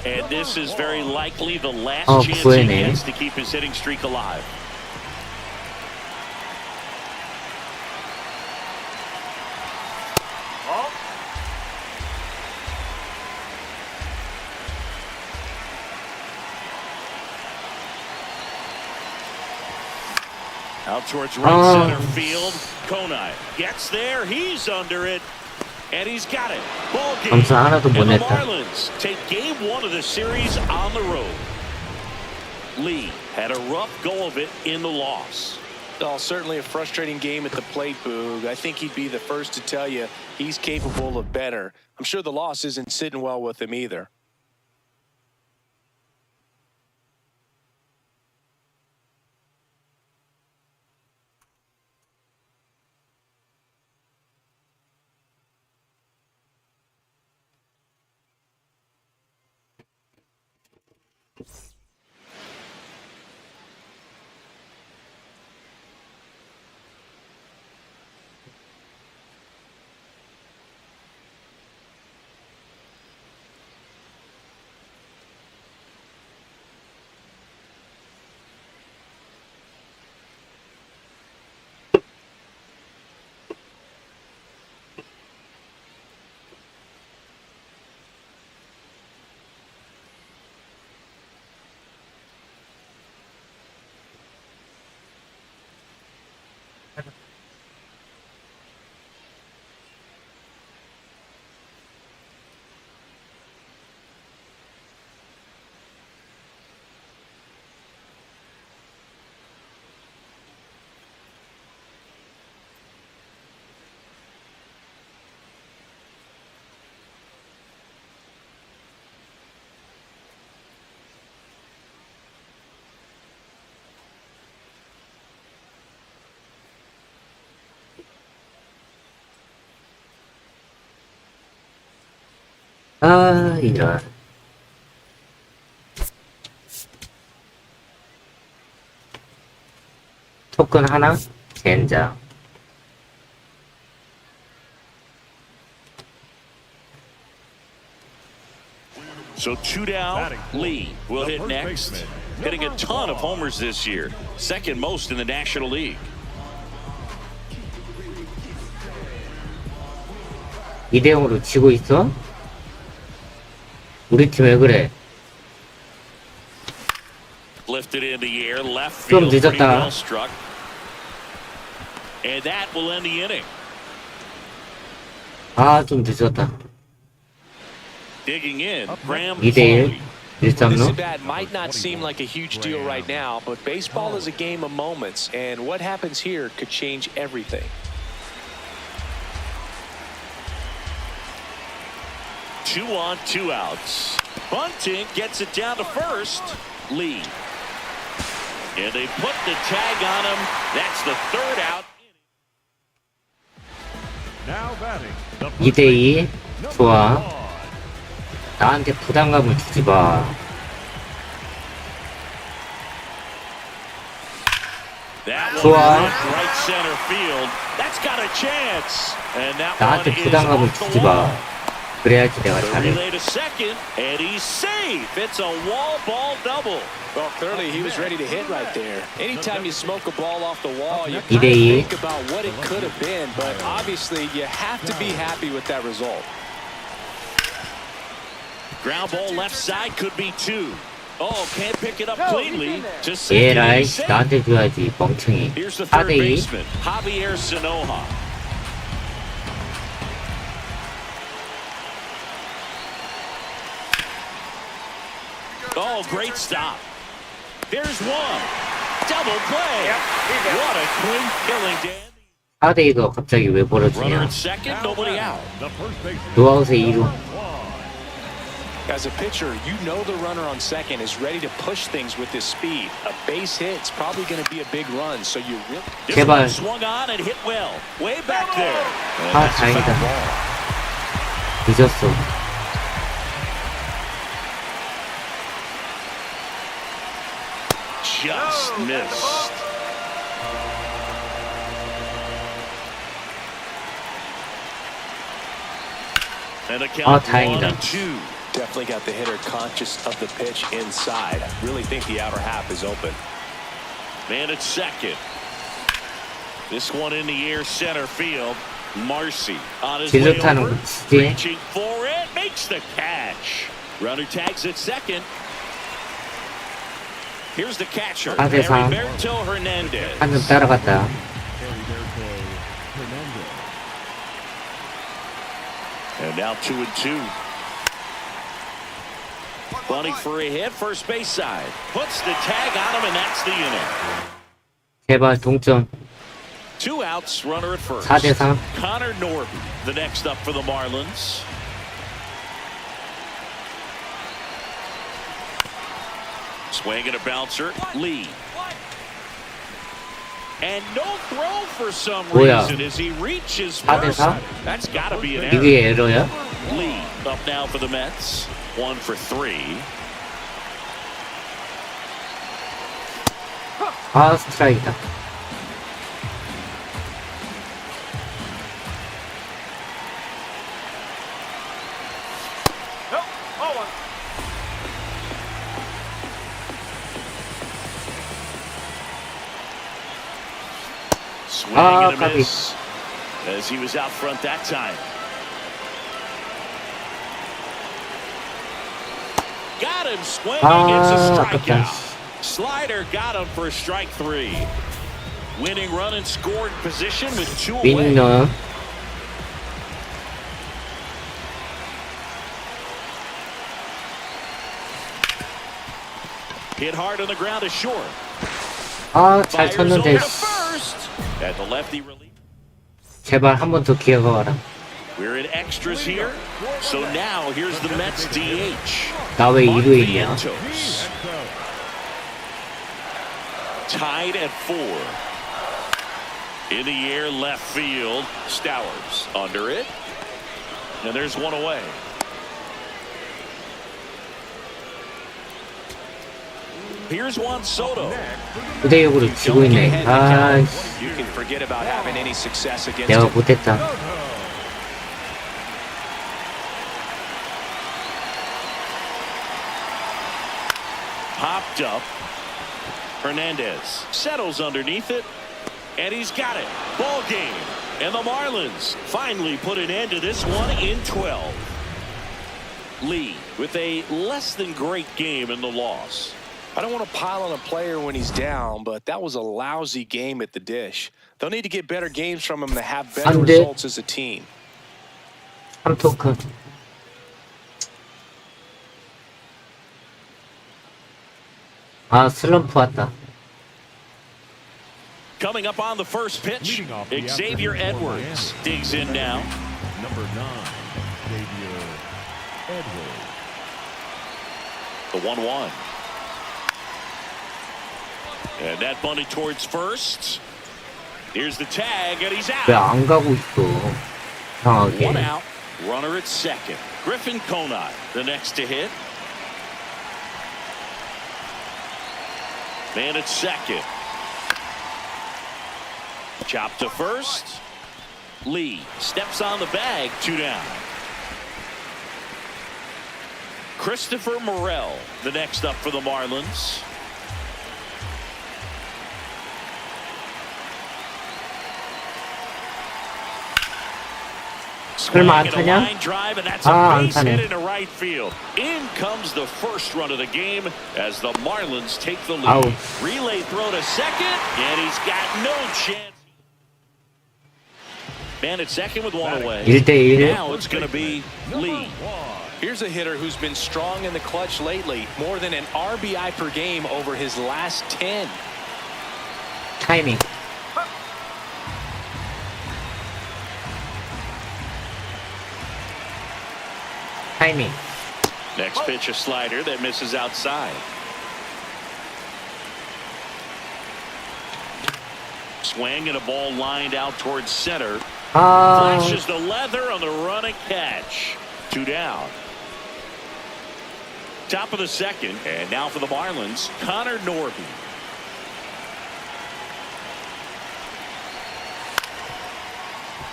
And this is very likely the last chance he gets to keep his hitting streak alive. Out towards right center field. Konai gets there. He's under it. And he's got it. Ball game. And the Marlins take game 1 of the series on the road. Lee had a rough go of it in the loss. Well, certainly a frustrating game at the plate, Boog. I think he'd be the first to tell you he's capable of better. I'm sure the loss isn't sitting well with him either. 아, 이런. 토큰 하나? 젠장. So 2 down, Lee will hit next. Hitting a ton of homers this year. Second most in the National League. 2대0으로 지고 있어? 우리 팀 왜 그래? Lifted in the air, left 좀 field, pretty 늦었다. well struck. And that will end the inning. 아, 좀 늦었다. Digging in, Graham 2대1. Foley. This 1.0. at bat might not seem like a huge deal right now, but baseball is a game of moments, and what happens here could change everything. Two on, 2 outs. Bunting gets it down to first. Lee. And they put the tag on him. That's the third out. Now batting. The first 2대2. baseman, 좋아. number 1. 나한테 부담감을 주지 마. That one 좋아. hit right center field. That's got a chance. And that 나한테 one is 부담감을 off the 주지 마. wall. 그래야지 내가 The 잘해. relay to second, and he's safe. It's a wall ball double. Well, clearly he was ready to hit right there. Anytime you smoke a ball off the wall, you 2대2. think about what it could have been, but obviously you have to be happy with that result. Ground ball left side could be 2. Oh, can't pick it up cleanly. Just 얘라, 이씨, 나한테 줘야지, 멍청이. Here's the third 4대2. baseman, Javier Sanoja. Oh, great stop. There's one. Double play. What a clean killing, Dan. 4대2가 갑자기 왜 Runner 벌어지냐. at second, nobody out. The first baseman, 노아웃에 2루. As a pitcher, you know the runner on second is ready to push things with his speed. A base hit's probably going to be a big run, so you really... This 제발. one swung on and hit well. Way back there. And 아, that's a foul 다행이다. ball. 늦었어. Just missed. And a count 다행이다. 1-2. Definitely got the hitter conscious of the pitch inside. Really think the outer half is open. Man at second. This one in the air, center field. Marcy on his way 질럿하는 over. 거 치지. Reaching for it, makes the catch. Runner tags at second. Here's the catcher, 4대3. Heriberto Hernandez. 한 점 따라갔다. And now 2-2. Bunting for a hit, first base side. Puts the tag on him, and that's the inning. 제발 동점. 2 outs, runner at first. 4대3. Connor Norton, the next up for the Marlins. Swing and a bouncer, Lee. And no throw for some 뭐야? reason as he reaches 4대4? first. That's got to be an error. 이게 에러야? Lee up now for the Mets. 1 for 3. 아, 스트라이크다. Nope. Ball one. Swing Ah, and a copy. miss as he was out front that time. Got him swinging. It's a 아깝다. strikeout. Slider got him for strike three. Winning run and scored position with two away. 윈너. Hit hard on the ground is short. 아, 잘 Fires 쳤는데. over to first. At the lefty relief. 제발 한 번 더 기회가 와라. We're in extras here. So now here's the Mets DH. 나 왜 2루에 있냐? Vientos. Tied at 4. In the air, left field. Stowers under it. And there's one away. Here's Juan Soto. 9대6으로 지고 있네. 아, You can forget about having any success against 내가 him. 못했다. Popped up. Hernandez settles underneath it. And he's got it. Ball game. And the Marlins finally put an end to this one in 12. Lee with a less than great game in the loss. I don't want to pile on a player when he's down, but that was a lousy game at the dish. They'll need to get better games from him to have better 안 돼. results as a team. 3토큰. 아, 슬럼프 왔다. Coming up on the first pitch, Leading off the Xavier afternoon Edwards digs in now. Number 9, Xavier Edwards. The 1-1. And that bunted towards first. Here's the tag, and he's 왜 out. 안 가고 있어? 이상하게. One out. Runner at second. Griffin Conine, the next to hit. Man at second. Chop to first. Lee steps on the bag, 2 down. Christopher Morel, the next up for the Marlins. 설마 안 Swing and a 타냐? line drive, and that's 아, a 안 base hit 타네. into right field. In comes the first run of the game as the Marlins take the lead. 아우. Relay throw to second, and he's got no chance. Man at second with one away. 1대1. Now it's going to be Lee. Here's a hitter who's been strong in the clutch lately, more than an RBI per game over his last 10. 타이밍. 타이밍. Next pitch, a slider that misses outside. Swing and a ball lined out towards center. 아, Flashes the leather on the run and catch. 2 down. Top of the second, and now for the Marlins, Connor Norby.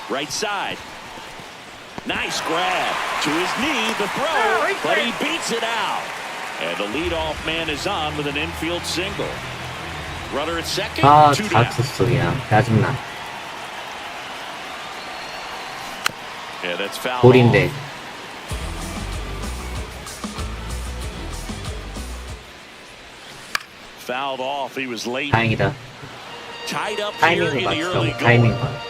Right side. Nice grab to his knee, the throw, but he beats it out. And the leadoff man is on with an infield single. Runner at second, 아, 2 다 down. 쳤어, 그냥. 짜증나. Yeah, that's foul. 볼인데. Fouled off. He was late. 다행이다. Tied up here 타이밍을 in the early 맞추라고, going. 타이밍만.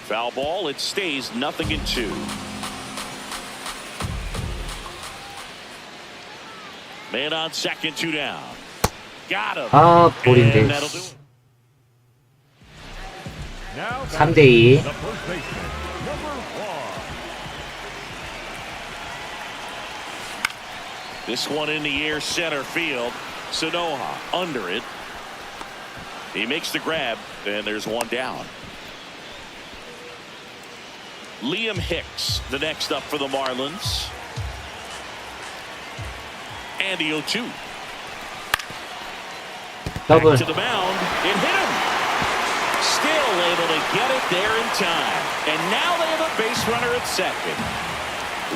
Foul ball. It stays 0-2. Man on second, 2 down. Got him. 아, 볼인데. And that'll do it. Now 3대2. the first baseman, number 1. This one in the air, center field. Sanoha under it. He makes the grab, and there's one down. Liam Hicks, the next up for the Marlins. And the 0-2. 더블. Back to the mound. It hit him. Still able to get it there in time. And now they have a base runner at second.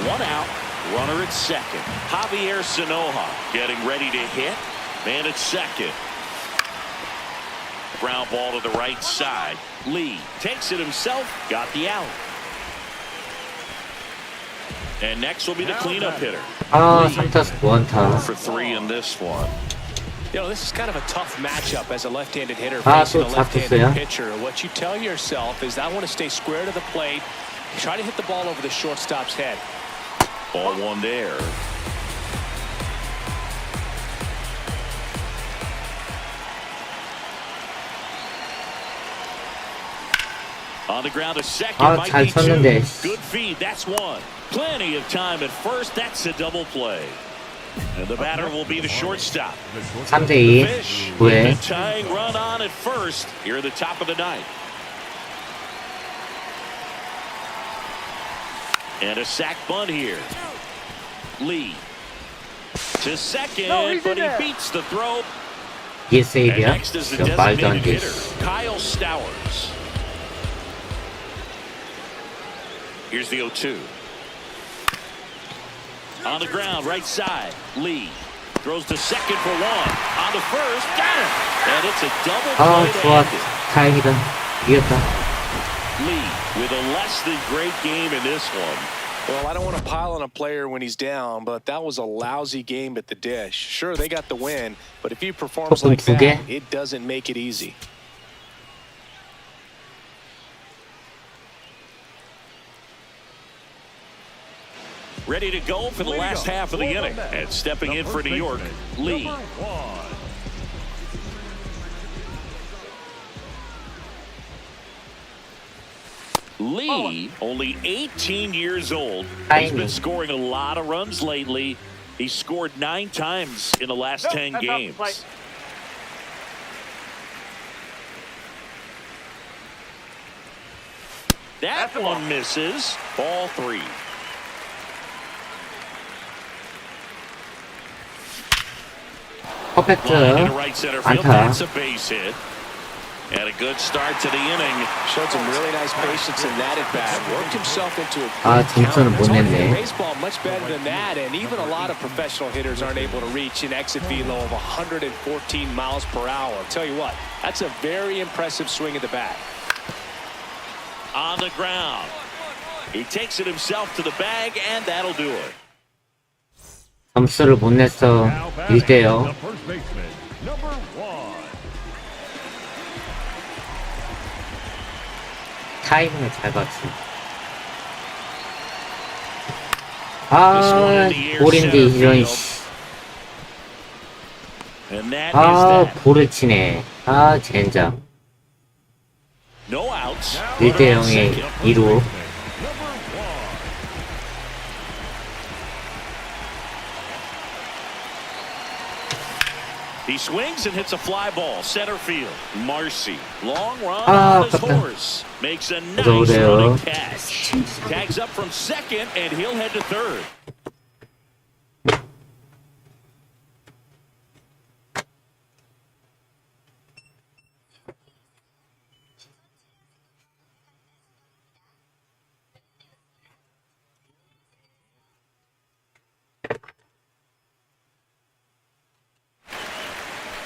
One out. Runner at second. Javier Sanoja getting ready to hit. Man at second. Ground ball to the right side. Lee takes it himself. Got the out. And next will be the cleanup hitter. 아, 3타수 무안타. For 3 in this one. You know, this is kind of a tough matchup as a left-handed hitter 아, facing 또 a left-handed 잡혔어요. pitcher. What you tell yourself is, I want to stay square to the plate, try to hit the ball over the shortstop's head. Ball 1 there. On the ground to second. 아, might 잘 be 2. 쳤는데. Good feed. That's 1. Plenty of time at first. That's a double play. And the batter will be the shortstop. 3대2. Fish 9회. with the tying run on at first here at the top of the ninth. And a sac bunt here. Lee to second, but he beats the throw. 이게 And 세이브야? next is the 진짜 말도 안 designated 돼. hitter, Kyle Stowers. Here's the 0-2. On the ground, right side. Lee throws to second for 1. On to first, got him. And it's a double 아, play to 좋아. end it. 다행이다. 이겼다. Lee with a less than great game in this one. Well, I don't want to pile on a player when he's down, but that was a lousy game at the dish. Sure, they got the win, but if he performs 조금 like 두 that, 개? it doesn't make it easy. Ready to go for the last half of the inning. And stepping in for New York, Lee. Lee, only 18 years old. He's been scoring a lot of runs lately. He's scored 9 times in the last 10 games. That one misses. Ball 3. 퍼펙트. Line into right center field. 안타. That's a base hit. And a good start to the inning. Showed some really nice patience in that at bat. Worked himself into a 아, 점수는 못 냈네. baseball much better than that, and even a lot of professional hitters aren't able to reach an exit velo of 114 miles per hour. I'll tell you what, that's a very impressive swing of the bat. On the ground. He takes it himself to the bag, and that'll do it. 점수를 못 냈어. 1대0. 타이밍을 잘 봤지. 아, 볼인데 이런 씨. And that 아, is that. 볼을 치네. 아, 젠장. No outs. 1대0의 2루. He swings and hits a fly ball. Center field. Marcy. Long run 아, on his 아깝다. horse. Makes a nice 어서오세요. running catch. Tags up from second, and he'll head to third.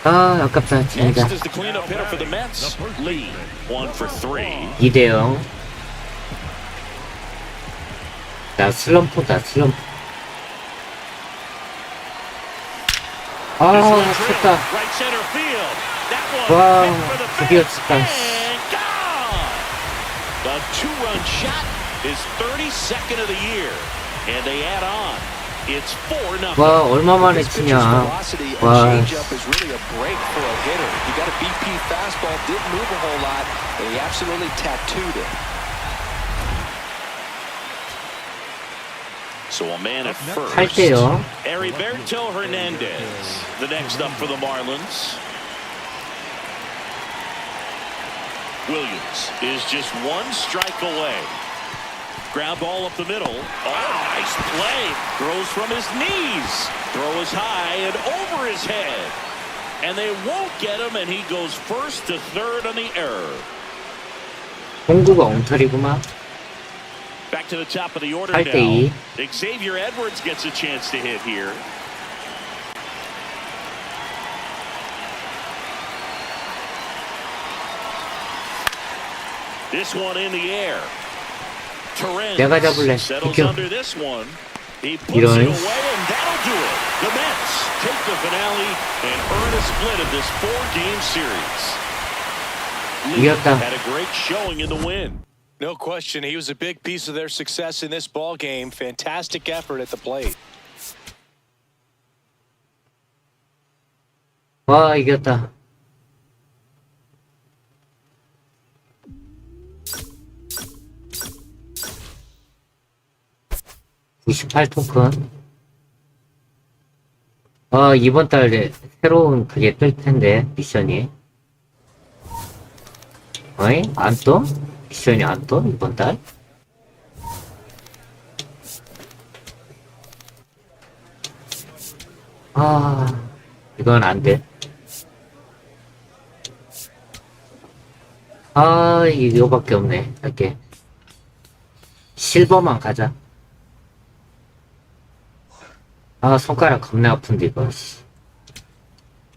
아, 아깝다. 진짜. Next is the cleanup hitter for the Mets. Lee. 1 for 3. 2대0. 나 슬럼프다, 슬럼프. 아, 쳤다. Right center field. That one 와, hit for the 드디어 fence 쳤다. and gone. The 2-run shot is 32nd of the year, and they add on. It's 4-0. 와, 얼마 만에 치냐. Velocity and 와, changeup is really a break for a hitter. He got a BP fastball, didn't move a whole lot, and he absolutely tattooed it. So a man at first. 8대요. Heriberto Hernandez, the next up for the Marlins. Williams is just 1 strike away. Ground ball up the middle. Oh, nice play. Throws from his knees. Throw is high and over his head. And they won't get him, and he goes first to third on the error. 공구가 엉터리구만. Back to the top of the order 8대2. now. Xavier Edwards gets a chance to hit here. This one in the air. 내가 잡을래. Settles 비켜. under this one. He puts 이런. it away, and that'll do it. The Mets take the finale and earn a split of this 4-game series. Lee 이겼다. had a great showing in the win. No question, he was a big piece of their success in this ball game. Fantastic effort at the plate. 와, 이겼다. (98토큰) 이번 달에 새로운 그게 뜰 텐데 미션이. 어이? 안 떠? 미션이 안 떠? 이번 달? 이건 안 돼. 이거밖에 없네. 이렇게 실버만 가자. 손가락 겁나 아픈데 이거.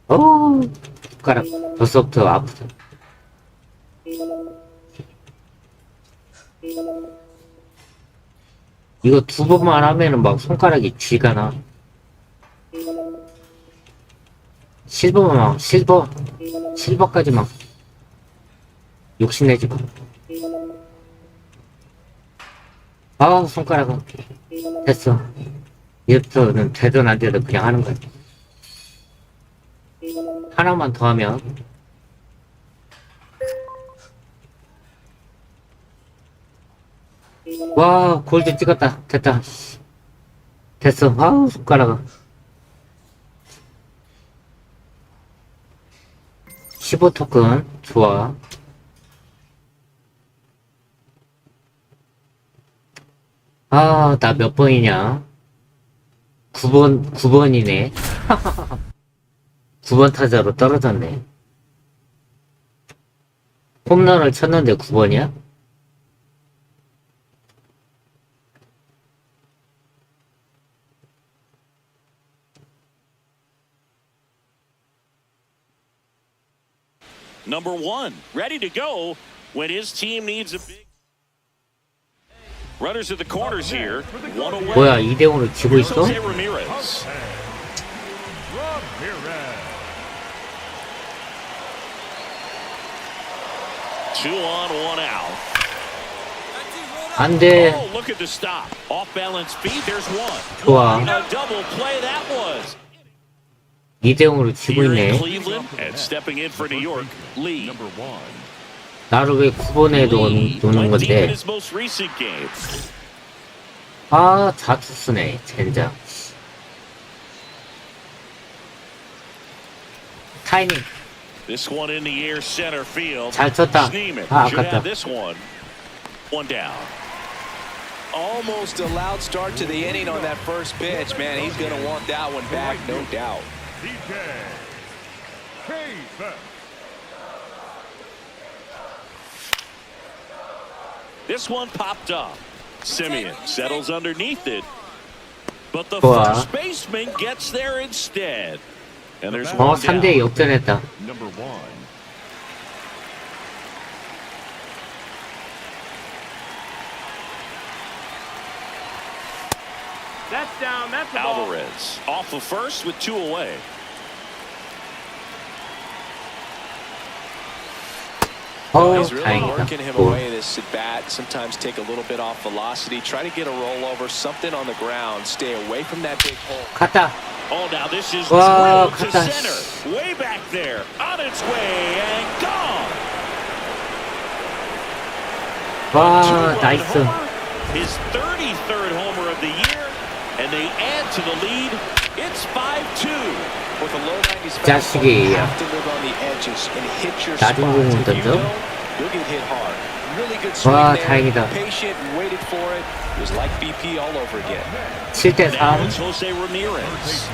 손가락 벌써부터 아프다. 이거 2번만 하면은 막 손가락이 쥐가 나. 실버만 막 실버까지 막 욕심내지 마. 손가락은 됐어. 이제부터는 되든 안 되든 그냥 하는 거야. 하나만 더 하면 와, 골드 찍었다. 됐다. 됐어. 손가락은 15토큰 좋아. 나 몇 번이냐? 9번이네. 9번 타자로 떨어졌네. 홈런을 쳤는데 9번이야? Number 1, ready to go when his team needs a big. Runners at the corners here. One away. 뭐야, 2대0으로 지고 있어? Jose Ramirez. Two on, one out. 안 돼. Oh, look at the stop. Off balance feet. There's one. 좋아. A double play that was. 2대0으로 지고 Here in 있네. Cleveland and stepping in for New York, Lee. 나를 왜 9번에 놓는 Went deep in 건데? his most recent game. 자투스네, 젠장. 타이밍. This one in the air center field. 잘 쳤다. Schneemann should 아깝다. have this one. One down. Almost a loud start to the inning on that first pitch. Man, he's going to want that one back, no doubt. This one popped up. Simeon settles underneath it. But the 좋아. first baseman gets there instead. And there's one 3대 down. 역전했다. Number 1. That's down. That's the ball. Alvarez off of first with 2 away. He's really working him 다행이다. away this at bat. Sometimes take a little bit off velocity. Try to get a rollover, something on the ground. Stay away from that big hole. 갔다. Oh, now this is 와, drilled to 갔다. center. Way back there. On its way and gone. 와, Two-run 나이스. homer, his 33rd homer of the year, and they add to the lead. It's 5-2. With a low 90s 자식이. fastball, you have to live on the edges and hit your 낮은 spots. 공을 If you 던져? don't, you'll get hit hard. Really good swing 와, there. 다행이다. Patient, waited for it. It was like BP all over again. 7대 3. Jose Ramirez.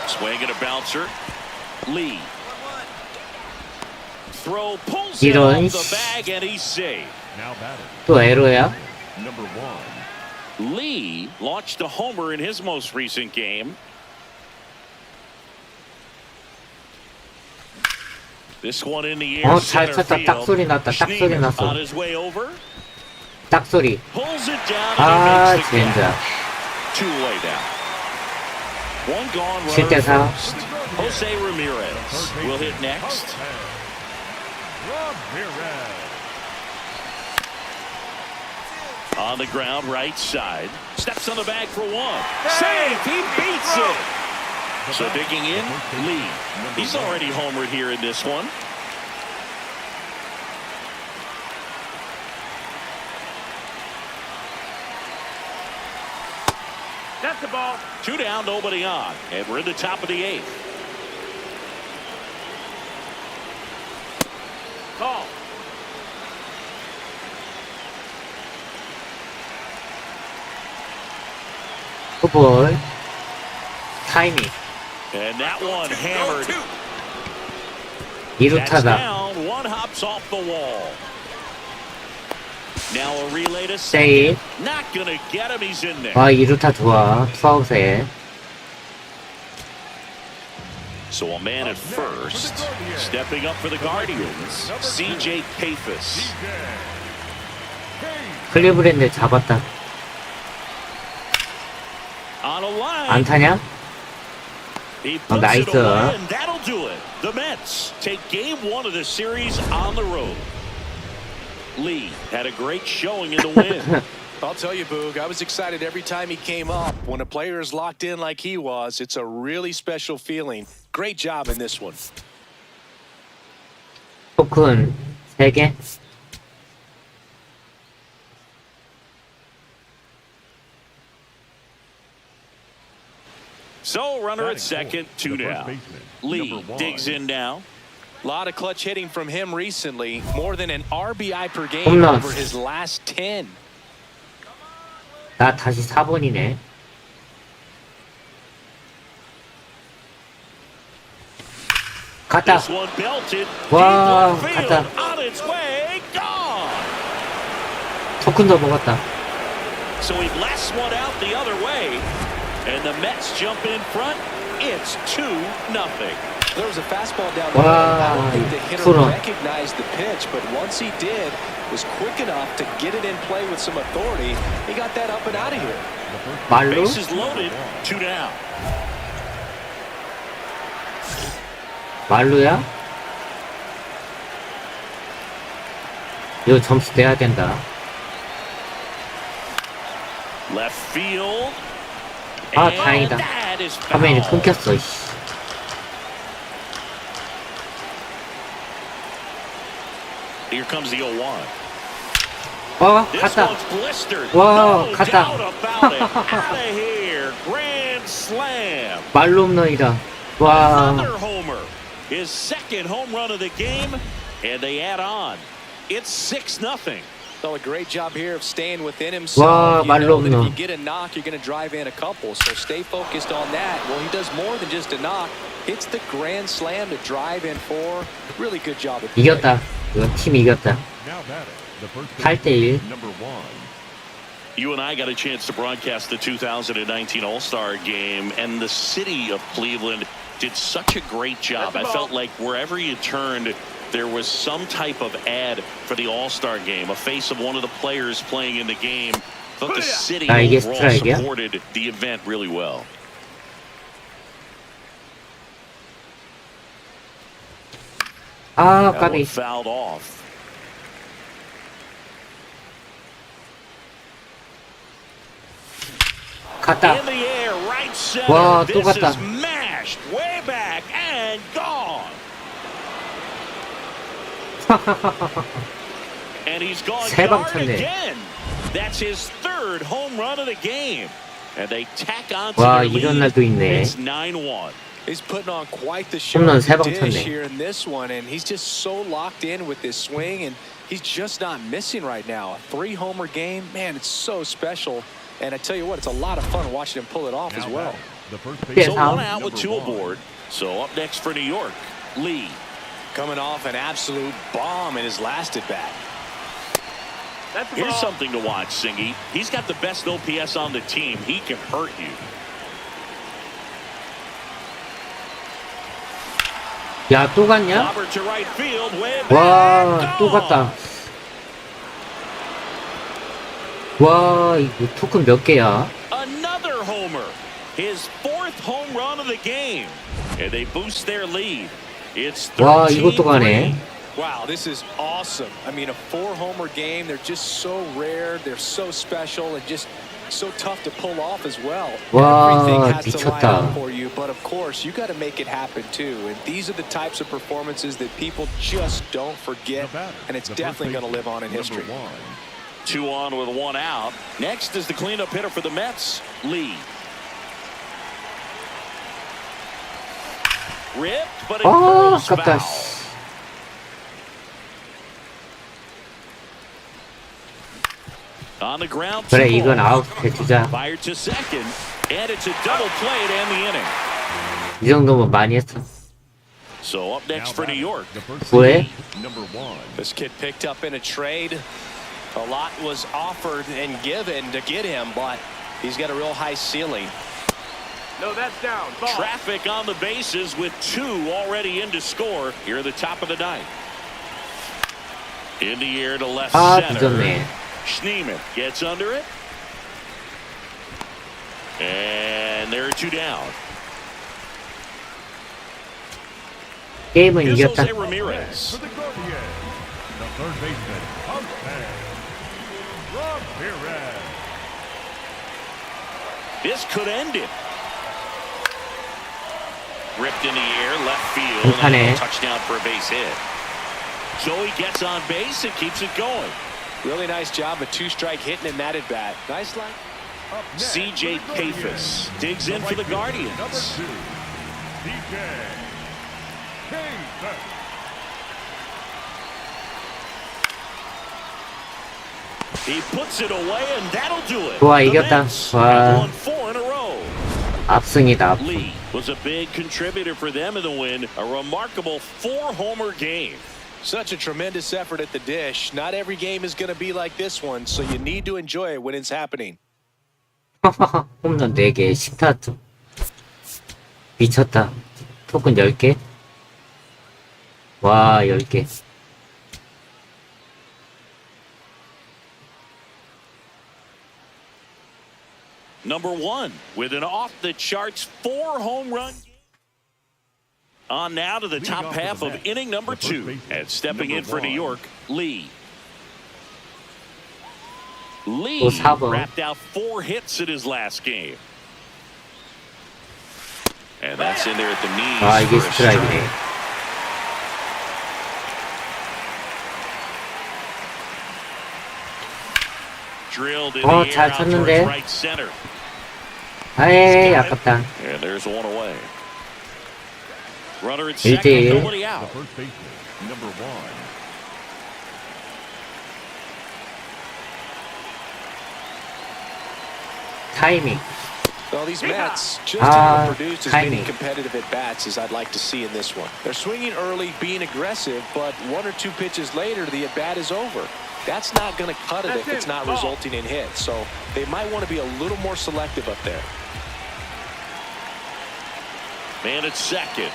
Swing and a bouncer. Lee. Throw pulls it 이런 off the bag and he's safe. Now batting, 또 에로야? number 1. Lee launched a homer in his most recent game. This one in the air. 잘 쳤다. 딱 소리 났다. 딱 소리 on 났어. his way over. 딱 소리. Pulls it down 아, and he makes the 젠장. catch. Two away now. One gone, runner 7대 4. first. Jose Ramirez will hit next. Ramirez. On the ground, right side. Steps on the bag for one. Save! He beats it! So digging in, Lee. He's already homered here in this one. That's the ball. 2 down, nobody on. And we're in the top of the 8th. Call. 풋볼. 타이밍. And that one hammered. 2루타다. That's down. One hops off the wall. Now a relay to 세일. second. Not gonna get him. He's in there. 와, 2루타 좋아. 투아웃에. So a man at first. Stepping up for the Guardians. CJ Papis. 클리브랜드 잡았다. On a line. 안타냐? He puts 나이스. it away, and that'll do it. The Mets take game 1 of the series on the road. Lee had a great showing in the win. I'll tell you, Boog, I was excited every time he came up. When a player is locked in like he was, it's a really special feeling. Great job in this one. 토큰 3개. So runner at second, 2 down. Lee digs in now. A lot of clutch hitting from him recently. More than an RBI per game 홈런. over his last 10. 나 다시 4번이네. 갔다. This one belted. 와, Deep left field. 갔다. On its way, gone. 토큰도 먹었다. So he blasts one out the other way, and the Mets jump in front. It's 2-0. There was a fastball down the Wow, middle. I don't think the hitter Sura. recognized the pitch, but once he did, was quick enough to get it in play with some authority. He got that up and out of here. 말로? Bases loaded, 2 down. 말로야? 이거 점수 내야 된다. Left field. 아, And 다행이다. that is 화면이 foul. 끊겼어, 씨. Here comes the 0-1. This 갔다. one's blistered. 와, No 갔다. doubt about it. Out of here. Grand slam. 말로 홈런이다. 와, Another homer. His second home run of the game, and they add on. It's 6-0. So a great job here of staying within 와, himself. You know that 말로 if you get a knock, you're going to drive in a couple. So stay focused on that. Well, he does more than just a knock. Hits the grand slam to drive in 4. Really good job. At 이겼다. 이거 팀 이겼다. Now batting, the first 8대1. number 1. You and I got a chance to broadcast the 2019 All-Star Game, and the city of Cleveland did such a great job. I felt like wherever you turned, there was some type of ad for the All-Star Game, a face of one of the players playing in the game. I thought the city 아, 이게 overall 스트라이크야? supported the event really well. 아, That 까비. one fouled off. 갔다. In the air, right center. 와, 또 This 갔다. is mashed way back and gone. And he's gone 세 방 yard 찼네. again. That's his third home run of the game. And they tack on to 와, their 이런 lead. 날도 있네. It's 9-1. He's putting on quite the show 홈런 of the 3방 dish 쳤네. here in this one, and he's just so locked in with this swing, and he's just not missing right now. A 3-homer game, man, it's so special. And I tell you what, it's a lot of fun watching him pull it off as well. So one out with 2 aboard. So up next for New York, Lee. Coming off an absolute bomb in his last at bat. Here's something to watch, Singy. He's got the best OPS on the team. He can hurt you. 야, 또 갔냐? Robert to right field, way 와, back. 또 갔다. 와, 이거 토큰 몇 개야? Another homer. His 4th home run of the game. And they boost their lead. It's 와, 이것도 가네. Wow, this is awesome. I mean, a 4-homer game, they're just so rare, they're so special, and just so tough to pull off as well. 와, Everything has to line 미쳤다. up for you, but of course, you got to make it happen too. And these are the types of performances that people just don't forget, and it's definitely going to live on in history. 2 on with 1 out. Next is the cleanup hitter for the Mets, Lee. Ripped, but it 아, curls 아깝다. foul. On the ground, 그래, 2 이건 balls. 아웃 해주자. Fired to second, and it's a double play to end the inning. 이 정도면 많이 했어. So up next for New York, 뭐해? This kid picked up in a trade. A lot was offered and given to get him, but he's got a real high ceiling. No, that's down. Ball. Traffic on the bases with 2 already in to score here at the top of the 9th. In the air to left 아, center. 늦었네. Schneemann gets under it. And there are 2 down. 게임은 Here's 이겼다. Jose Ramirez. For the Guardians, the third baseman, Ramirez. This could end it. Ripped in the air, left field. 불타네. And a touchdown for a base hit. Joey gets on base and keeps it going. Really nice job, a 2-strike hitting in that at bat. Nice line. CJ Pafis digs in for the Guardians. Number 2, DJ Payton. He puts it away, and that'll do it. 좋아, The 이겼다. Mets 와. have won 4 in a row. 압승이다, 압승. Lee was a big contributor for them in the win. A remarkable 4-homer game. Such a tremendous effort at the dish. Not every game is going to be like this one, so you need to enjoy it when it's happening. 홈런 4개, 10타점. 미쳤다. 토큰 10개? 와, 10개. Number 1 with an off-the-charts 4 home run. On now to the top half of inning number 2. And stepping in for New York, Lee. Lee wrapped out 4 hits in his last game. And that's in there at the knees. 아, 이게 for a strike. 스트라이크네. Drilled in the air 잘 out 쳤는데. towards right center. 아이, 아깝다. And there's 1 away. Runner at 1대1. second, nobody out. The first baseman, number 1. 타이밍. Well, these Mets just Ah, haven't produced as many timing. competitive at-bats as I'd like to see in this one. They're swinging early, being aggressive, but 1 or 2 pitches later, the at-bat is over. That's not going to cut it if it's not resulting in hits. So they might want to be a little more selective up there. Man at second.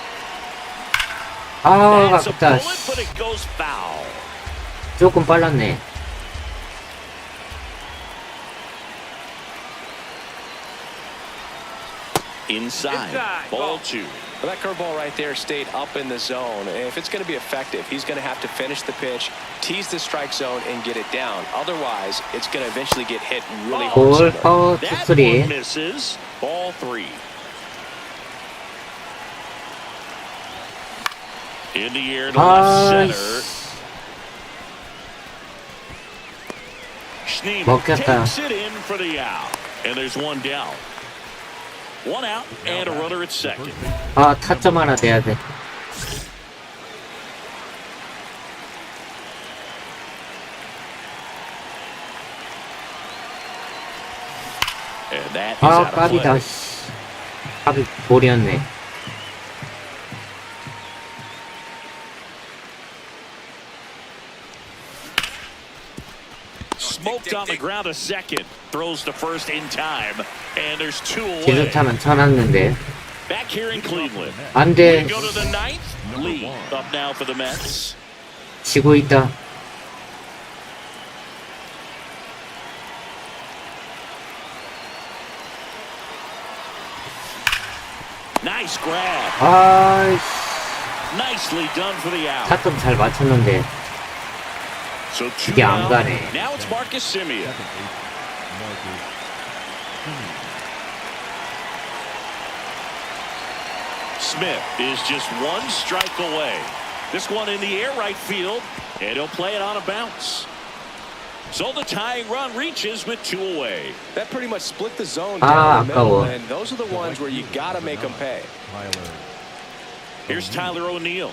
아, That's a 아깝다. bullet, but it goes foul. 조금 빨랐네. Inside. Ball 2. Well, that curveball right there stayed up in the zone. And if it's going to be effective, he's going to have to finish the pitch, tease the strike zone, and get it down. Otherwise, it's going to eventually get hit really hard. 볼, That 투쓰리. one misses. Ball 3. In the air to left center. Schneemann 먹혔다. takes it in for the out. And there's 1 down. One out and a runner at second. 아, 타점 하나 내야 돼. And that is 아, out of play. 까비다. 씨. 까비 볼이었네. Smoked on the ground a second. Throws to first in time. And there's two away. 기술타면 쳐놨는데. Back here in Cleveland. 안 돼. We go to the ninth. Lee up now for the Mets. 지고 있다. Nice grab. 아이씨. Nicely done for the out. 타점 잘 맞췄는데. So two 이게 안 out. 가네. Now it's Marcus Semien. Smith is just one strike away. This one in the air right field, and he'll play it on a bounce. So the tying run reaches with two away. That pretty much split the zone Ah, down the middle, 아까워. and those are the ones where you got to make them pay. Here's Tyler O'Neill.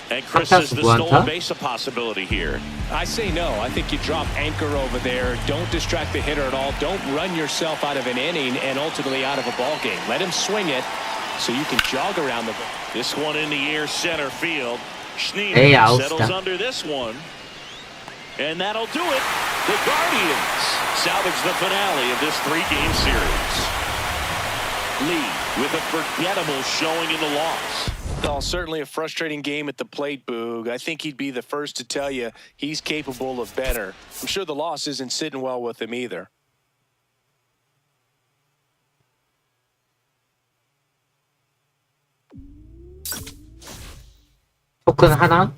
And Chris says the stolen base a possibility here. I say no. I think you drop anchor over there. Don't distract the hitter at all. Don't run yourself out of an inning and ultimately out of a ball game. Let him swing it so you can jog around the ball. This one in the air center field. Hey, Schneider settles outstop. under this one. And that'll do it. The Guardians salvage the finale of this three-game series. Lee with a forgettable showing in the loss. Well, certainly a frustrating game at the plate, Boog. I think he'd be the first to tell you he's capable of better. I'm sure the loss isn't sitting well with him either. 토큰 하나?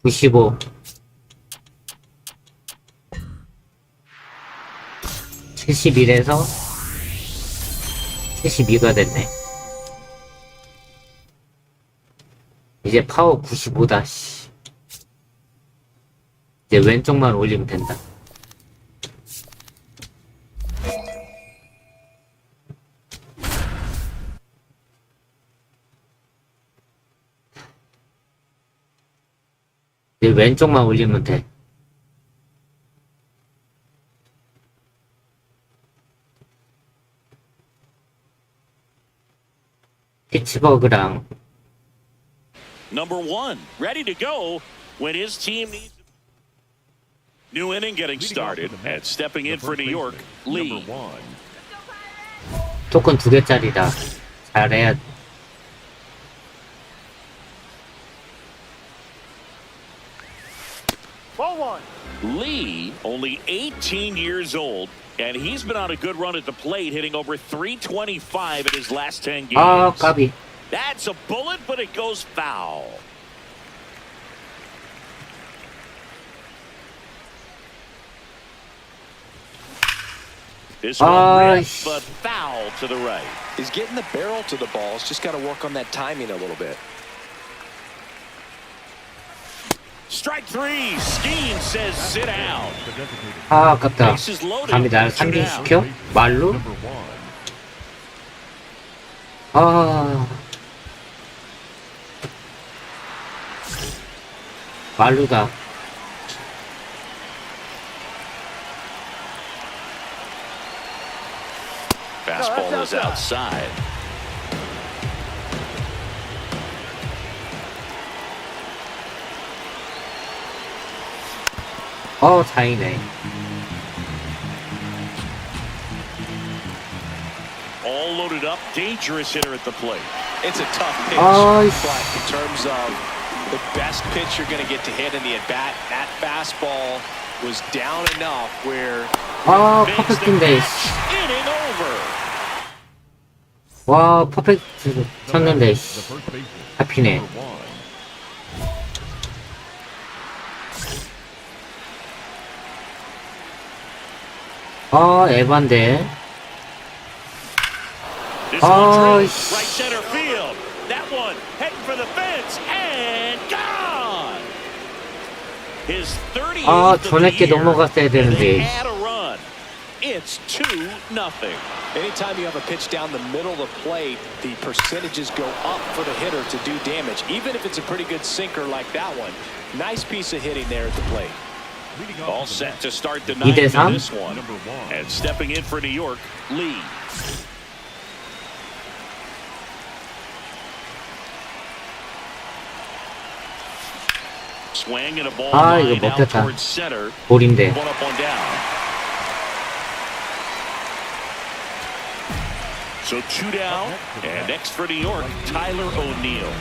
(95) 71에서 72가 됐네. 이제 파워 95다. 씨. 이제 왼쪽만 올리면 된다. 이제 왼쪽만 올리면 돼. 피츠버그랑 Number one, ready to go when his team needs. New inning getting started, and stepping in for New York, Lee. 토큰 2개짜리다. 잘해야 돼. Lee, only 18 years old, and he's been on a good run at the plate, hitting over 325 in his last 10 games. 아, 까비. That's a bullet, but it goes foul. This one ripped, but foul to the right. He's getting the barrel to the ball. He's just got to work on that timing a little bit. Strike three. Skeen says sit down. 아, 아깝다. 감히 날 상기시켜? 말로? 아. 말로다. Fastball is outside. 다행이네. All loaded up, dangerous hitter at the plate. It's a tough pitch, Oh, but in terms of the best pitch you're going to get to hit in the at-bat, that fastball was down enough where 퍼펙트인데. inning over. 와, 퍼펙트 쳤는데. 잡히네. 에반데. This one's right center field. That one heading for the fence and gone. His 38th 아, of the 전에께 year, 넘어갔어야 and they 되는데. had a run. It's 2-0. Anytime you have a pitch down the middle of the plate, the percentages go up for the hitter to do damage, even if it's a pretty good sinker like that one. Nice piece of hitting there at the plate. All set to start the ninth 2대3. in this one. And stepping in for New York, Lee. Swing and a ball 아, 이거 lined out 먹혔다. towards center. 볼인데. One up, one down. So 2 down, and next for New York, Tyler O'Neill.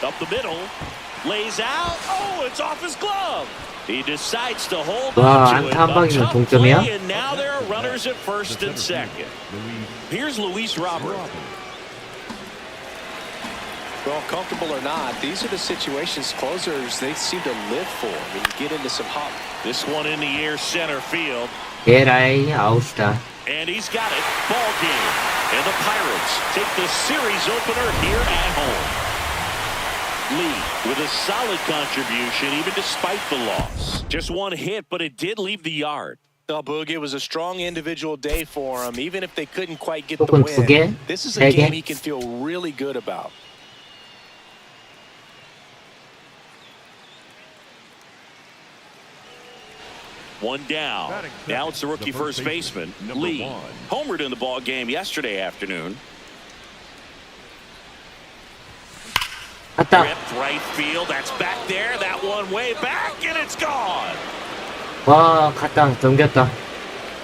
Up the middle, lays out. Oh, it's off his glove. He decides to hold 와, on to it. 안타 한 A 방이면 tough 동점이야? play, and now there are runners at first and second. Here's Luis Robert. Well, comfortable or not, these are the situations closers they seem to live for when you get into some hot. This one in the air, center field. 에라이, 아웃이다. And he's got it. Ball game. And the Pirates take the series opener here at home. Lee with a solid contribution even despite the loss. Just one hit, but it did leave the yard. No, Boog, it was a strong individual day for him. Even if they couldn't quite get the 조금 두 개? win, this is a 세 개? game he can feel really good about. One down. Now it's the rookie first baseman, Lee. Homered in the ball game yesterday afternoon. 갔다. Ripped right field. That's back there. That one way back, and it's gone. 와, 갔다. 넘겼다.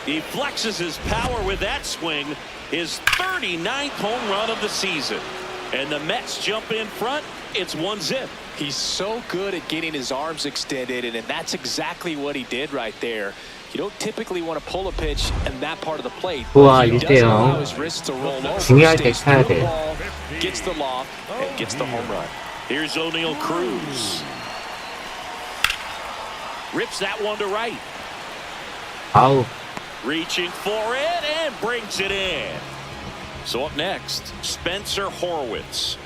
He flexes his power with that swing. His 39th home run of the season. And the Mets jump in front. It's 1-0. He's so good at getting his arms extended, and that's exactly what he did right there. You don't typically want to pull a pitch in that part of the plate. 우와, He doesn't 1대0. allow his wrists to roll over, 중요할 때 stays 쳐야 through the 돼. ball, gets the loft, and gets the home run. Here's O'Neill Cruz. Rips that one to right. 아우. Reaching for it and brings it in. So up next, Spencer Horwitz.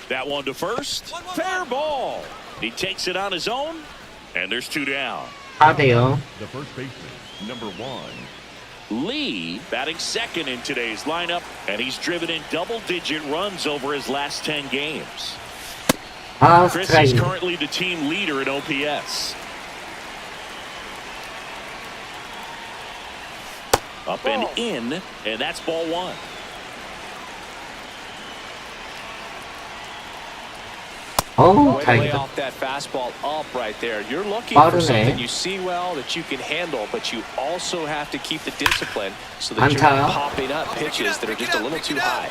That one to first. Fair ball. He takes it on his own, and there's 2 down. 4대0. The first baseman, number 1. Lee batting second in today's lineup, and he's driven in double-digit runs over his last 10 games. 아, Chris is 스트라이크. currently the team leader in OPS. Up and in, and that's ball 1. 어우, Way to lay 다행이다. off that fastball up right there. You're looking 빠르네. for something you see well that you can handle, but you also have to keep the discipline so that you're 안타. not popping up pitches that are just a little too high.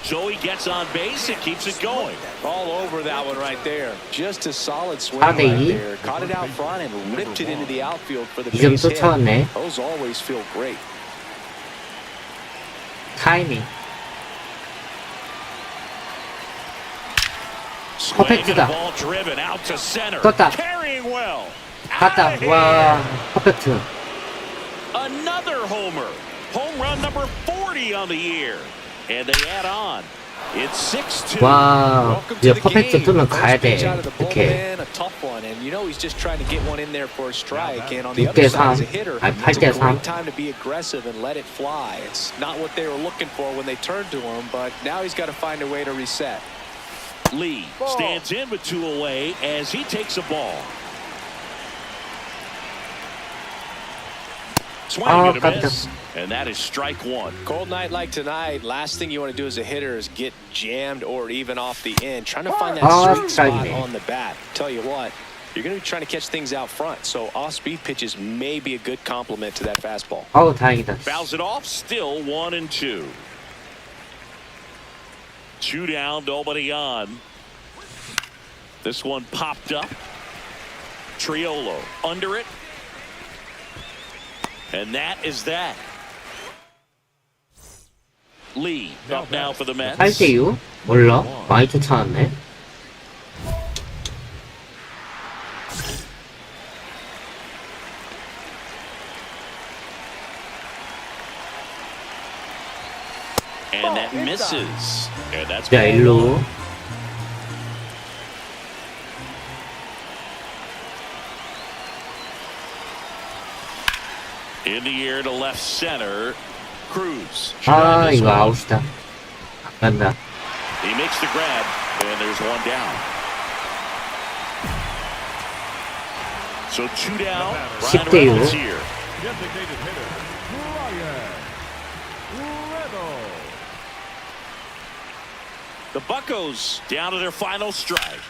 Joey gets on base and keeps it going. All over that one right there. Just a solid swing 4대2. right there. Caught it out front and ripped it into the outfield for the 2점 base hit. 쫓아왔네. Those always feel great. 타이밍. Swing and a 퍼펙트다. ball driven out to center. 떴다. Carrying well. 갔다. Out of 와, here. 퍼펙트. Another homer. Home run number 40 on the year. And they add on. It's 6-2. 와, Welcome 이제 to the 퍼펙트 game. 뜨면 First 가야 돼. pitch out of the 이렇게. bullpen, a tough one, and you know he's just trying to get one in there for a strike. And on the 6대 other side, as a 3. hitter, 아니, it's a 8대 3. great time to be aggressive and let it fly. It's not what they were looking for when they turned to him, but now he's got to find a way to reset. Lee stands in with 2 away as he takes a ball. Swing Oh, and a got miss. And that is strike 1. Cold night like tonight, last thing you want to do as a hitter is get jammed or even off the end. Trying to find that Oh, sweet spot strike. on the bat. Tell you what, you're going to be trying to catch things out front. So off-speed pitches may be a good complement to that fastball. 어우, 다행이다. Fouls it off, still 1-2. 2 down, nobody on. This one popped up. Triolo under it. And that is that. Lee up now for the Mets. 8대6? 몰라? 많이 쫓아왔네. And that misses. And that's 자, 일루. in the air to left center. Cruz. 아, 이거 아웃이다. 안 간다. He makes the grab, and there's one down. So 2 down. 10대 6. Here. Designated hitter, Brian Reynolds. The Buccos down to their final strike.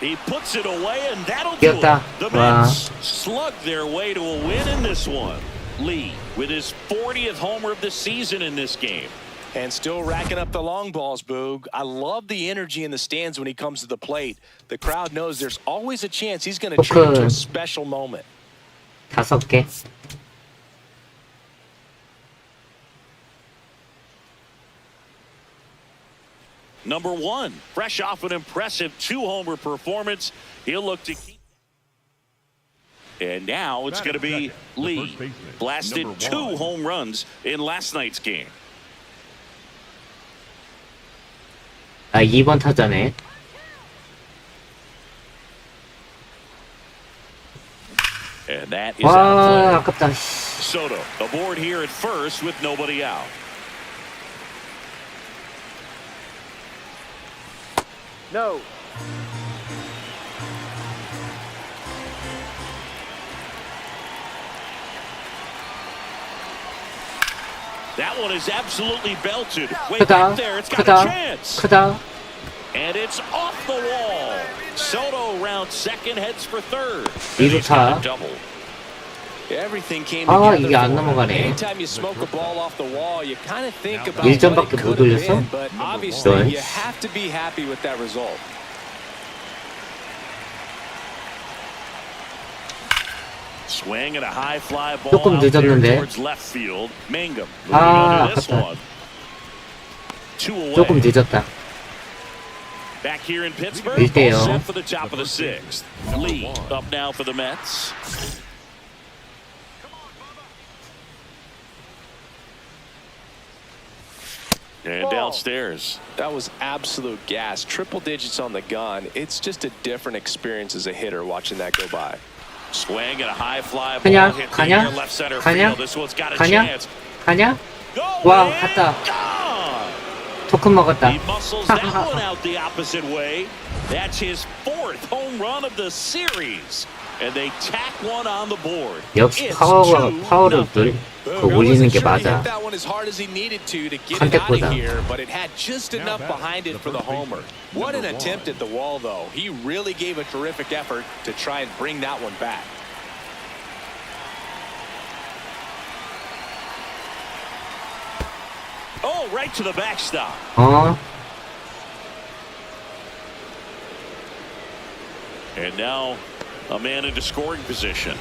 He puts it away, and that'll do it. 이겼다. The 와. Mets slug their way to a win in this one. Lee with his 40th homer of the season in this game. And still racking up the long balls, Boog. I love the energy in the stands when he comes to the plate. The crowd knows there's always a chance he's going to turn into a special moment. 5개. Number 1, fresh off an impressive 2-homer performance, he'll look to keep. And now it's going to be Lee. Blasted 2 home runs in last night's game. 아, 2번 타자네. And that is 와, out 아깝다. play. Soto aboard here at first with nobody out. No. That one is absolutely belted. Way 크다, back there, it's got a 크다, chance. 크다. And it's off the wall. Soto round second, heads for third. 이루타. Double. Everything came 아, together 이게 안 for him. 넘어가네. Anytime you smoke a ball off the wall, you kind of think about 1점밖에 what it 못 could have 올렸어? been, but obviously 네. you have to be happy with that result. Swing and a high fly ball 조금 out there 늦었는데. towards left field. Mangum moving 아, under this 아깝다. one. 2 away. 조금 늦었다. Back here in Pittsburgh, 1대0. all set for the top of the 6th. Lee up now for the Mets. And downstairs. That was absolute gas. Triple digits on the gun. It's just a different experience as a hitter watching that go by. Swing and a high fly ball 가냐? hit the 가냐? air left center 가냐? field. This one's got a 가냐? chance. 가냐? Go 와, in. 갔다. Gone. 토큰 먹었다. He muscles that one out the opposite way. That's his 4th home run of the series. And they tack one on the board. 역시 It's 파워를 2-0. 올리는 게 맞아. That one as hard as he needed to get it out 컨택보다. of here, but it had just enough behind it for the homer. What an attempt at the wall, though. He really gave a terrific effort to try and bring that one back. Oh, right to the backstop. 어? And now a man into scoring position.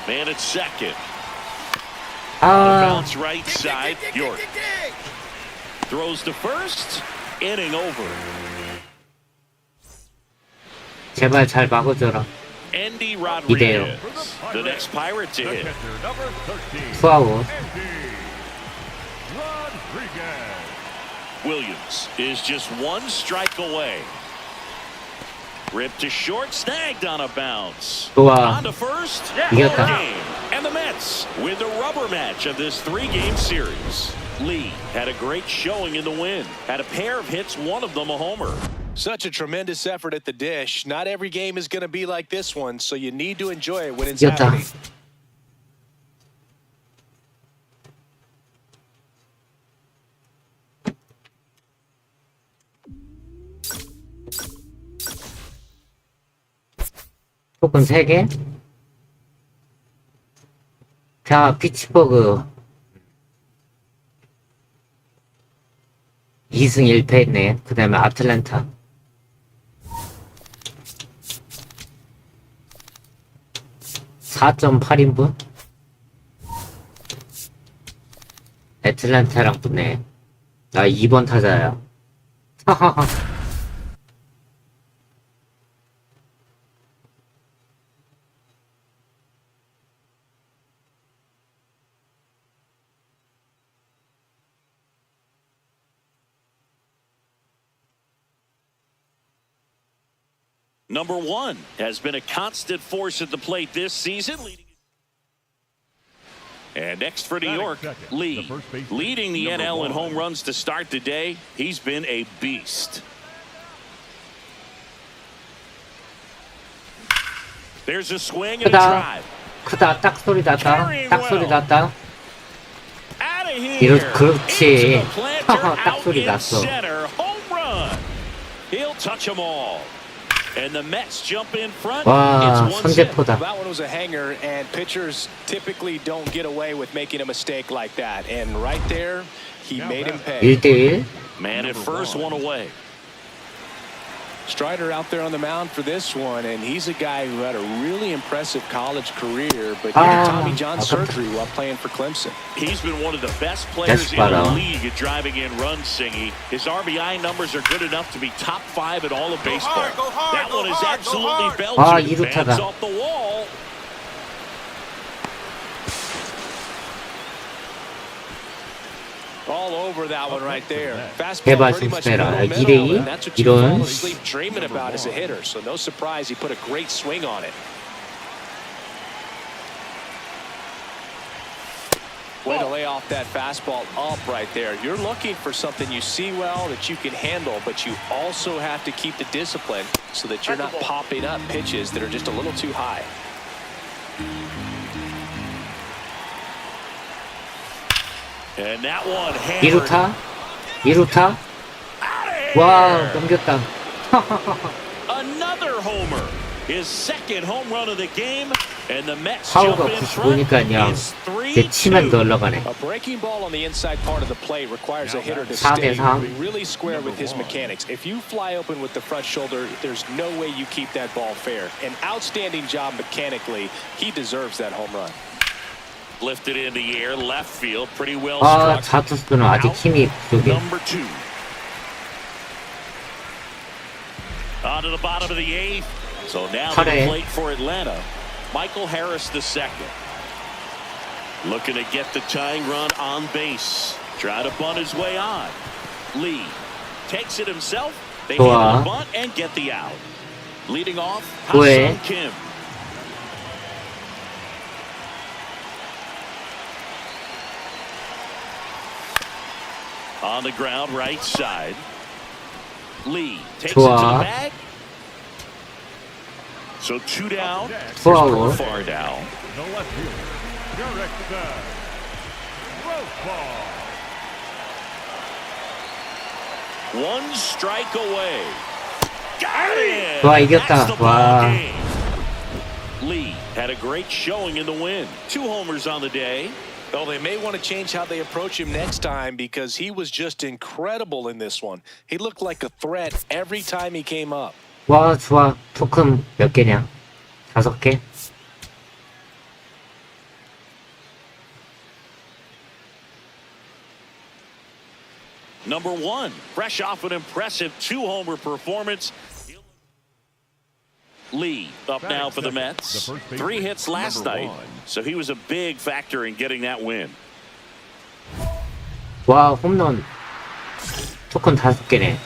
Man at second. 아, Bounce right side. York throws to first. Inning over. 제발 잘 막아줘라. Andy Rodriguez, 이대요. the next Pirate to hit. Catcher number 13, 투아웃. Andy Rodriguez. Williams is just 1 strike away. Ripped to short, snagged on a bounce. 좋아. On to first. 이겼다. Game. And the Mets with the rubber match of this 3-game series. Lee had a great showing in the win. Had a pair of hits, one of them a homer. Such a tremendous effort at the dish. Not every game is going to be like this one, so you need to enjoy it when it's 이겼다. happening. 토큰 3개. 자, 피츠버그 2승 1패 했네. 그 다음에 아틀란타 4.8인분? 애틀란타랑 붙네. 나 2번 타자야. Number 1 has been a constant force at the plate this season. And next for New York, Lee. Leading the NL in home runs to start the day. He's been a beast. There's a swing and a drive. 크다. 딱 소리 났다. 딱 소리 났다. 이런 그렇지. 딱 소리 났어. He'll touch them all. And the Mets jump in front. 와, 선제포다. That one was a hanger, and pitchers typically don't get away with making a mistake like that. And right there, he made him pay. 1대1. Man at first, one away. Strider out there on the mound for this one, and he's a guy who had a really impressive college career, but he had Tommy John surgery while playing for Clemson. He's been one of the best players in the league at driving in runs, Singy. His RBI numbers are good enough to be top 5 in all of baseball. That one is absolutely belted. Fans off the wall. All over that one right there. 제발 Fastball pretty much 조심해라. middle to middle, 2대2 and that's what you fall 이런. asleep dreaming about as a hitter. So no surprise he put a great swing on it. Way to lay off that fastball up right there. You're looking for something you see well that you can handle, but you also have to keep the discipline so that you're not popping up pitches that are just a little too high. And that one 2루타. 와, 넘겼다. Another homer. His second home run of the game, and the Mets 파워가 jump in front. 95니까요. 제 치면 더 올라가네. A breaking ball on the inside part of the plate requires a hitter to 4대 stay 3. really square with his mechanics. If you fly open with the front shoulder, there's no way you keep that ball fair. An outstanding job mechanically. He deserves that home run. Lifted in the air, left field, pretty well 아, struck. 자투수는 아직 힘이 부족해. Number 2. On to the bottom of the 8th. So now to the plate for Atlanta. Michael Harris II. Looking to get the tying run on base. Try to bunt his way on. Lee takes it himself. They handle the bunt and get the out. Leading off, Ha-Seong Kim. On the ground, right side. Lee takes it to the bag. So 2 down. 투아웃. Far down. The left fielder, Derek One strike away. Got it. 와, 이겼다. 와. Lee had a great showing in the win. 2 homers on the day. Well, they may want to change how they approach him next time because he was just incredible in this one. He looked like a threat every time he came up. 와, 좋아. 토큰 몇 개냐? 5개? Number 1, fresh off an impressive 2-homer performance. Lee up now for the Mets. 3 hits last night, so he was a big factor in getting that win. 와, 홈런. 토큰 5개네.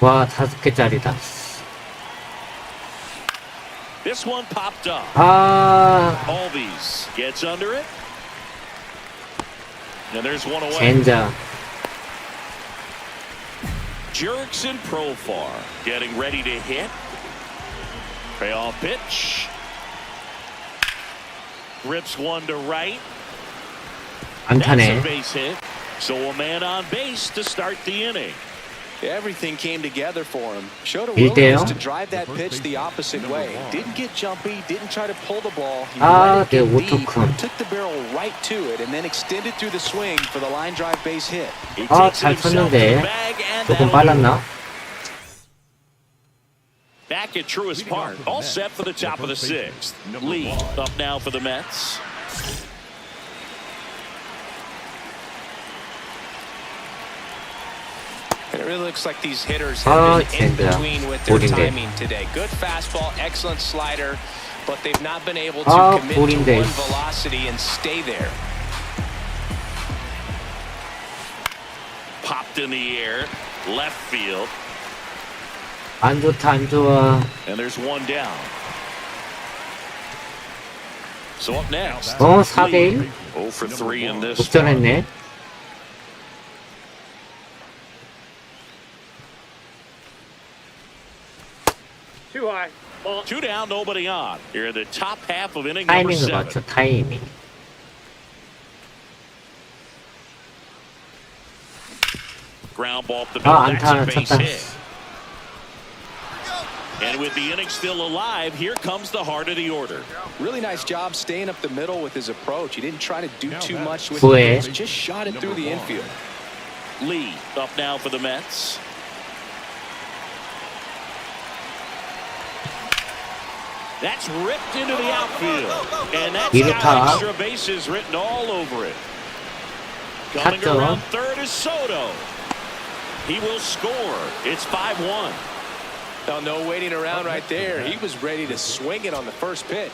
와, 5개짜리다. This one popped up. Albies gets under it. And there's one away. 젠장. Jerks and Profar getting ready to hit. Payoff pitch. Rips one to right. That's a base hit. So a man on base to start the inning. Everything came together for him. Showed a willingness to drive that pitch the opposite way. Didn't get jumpy, didn't try to pull the ball. He let it get deep, took the barrel right to it, and then extended through the swing for the line drive base hit. 잘 쳤는데 조금 빨랐나? Back at Truist Park, all set for the top of the 6th. Lee up now for the Mets. And it really looks like these hitters have been in between with their timing today. Good fastball, excellent slider, but they've not been able to commit to one velocity and stay there. Popped in the air, left field. 안 좋다, 안 좋아. And there's one down. So up next. 4대1? 0 for 3 in this. 역전했네. Too high. Ball. 2 down, nobody on. Here in the top half of inning number 타이밍을 7. 맞춰, 타이밍. Ground ball up the middle. 아, That's 안타 a base 쳤다. hit. And with the inning still alive, here comes the heart of the order. Really nice job staying up the middle with his approach. He didn't try to do too much with 구회. it. Just shot it through the infield. Lee up now for the Mets. That's ripped into the outfield. And that's got extra bases written all over it. Coming 탔죠. around third is Soto. He will score. It's 5-1. No waiting around right there. He was ready to swing it on the first pitch.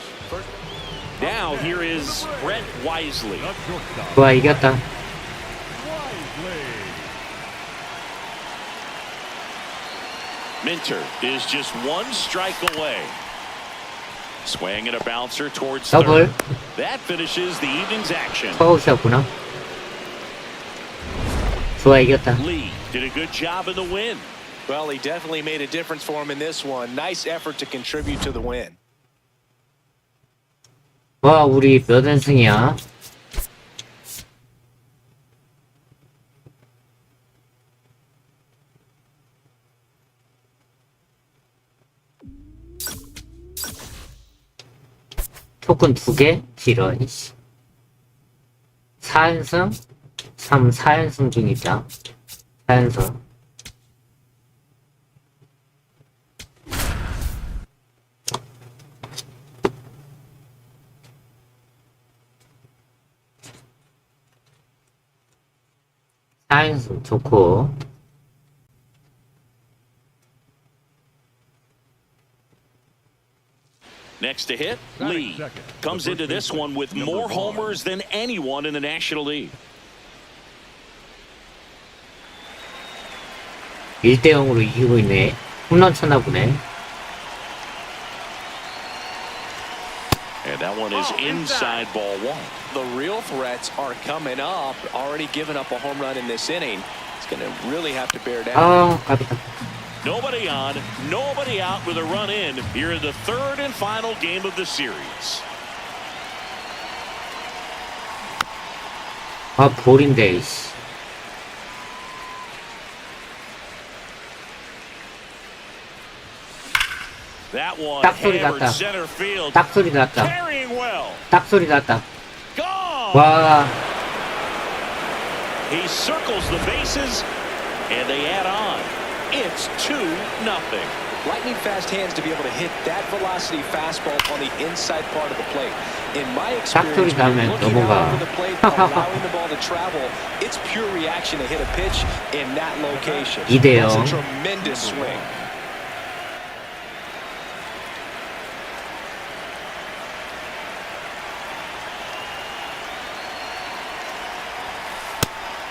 Now here is Brett Wisely. 좋아, 이겼다. Minter is just one strike away. Swing and a bouncer towards 더블. third. That finishes the evening's action. 파웃이었구나. 좋아, 이겼다. Lee did a good job in the win. Well, he definitely made a difference for him in this one. Nice effort to contribute to the win. 와, 우리 몇 연승이야? 토큰 2개? 길어, 이씨. 4연승? 4연승 중이다. 4연승. 사연승 좋고. Next to hit, Lee comes into this one with more homers than anyone in the National League. 1대0으로 이기고 있네. 홈런 쳤나 보네. And that one is inside ball 1. The real threats are coming up. Already given up a home run in this inning. It's going to really have to bear down. 아, 까비다. Nobody on, nobody out with a run in here in the third and final game of the series. 아, 볼인데, 이씨. That one 딱 소리 hammered 났다. center field. 딱 소리 났다. Carrying well. 딱 소리 났다. Gone. 와, He circles the bases and they add on. It's 2-0. Lightning fast hands to be able to hit that velocity fastball on the inside part of the plate. In my experience, 소리 when 나면 you're looking 넘어가. out over the plate, allowing the ball to travel, it's pure reaction to hit a pitch in that location. 2대0. That's a tremendous swing.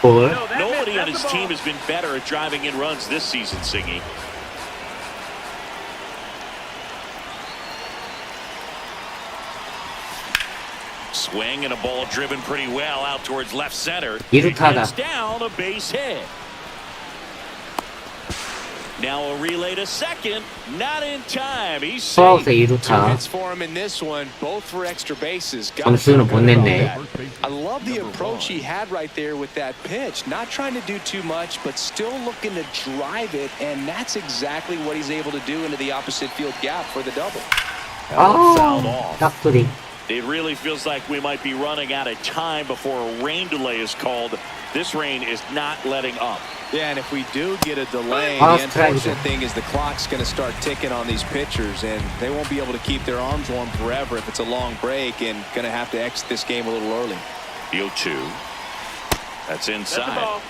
볼. Nobody on his team has been better at driving in runs this season, Singy. Swing and a ball driven pretty well out towards left center. 이루타다. It's down a base hit. Now a relay to second. Not in time. He's 수아웃에 safe. 2 2루타. hits for him in this one, both for extra bases. 점수는 못 냈네. I love the approach he had right there with that pitch. Not trying to do too much, but still looking to drive it, and that's exactly what he's able to do into the opposite field gap for the double. Fouled 아, off. 딱 소리. It really feels like we might be running out of time before a rain delay is called. This rain is not letting up. Yeah, and if we do get a delay, Ah, the unfortunate strike. thing is the clock's going to start ticking on these pitchers, and they won't be able to keep their arms warm forever if it's a long break, and going to have to exit this game a little early. 0-2. That's inside.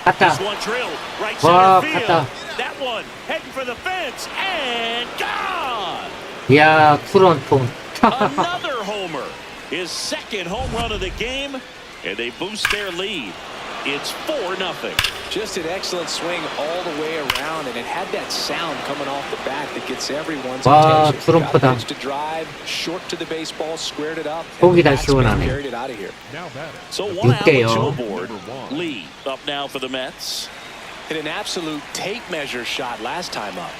갔다. This one drilled right 와, center field. 갔다. That one heading for the fence and gone. 이야, 투런 통. Another homer. his second home run of the game, and they boost their lead. It's 4-0. Just an excellent swing all the way around, and it had that sound coming off the bat that gets everyone's 와, attention. 트럼프다. Got a pitch to drive, short to the baseball, squared it up, 속이 and 다 the batsman 시원하네. carried it out of here. Now batting. So one out with 6대0. two aboard. Lee up now for the Mets. Hit an absolute tape measure shot last time up.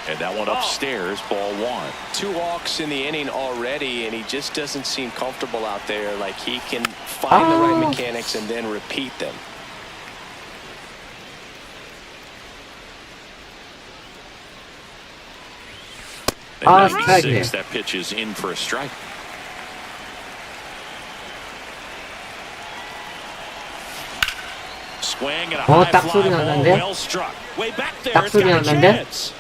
And that one upstairs, ball one. 2 walks in the inning already, and he just doesn't seem comfortable out there. Like he can find the right mechanics and then repeat them. And 스트라이크네. 96, that pitch is in for a strike. Swing and a high 딱 fly 소리 ball, 났는데? well struck. Way back there, 딱 it's 소리 got a 났는데? chance.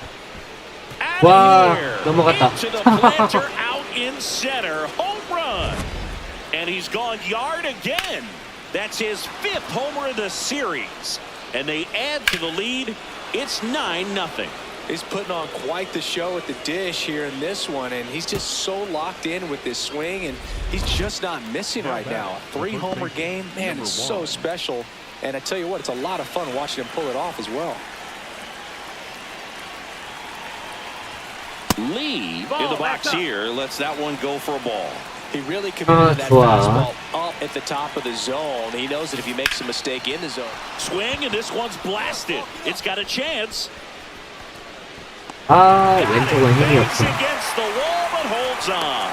와, Out of here. 넘어갔다. Into the planter, out in center, home run. And he's gone yard again. That's his 5th homer of the series. And they add to the lead. It's 9-0. He's putting on quite the show at the dish here in this one, and he's just so locked in with this swing, and he's just not missing right now. A 3-homer game, man, it's so special. And I tell you what, it's a lot of fun watching him pull it off as well. Lee in the box here lets that one go for a ball. He really committed that 좋아. fastball up at the top of the zone. He knows that if he makes a mistake in the zone. Swing, and this one's blasted. It's got a chance. 왼쪽은 힘이 Banks 없어. against the wall, but holds on.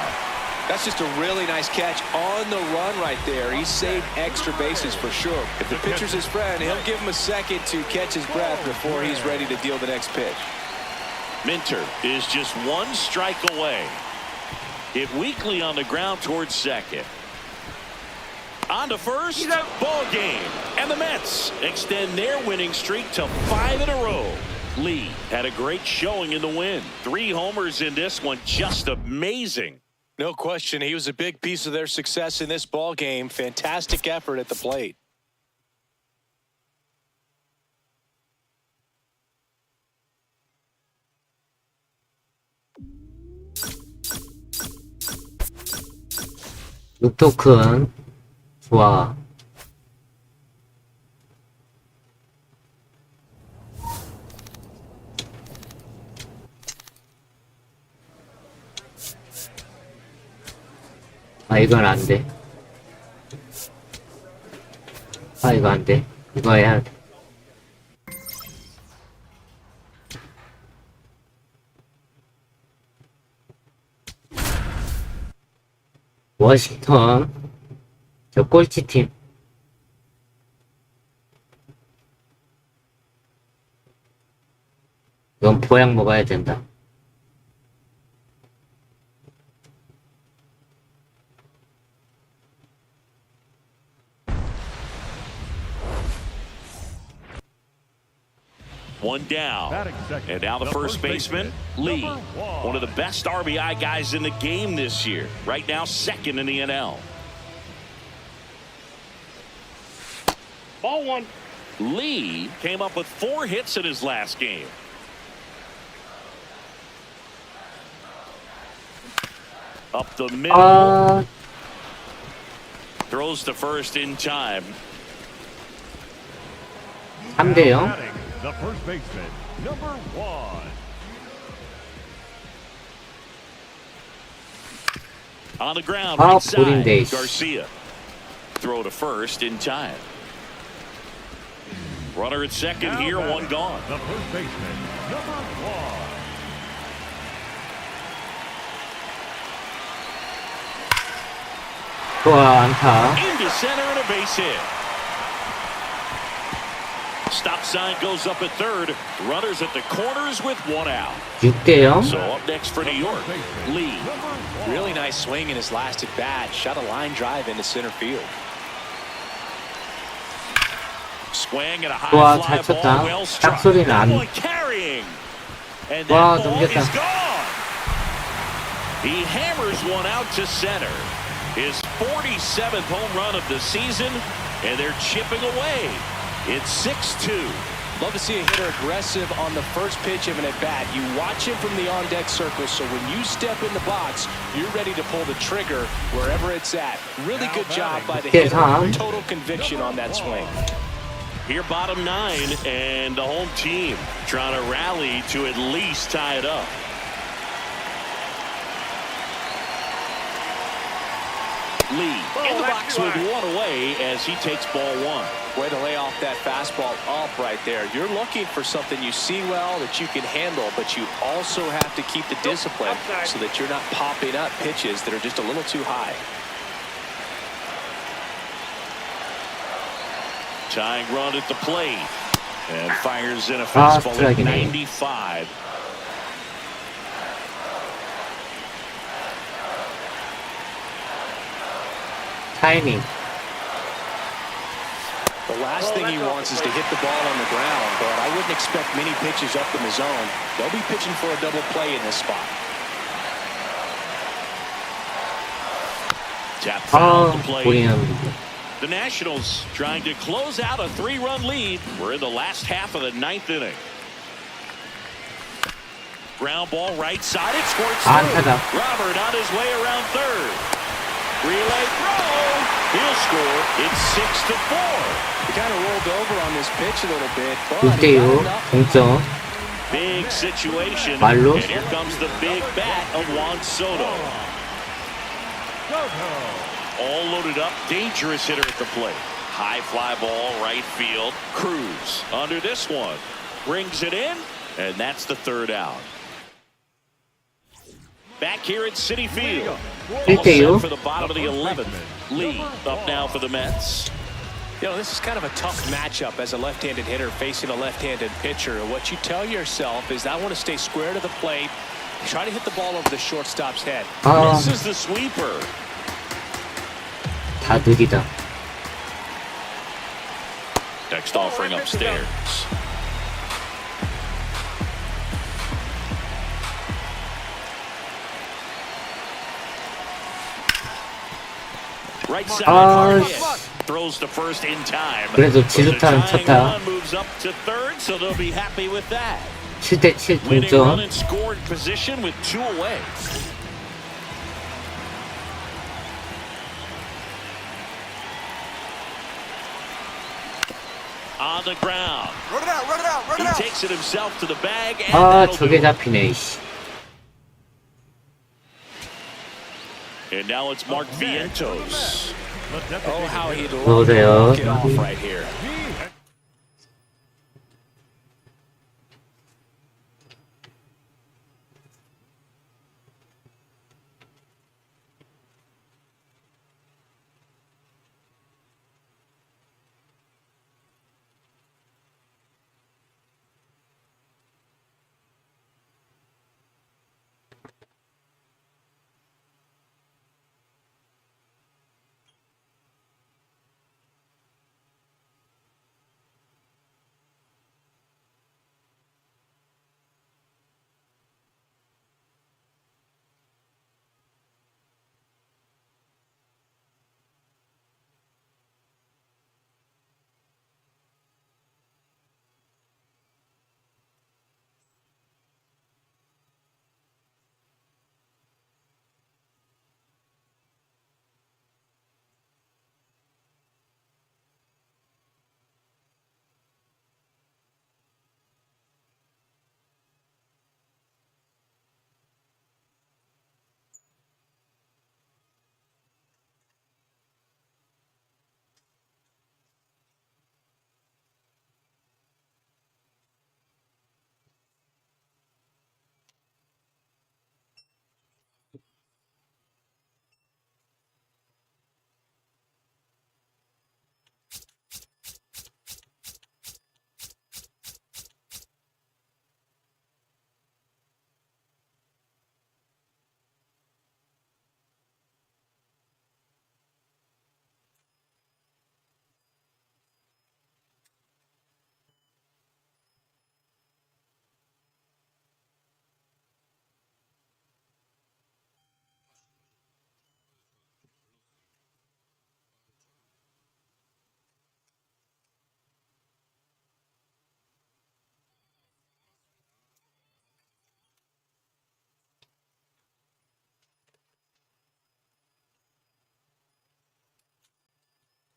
That's just a really nice catch on the run right there. He saved extra bases for sure. If the pitcher's his friend, he'll give him a second to catch his breath before he's ready to deal the next pitch. Minter is just 1 strike away. Hit weakly on the ground towards second. On to first, ball game. And the Mets extend their winning streak to 5 in a row. Lee had a great showing in the win. 3 homers in this one, just amazing. No question, he was a big piece of their success in this ball game. Fantastic effort at the plate. 육토큰 좋아. 이건 안 돼. 이거 안 돼. 이거 해야 돼. 워싱턴 저 꼴찌팀. 이건 보약 먹어야 된다. One down. And now the first baseman, Lee. One of the best RBI guys in the game this year. Right now, 2nd in the NL. Ball one. Lee came up with 4 hits in his last game. Up the middle. Throws to first in time. 3대0. The first baseman, number 1. On the ground, right side, 볼인데. Garcia. Throw to first in time. Runner at second here, 1 gone. The first baseman, number 1. 좋아, 안타. Into center and a base hit. Stop sign goes up at third. Runners at the corners with 1 out. 6대0. So up next for New York, Lee. Really nice swing in his last at bat. Shot a line drive into center field. Swing and a high 좋아, fly 잘 ball, 쳤다. well struck. 딱 소리는 That 안. one carrying. And 와, that ball 넘겼다. is gone. He hammers one out to center. His 47th home run of the season, and they're chipping away. It's 6-2. Love to see a hitter aggressive on the first pitch of an at-bat. You watch him from the on-deck circle, so when you step in the box, you're ready to pull the trigger wherever it's at. Really good job by the hitter. Total conviction on that swing. Here, bottom 9, and the home team trying to rally to at least tie it up. Lee in the box with one away as he takes ball 1. Way to lay off that fastball up right there. You're looking for something you see well that you can handle, but you also have to keep the discipline so that you're not popping up pitches that are just a little too high. Tying run at the plate and fires in a fastball at 95. 타이밍. The last thing he wants is to hit the ball on the ground, but I wouldn't expect many pitches up in the zone. They'll be pitching for a double play in this spot. Tap foul the play. 본인 The Nationals trying to close out a 3-run lead. We're in the last half of the 9th inning. Ground ball right side. It squirts through. Robert on his way around third. Relay throw. He'll score. It's 6-4. He kind of rolled over on this pitch a little bit. 6대2 동점. Big situation. 말로. And here comes the big bat of Juan Soto. All loaded up. Dangerous hitter at the plate. High fly ball right field. Cruz under this one. Brings it in. And that's the 3rd out. Back here at Citi Field. All set for the bottom of the 11th. Lee up now for the Mets. You know, this is kind of a tough matchup as a left-handed hitter facing a left-handed pitcher. What you tell yourself is, I want to stay square to the plate, try to hit the ball over the shortstop's head. Misses the sweeper. 다 느리다. Next offering upstairs. Right side hard hit. Throws to first in time. 그래도 지루타는 쳤다. Moves up to third, so they'll be happy with that. 7대7 Winning run 동점. and scored position with 2 away. On the ground. Run it out, run it out, run it out. He takes it himself to the bag, and 아, that'll do 저게 it. 잡히네, 이씨. And now it's Mark Vientos. Oh, how he'd love 보세요. to get off right here.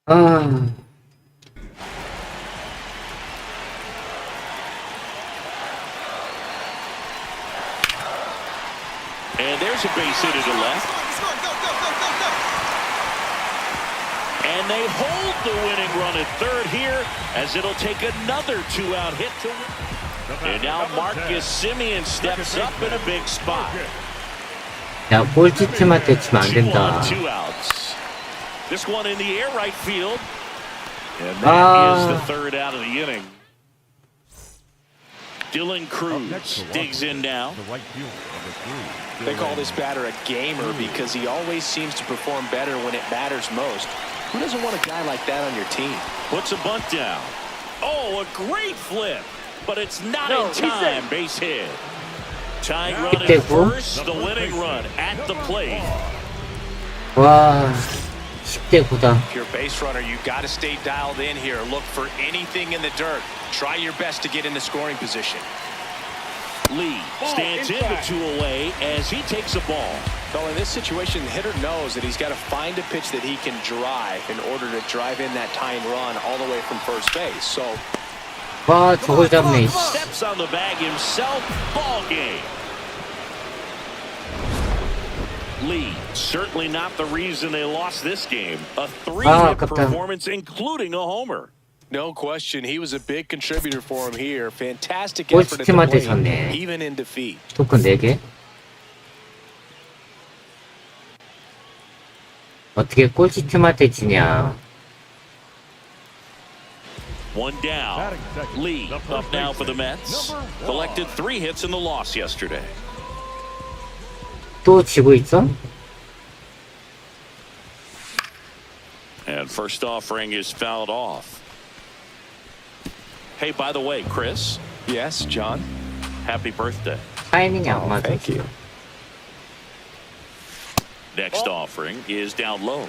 아, And there's a base hit to the left. And they hold the winning run at third here, as it'll take another two-out hit to win. And now Marcus Semien steps up in a big spot. 야, 꼴찌팀한테 치면 안 된다. Two outs. This one in the air right field. And that is the third out of the inning. Dylan Cruz digs in now. They call this batter a gamer because he always seems to perform better when it matters most. Who doesn't want a guy like that on your team? Puts a bunt down. Oh, a great flip. But it's not in time. Base hit. Tying run at first. The winning run at the plate. 와, 10대 9다. If you're a base runner, you got to stay dialed in here. Look for anything in the dirt. Try your best to get into scoring position. Lee stands in the two away as he takes a ball. So in this situation, the hitter knows that he's got to find a pitch that he can drive in order to drive in that tying run all the way from first base. So 와, 저걸 잡네. Steps on the bag himself. Ball game. Lee, certainly not the reason they lost this game. A three-hit performance, including a homer. No question, he was a big contributor for him here. Fantastic effort at the plate, even in defeat. 토큰 4개. 어떻게 꼴찌팀한테 지냐. One down. Lee up now for the Mets. Collected 3 hits in the loss yesterday. 또 지고 있어? And first offering is fouled off. Hey, by the way, Chris. Yes, John. Happy birthday. 타이밍이 안 맞아. Thank you. Next offering is down low.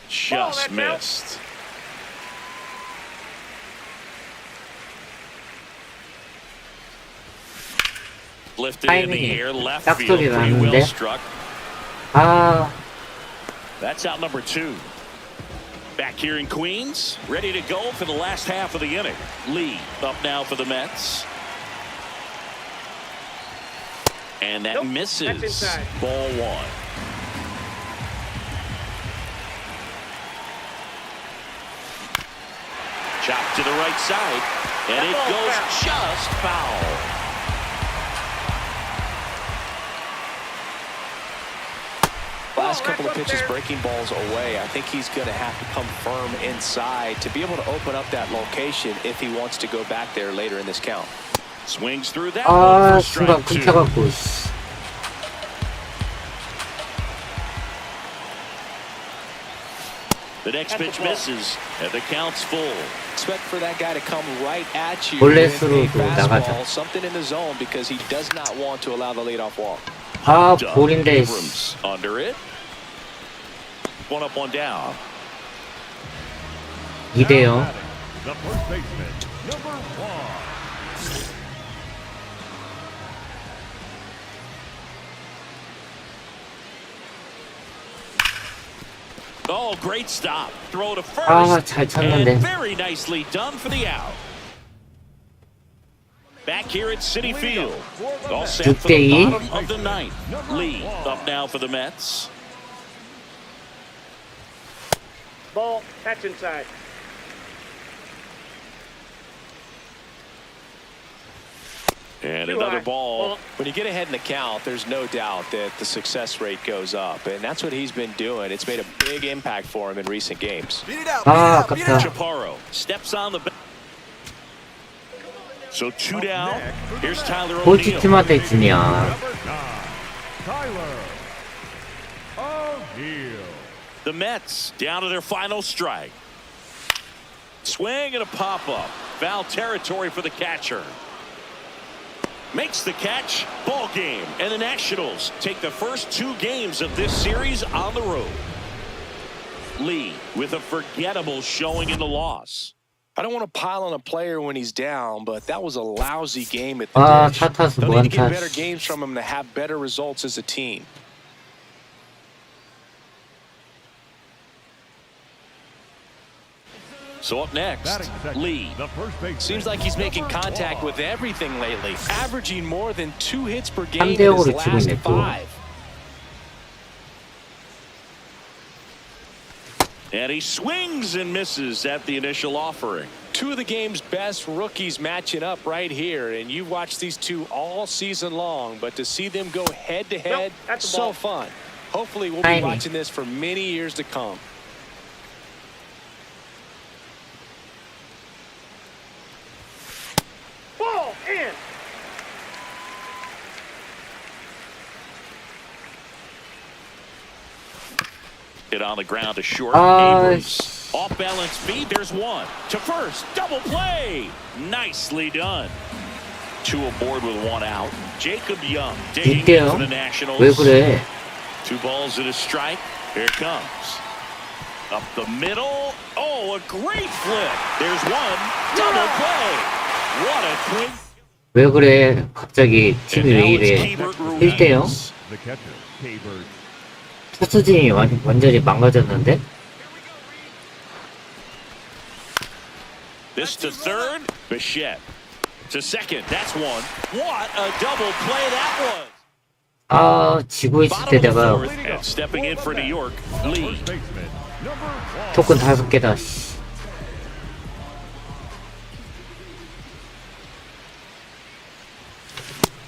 Just missed. Lifted in the air, left field, pretty well struck. 아, That's out number 2. Back here in Queens, ready to go for the last half of the inning. Lee up now for the Mets. And that misses. Ball 1. Chop to the right side, and it goes just foul. Last couple of pitches breaking balls away. I think he's going to have to come firm inside to be able to open up that location if he wants to go back there later in this count. Swings through that 아, one for 순간 strike 2. 끊겨갖고. The next pitch misses, and the count's full. Expect for that guy to come right at you 원래 with a 수로도 나가자. fastball, something in the zone, because he does not want to allow the leadoff walk. 아, 볼인데. Abrams under it. One up, one down. 2대0. The first baseman, number 1. Oh, great stop. Throw to first. 아, 잘 쳤는데. And very nicely done for the out. Back here at Citi Field. All set for the 6대2. bottom of the 9th. Lee up now for the Mets. Ball, catch inside. And another ball. When you get ahead in the count, there's no doubt that the success rate goes up, and that's what he's been doing. It's made a big impact for him in recent games. 아, 아깝다. Chaparro steps on the. So 2 down. Here's Tyler O'Neill. 꼴찌팀한테 지냐. Tyler O'Neill. The Mets down to their final strike. Swing and a pop-up. Foul territory for the catcher. Makes the catch. Ball game. And the Nationals take the first 2 games of this series on the road. Lee with a forgettable showing in the loss. I don't want to pile on a player when he's down, but that was a lousy game at the 아, dish. 타타스 They'll need to 무한타. get better games from him to have better results as a team. So up next, Lee. Seems like he's making contact with everything lately, averaging more than 2 hits per game in 3대 his 0로 치고 last 있네, 또. 5. And he swings and misses at the initial offering. 2 of the game's best rookies matching up right here, and you've watched these two all season long, but to see them go head-to-head, so fun. Hopefully we'll be watching this for many years to come. Ball in. Hit on the ground to short. 아, Abrams. Off balance feed. There's one. To first. Double play. Nicely done. 2 aboard with 1 out. Jacob Young digging in 이때요? for the Nationals. 왜 그래? 2 balls and a strike. Here it comes. Up the middle. Oh, a great flip. There's one. Double play. What a quick. 왜 그래? 갑자기 팀이 왜 이래? 1대0? The catcher, K-Bird. 투수진이 완전히 망가졌는데? This to third. Bichette. To second. That's one. What a double play that was. 아, 지고 있을 때 Bottom of the 내가 fourth, and stepping in for New York, Lee. First baseman, number 1. 토큰 5개다. 씨.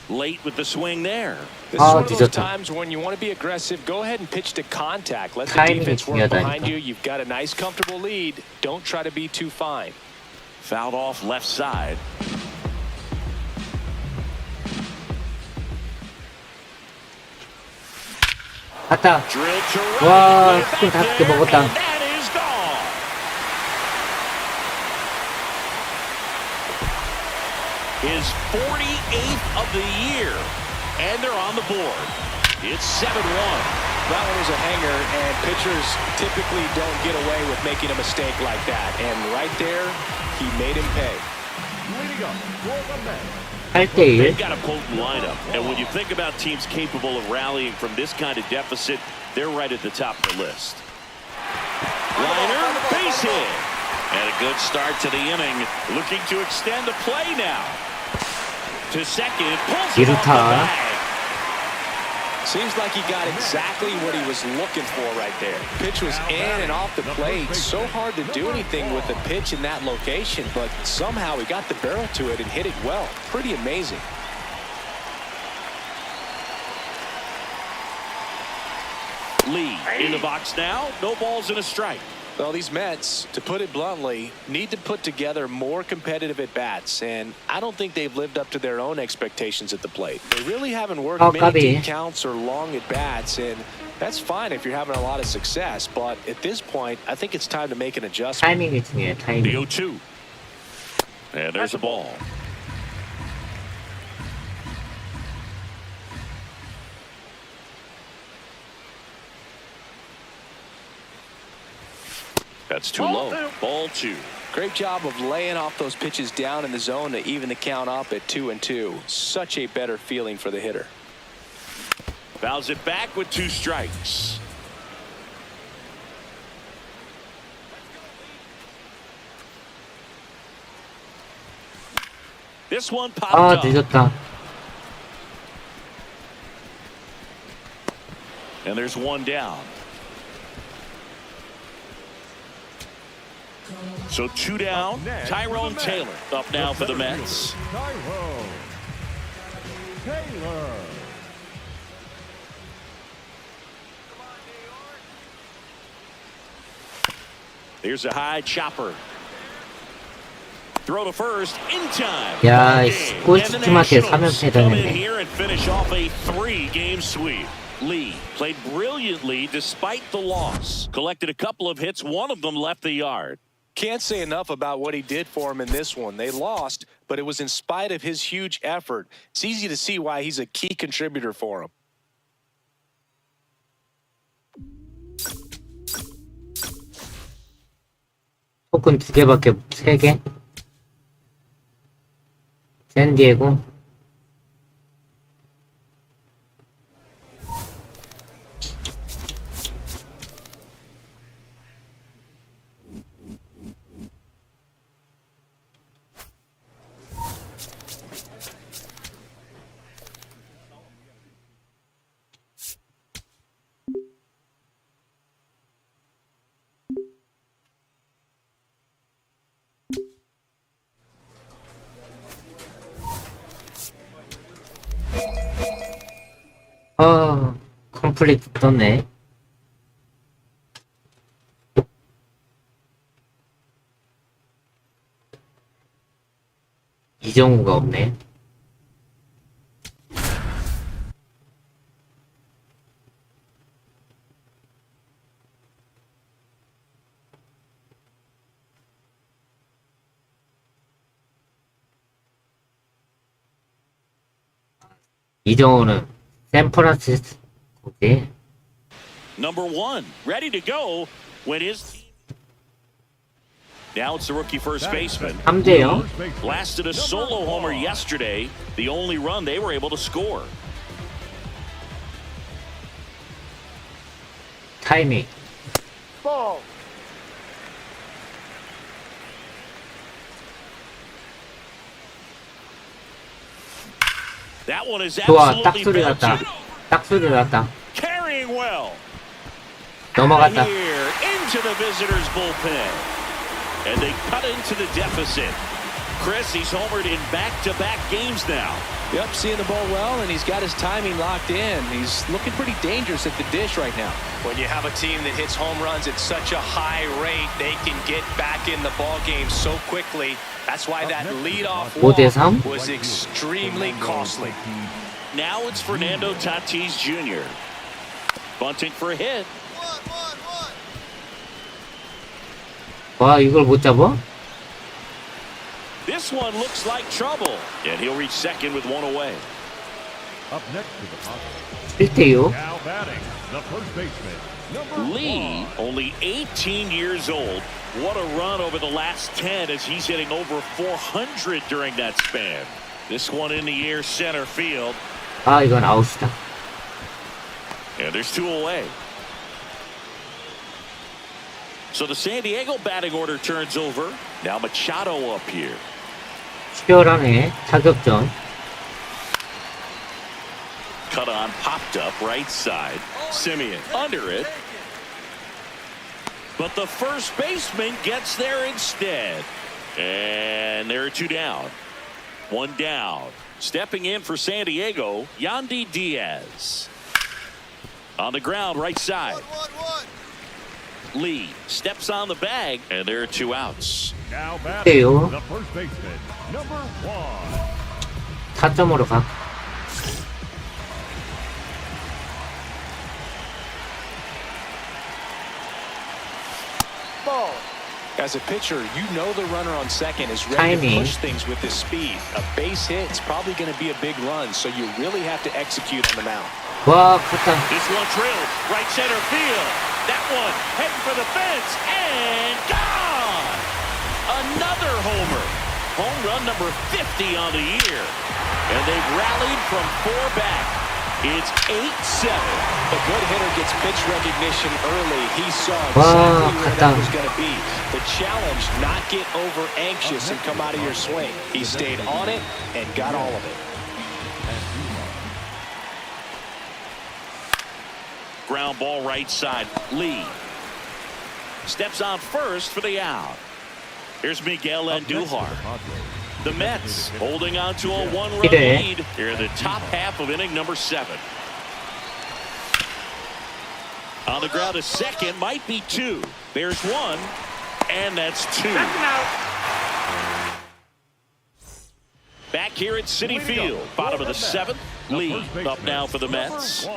Late with the swing there. This is one of those 늦었다. times when you want to be aggressive, go ahead and pitch to contact. Let the 타이밍이 defense work behind 중요하다니까. you. You've got a nice, comfortable lead. Don't try to be too fine. Fouled off left side. 갔다. Drilled to right. 와, Way 치킨 back 5개 there, 먹었다. and that is gone. His 48th of the year, and they're on the board. It's 7-1. That one was a hanger, and pitchers typically don't get away with making a mistake like that. And right there, he made him pay. Leading up for the Mets. 8대1. They've got a potent lineup, and when you think about teams capable of rallying from this kind of deficit, they're right at the top of the list. Liner, base hit, and a good start to the inning, looking to extend the play now. To second, pulls it off the 이루타. bag. Seems like he got exactly what he was looking for right there. Pitch was in and off the plate. So hard to do anything with the pitch in that location, but somehow he got the barrel to it and hit it well. Pretty amazing. Lee in the box now, no balls and a strike. Well, these Mets, to put it bluntly, need to put together more competitive at-bats, and I don't think they've lived up to their own expectations at the plate. They really haven't worked many 까비. deep counts or long at-bats, and that's fine if you're having a lot of success, but at this point, I think it's time to make an adjustment. 타이밍이 중요해, The 타이밍. 0-2. And there's a ball. That's too low. Ball 2. Great job of laying off those pitches down in the zone to even the count up at 2-2. Such a better feeling for the hitter. Fouls it back with 2 strikes. This one popped 아, up. 늦었다. And there's 1 down. So 2 down. Tyrone Taylor up now for the Mets. Tyrone Taylor. Here's a high chopper. Throw to first in time. 야, Ball 씨, game. 꼴찌팀한테 And the 3연패 Nationals come in 당했네. here and finish off a 3-game sweep. Lee played brilliantly despite the loss. Collected a couple of hits. One of them left the yard. Can't say enough about what he did for him in this one. They lost, but it was in spite of his huge effort. It's easy to see why he's a key contributor for him. 토큰 2개밖에, 3개? 샌디에고? 컴플리트 떴네. 이정우가 없네. 이정우는 샌프란시스코지. Number 1, ready to go when his team. Now it's the rookie first baseman. 3대0. Blasted a solo homer yesterday, the only run they were able to score. 타이밍. Ball. That one is 좋아, 딱 absolutely 소리 났다. belted. 딱 소리 났다. Carrying well. 넘어갔다. Here into the visitors' bullpen. And they cut into the deficit. Chris, he's homered in back-to-back games now. Yep, seeing the ball well, and he's got his timing locked in. He's looking pretty dangerous at the dish right now. When you have a team that hits home runs at such a high rate, they can get back in the ball game so quickly. That's why that leadoff walk 5대3? was extremely costly. Now it's Fernando Tatis Jr. Bunting for a hit. 와, 이걸 못 잡아? This one looks like trouble. And he'll reach second with one away. Up next to the top. 1대6. Now batting, the first baseman, number Lee, 1. only 18 years old. What a run over the last 10 as he's hitting over 400 during that span. This one in the air center field. 아, 이건 아웃이다. And there's 2 away. So the San Diego batting order turns over. Now Machado up here. 치열하네. 타격전. Cut on, popped up right side. Simeon under it. But the first baseman gets there instead. And there are 2 down. 1 down. Stepping in for San Diego, Yandy Diaz. On the ground, right side. Lee steps on the bag, and there are 2 outs. Now batting, 요 the first baseman, number 1. 4점으로 가. Ball. As a pitcher, you know the runner on second is ready to Timing. push things with his speed. A base hit is probably going to be a big run, so you really have to execute on the mound. 와, 갔다. This one drilled right center field. That one heading for the fence and gone. Another homer. Home run number 50 on the year. And they've rallied from 4 back. It's 8-7. A good hitter gets pitch recognition early. He saw 와, exactly where that 갔다. was going to be. The challenge, not get over anxious and come out of your swing. He stayed on it and got all of it. Ground ball right side. Lee steps on first for the out. Here's Miguel Andujar. The Mets holding on to a 1-run 이래. lead here in the top half of inning number 7. On the ground, a second, might be 2. There's 1, and that's 2. Back here at Citi Field, bottom of the 7th. Lee up now for the Mets.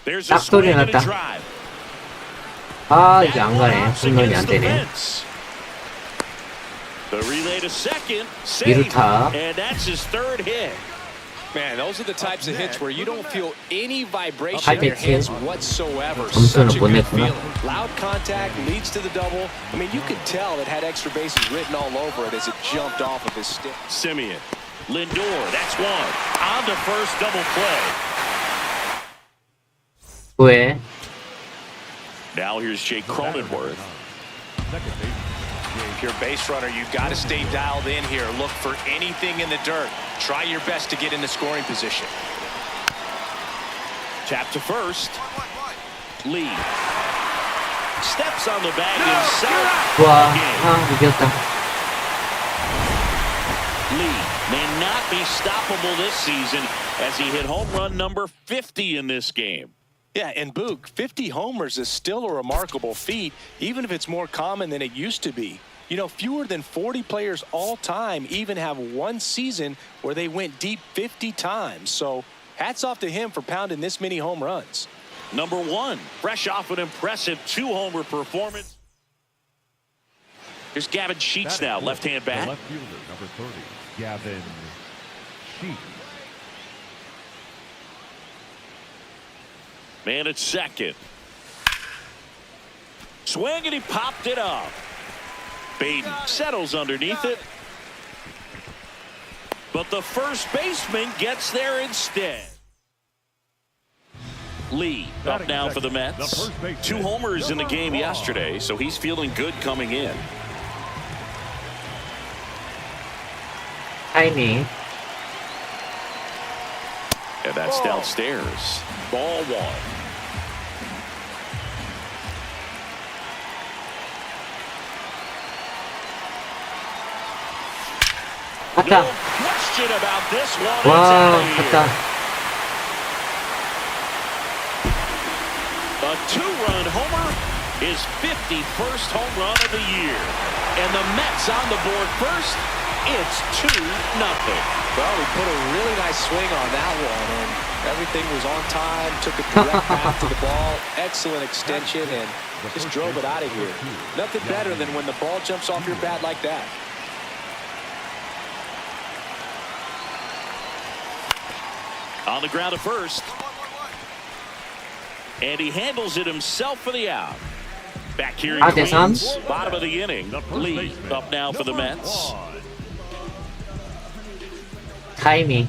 There's a 딱 소리 swing and a 났다. drive. 아, 이게 안 가네. 홈런이 안 되네. The relay to second, safe, 이루타. and that's his third hit. Man, those are the types of hits where you don't feel any vibration High in your pitch. hands whatsoever. 점수는 Such a 못 good 냈구나. feeling. Loud contact leads to the double. I mean, you could tell it had extra bases written all over it as it jumped off of his stick. Simeon, Lindor, that's one. On to first, double play. 9회. Now here's Jake Cronenworth. If you're a base runner, you've got to stay dialed in here. Look for anything in the dirt. Try your best to get into scoring position. Tap to first. Lee. Steps on the bag himself. 와, 이겼다. Lee may not be stoppable this season as he hit home run number 50 in this game. Yeah, and Boog, 50 homers is still a remarkable feat, even if it's more common than it used to be. You know, fewer than 40 players all time even have one season where they went deep 50 times. So hats off to him for pounding this many home runs. Number 1, fresh off an impressive 2-homer performance. Here's Gavin Sheets now, left-hand bat. Left fielder, number 30, Gavin Sheets. Man at second. Swing, and he popped it up. Baden settles underneath it. But the first baseman gets there instead. Lee up now for the Mets. 2 homers in the game yesterday, so he's feeling good coming in. 타이밍. And that's downstairs. Ball 1. 갔다. No question about this one. 와, It's out of here. 갔다. A 2-run homer, his 51st home run of the year. And the Mets on the board first. It's 2-0. Well, he put a really nice swing on that one, and everything was on time, took a direct path to the ball, excellent extension, and just drove it out of here. Nothing better than when the ball jumps off your bat like that. On the ground at first. And he handles it himself for the out. Back here in Queens, bottom of the inning. Lee up now for the Mets. 타이밍.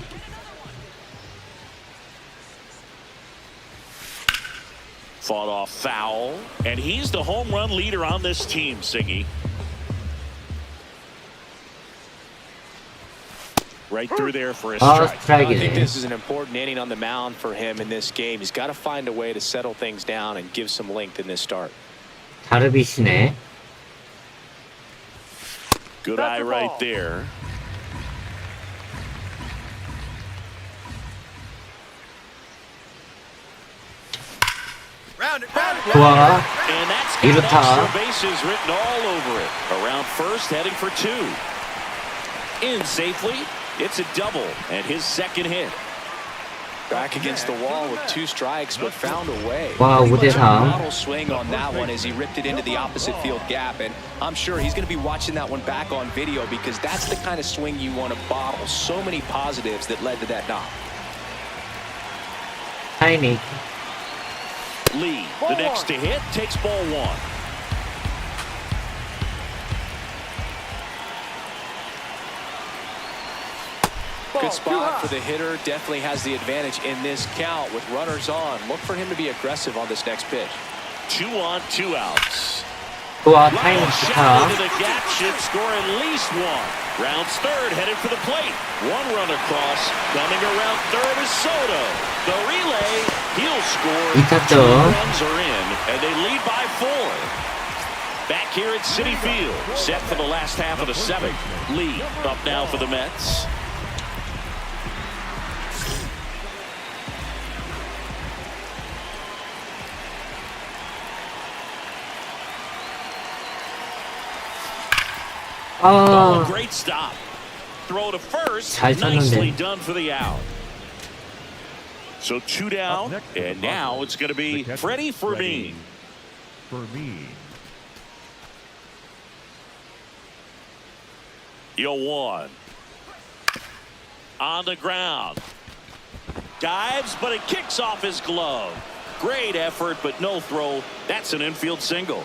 Fought off foul. And he's the home run leader on this team, Singy. Right through there for a strike. I think this is an important inning on the mound for him in this game. He's got to find a way to settle things down and give some length in this start. 다르비시네. Good eye right there. 좋아. And that's got 이루타. extra bases written all over it. Around first, heading for 2. In safely. It's a double and his second hit. Back against the wall with 2 strikes, but found a way. 와, 5대4. Model swing on that one as he ripped it into the opposite field gap, and I'm sure he's going to be watching that one back on video because that's the kind of swing you want to bottle. So many positives that led to that knock. 타이밍. Lee, the next to hit, takes ball 1. Good spot for the hitter. Definitely has the advantage in this count with runners on. Look for him to be aggressive on this next pitch. 2 on, 2 outs. 좋아, 타이밍 Shot 좋다. into the gap should score at least 1. Rounds third, headed for the plate. 1 run across. Coming around third is Soto. The relay, he'll score. 2타점. 2 runs are in, and they lead by 4. Back here at Citi Field, set for the last half of the 7th. Lee up now for the Mets. Oh, great stop. Throw to first. 잘 Nicely 쳤는데. done for the out. So 2 down, and now it's going to be Freddie Fermin. 0-1. On the ground. Dives, but it kicks off his glove. Great effort, but no throw. That's an infield single.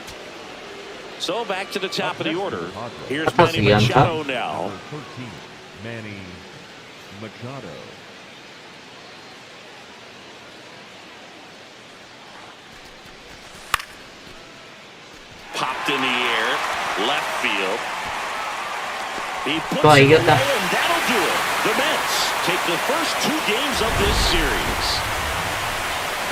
So back to the top of the order. Here's Manny Machado now. Number 13, Manny Machado. Popped in the air, left field. He puts 와, it away, 이겼다. and that'll do it. The Mets take the first 2 games of this series.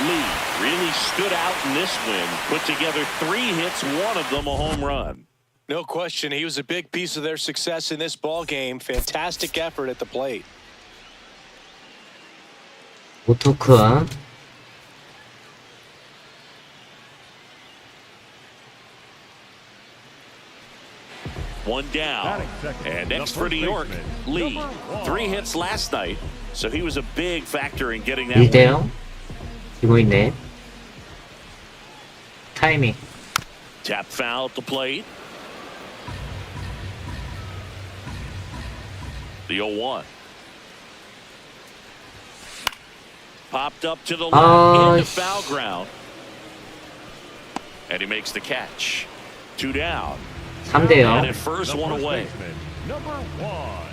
Lee really stood out in this win, put together 3 hits, one of them a home run. No question, he was a big piece of their success in this ball game. Fantastic effort at the plate. 오토크. One down. And next for New York, Lee. 3 hits last night, so he was a big factor in getting that win. 1대0. 이거 있네. 타이밍. Tap foul at the plate. The 0-1. Popped up to the left into foul ground. And he makes the catch. 2 down. 3대0. And at first, 1 away. Number 1.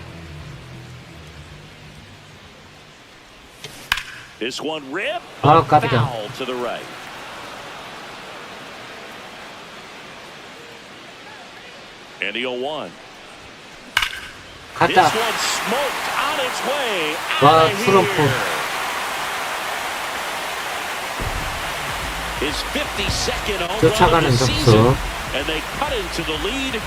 This one ripped. 깜짝이야. Foul to the right. And the 0-1. 갔다. This one smoked on its way 와, out of 트럼프. here. His 52nd home run of 쫓아가는 the 점수. season, and they cut into the lead.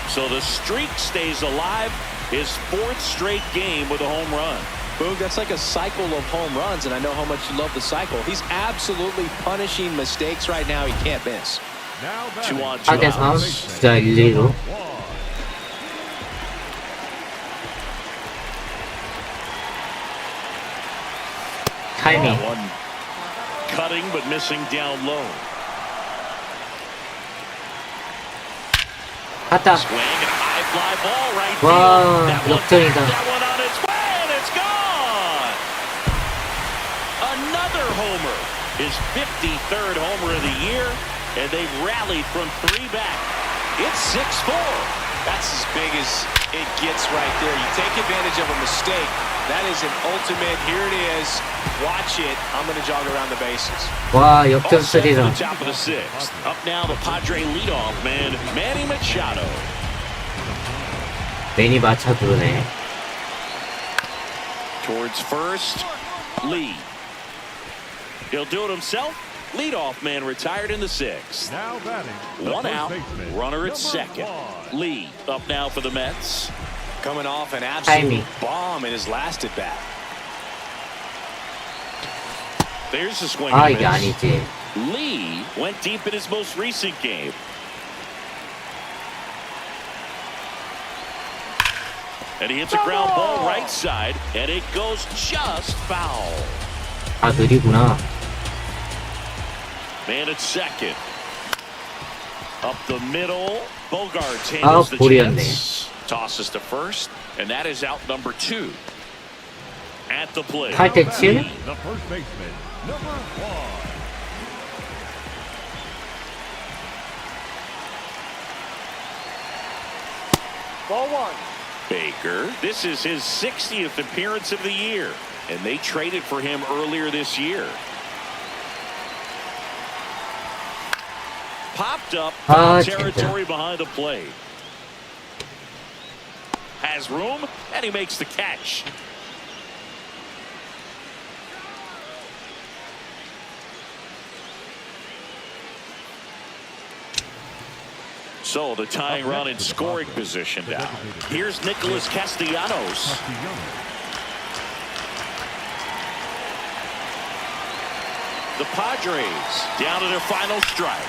So the streak stays alive. His 4th straight game with a home run. Boog, that's like a cycle of home runs, and I know how much you love the cycle. He's absolutely punishing mistakes right now. He can't miss. Now 2 on 2 4대3. outs. 진짜 1-2로. 타이밍. That one cutting but missing down low. 갔다. Swing and a high fly ball right 와, field. That 역전이다. one on its way and it's gone. Another homer. His 53rd homer of the year, and they've rallied from 3 back. It's 6-4. That's as big as it gets right there. You take advantage of a mistake. That is an ultimate. Here it is. Watch it. I'm going to jog around the bases. 와, All 역전 set for the 3라. top of the 6th. Up now, the Padre leadoff man, Manny Machado. 매니 마차도네. Towards first, Lee. He'll do it himself. Leadoff man retired in the 6th. Now batting. The 1 first out. baseman, Runner at number 2nd. 1. Lee up now for the Mets. Coming off an absolute Timing. bomb in his last at bat. There's the swing. 아, and 이게 miss. 아니지. Lee went deep in his most recent game. And he hits a ground ball right side, and it goes just foul. 아, 느리구나. Man at 2nd. Up the middle. Bogart 아, handles the 볼이었네. chance. Tosses to first, and that is out number 2. At the plate. 8대7. The first baseman, number 1. Ball 1. Baker. This is his 60th appearance of the year, and they traded for him earlier this year. Popped up 아, territory behind the plate. Has room, and he makes the catch. So the tying run in scoring position now. Here's Nicholas Castellanos. The Padres down to their final strike.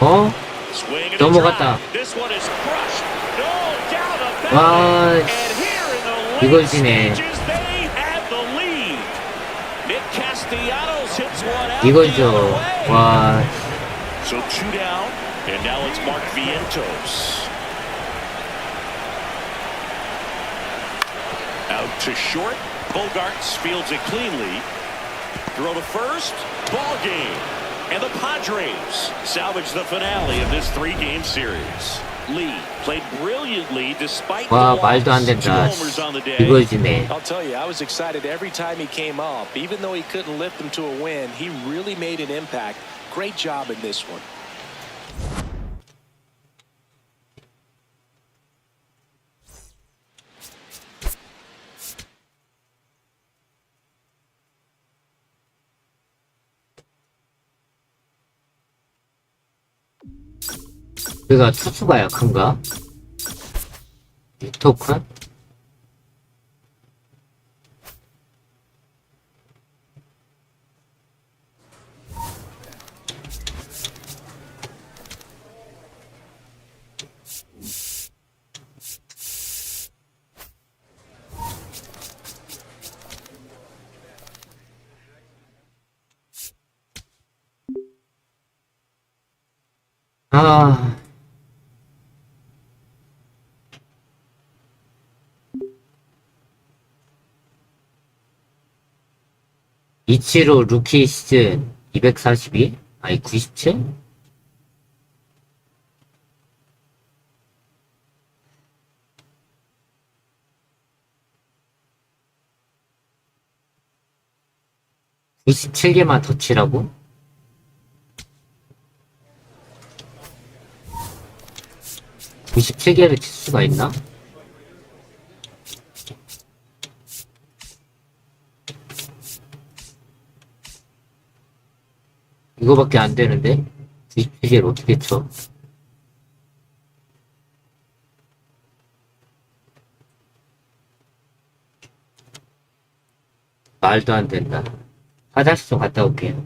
어? Swing and a 넘어갔다. drive. This one is crushed. No doubt about 와, it. And here in the late 이걸 지네. stages, they have the lead. Nick Castellanos hits one out 이걸 the 줘. other way. 와, So 2 down, and now it's Mark Vientos. To short, Bogarts fields it cleanly. Throw to first, ball game. And the Padres salvage the finale of this 3-game series. Lee played brilliantly despite 와, the 말도 안 loss. 2 된다. homers on the day. 이거지네. I'll tell you, I was excited every time he came up. Even though he couldn't lift them to a win, he really made an impact. Great job in this one. 그가 투수가 약한가? 유토큰? 아, 이치로 루키 시즌 242? 아니 97? (97개만) 더 치라고? (97개를) 칠 수가 있나? 이거밖에 안 되는데? 97개를 어떻게 쳐? 말도 안 된다. 화장실 좀 갔다 올게요.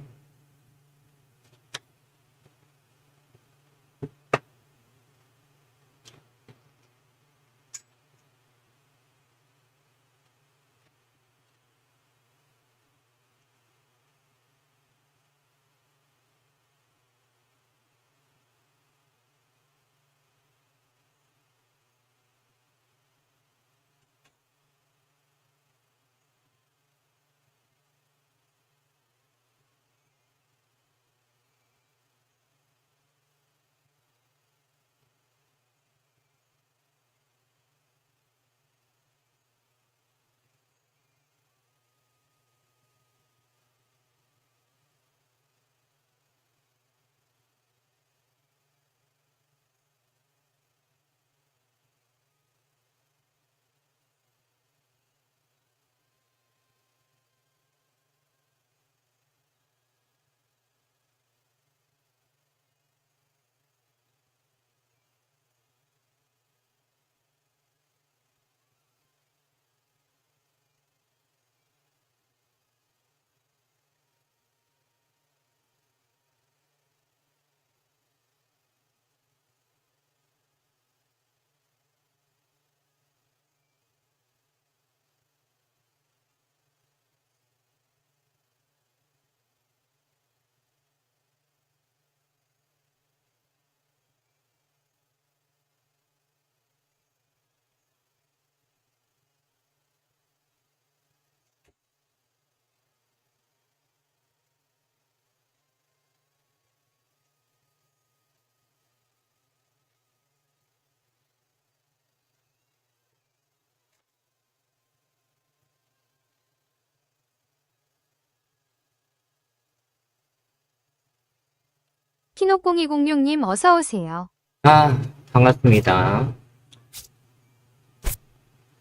키노0206님 어서오세요. 아, 반갑습니다.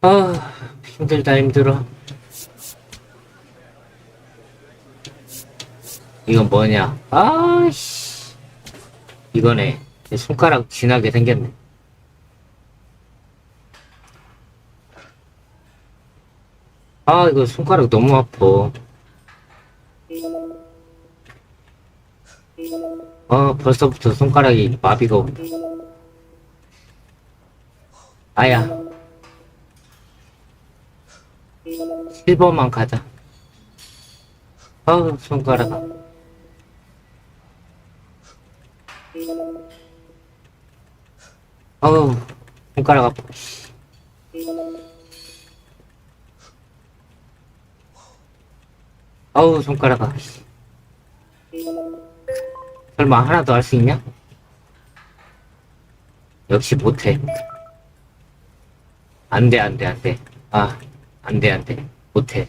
아, 힘들다, 힘들어. 이건 뭐냐? 아씨. 이거네. 내 손가락 진하게 생겼네. 아, 이거 손가락 너무 아파. 벌써부터 손가락이 마비가 오네. 아야. 실버만 가자. 손가락. 손가락 아파. 아우 손가락아. 설마 하나 더 할 수 있냐? 역시 못해. 안돼 안돼 안돼. 아 안돼 안돼 못해.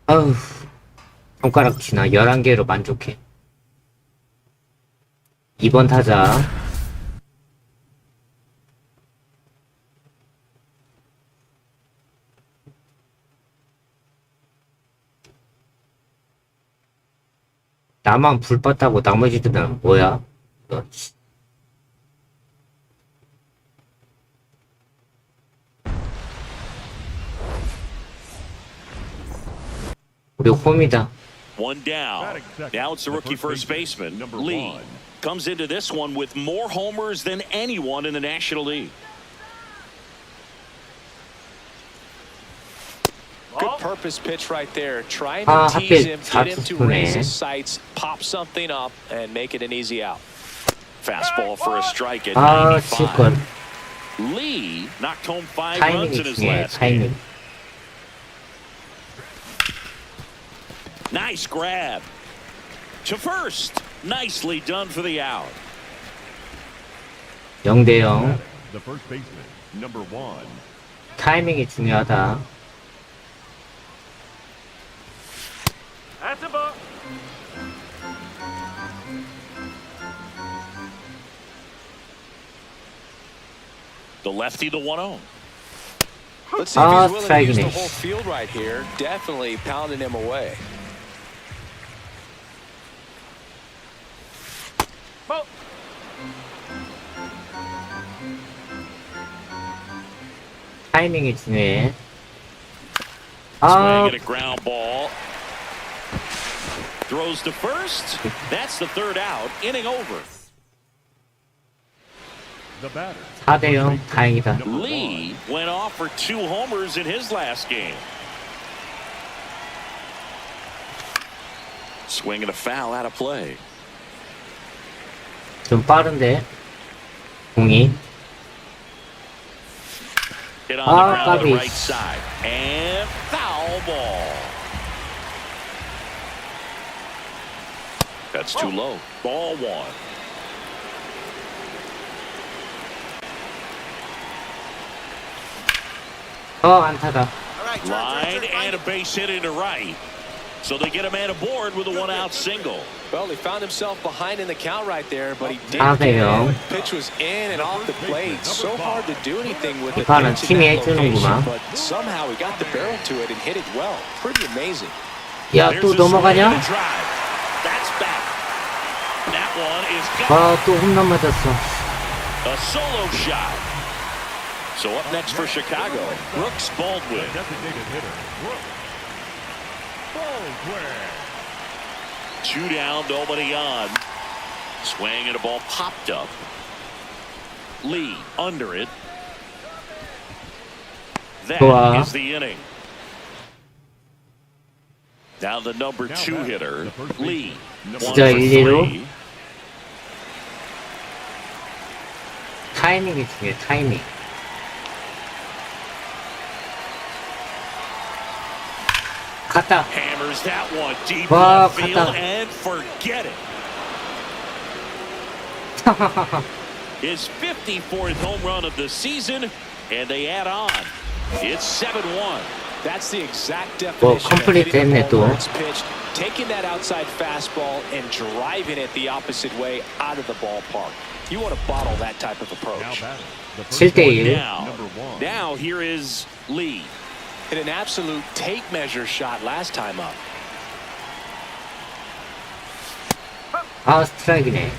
아우 손가락 지나 11개로 만족해. 2번 타자. 나만 불 껐다고 나머지들은 뭐야? 너, 우리 홈이다. One down. Now it's the rookie first baseman, Lee. Comes into this one with more homers than anyone in the National League. Good purpose pitch right there. Trying to tease him, get him to raise his sights, pop something up, and make it an easy out. Fastball for a strike at 아 95. 7건. Lee knocked home 5 runs 타이밍이 in his 중요해. last game. 타이밍. Nice grab. To first. Nicely done for the out. 0대0. The first baseman, number 1. 타이밍이 중요하다. That's a ball. The lefty, the 1-0. Let's see if he's willing to use the strike네. whole field right here. Definitely pounding him away. Ball. 타이밍이 중요해. Swing and a ground ball. Throws to first. That's the third out. Inning over. The batter. 4대0. 다행이다. Lee went off for 2 homers in his last game. Swing and a foul out of play. 좀 빠른데. 공이. Hit on the ground to the 까비. right side. And foul ball. That's too low. Ball 1. 안타다. Line and a base hit into right. So they get a man aboard with a 1-out single. Well, he found himself behind in the count right there, but he did. 4대0. Pitch was in and off the plate. So hard to do anything with it. 이판은 팀이 해주는구만. But somehow he got the barrel to it and hit it well. Pretty amazing. 야, 또 넘어가냐? That's back. That one is gone. 또 홈런 맞았어. A solo shot. So up next for Chicago, Brooks Baldwin. Designated hitter, Brooks Baldwin. 2 down, nobody on. Swing and a ball popped up. Lee under it. That 좋아. is the inning. Now the number 2 hitter, Lee. 1 for 진짜 1-2로. 3. 타이밍이 중요해. 타이밍. 갔다. Hammers that one deep 와, left field 갔다. and forget it. His 54th home run of the season, and they add on. It's 7-1. That's the exact definition of complete hitting 됐네, a 또. home run pitch, taking that outside fastball and driving it the opposite way out of the ballpark. You want to bottle that type of Now approach. batting. The first 7대1. Now, number 1. now here is Lee. Hit an absolute tape measure shot last time up. 스트라이크네.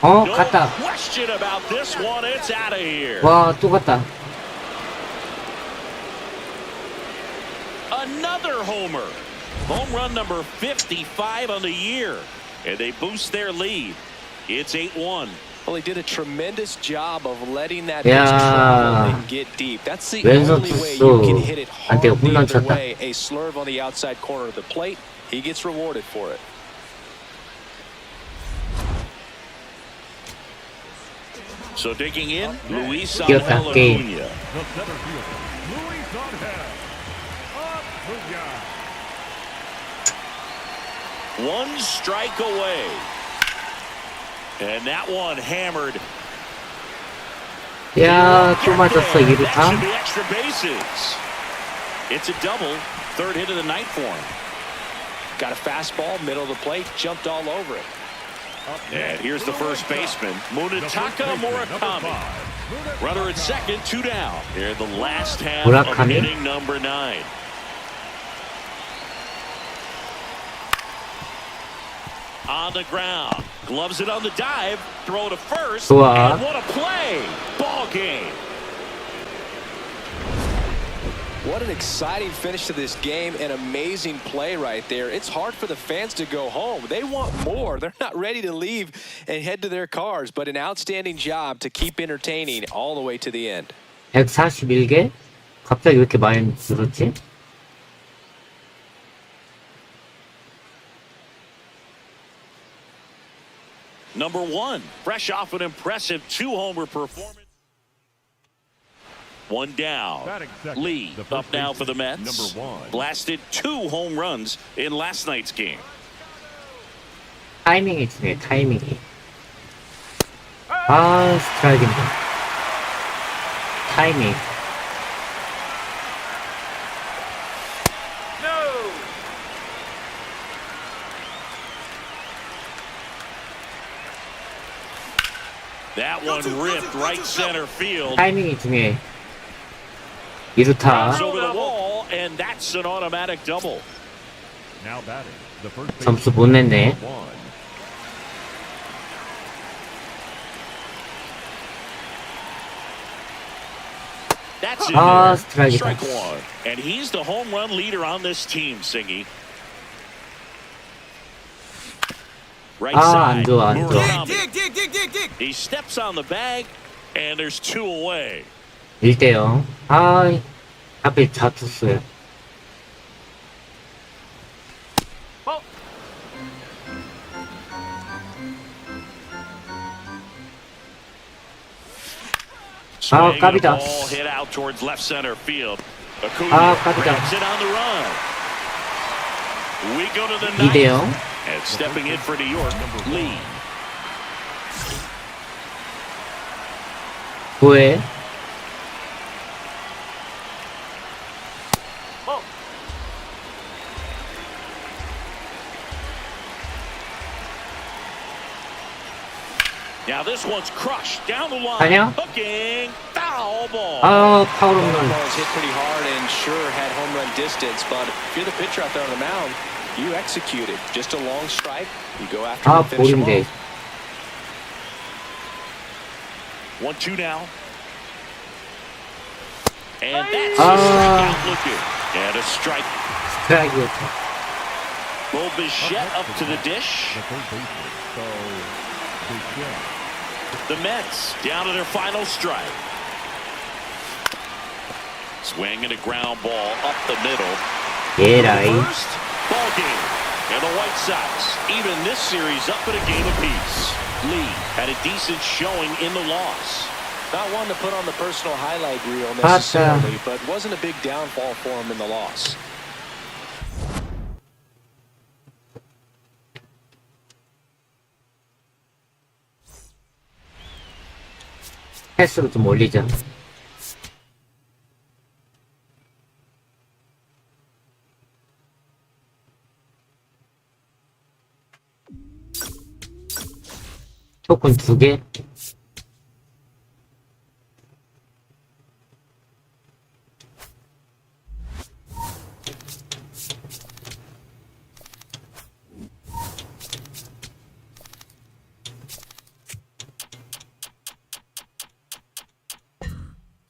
갔다. No question about this one. It's out of here. 와, 또 갔다. Another homer. Home run number 55 on the year. And they boost their lead. It's 8-1. Well, he did a tremendous job of letting that pitch 야. travel and get deep. That's the 왼손 only way you can hit it hard 투수한테 the 홈런 other 쳤다. way. A slurve on the outside corner of the plate. He gets rewarded for it. So digging in, Luis 이겼다, Angel 게임. Acuna. The center fielder, Luis Angel Acuna. One strike away. And that one hammered. 야, 또 맞았어, That 2루타. should be extra bases. It's a double. Third hit of the night for him. Got a fastball, middle of the plate, jumped all over it. And here's the first baseman, Munetaka Murakami. Runner at second, 2 down. Here in the last half of Murakami? inning number 9. On the ground, gloves it on the dive, throw to first, 좋아. and what a play! Ball game. What an exciting finish to this game. An amazing play right there. It's hard for the fans to go home. They want more. They're not ready to leave and head to their cars, but an outstanding job to keep entertaining all the way to the end. 141개? 갑자기 왜 이렇게 많이 늘었지? Number 1, fresh off an impressive 2-homer performance. 1 down. Batting second, Lee the first up now for the baseman, Mets. number 1. Blasted 2 home runs in last night's game. 타이밍이 중요해, 타이밍이. 아, 스트라이크인데. 타이밍. No. That one ripped right center field. 타이밍이 중요해. 2루타. Over the wall, and that's an automatic double. Now batting, the first 점수 baseman, 못 냈네. number 1. That's in Ah, there. strike이다. Strike 1. And he's the home run leader on this team, Singy. Right 아, side. 안 좋아, 안 좋아. Murakami. He steps on the bag, and there's 2 away. 1대0. 아, 하필 자투수야. Swing and a 깝이다. ball hit out towards left center field. Acuna 깝이다. grabs it on the run. We go to the ninth. 2대0. And stepping in for New York, Lee. 9회. Now this one's crushed down the line. 아니야? Hooking foul ball. 아, 파울 That 홈런. ball was hit pretty hard and sure had home run distance, but if you're the pitcher out there on the mound, you executed. Just a long strike. You go after 아, him and finish him 볼인데. off. 1-2 now. And that's Ah. a strikeout looking. And a strike. 스트라이크였다. Bo Bichette up to the dish. The third baseman, so Bichette. The Mets down to their final strike. Swing and a ground ball up the middle. 예라이. First ball game. And the White Sox even this series up at a game apiece. Lee had a decent showing in the loss. Not one to put on the personal highlight reel necessarily, but wasn't a big downfall for him in the loss. 횟수로 좀 올리자. 토큰 2개.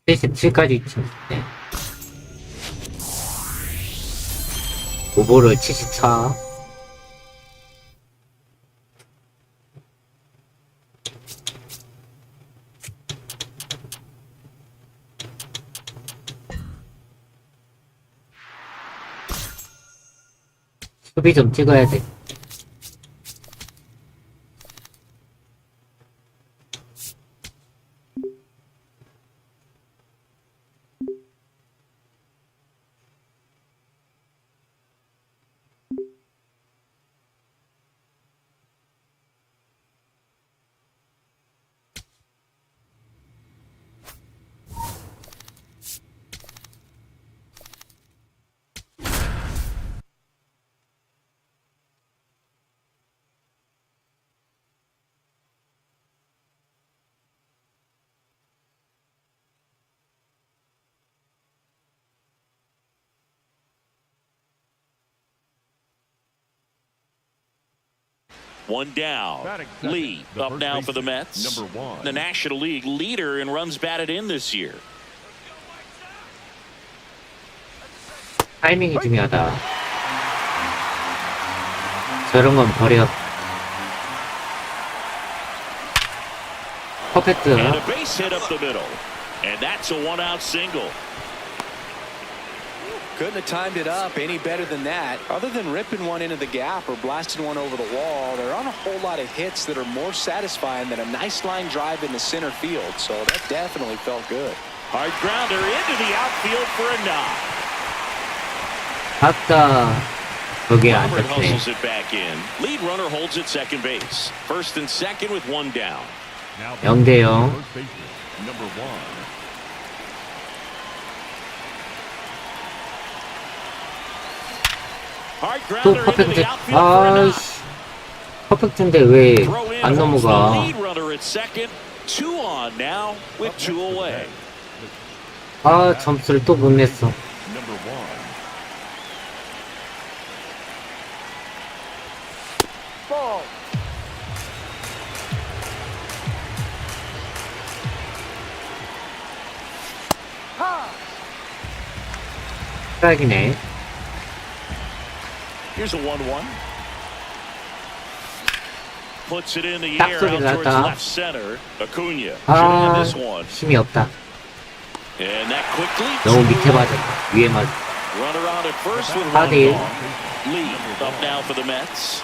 (77까지) 있지. 네. 오버를 74. 수비 좀 찍어야 돼. One down. Lee up now for the Mets. The National League leader in runs batted in this year. 타이밍이 중요하다. 저런 건 버려. 퍼펙트. And a base hit up the middle. And that's a one-out single. Couldn't have timed it up any better than that. Other than ripping one into the gap or blasting one over the wall, there aren't a whole lot of hits that are more satisfying than a nice line drive in the center field. So that definitely felt good. Hard grounder into the outfield for a knock. 아까 거기에 Robert 앉았네. hustles it back in. Lead runner holds at second base. First and second with one down. 0대0. Number 1. Hard 또 grounder into 퍼펙트. the outfield for a knock. 아이씨. 퍼펙트인데 왜 Throw in 안 holds the 넘어가? lead runner at second. 2 on now with 2 away. 아, 점수를 또 못 냈어. Number 1. Ball. 스트라이크네. Here's a 1-1. Puts it in the 딱 air 소리를 out towards 났다. left center. Acuna should have 아, this one. 힘이 없다. And that quickly. 너무 밑에 맞았다. 위에 맞았다. Runner on at first with 4대1. one gone. Lee up now for the Mets.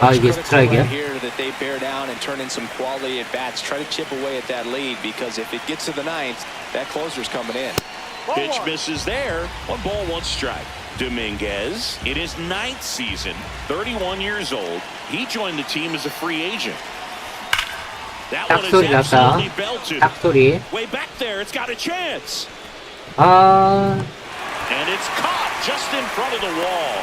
아, 이게 스트라이크야? Here that they bear down and turn in some quality at bats. Try to chip away at that lead because if it gets to the ninth, that closer's coming in. Pitch misses there. 1 ball, 1 strike. Dominguez in his 9th season, 31 years old. He joined the team as a free agent. That one is 딱 소리 났다. absolutely belted. 딱 소리. Way back there, it's got a chance. 아, And it's caught just in front of the wall.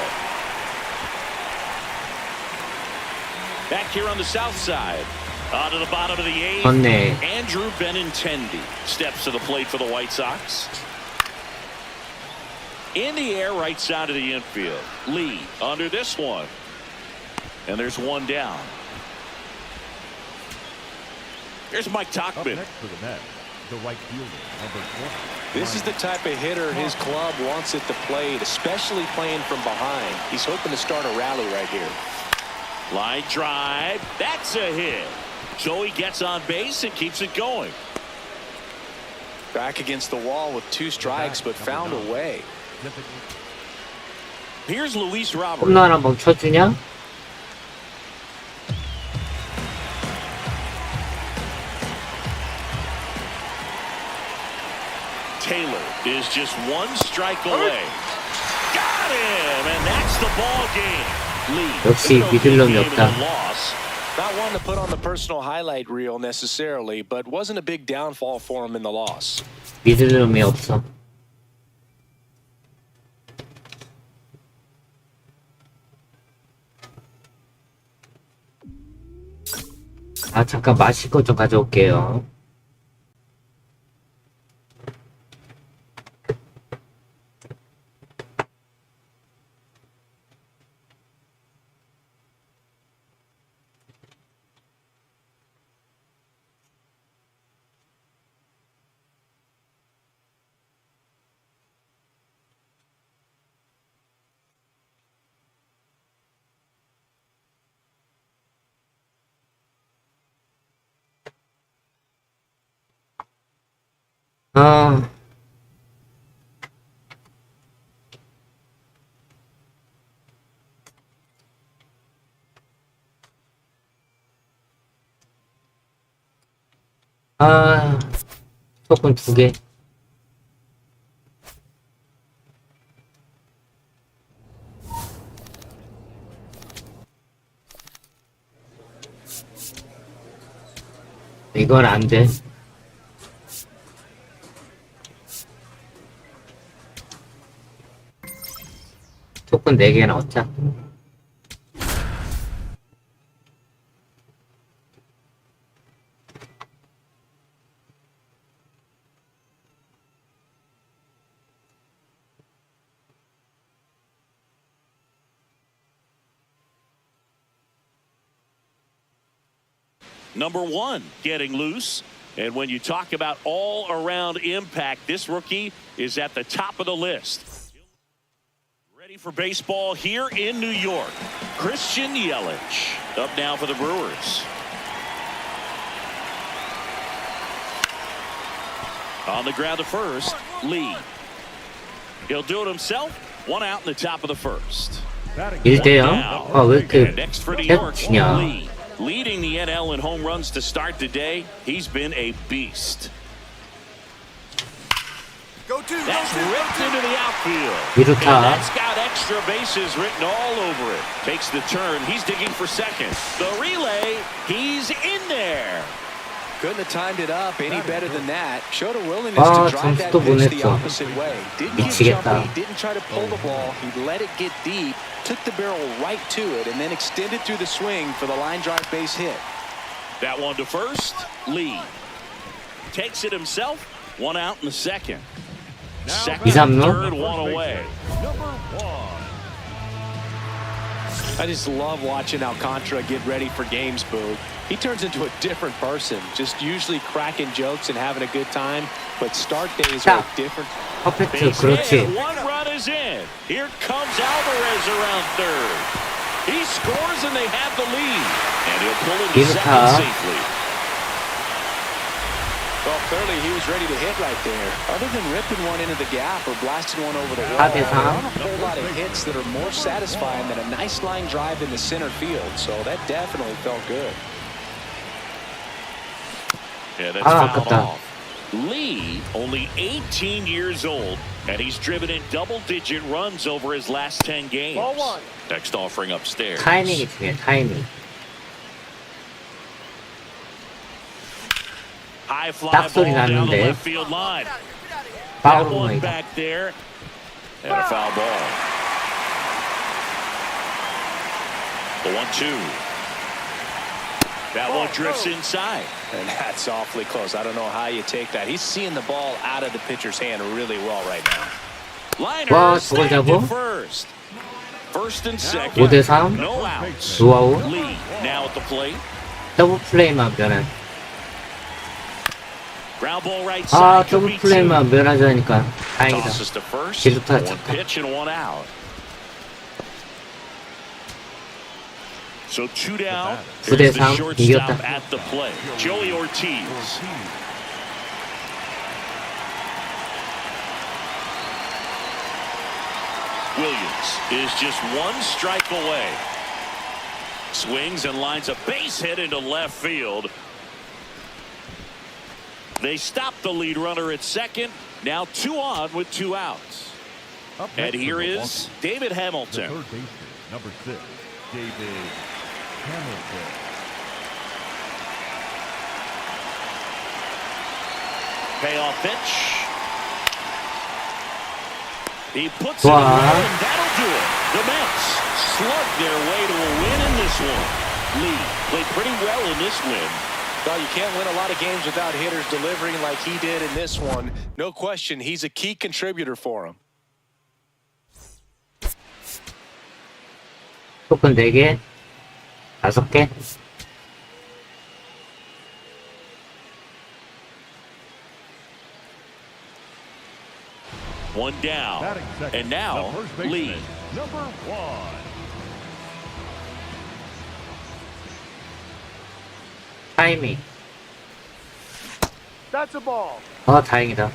Back here on the south side. To the bottom of the 8th. 좋네. Andrew Benintendi steps to the plate for the White Sox. In the air, right side of the infield. Lee under this one. And there's one down. There's Mike Up Tauchman. next for the Mets, the right fielder, number 20. This is the type of hitter his club wants at the plate, especially playing from behind. He's hoping to start a rally right here. Line drive. That's a hit. So he gets on base and keeps it going. Back against the wall with 2 strikes, but found a way. Here's Luis Robert. 홈런 한번 쳐주냐? Taylor is just 1 strike away. Got him, and that's the ball game. Lee. 역시 믿을 놈이 없다. Not one to put on the personal highlight reel necessarily, but wasn't a big downfall for him in the loss. 믿을 놈이 없어. 아, 잠깐 마실 것 좀 가져올게요. 아, 토큰 2개. 이건 안 돼. 토큰 4개 넣었자. number 1, getting loose. And when you talk about all-around impact, this rookie is at the top of the list. Ready for baseball here in New York. Christian Yelich up now for the Brewers. On the ground to first, Lee. He'll do it himself. 1 out in the top of the first. 1대0. 아, 왜 이렇게 And next for New York, 치냐. Lee. Leading the NL in home runs to start the day. He's been a beast. That's ripped into the outfield. And 이루타. that's got extra bases written all over it. Takes the turn. He's digging for second. The relay. He's in there. Couldn't have timed it up any better than that. Showed a willingness 아, to drive that 점수도 pitch the 보냈어. opposite way. Didn't get 미치겠다. jumpy, didn't try to pull the ball. He let it get deep, took the barrel right to it, and then extended through the swing for the line drive base hit. That one to first. Lee takes it himself. 1 out in the second. Second, 2, 3루. third, 1 away. I just love watching Alcantara get ready for games, Boo. He turns into a different person, just usually cracking jokes and having a good time, but start days are different. 퍼펙트. Base 그렇지. hit. 1 run is in. Here comes Alvarez around third. He scores and they have the lead. And he'll pull it to second safely. Well, clearly he was ready to hit right there. Other than ripping one into the gap or blasting one over the wall, 4대3. there aren't a whole lot of hits that are more satisfying than a nice line drive in the center field. So that definitely felt good. Yeah, that's Ah, fouled 아깝다. off. Lee, only 18 years old, and he's driven in double-digit runs over his last 10 games. Ball 1. Next offering upstairs. 타이밍이 중요해. 타이밍. High fly 딱 소리 ball down the 났는데. left field line. That 파울로 one 보이다. back there, and a foul ball. The 1-2. That one drifts inside. And that's awfully close. I don't know how you take that. He's seeing the ball out of the pitcher's hand really well right now. Liner 와, 저걸 snagged 잡어? it first. First and second. 5대3. No outs. 노아웃. Lee now at the plate. 더블 플레이만 변한. Ground ball right 아, side. Could 더블 be 플레이만 변하자니까 two. 다행이다. Tosses to first. 기루타 One 착각. pitch and 1 out. So 2 down. 9대 There's the 3. shortstop 이겼다. at the plate. Joey Ortiz. Williams is just 1 strike away. Swings and lines a base hit into left field. They stop the lead runner at second. Now 2 on with 2 outs. And here is David Hamilton. Third baseman, number 6, David Hamilton. Payoff pitch. He puts it Wow. away, and that'll do it. The Mets slug their way to a win in this one. Lee played pretty well in this win. Well, you can't win a lot of games without hitters delivering like he did in this one. No question, he's a key contributor for him. 토큰 4개. 5개. One down. Batting second, And now, the first baseman, Lee. number 1. 타이밍. That's a ball. 아, 다행이다.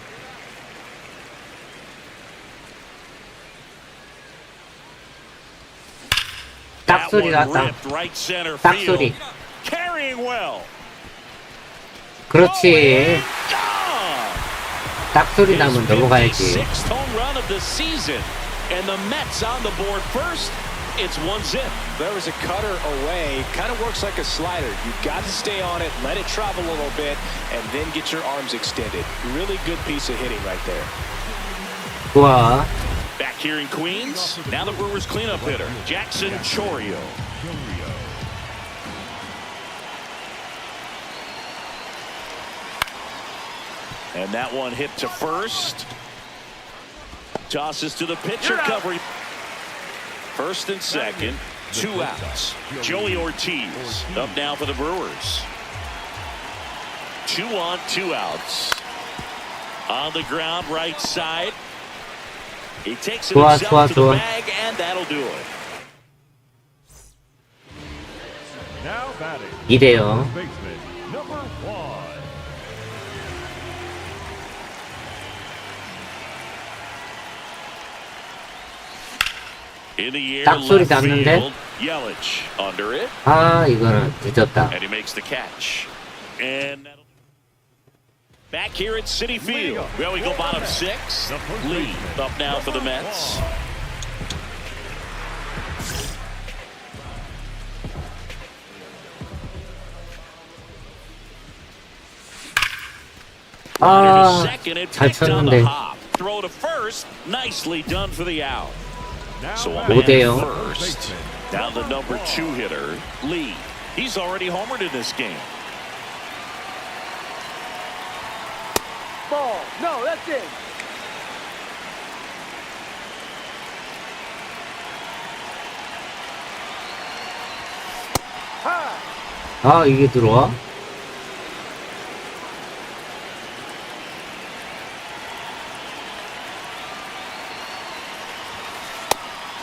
딱 That 소리 one 났다. ripped right center 딱 field. 소리. Carrying well. 그렇지. Gone. 딱 소리 His 나면 넘어가야지. 56th home run of the season. And the Mets on the board first. It's 1-zip. There was a cutter away. Kind of works like a slider. You've got to stay on it, let it travel a little bit, and then get your arms extended. Really good piece of hitting right there. 좋아. Back here in Queens, now the Brewers cleanup hitter, Jackson Chorio. And that one hit to first. Tosses to the pitcher covering. First and second, 2 outs. Joey Ortiz up now for the Brewers. 2 on, 2 outs. On the ground, right side. He takes it himself to the bag, and that'll do it. Now batting. 2대0. Baseman, number 1. In the air, 딱 소리 left 났는데? field. Yelich under it, 아, 이거는 늦었다. and he makes the catch. And that'll... back here at Citi Field. Well, we go bottom 6. Lee up now for the Mets. 아, Second, it 잘 picked on the 쳤는데. hop. Throw to first. Nicely done for the out. So a 5대0. man first. Down the number 2 hitter, Lee. He's already homered in this game. Ball. No, that's it. 아, 이게 들어와?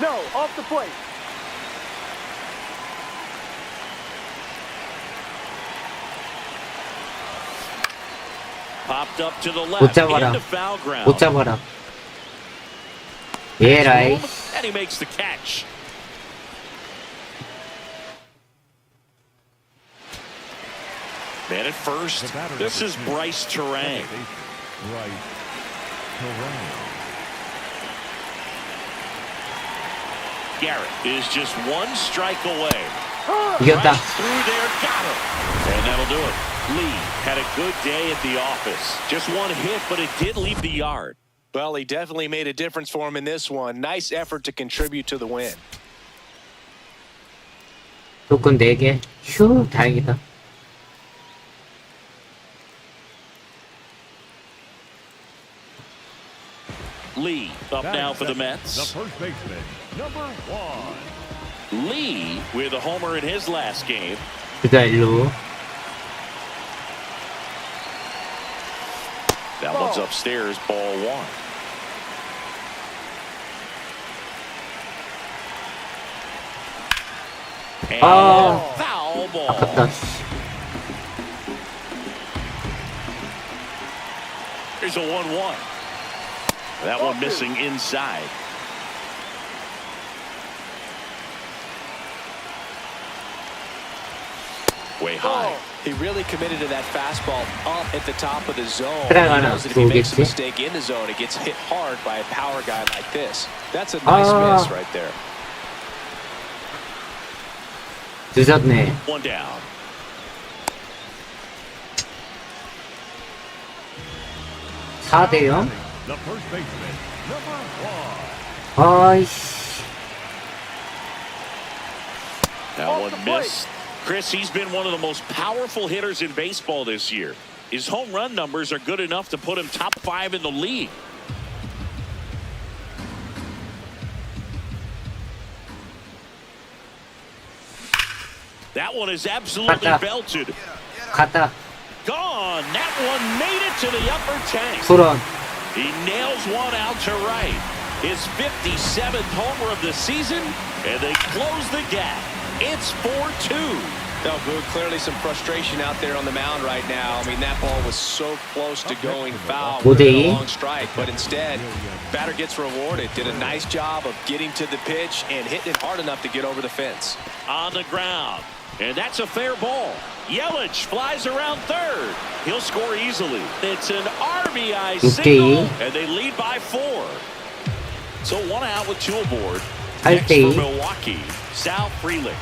No, off the plate. Popped up to the 못 left 잡아라. into foul ground. 못 잡아라. 예라이. And he makes the catch. Man at first. This is Bryce Terang. Right. Terang. Garrett is just 1 strike away. 이겼다. Right through there, got him. And that'll do it. Lee had a good day at the office. Just 1 hit, but it did leave the yard. Well, he definitely made a difference for him in this one. Nice effort to contribute to the win. 조건 4개. 휴, 다행이다. Lee up now for the The Mets. first baseman, number 1. Lee with a homer in his last game. 그다 일로. That one's upstairs, ball 1. And foul ball. 아깝다. Here's a 1-1. That one missing inside. Way high. He really committed to that fastball up at the top of the zone. 그래, He knows that if he makes a 들어오겠지? mistake in the zone, it gets hit hard by a power guy like this. That's a nice miss right there. 늦었네. 1 down. (4대0) The first baseman, number 1. 아이씨. That one missed. Chris, he's been one of the most powerful hitters in baseball this year. His home run numbers are good enough to put him top 5 in the league. That one is absolutely 갔다. belted. 갔다. Gone. That one made it to the upper tank. 풀어. He nails one out to right. His 57th homer of the season, and they close the gap. It's 4-2. No, Boog, clearly some frustration out there on the mound right now. I mean, that ball was so close to going foul. With a long strike, but instead, batter gets rewarded. Did a nice job of getting to the pitch and hitting it hard enough to get over the fence. On the ground, and that's a fair ball. Yelich flies around third. He'll score easily. It's an RBI single, and they lead by 4. So 1 out with 2 aboard. Next for Milwaukee, Sal Frelick.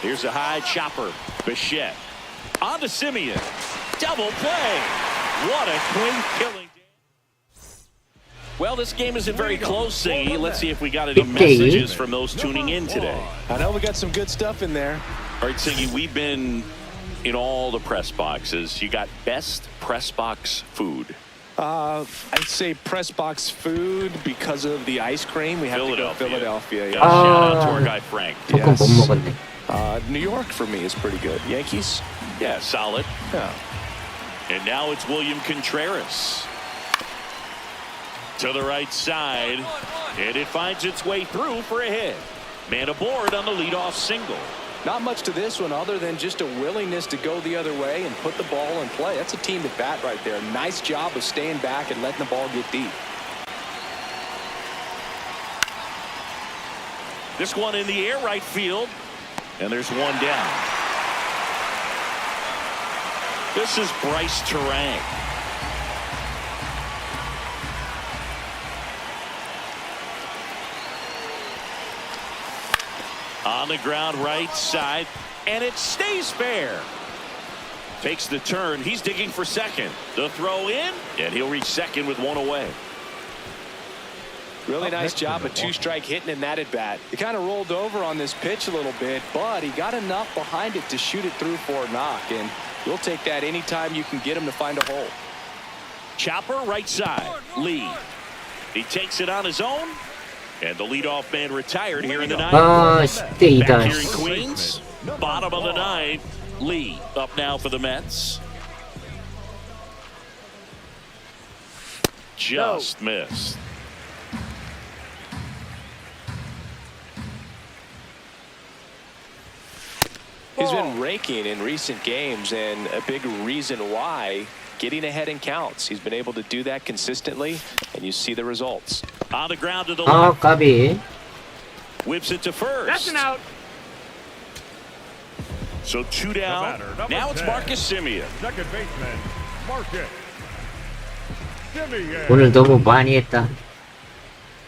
Here's a high chopper. Bichette. On to Simeon. Double play. What a clean killing. Well, this game isn't very close, Siggy. Let's see if we got any messages from those tuning in today. I know we got some good stuff in there. All right, Siggy, we've been in all the press boxes. You got best press box food. I'd say press box food because of the ice cream. We have to go Philadelphia. Shout out to our guy Frank. 조금 못 먹었네. New York for me is pretty good. Yankees? Yeah, solid. Yeah. And now it's William Contreras. To the right side. And it finds its way through for a hit. Man aboard on the leadoff single. Not much to this one other than just a willingness to go the other way and put the ball in play. That's a team at bat right there. Nice job of staying back and letting the ball get deep. This one in the air right field. And there's one down. This is Bryce Terang. On the ground right side, and it stays fair. Takes the turn. He's digging for second. The throw in, and he'll reach second with one away. Really nice job of two-strike hitting in that at bat. He kind of rolled over on this pitch a little bit, but he got enough behind it to shoot it through for a knock, and you'll take that anytime you can get him to find a hole. Chopper right side. Lee. He takes it on his own. And the leadoff man retired here in the ninth. Back here in Queens, bottom of the ninth. Lee up now for the Mets. Just missed. He's been raking in recent games, and a big reason why, getting ahead in counts. He's been able to do that consistently, and you see the results. On the ground to the left. 까비. Whips it to first. That's an out. So two down. Now it's 10. Marcus Semien. Second baseman, Marcus Semien. 오늘 너무 많이 했다.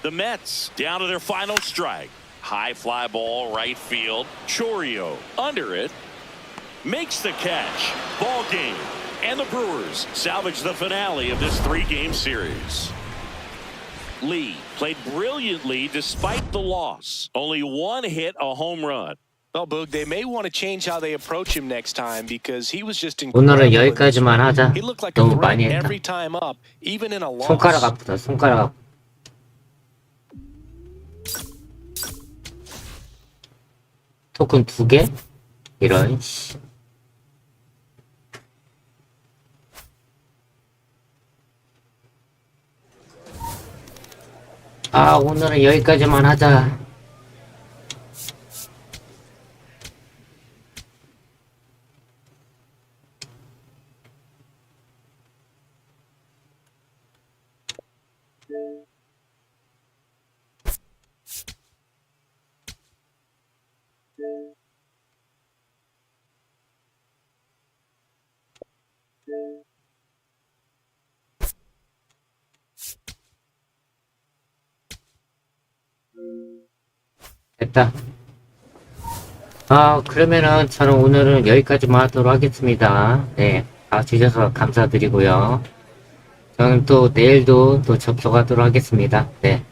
The Mets down to their final strike. High fly ball right field. Chorio under it. Makes the catch. Ball game. And the Brewers salvage the finale of this three-game series. Lee played brilliantly despite the loss. Only one hit, a home run. Well, Boog, they may want to change how they approach him next time because he was just incredible. 오늘은 여기까지만 하자. He looked like a 너무 threat 많이 했다. every time up, even in a loss. 손가락 아프다. 손가락 아프. 토큰 2개? 이런 씨. 오늘은 여기까지만 하자. 됐다. 그러면은 저는 오늘은 여기까지만 하도록 하겠습니다. 네. 주셔서 감사드리고요. 저는 또 내일도 또 접속하도록 하겠습니다. 네.